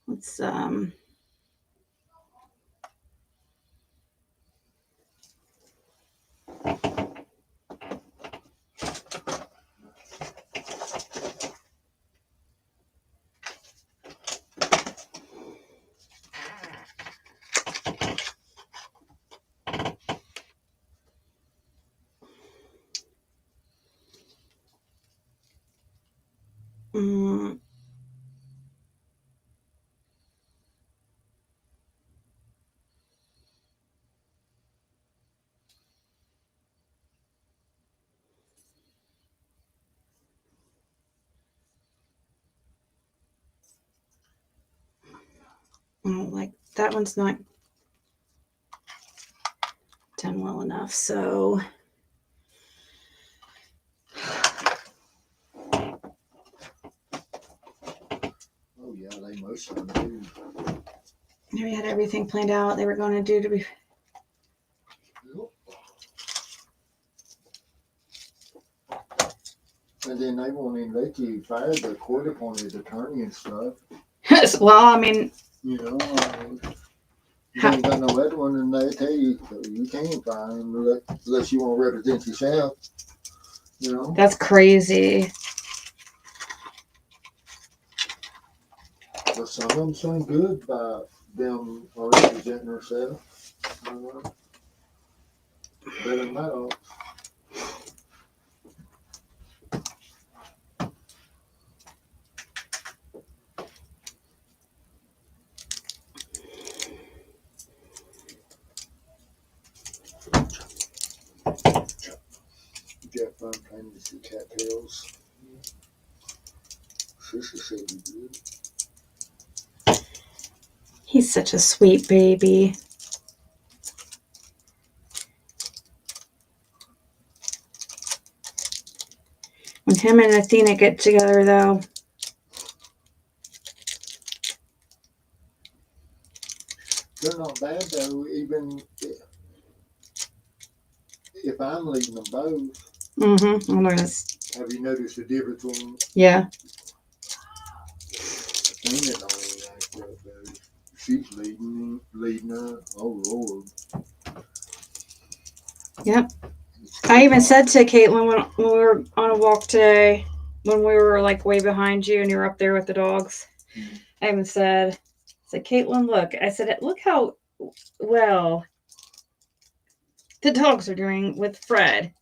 let's like that one's not done well enough, so Oh yeah, they most of them do. they had everything planned out they were going to do to be. And then they won't even let you fire the court-appointed attorney and stuff. Well, I mean, you know, you ain't got no other one, and they tell you you can't fire him unless you want to represent yourself. You know, that's crazy. But some of them sound good by them representing herself. Better than that. Jeff Fontaine to see cattails. Sister said he did. He's such a sweet baby. When him and Athena get together, though, they're not bad though. Even if I'm leading them both. Mm-hmm. I noticed. Have you noticed the difference between? Yeah. Athena don't even act up though. She's leading her. Oh Lord. Yep. I even said to Caitlin when we were on a walk today, when we were like way behind you and you were up there with the dogs, I even said, Caitlin, look. I said, look how well the dogs are doing with Fred.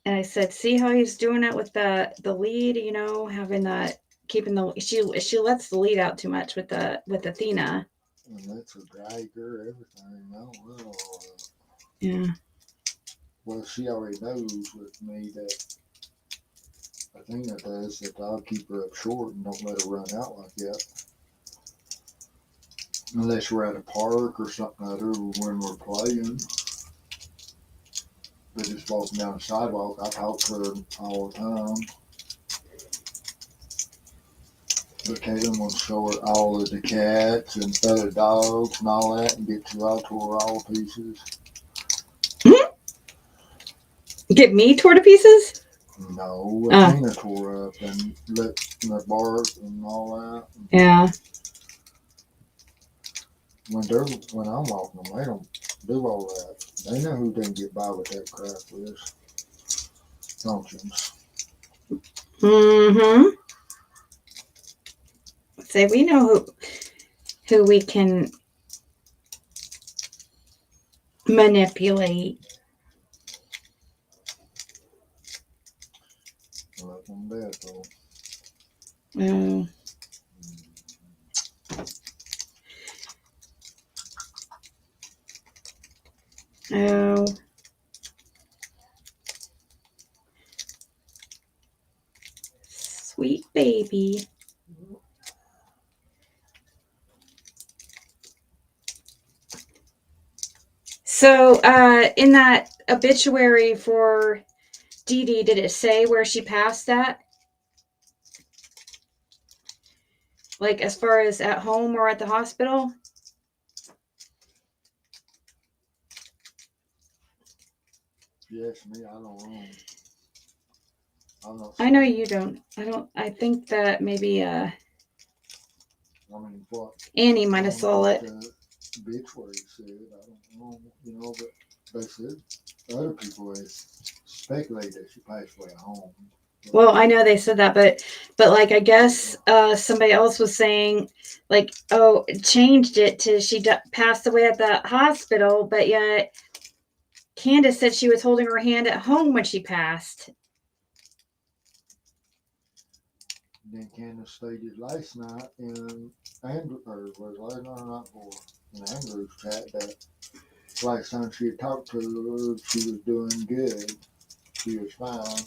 And I said, see how he's doing it with the lead, you know, having that, keeping the, she lets the lead out too much with Athena. And that's a dragger, everything. I don't know. Yeah. Well, she already knows with me that Athena does that I'll keep her up short and don't let her run out like that. Unless we're at a park or something other when we're playing. But just walking down the sidewalk, I talk to her all the time. But Caitlin will show her all of the cats and other dogs and all that and get to all tore all pieces. Get me tore to pieces? No, Athena tore up and let the bark and all that. Yeah. When I'm walking them, they don't do all that. They know who didn't get by with that crap with functions. Mm-hmm. Say we know who we can manipulate. Let them bet though. Oh. Oh. Sweet baby. So, in that obituary for Dee Dee, did it say where she passed that? Like, as far as at home or at the hospital? Yes, me, I don't know. I'm not I know you don't. I think that maybe, I mean, what? Annie might have saw it. Obituary said, I don't know, you know, but they said other people speculate that she passed away at home. Well, I know they said that, but like, I guess somebody else was saying, like, oh, changed it to she passed away at the hospital, but yet Candace said she was holding her hand at home when she passed. Then Candace stated last night in Andrew's chat that last time she had talked to her, she was doing good. She was fine.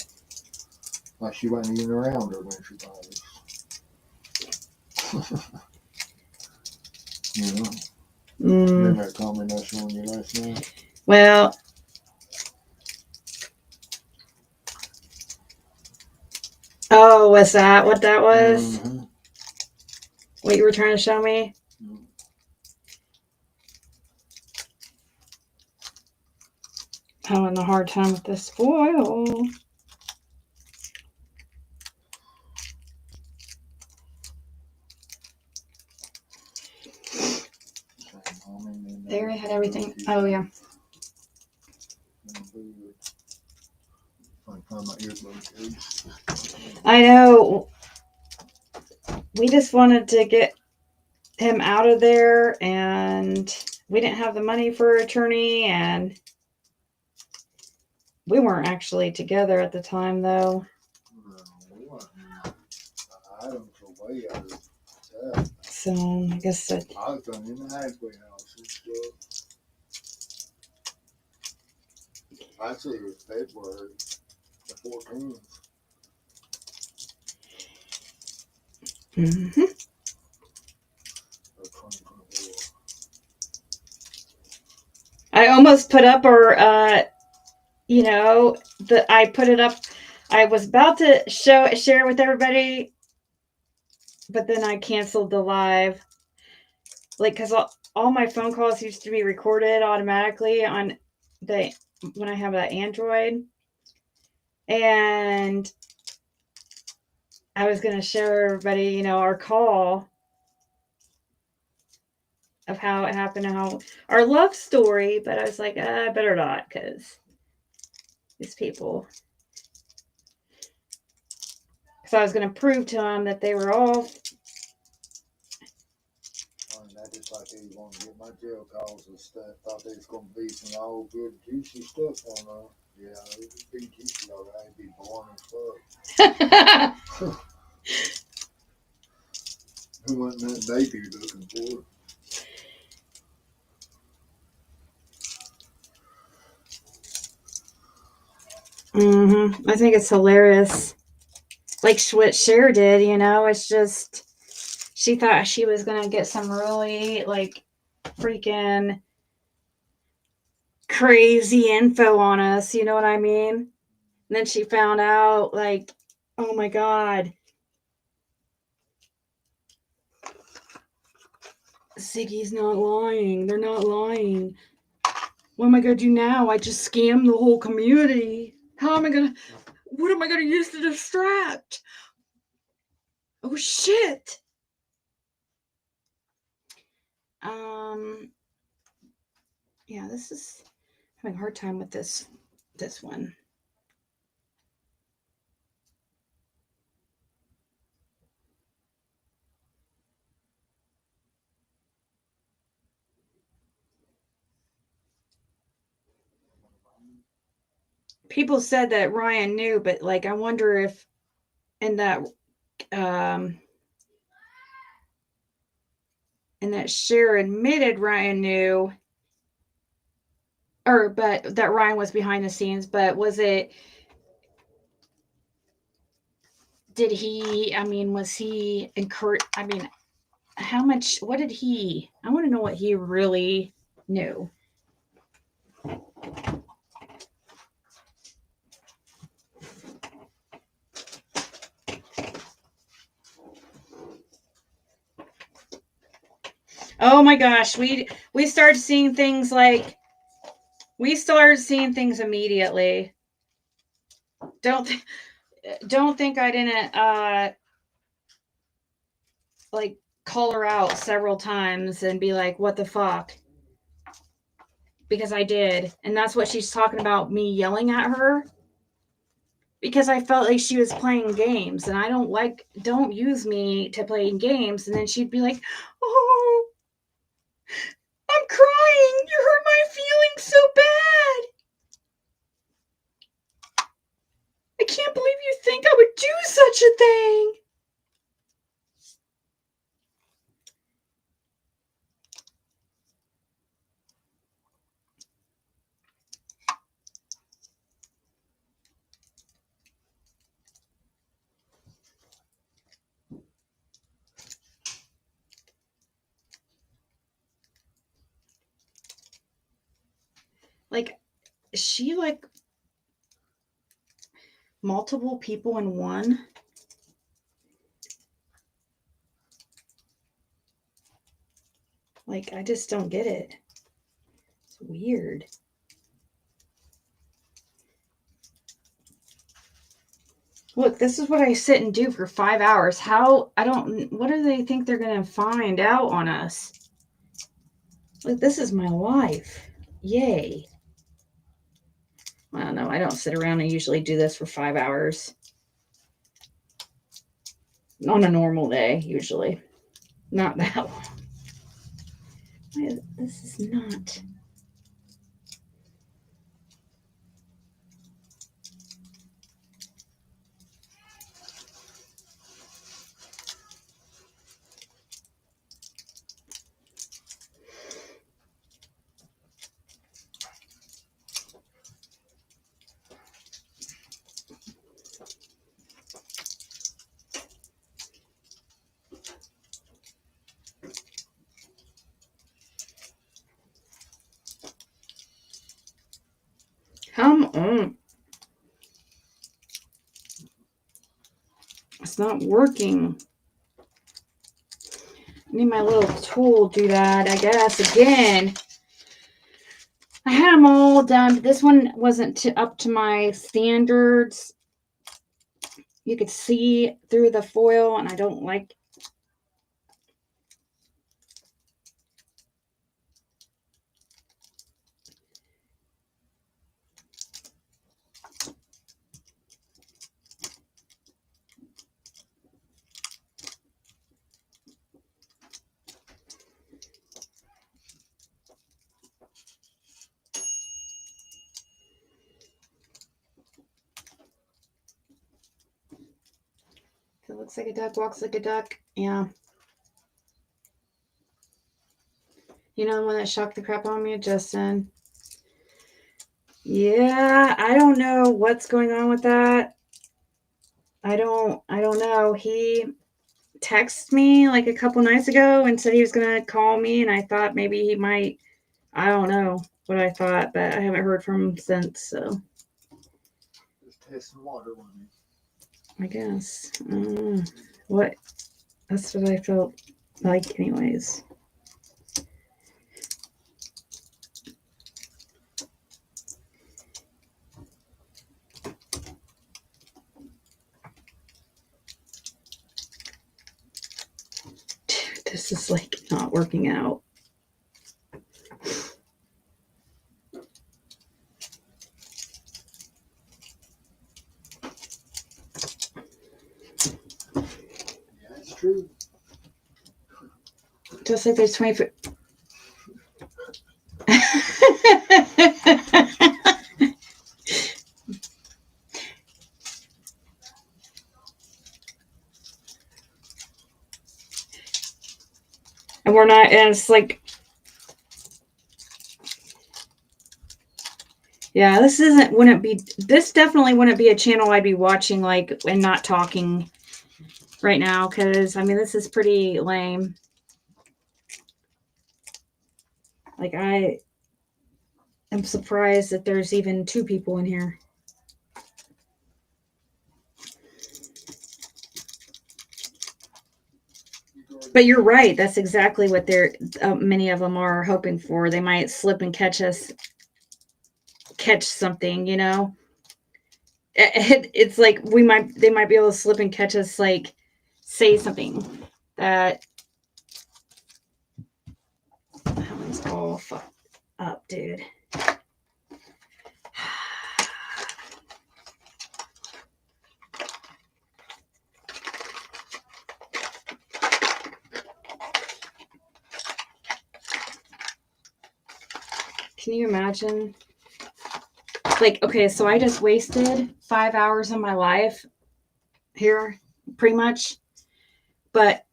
Like she wasn't even around her when she died. You know? Remember that comment I showed you last night? Well, oh, was that what that was? Mm-hmm. What you were trying to show me? Mm-hmm. Having a hard time with this foil. There I had everything. Oh, yeah. I know. We just wanted to get him out of there, and we didn't have the money for an attorney, and we weren't actually together at the time, though. So I guess I was done in the halfway house and stuff. I say it was February the 14th. Mm-hmm. I almost put up I put it up. I was about to share with everybody, but then I canceled the live. Like, because all my phone calls used to be recorded automatically on when I have that Android. And I was going to show everybody, our call of how it happened and how our love story, but I was like, I better not, because these people. So I was going to prove to them that they were all I just like they want to get my jail calls and stuff. Thought there was going to be some all good juicy stuff on there. Yeah, it would be juicy, all right. It'd be boring as fuck. Who wasn't that baby you're looking for? I think it's hilarious. Like what Cher did, you know, it's just, she thought she was going to get some really, like, freaking crazy info on us, you know what I mean? And then she found out, like, oh my God. Ziggy's not lying. They're not lying. What am I going to do now? I just scammed the whole community. How am I going to, what am I going to use to distract? Oh, shit. Yeah, this is having a hard time with this one. People said that Ryan knew, but like, I wonder if in that, and that Cher admitted Ryan knew, but that Ryan was behind the scenes, but was he, was he encouraged? How much, I want to know what he really knew. Oh my gosh, we started seeing things immediately. Don't think I didn't like call her out several times and be like, what the fuck? Because I did. And that's what she's talking about, me yelling at her. Because I felt like she was playing games, and I don't use me to playing games. And then she'd be like, oh, I'm crying. You hurt my feelings so bad. I can't believe you think I would do such a thing. Like, is she like multiple people in one? Like, I just don't get it. It's weird. Look, this is what I sit and do for 5 hours. What do they think they're going to find out on us? Like, this is my life. Yay. I don't know. I don't sit around and usually do this for 5 hours. On a normal day, usually. Not that long. This is not... Come on. It's not working. I need my little tool to do that, I guess, again. I had them all done, but this one wasn't up to my standards. You could see through the foil, and I don't like... Looks like a duck, walks like a duck. Yeah. You know the one that shocked the crap out of me? Justin. Yeah, I don't know what's going on with that. I don't know. He texted me like a couple nights ago and said he was going to call me, and I thought maybe he might. I don't know what I thought, but I haven't heard from him since, so. Just testing water on me. I guess. What? That's what I felt like anyways. This is like not working out. Yeah, it's true. Just like there's 20 and we're not, and it's like, yeah, this definitely wouldn't be a channel I'd be watching, like, and not talking right now, because, I mean, this is pretty lame. Like, I am surprised that there's even 2 people in here. But you're right. That's exactly what many of them are hoping for. They might slip and catch something, you know? It's like they might be able to slip and catch us, like, say something that one's all fucked up, dude. Can you imagine? Like, okay, so I just wasted 5 hours of my life here, pretty much. But,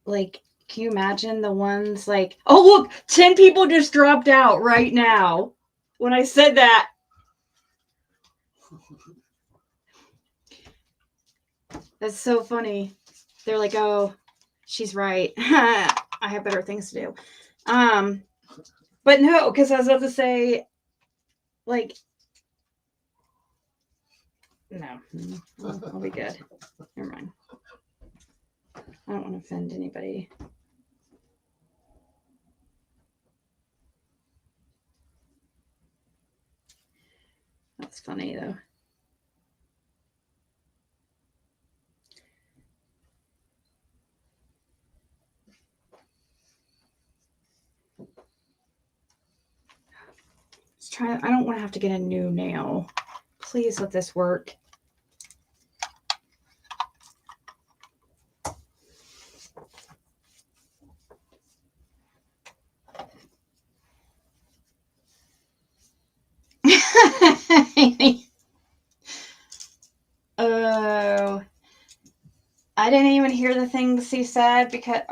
like, can you imagine the ones like, oh, look, 10 people just dropped out right now when I said that. That's so funny. They're like, oh, she's right. I have better things to do. But no, because I was about to say, like, no, I'll be good. Never mind. I don't want to offend anybody. That's funny, though. I don't want to have to get a new nail. Please let this work. Oh, I didn't even hear the things he said because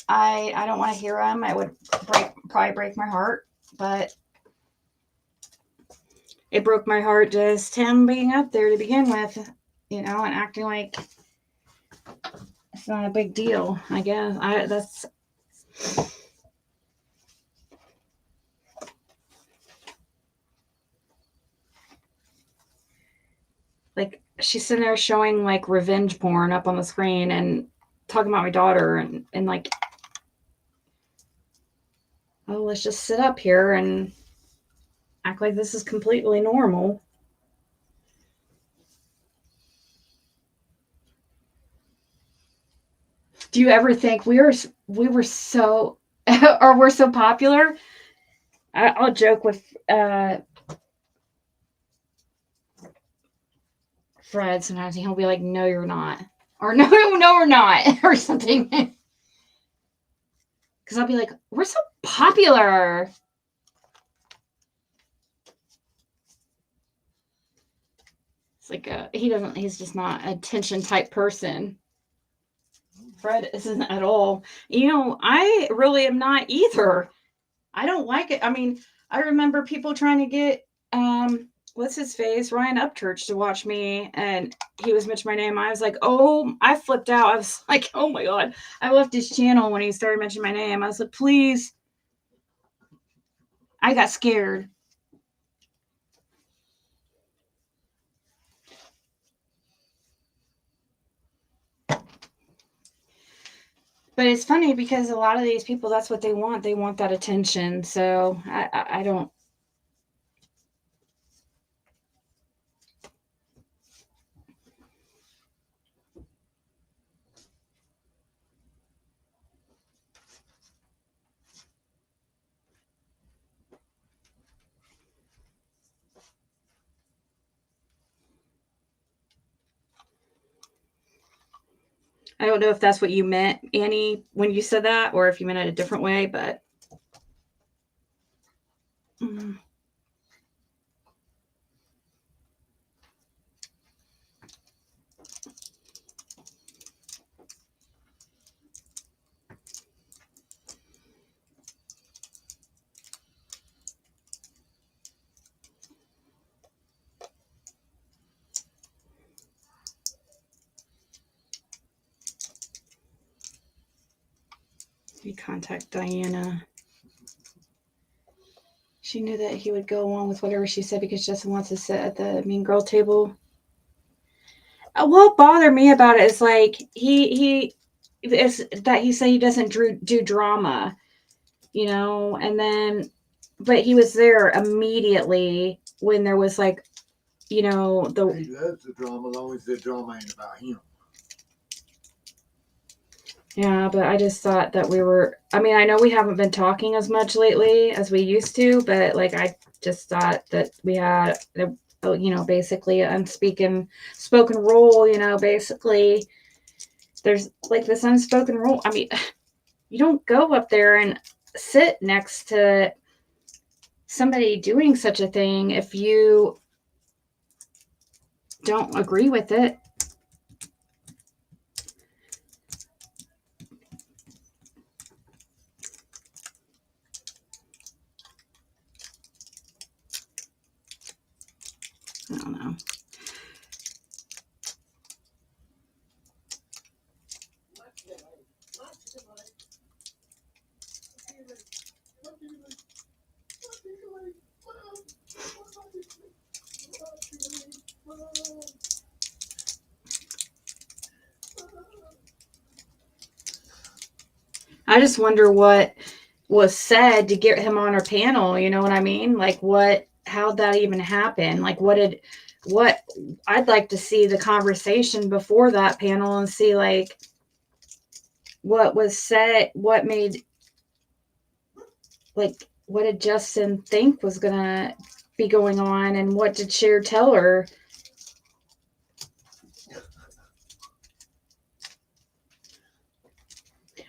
I don't want to hear them. It would probably break my heart, but it broke my heart just him being up there to begin with, you know, and acting like it's not a big deal. I guess that's. Like, she's sitting there showing like revenge porn up on the screen and talking about my daughter and like, oh, let's just sit up here and act like this is completely normal. Do you ever think we were so or we're so popular? I'll joke with Fred sometimes, and he'll be like, no, you're not. Or no, we're not. Or something. Because I'll be like, we're so popular. It's like he's just not an attention type person. Fred isn't at all. I really am not either. I don't like it. I mean, I remember people trying to get what's his face, Ryan Upchurch, to watch me, and he was mentioning my name. I was like, oh, I flipped out. I was like, oh my god. I left his channel when he started mentioning my name. I was like, please. I got scared. But it's funny because a lot of these people, that's what they want. They want that attention. So I don't. I don't know if that's what you meant, Annie, when you said that, or if you meant it a different way, but. You contact Diana. She knew that he would go along with whatever she said because Justin wants to sit at the mean girl table. What bothered me about it is like it's that he said he doesn't do drama, and then, but he was there immediately when there was like, He loves the drama as long as the drama ain't about him. Yeah, but I just thought that I know we haven't been talking as much lately as we used to, but like, I just thought that we had, basically spoken rule, basically there's like this unspoken rule. I mean, you don't go up there and sit next to somebody doing such a thing if you don't agree with it. I don't know. I just wonder what was said to get him on our panel. You know what I mean? Like how'd that even happen? Like I'd like to see the conversation before that panel and see like what was said, what did Justin think was going to be going on, and what did Cher tell her?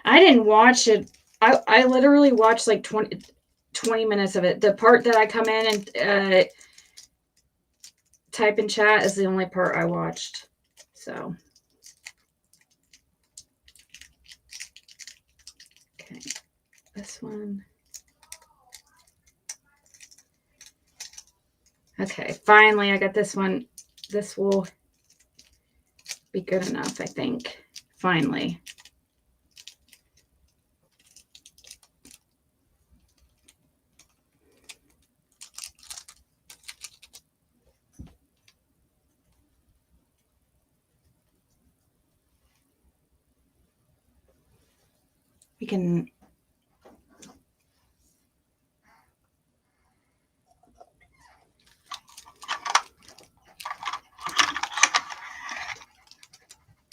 I didn't watch it. I literally watched like 20 minutes of it. The part that I come in and type in chat is the only part I watched. So. Okay. This one. Okay. Finally, I got this one. This will be good enough, I think. Finally. We can.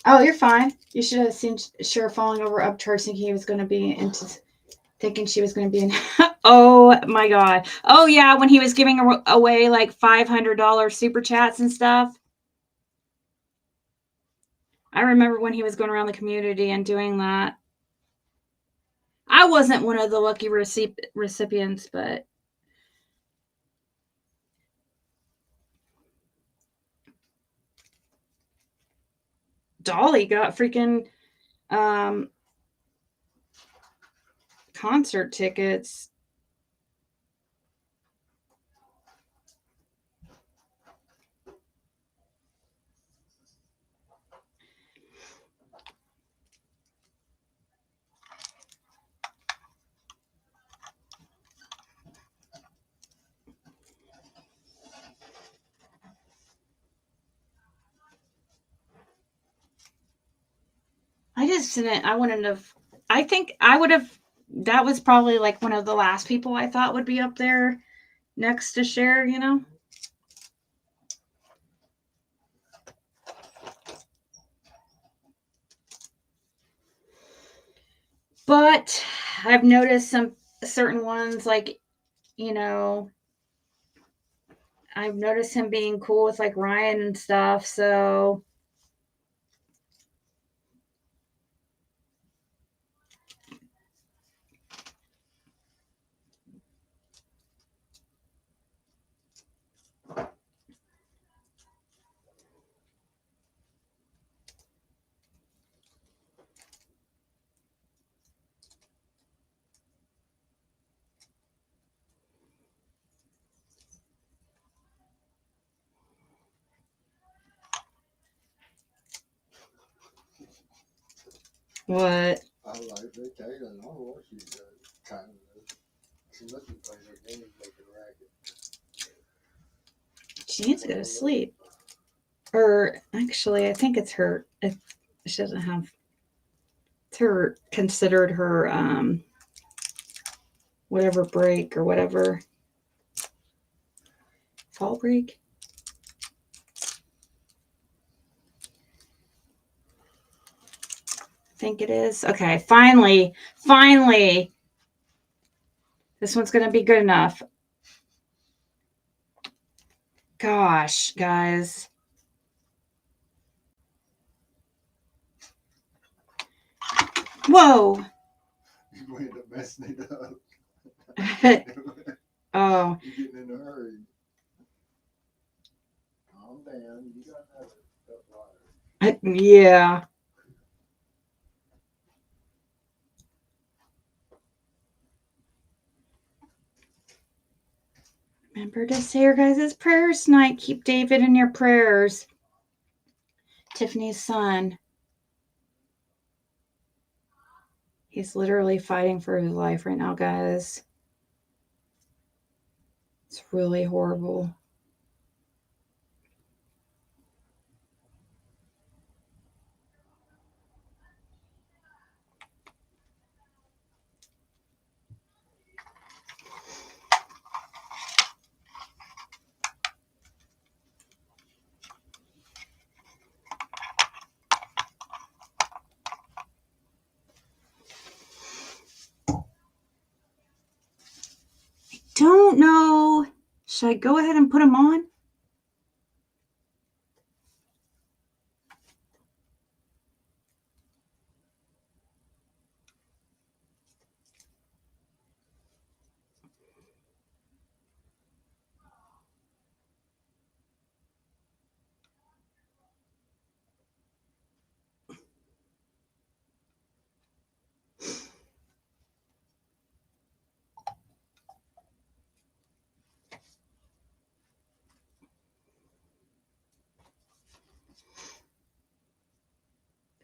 Oh, you're fine. You should have seen Cher falling over Upchurch thinking he was going to be thinking she was going to be in. Oh my God. Oh yeah. When he was giving away like $500 super chats and stuff. I remember when he was going around the community and doing that. I wasn't one of the lucky recipients, but – Dolly got freaking concert tickets. I just didn't, I wouldn't have, I think I would have, that was probably like one of the last people I thought would be up there next to Cher, you know? But I've noticed some certain ones, like, you know, I've noticed him being cool with like Ryan and stuff. So what? I like the Taylor. I don't know what she's kind of. She must be playing her game making racket. She needs to go to sleep. Or actually, I think it's her. She doesn't have. It's her considered her whatever break or whatever. Fall break. I think it is. Okay, finally. This one's gonna be good enough. Gosh, guys. Whoa. You end up messing it up. Oh. You're getting in a hurry. Calm down. You got another water. Yeah. Remember to say your guys' prayers tonight. Keep David in your prayers. Tiffany's son. He's literally fighting for his life right now, guys. It's really horrible. Don't know. Should I go ahead and put them on?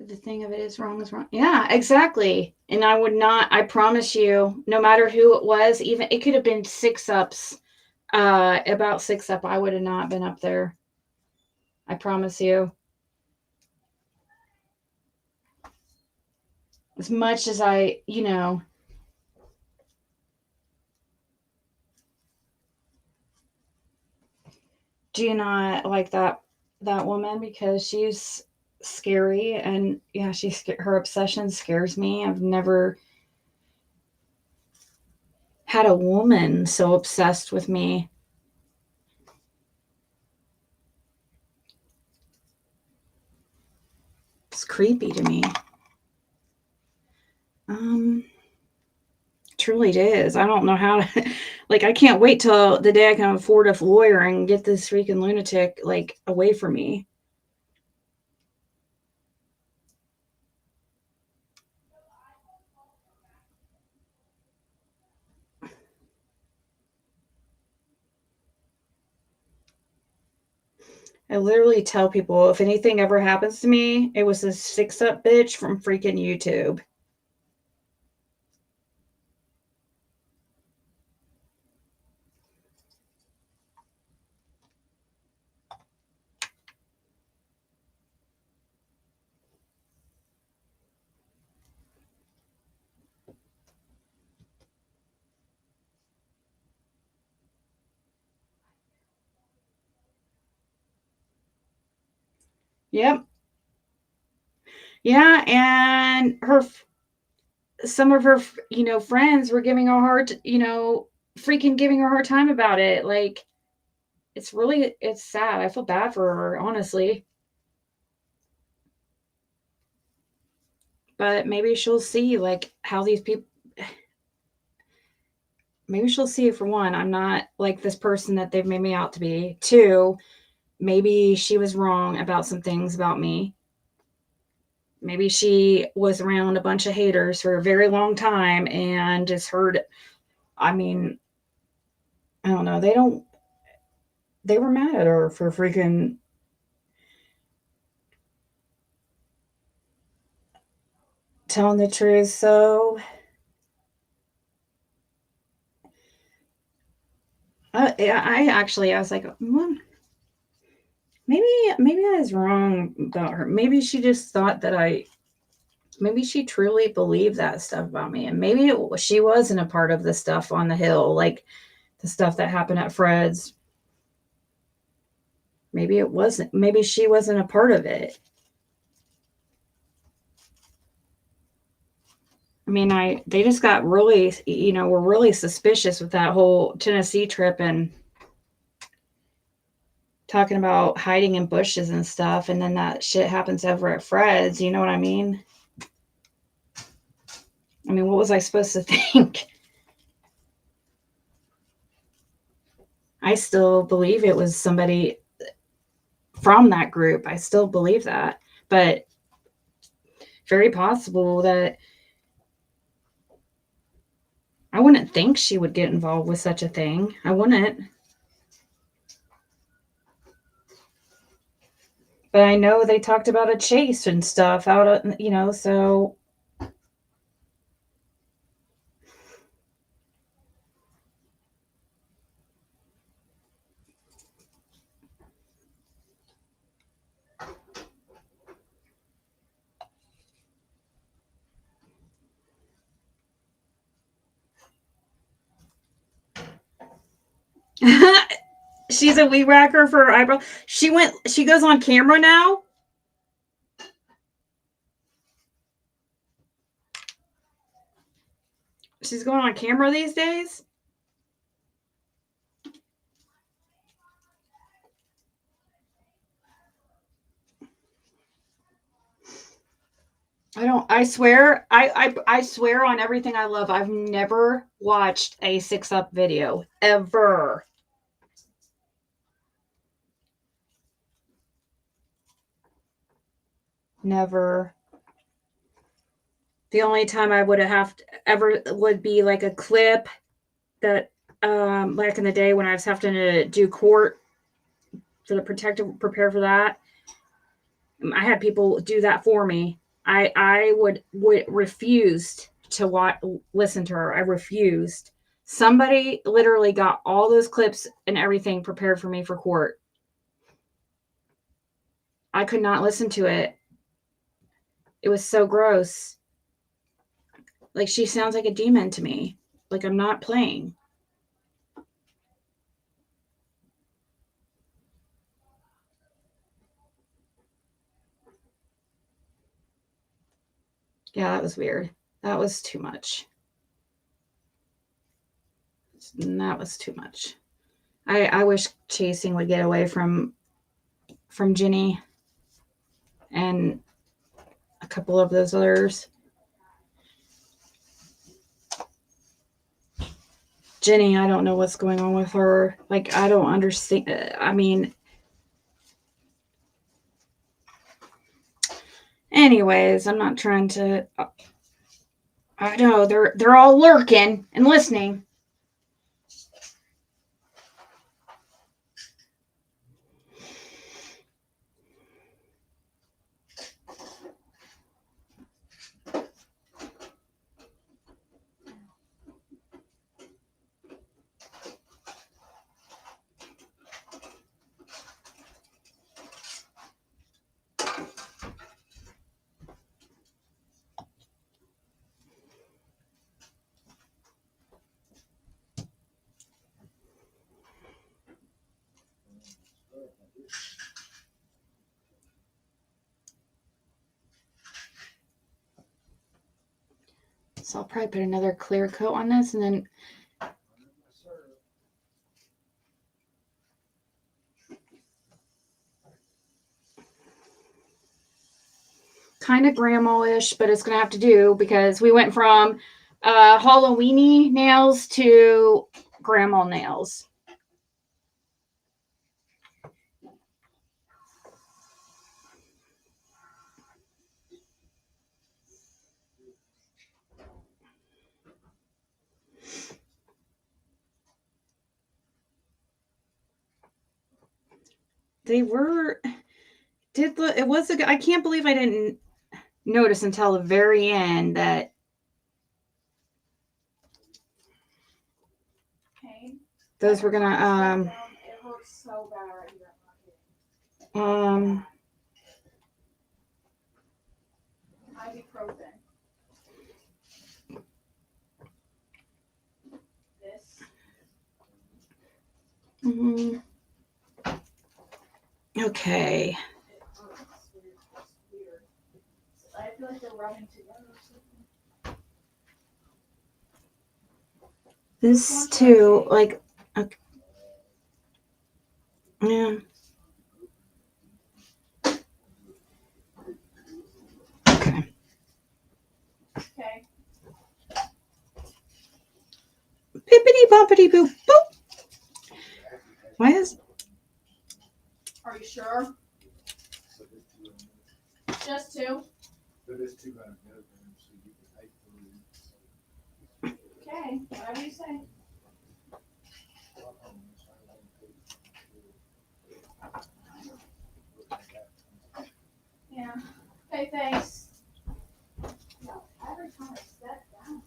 The thing of it is wrong is wrong. Yeah, exactly. And I would not, I promise you, no matter who it was, even it could have been 6-ups, about 6-up, I would have not been up there. I promise you. As much as I, you know, do not like that woman because she's scary, and yeah, her obsession scares me. I've never had a woman so obsessed with me. It's creepy to me. Truly it is. I don't know how to, like, I can't wait till the day I can afford a lawyer and get this freaking lunatic, like, away from me. I literally tell people if anything ever happens to me, it was this fix-up bitch from freaking YouTube. Yep. Yeah, and some of her, friends were giving her freaking giving her a hard time about it. Like, it's sad. I feel bad for her, honestly. But maybe she'll see, like, how these people, maybe she'll see, for one, I'm not like this person that they've made me out to be. Two, maybe she was wrong about some things about me. Maybe she was around a bunch of haters for a very long time and just heard, I mean, I don't know. They were mad at her for freaking telling the truth. So I was like, maybe I was wrong about her. Maybe she just thought that maybe she truly believed that stuff about me. And maybe she wasn't a part of the stuff on the hill, like the stuff that happened at Fred's. Maybe it wasn't. Maybe she wasn't a part of it. I mean, they just got really, were really suspicious with that whole Tennessee trip and talking about hiding in bushes and stuff. And then that shit happens over at Fred's. You know what I mean? I mean, what was I supposed to think? I still believe it was somebody from that group. I still believe that. But very possible that I wouldn't think she would get involved with such a thing. I wouldn't. But I know they talked about a chase and stuff out, so. She's a weed whacker for her eyebrow. She goes on camera now. She's going on camera these days. I swear on everything I love, I've never watched a 6-Up video ever. Never. The only time I would have ever would be like a clip that back in the day when I was having to do court for the prepare for that. I had people do that for me. I would refused to listen to her. I refused. Somebody literally got all those clips and everything prepared for me for court. I could not listen to it. It was so gross. Like, she sounds like a demon to me. Like, I'm not playing. Yeah, that was weird. That was too much. That was too much. I wish chasing would get away from Jenny and a couple of those others. Jenny, I don't know what's going on with her. Like, I don't understand. I mean, anyways, I'm not trying to. I know they're all lurking and listening. So I'll probably put another clear coat on this and then kind of grandma-ish, but it's going to have to do because we went from Hallow-weenie nails to grandma nails. They were, it was I can't believe I didn't notice until the very end that those were gonna it hurts so bad right here. Ibuprofen. This. Okay. I feel like they're rubbing together or something. This too, like, okay. Yeah. Okay. Okay. Bippity boppity boop boop. Why is? Are you sure? Just two? Okay, whatever you say. Yeah. Okay, thanks. Every time I step down.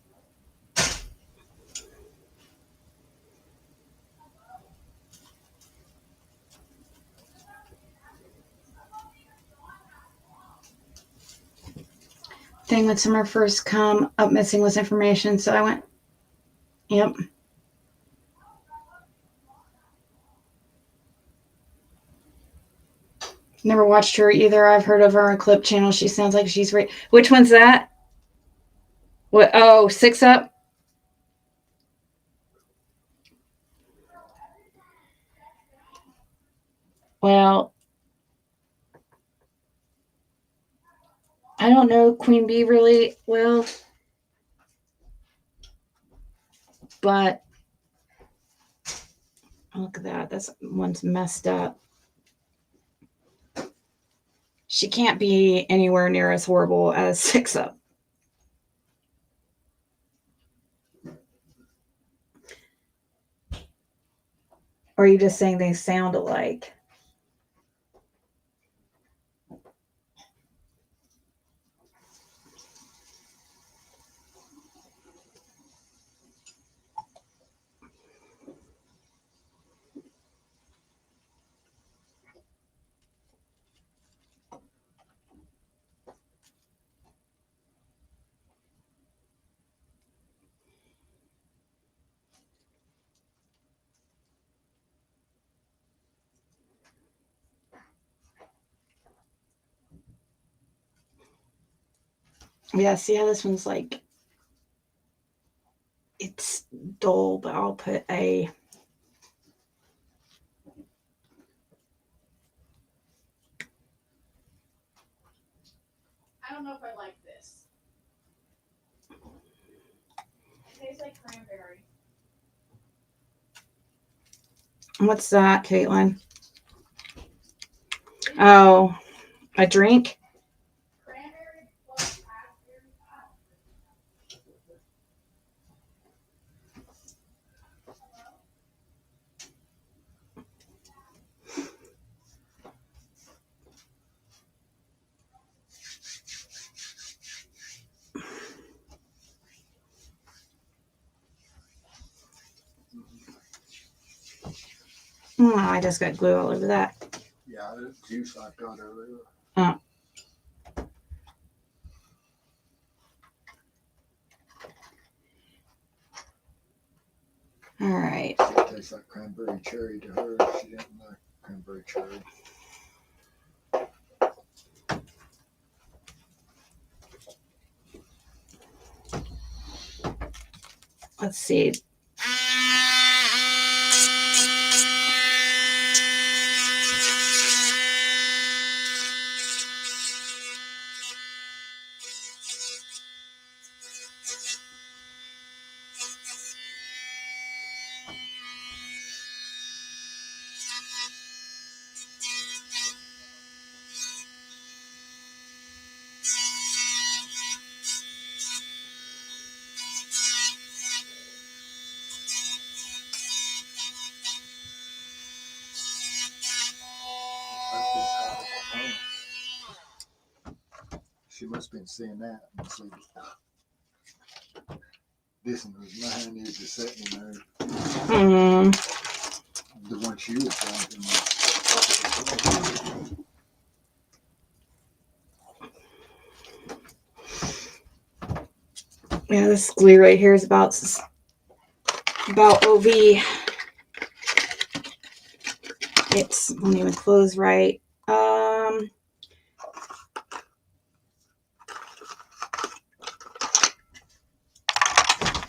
Thing when summer first come up missing was information, so I went, yep. Never watched her either. I've heard of her on Clip Channel. She sounds like she's right. Which one's that? What? Oh, 6 Up? Well, I don't know Queen Bee really well, but look at that. That's one's messed up. She can't be anywhere near as horrible as 6 Up. Or are you just saying they sound alike? Yeah, see how this one's like, it's dull, but I'll put a, I don't know if I like this. It tastes like cranberry. what's that, Caitlin? Oh, a drink? Oh, I just got glue all over that. Yeah, the juice I got earlier. Oh. All right. It tastes like cranberry cherry to her. She didn't like cranberry cherry. Let's see. She must have been seeing that. This one was mine, is just sitting in there. The one she was drinking. Yeah, this glue right here is about OV. It won't even close right.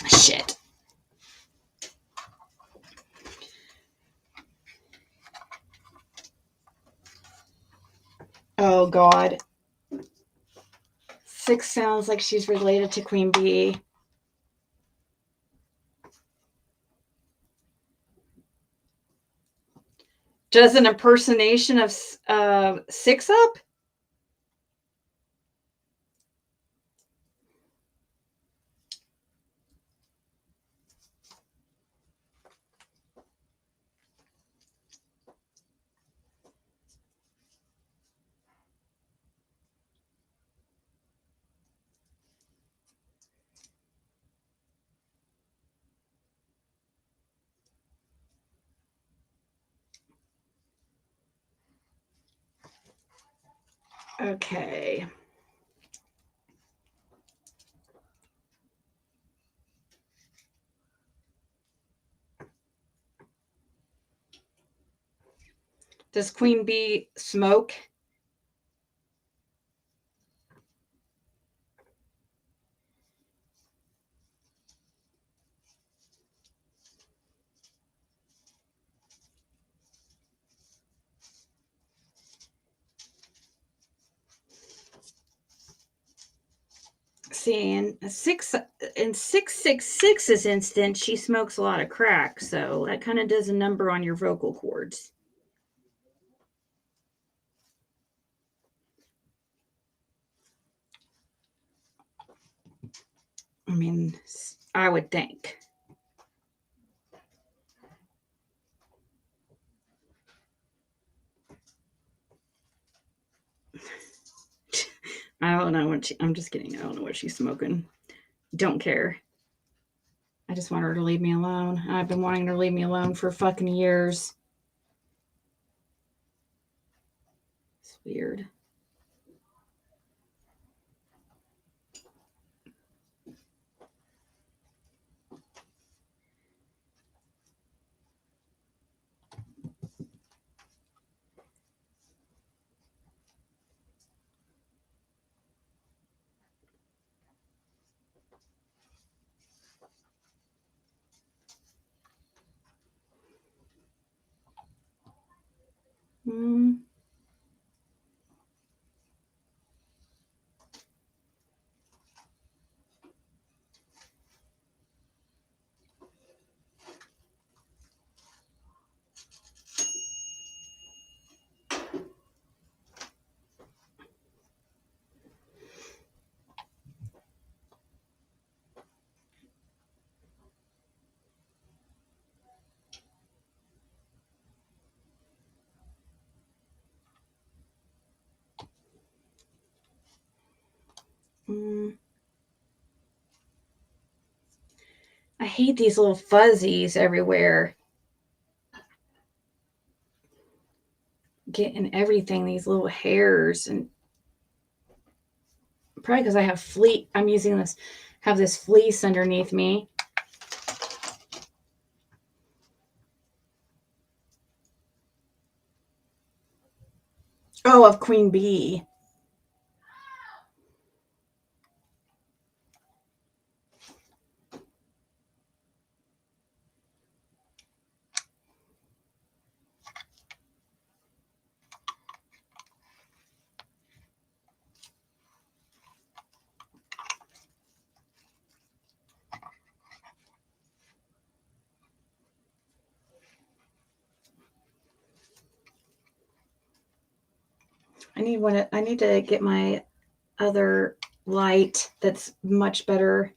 Shit. Oh God. 6 sounds like she's related to Queen Bee. Does an impersonation of 6 up? Okay. Does Queen Bee smoke? See, in 666's instance, she smokes a lot of crack, so that kind of does a number on your vocal cords. I mean, I would think. I don't know what I'm just kidding. I don't know what she's smoking. Don't care. I just want her to leave me alone. I've been wanting her to leave me alone for fucking years. It's weird. Mm. Mm. I hate these little fuzzies everywhere. Getting everything, these little hairs, and probably because I have I'm using this, have this fleece underneath me. Oh, of Queen Bee. I need to get my other light that's much better.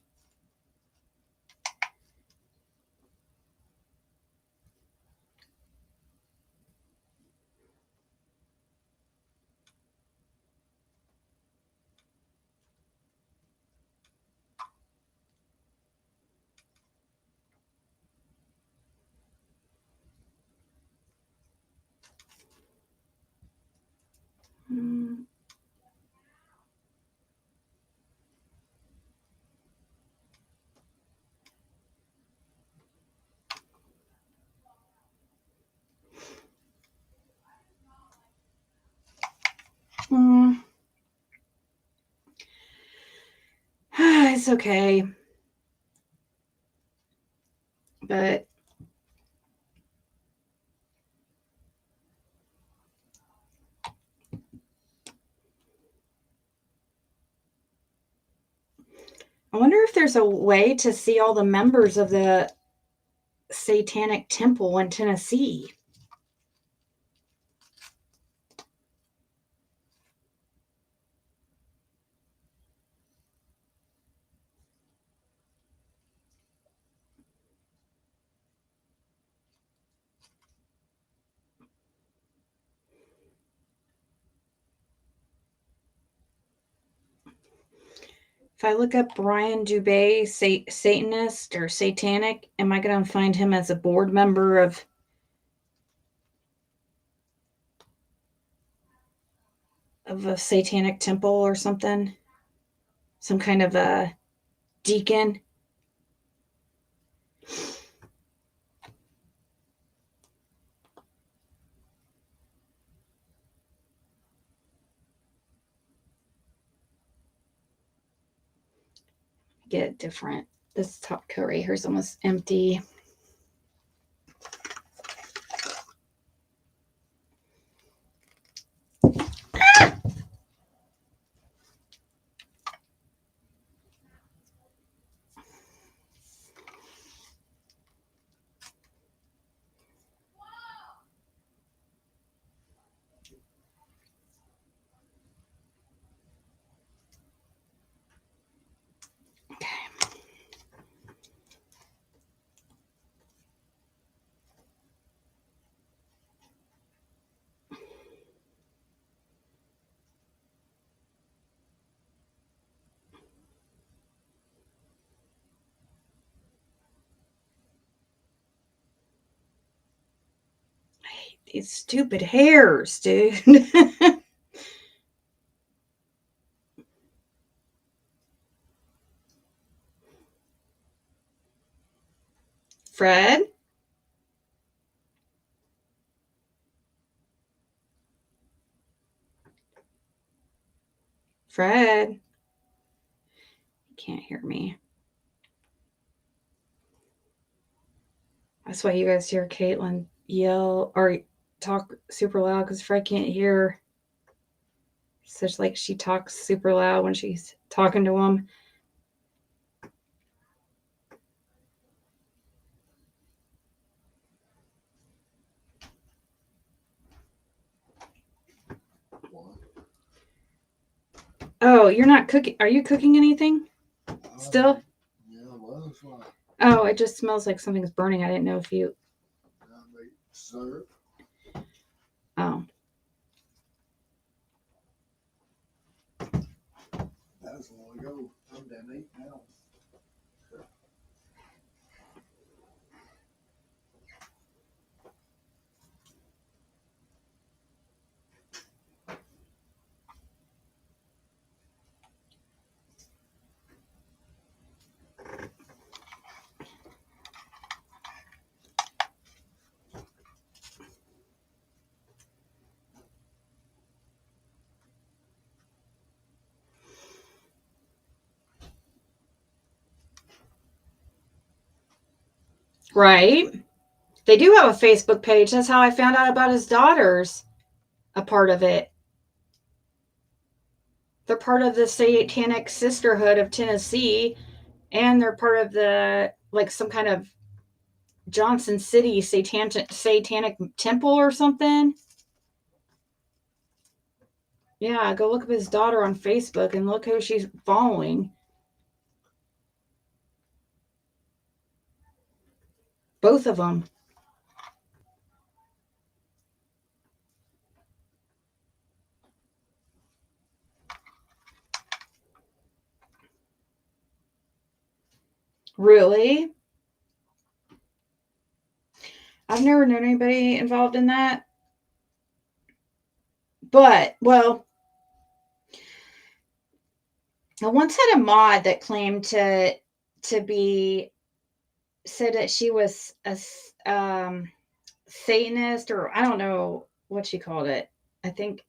It's okay. But I wonder if there's a way to see all the members of the Satanic Temple in Tennessee. If I look up Brian Dubay, Satanist or Satanic, am I going to find him as a board member of a Satanic temple or something? Some kind of a deacon? Get different. This top coat right here is almost empty. I hate these stupid hairs, dude. Fred? Fred? You can't hear me. That's why you guys hear Caitlin yell or talk super loud, because Fred can't hear. Such like she talks super loud when she's talking to him. Oh, you're not cooking. Are you cooking anything still? Yeah, well, that's why. Oh, it just smells like something's burning. I didn't know if you. Syrup. Oh. That was long ago. I'm down 8 now. Right. They do have a Facebook page. That's how I found out about his daughters. A part of it. They're part of the Satanic Sisterhood of Tennessee, and they're part of the, like, some kind of Johnson City satanic temple or something. Yeah, go look up his daughter on Facebook and look who she's following. Both of them. Really? I've never known anybody involved in that. But, well, I once had a mod that claimed to be, said that she was a Satanist, or I don't know what she called it. I think,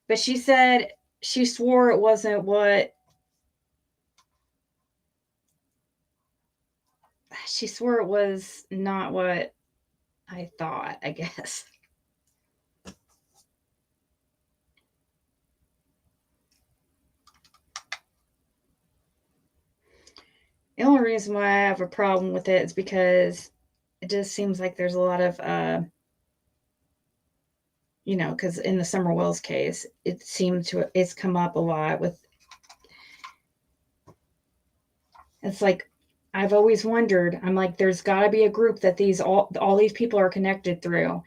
but she said she swore it wasn't what she swore it was not what I thought, I guess. The only reason why I have a problem with it is because it just seems like there's a lot of, you know, because in the Summer Wells case, it's come up a lot with, it's like, I've always wondered, I'm like, there's got to be a group that all these people are connected through.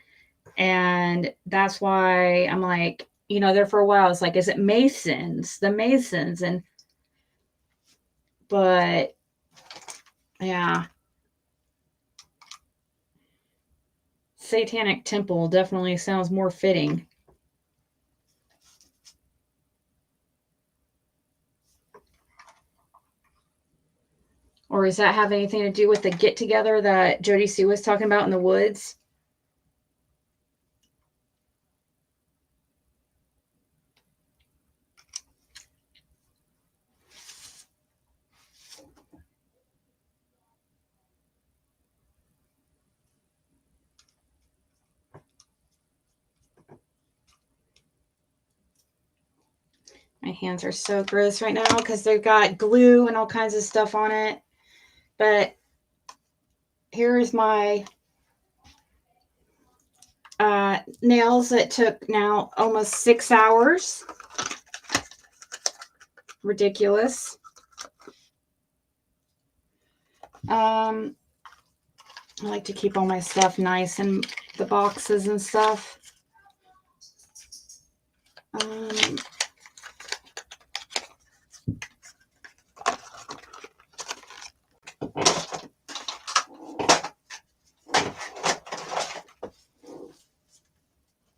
And that's why I'm like, you know, there for a while, it's like, is it Masons? The Masons. But yeah. Satanic Temple definitely sounds more fitting. Or does that have anything to do with the get-together that Jody Sue was talking about in the woods? My hands are so gross right now because they've got glue and all kinds of stuff on it. But here's my nails that took now almost 6 hours. Ridiculous. I like to keep all my stuff nice in the boxes and stuff.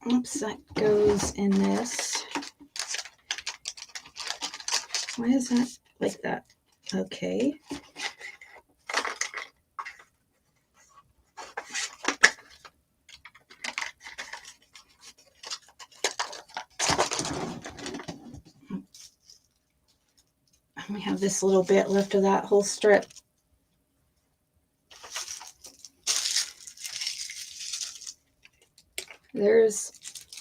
Oops, that goes in this. Why is that like that? Okay. We have this little bit left of that whole strip. There's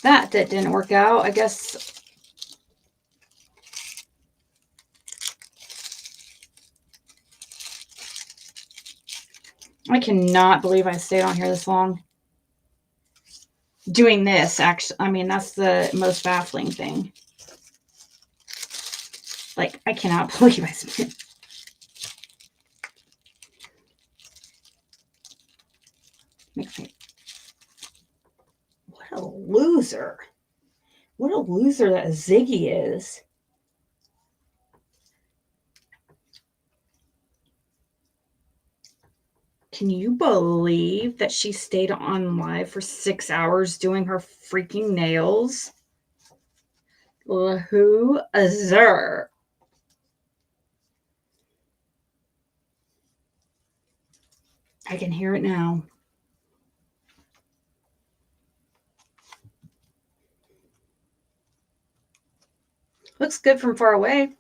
that didn't work out. I guess I cannot believe I stayed on here this long doing this. Actually, I mean, that's the most baffling thing. Like, I cannot believe I spent. What a loser. What a loser that Ziggy is. Can you believe that she stayed on live for 6 hours doing her freaking nails? Who is there? I can hear it now. Looks good from far away.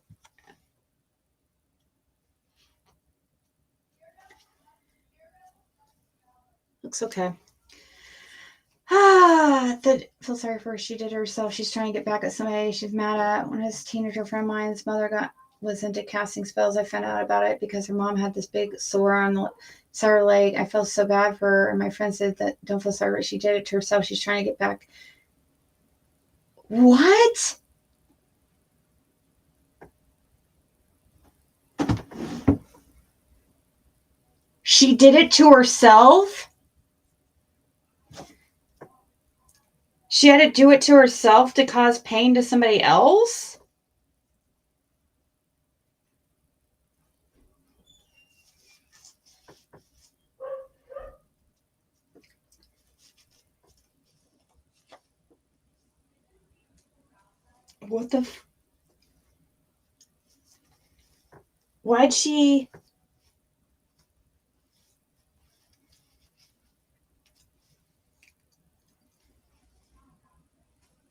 Looks okay. Feel sorry for her. She did it herself. She's trying to get back at somebody she's mad at. When his teenager friend of mine's mother was into casting spells, I found out about it because her mom had this big sore on the side of her leg. I felt so bad for her, and my friend said that don't feel sorry. She did it to herself. She's trying to get back. What? She did it to herself? She had to do it to herself to cause pain to somebody else? What the why'd she...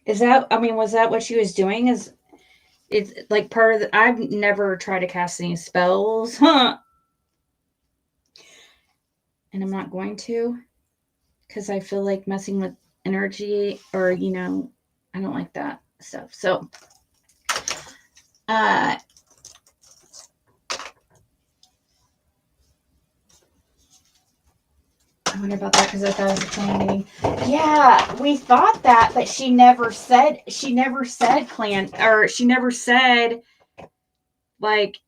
Is that, I mean, was that what she was doing? Is it's like part of the, I've never tried to cast any spells, huh? And I'm not going to, because I feel like messing with energy, or, you know, I don't like that stuff. So, I wonder about that because I thought it was a clan meeting. Yeah, we thought that, but she never said clan, or she never said, like,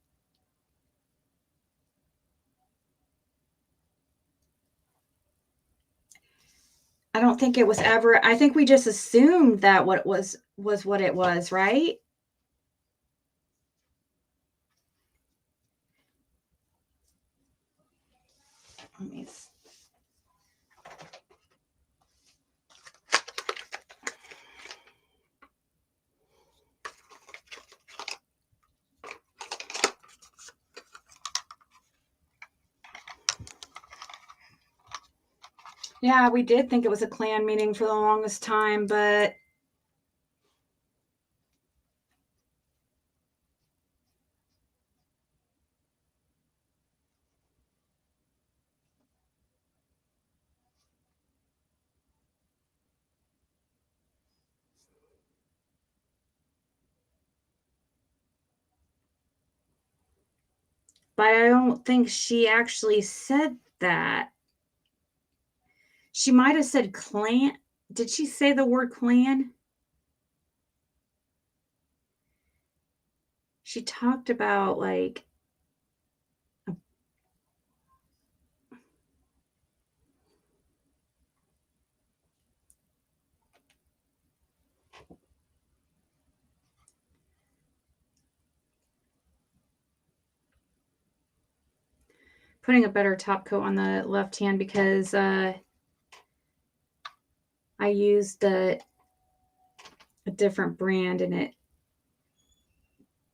I don't think it was ever, I think we just assumed that what it was what it was, right? Let me see. Yeah, we did think it was a clan meeting for the longest time, but I don't think she actually said that. She might have said clan. Did she say the word clan? She talked about, like, putting a better top coat on the left hand because I used a different brand and it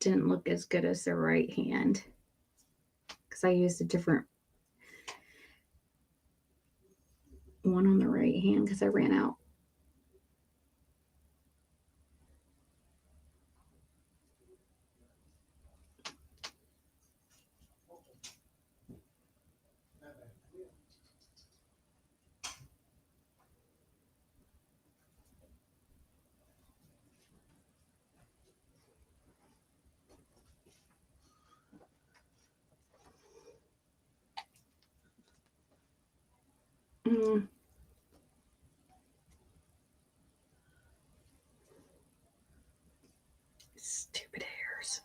didn't look as good as the right hand because I used a different one on the right hand because I ran out. Stupid hairs.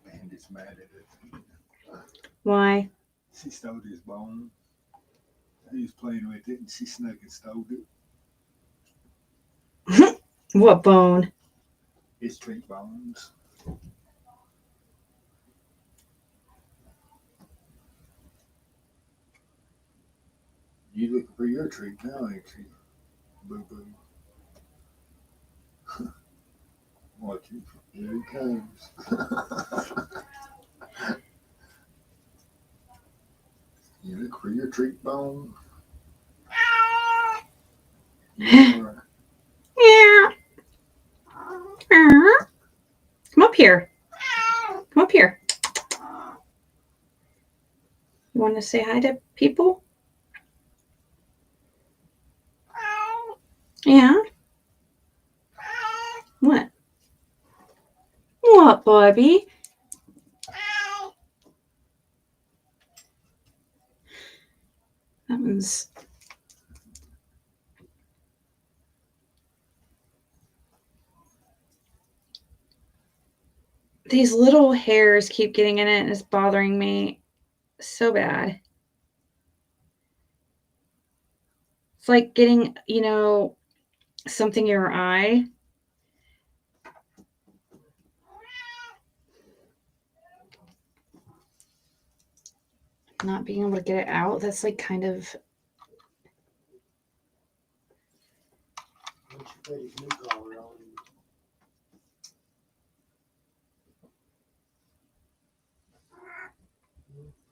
Bandit's mad at it. Why? She stole his bone. He was playing with it and she snuck and stole it. What bone? His tree bones. You looking for your treat now, ain't you? Boo boo. Watch it. Here he comes. You look for your treat bone. Yeah. Come up here. Come up here. You want to say hi to people? Yeah. What? What, Bobby? That one's... These little hairs keep getting in it and it's bothering me. So bad. It's like getting, you know, something in your eye. Not being able to get it out. That's like kind of.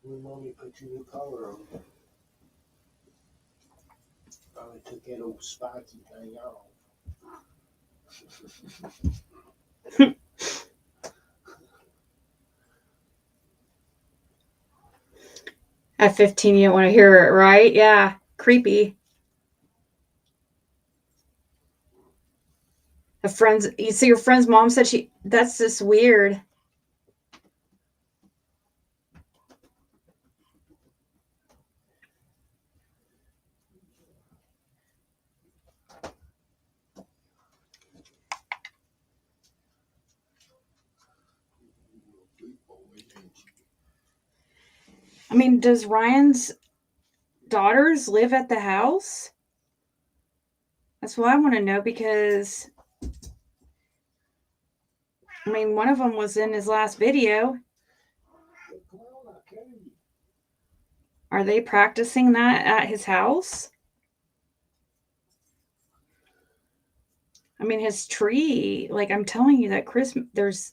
When mommy put your new collar on, probably took that old spiky thing off. At 15, you don't want to hear it, right? Yeah. Creepy. A friend's, you see, your friend's mom said that's just weird. I mean, does Ryan's daughters live at the house? That's what I want to know, because I mean, one of them was in his last video. Are they practicing that at his house? I mean, his tree, like I'm telling you, that Christmas, there's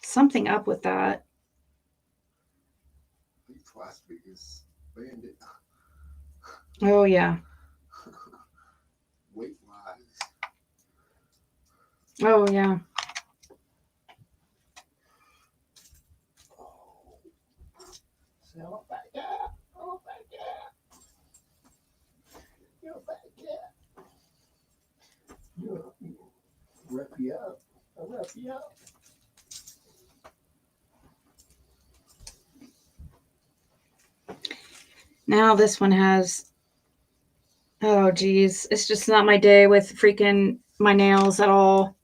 something up with that. Twice biggest bandit. Oh, yeah. Weight wise. Oh, yeah. Sell it back up. Oh, back up. You're back up. Rough you up. I'll rough you up. Now this one has, oh geez, it's just not my day with freaking my nails at all.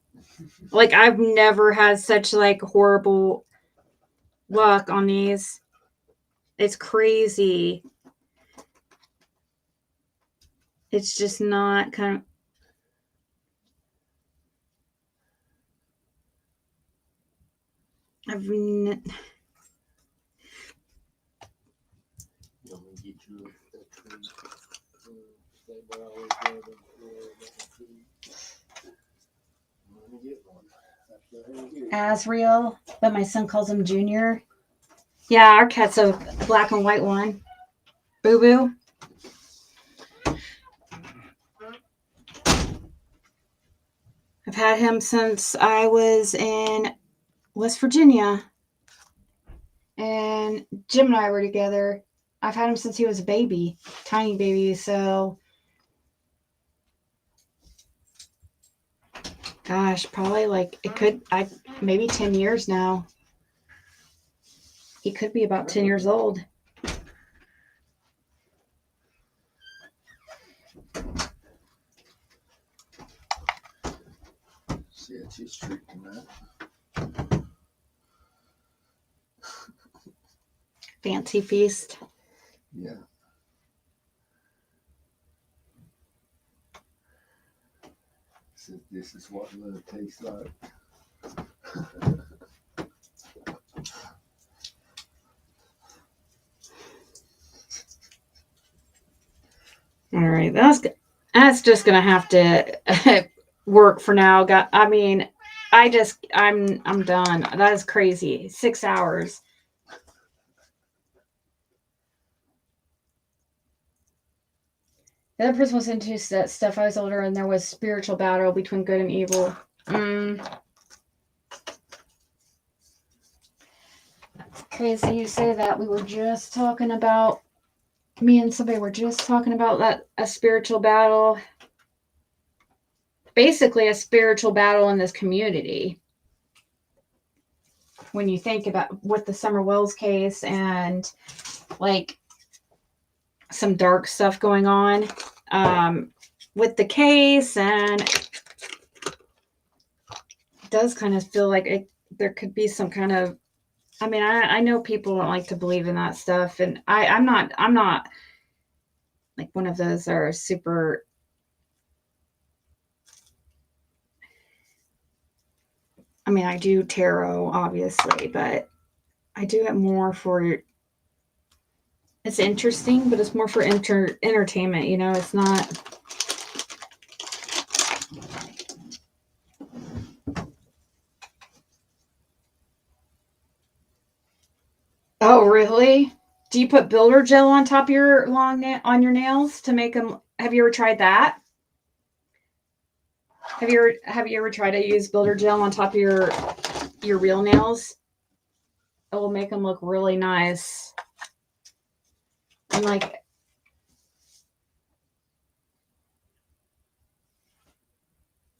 Like, I've never had such like horrible luck on these. It's crazy. It's just not kind of. Asriel, but my son calls him Junior. Yeah, our cat's a black and white one. Boo Boo. I've had him since I was in West Virginia. And Jim and I were together. I've had him since he was a baby, tiny baby. So, gosh, probably like maybe 10 years now. He could be about 10 years old. See, it's his treat tonight. Fancy feast. Yeah. This is what love tastes like. All right, that's just gonna have to work for now. I mean, I'm done. That is crazy. 6 hours. The other person was into stuff. I was older, and there was spiritual battle between good and evil. Crazy you say that. We were just talking about. Me and somebody were just talking about that, a spiritual battle. Basically, a spiritual battle in this community. When you think about with the Summer Wells case and like some dark stuff going on with the case, and it does kind of feel like there could be some kind of I mean, I know people don't like to believe in that stuff, and I'm not like one of those that are super. I mean, I do tarot, obviously, but I do it more for. It's interesting, but it's more for entertainment. You know, it's not. Oh, really? Do you put builder gel on top of your on your nails to make them? Have you ever tried that? Have you ever tried to use builder gel on top of your real nails? It will make them look really nice. And like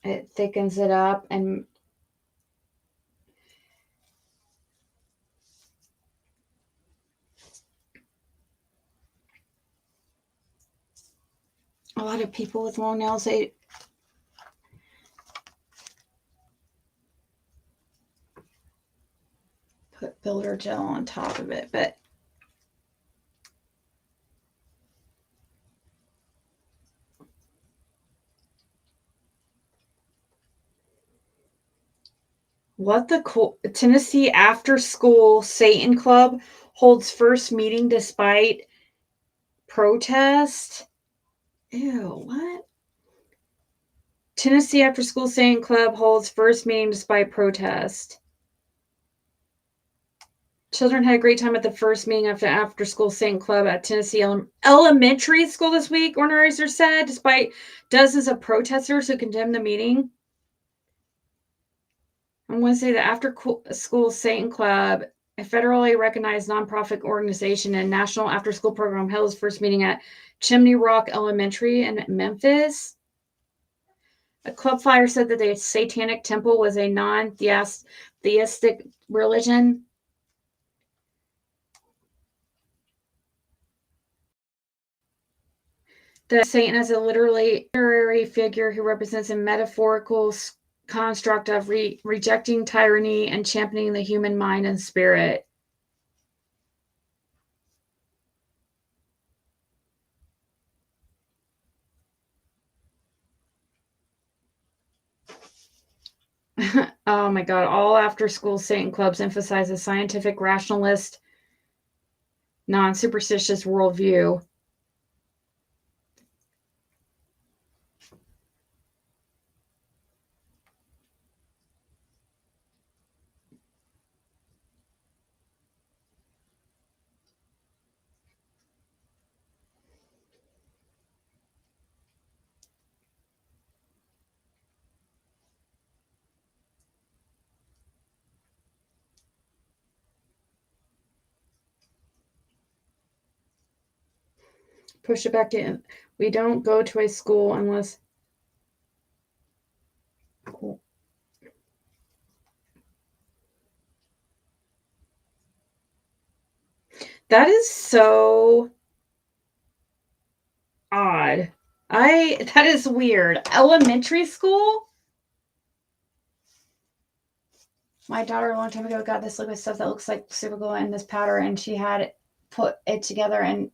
it thickens it up and a lot of people with long nails, they put builder gel on top of it, but what the cool Tennessee After School Satan Club holds first meeting despite protest. Ew, what? Tennessee After School Satan Club holds first meeting despite protest. Children had a great time at the first meeting of the After School Satan Club at Tennessee Elementary School this week, organizers said, despite dozens of protesters who condemned the meeting. On Wednesday, the After School Satan Club, a federally recognized nonprofit organization and national after-school program, held its first meeting at Chimney Rock Elementary in Memphis. A club flyer said that the Satanic Temple was a non-theistic religion. The Satan is a literary figure who represents a metaphorical construct of rejecting tyranny and championing the human mind and spirit. Oh my God. All after-school Satan clubs emphasize a scientific, rationalist, non-superstitious worldview. Push it back in. We don't go to a school unless. Cool. That is so odd. That is weird. Elementary school? My daughter a long time ago got this liquid stuff that looks like super glue and this powder, and she had it put it together and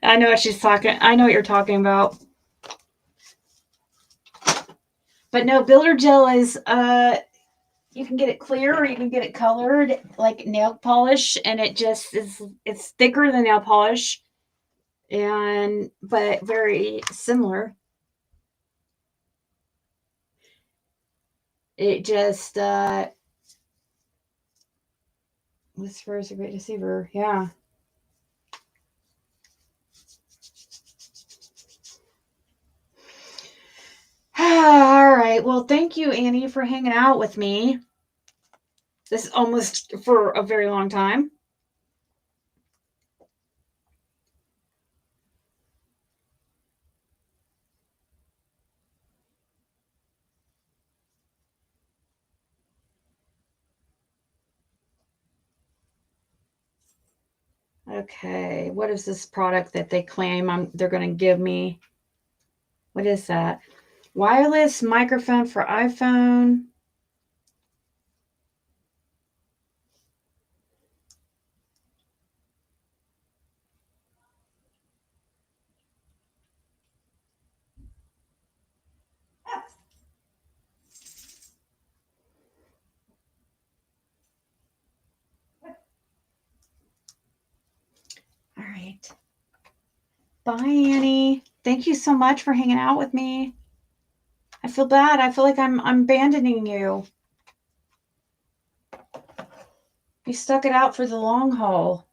I know what she's talking. I know what you're talking about. But no, builder gel is you can get it clear or you can get it colored like nail polish, and it just is, it's thicker than nail polish but very similar. It just Whisper is a great deceiver. Yeah. All right. Well, thank you, Annie, for hanging out with me. This is almost for a very long time. Okay. What is this product that they claim they're going to give me? What is that? Wireless microphone for iPhone. All right. Bye, Annie. Thank you so much for hanging out with me. I feel bad. I feel like I'm abandoning you. You stuck it out for the long haul.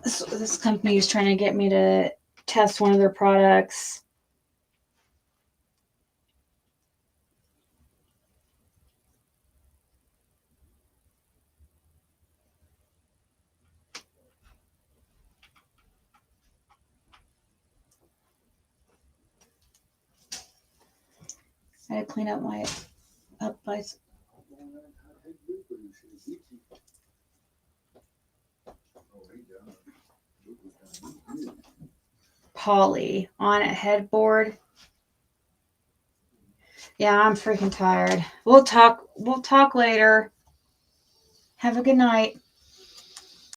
This company is trying to get me to test one of their products. I had to clean up my Polly on a headboard. Yeah, I'm freaking tired. We'll talk later. Have a good night.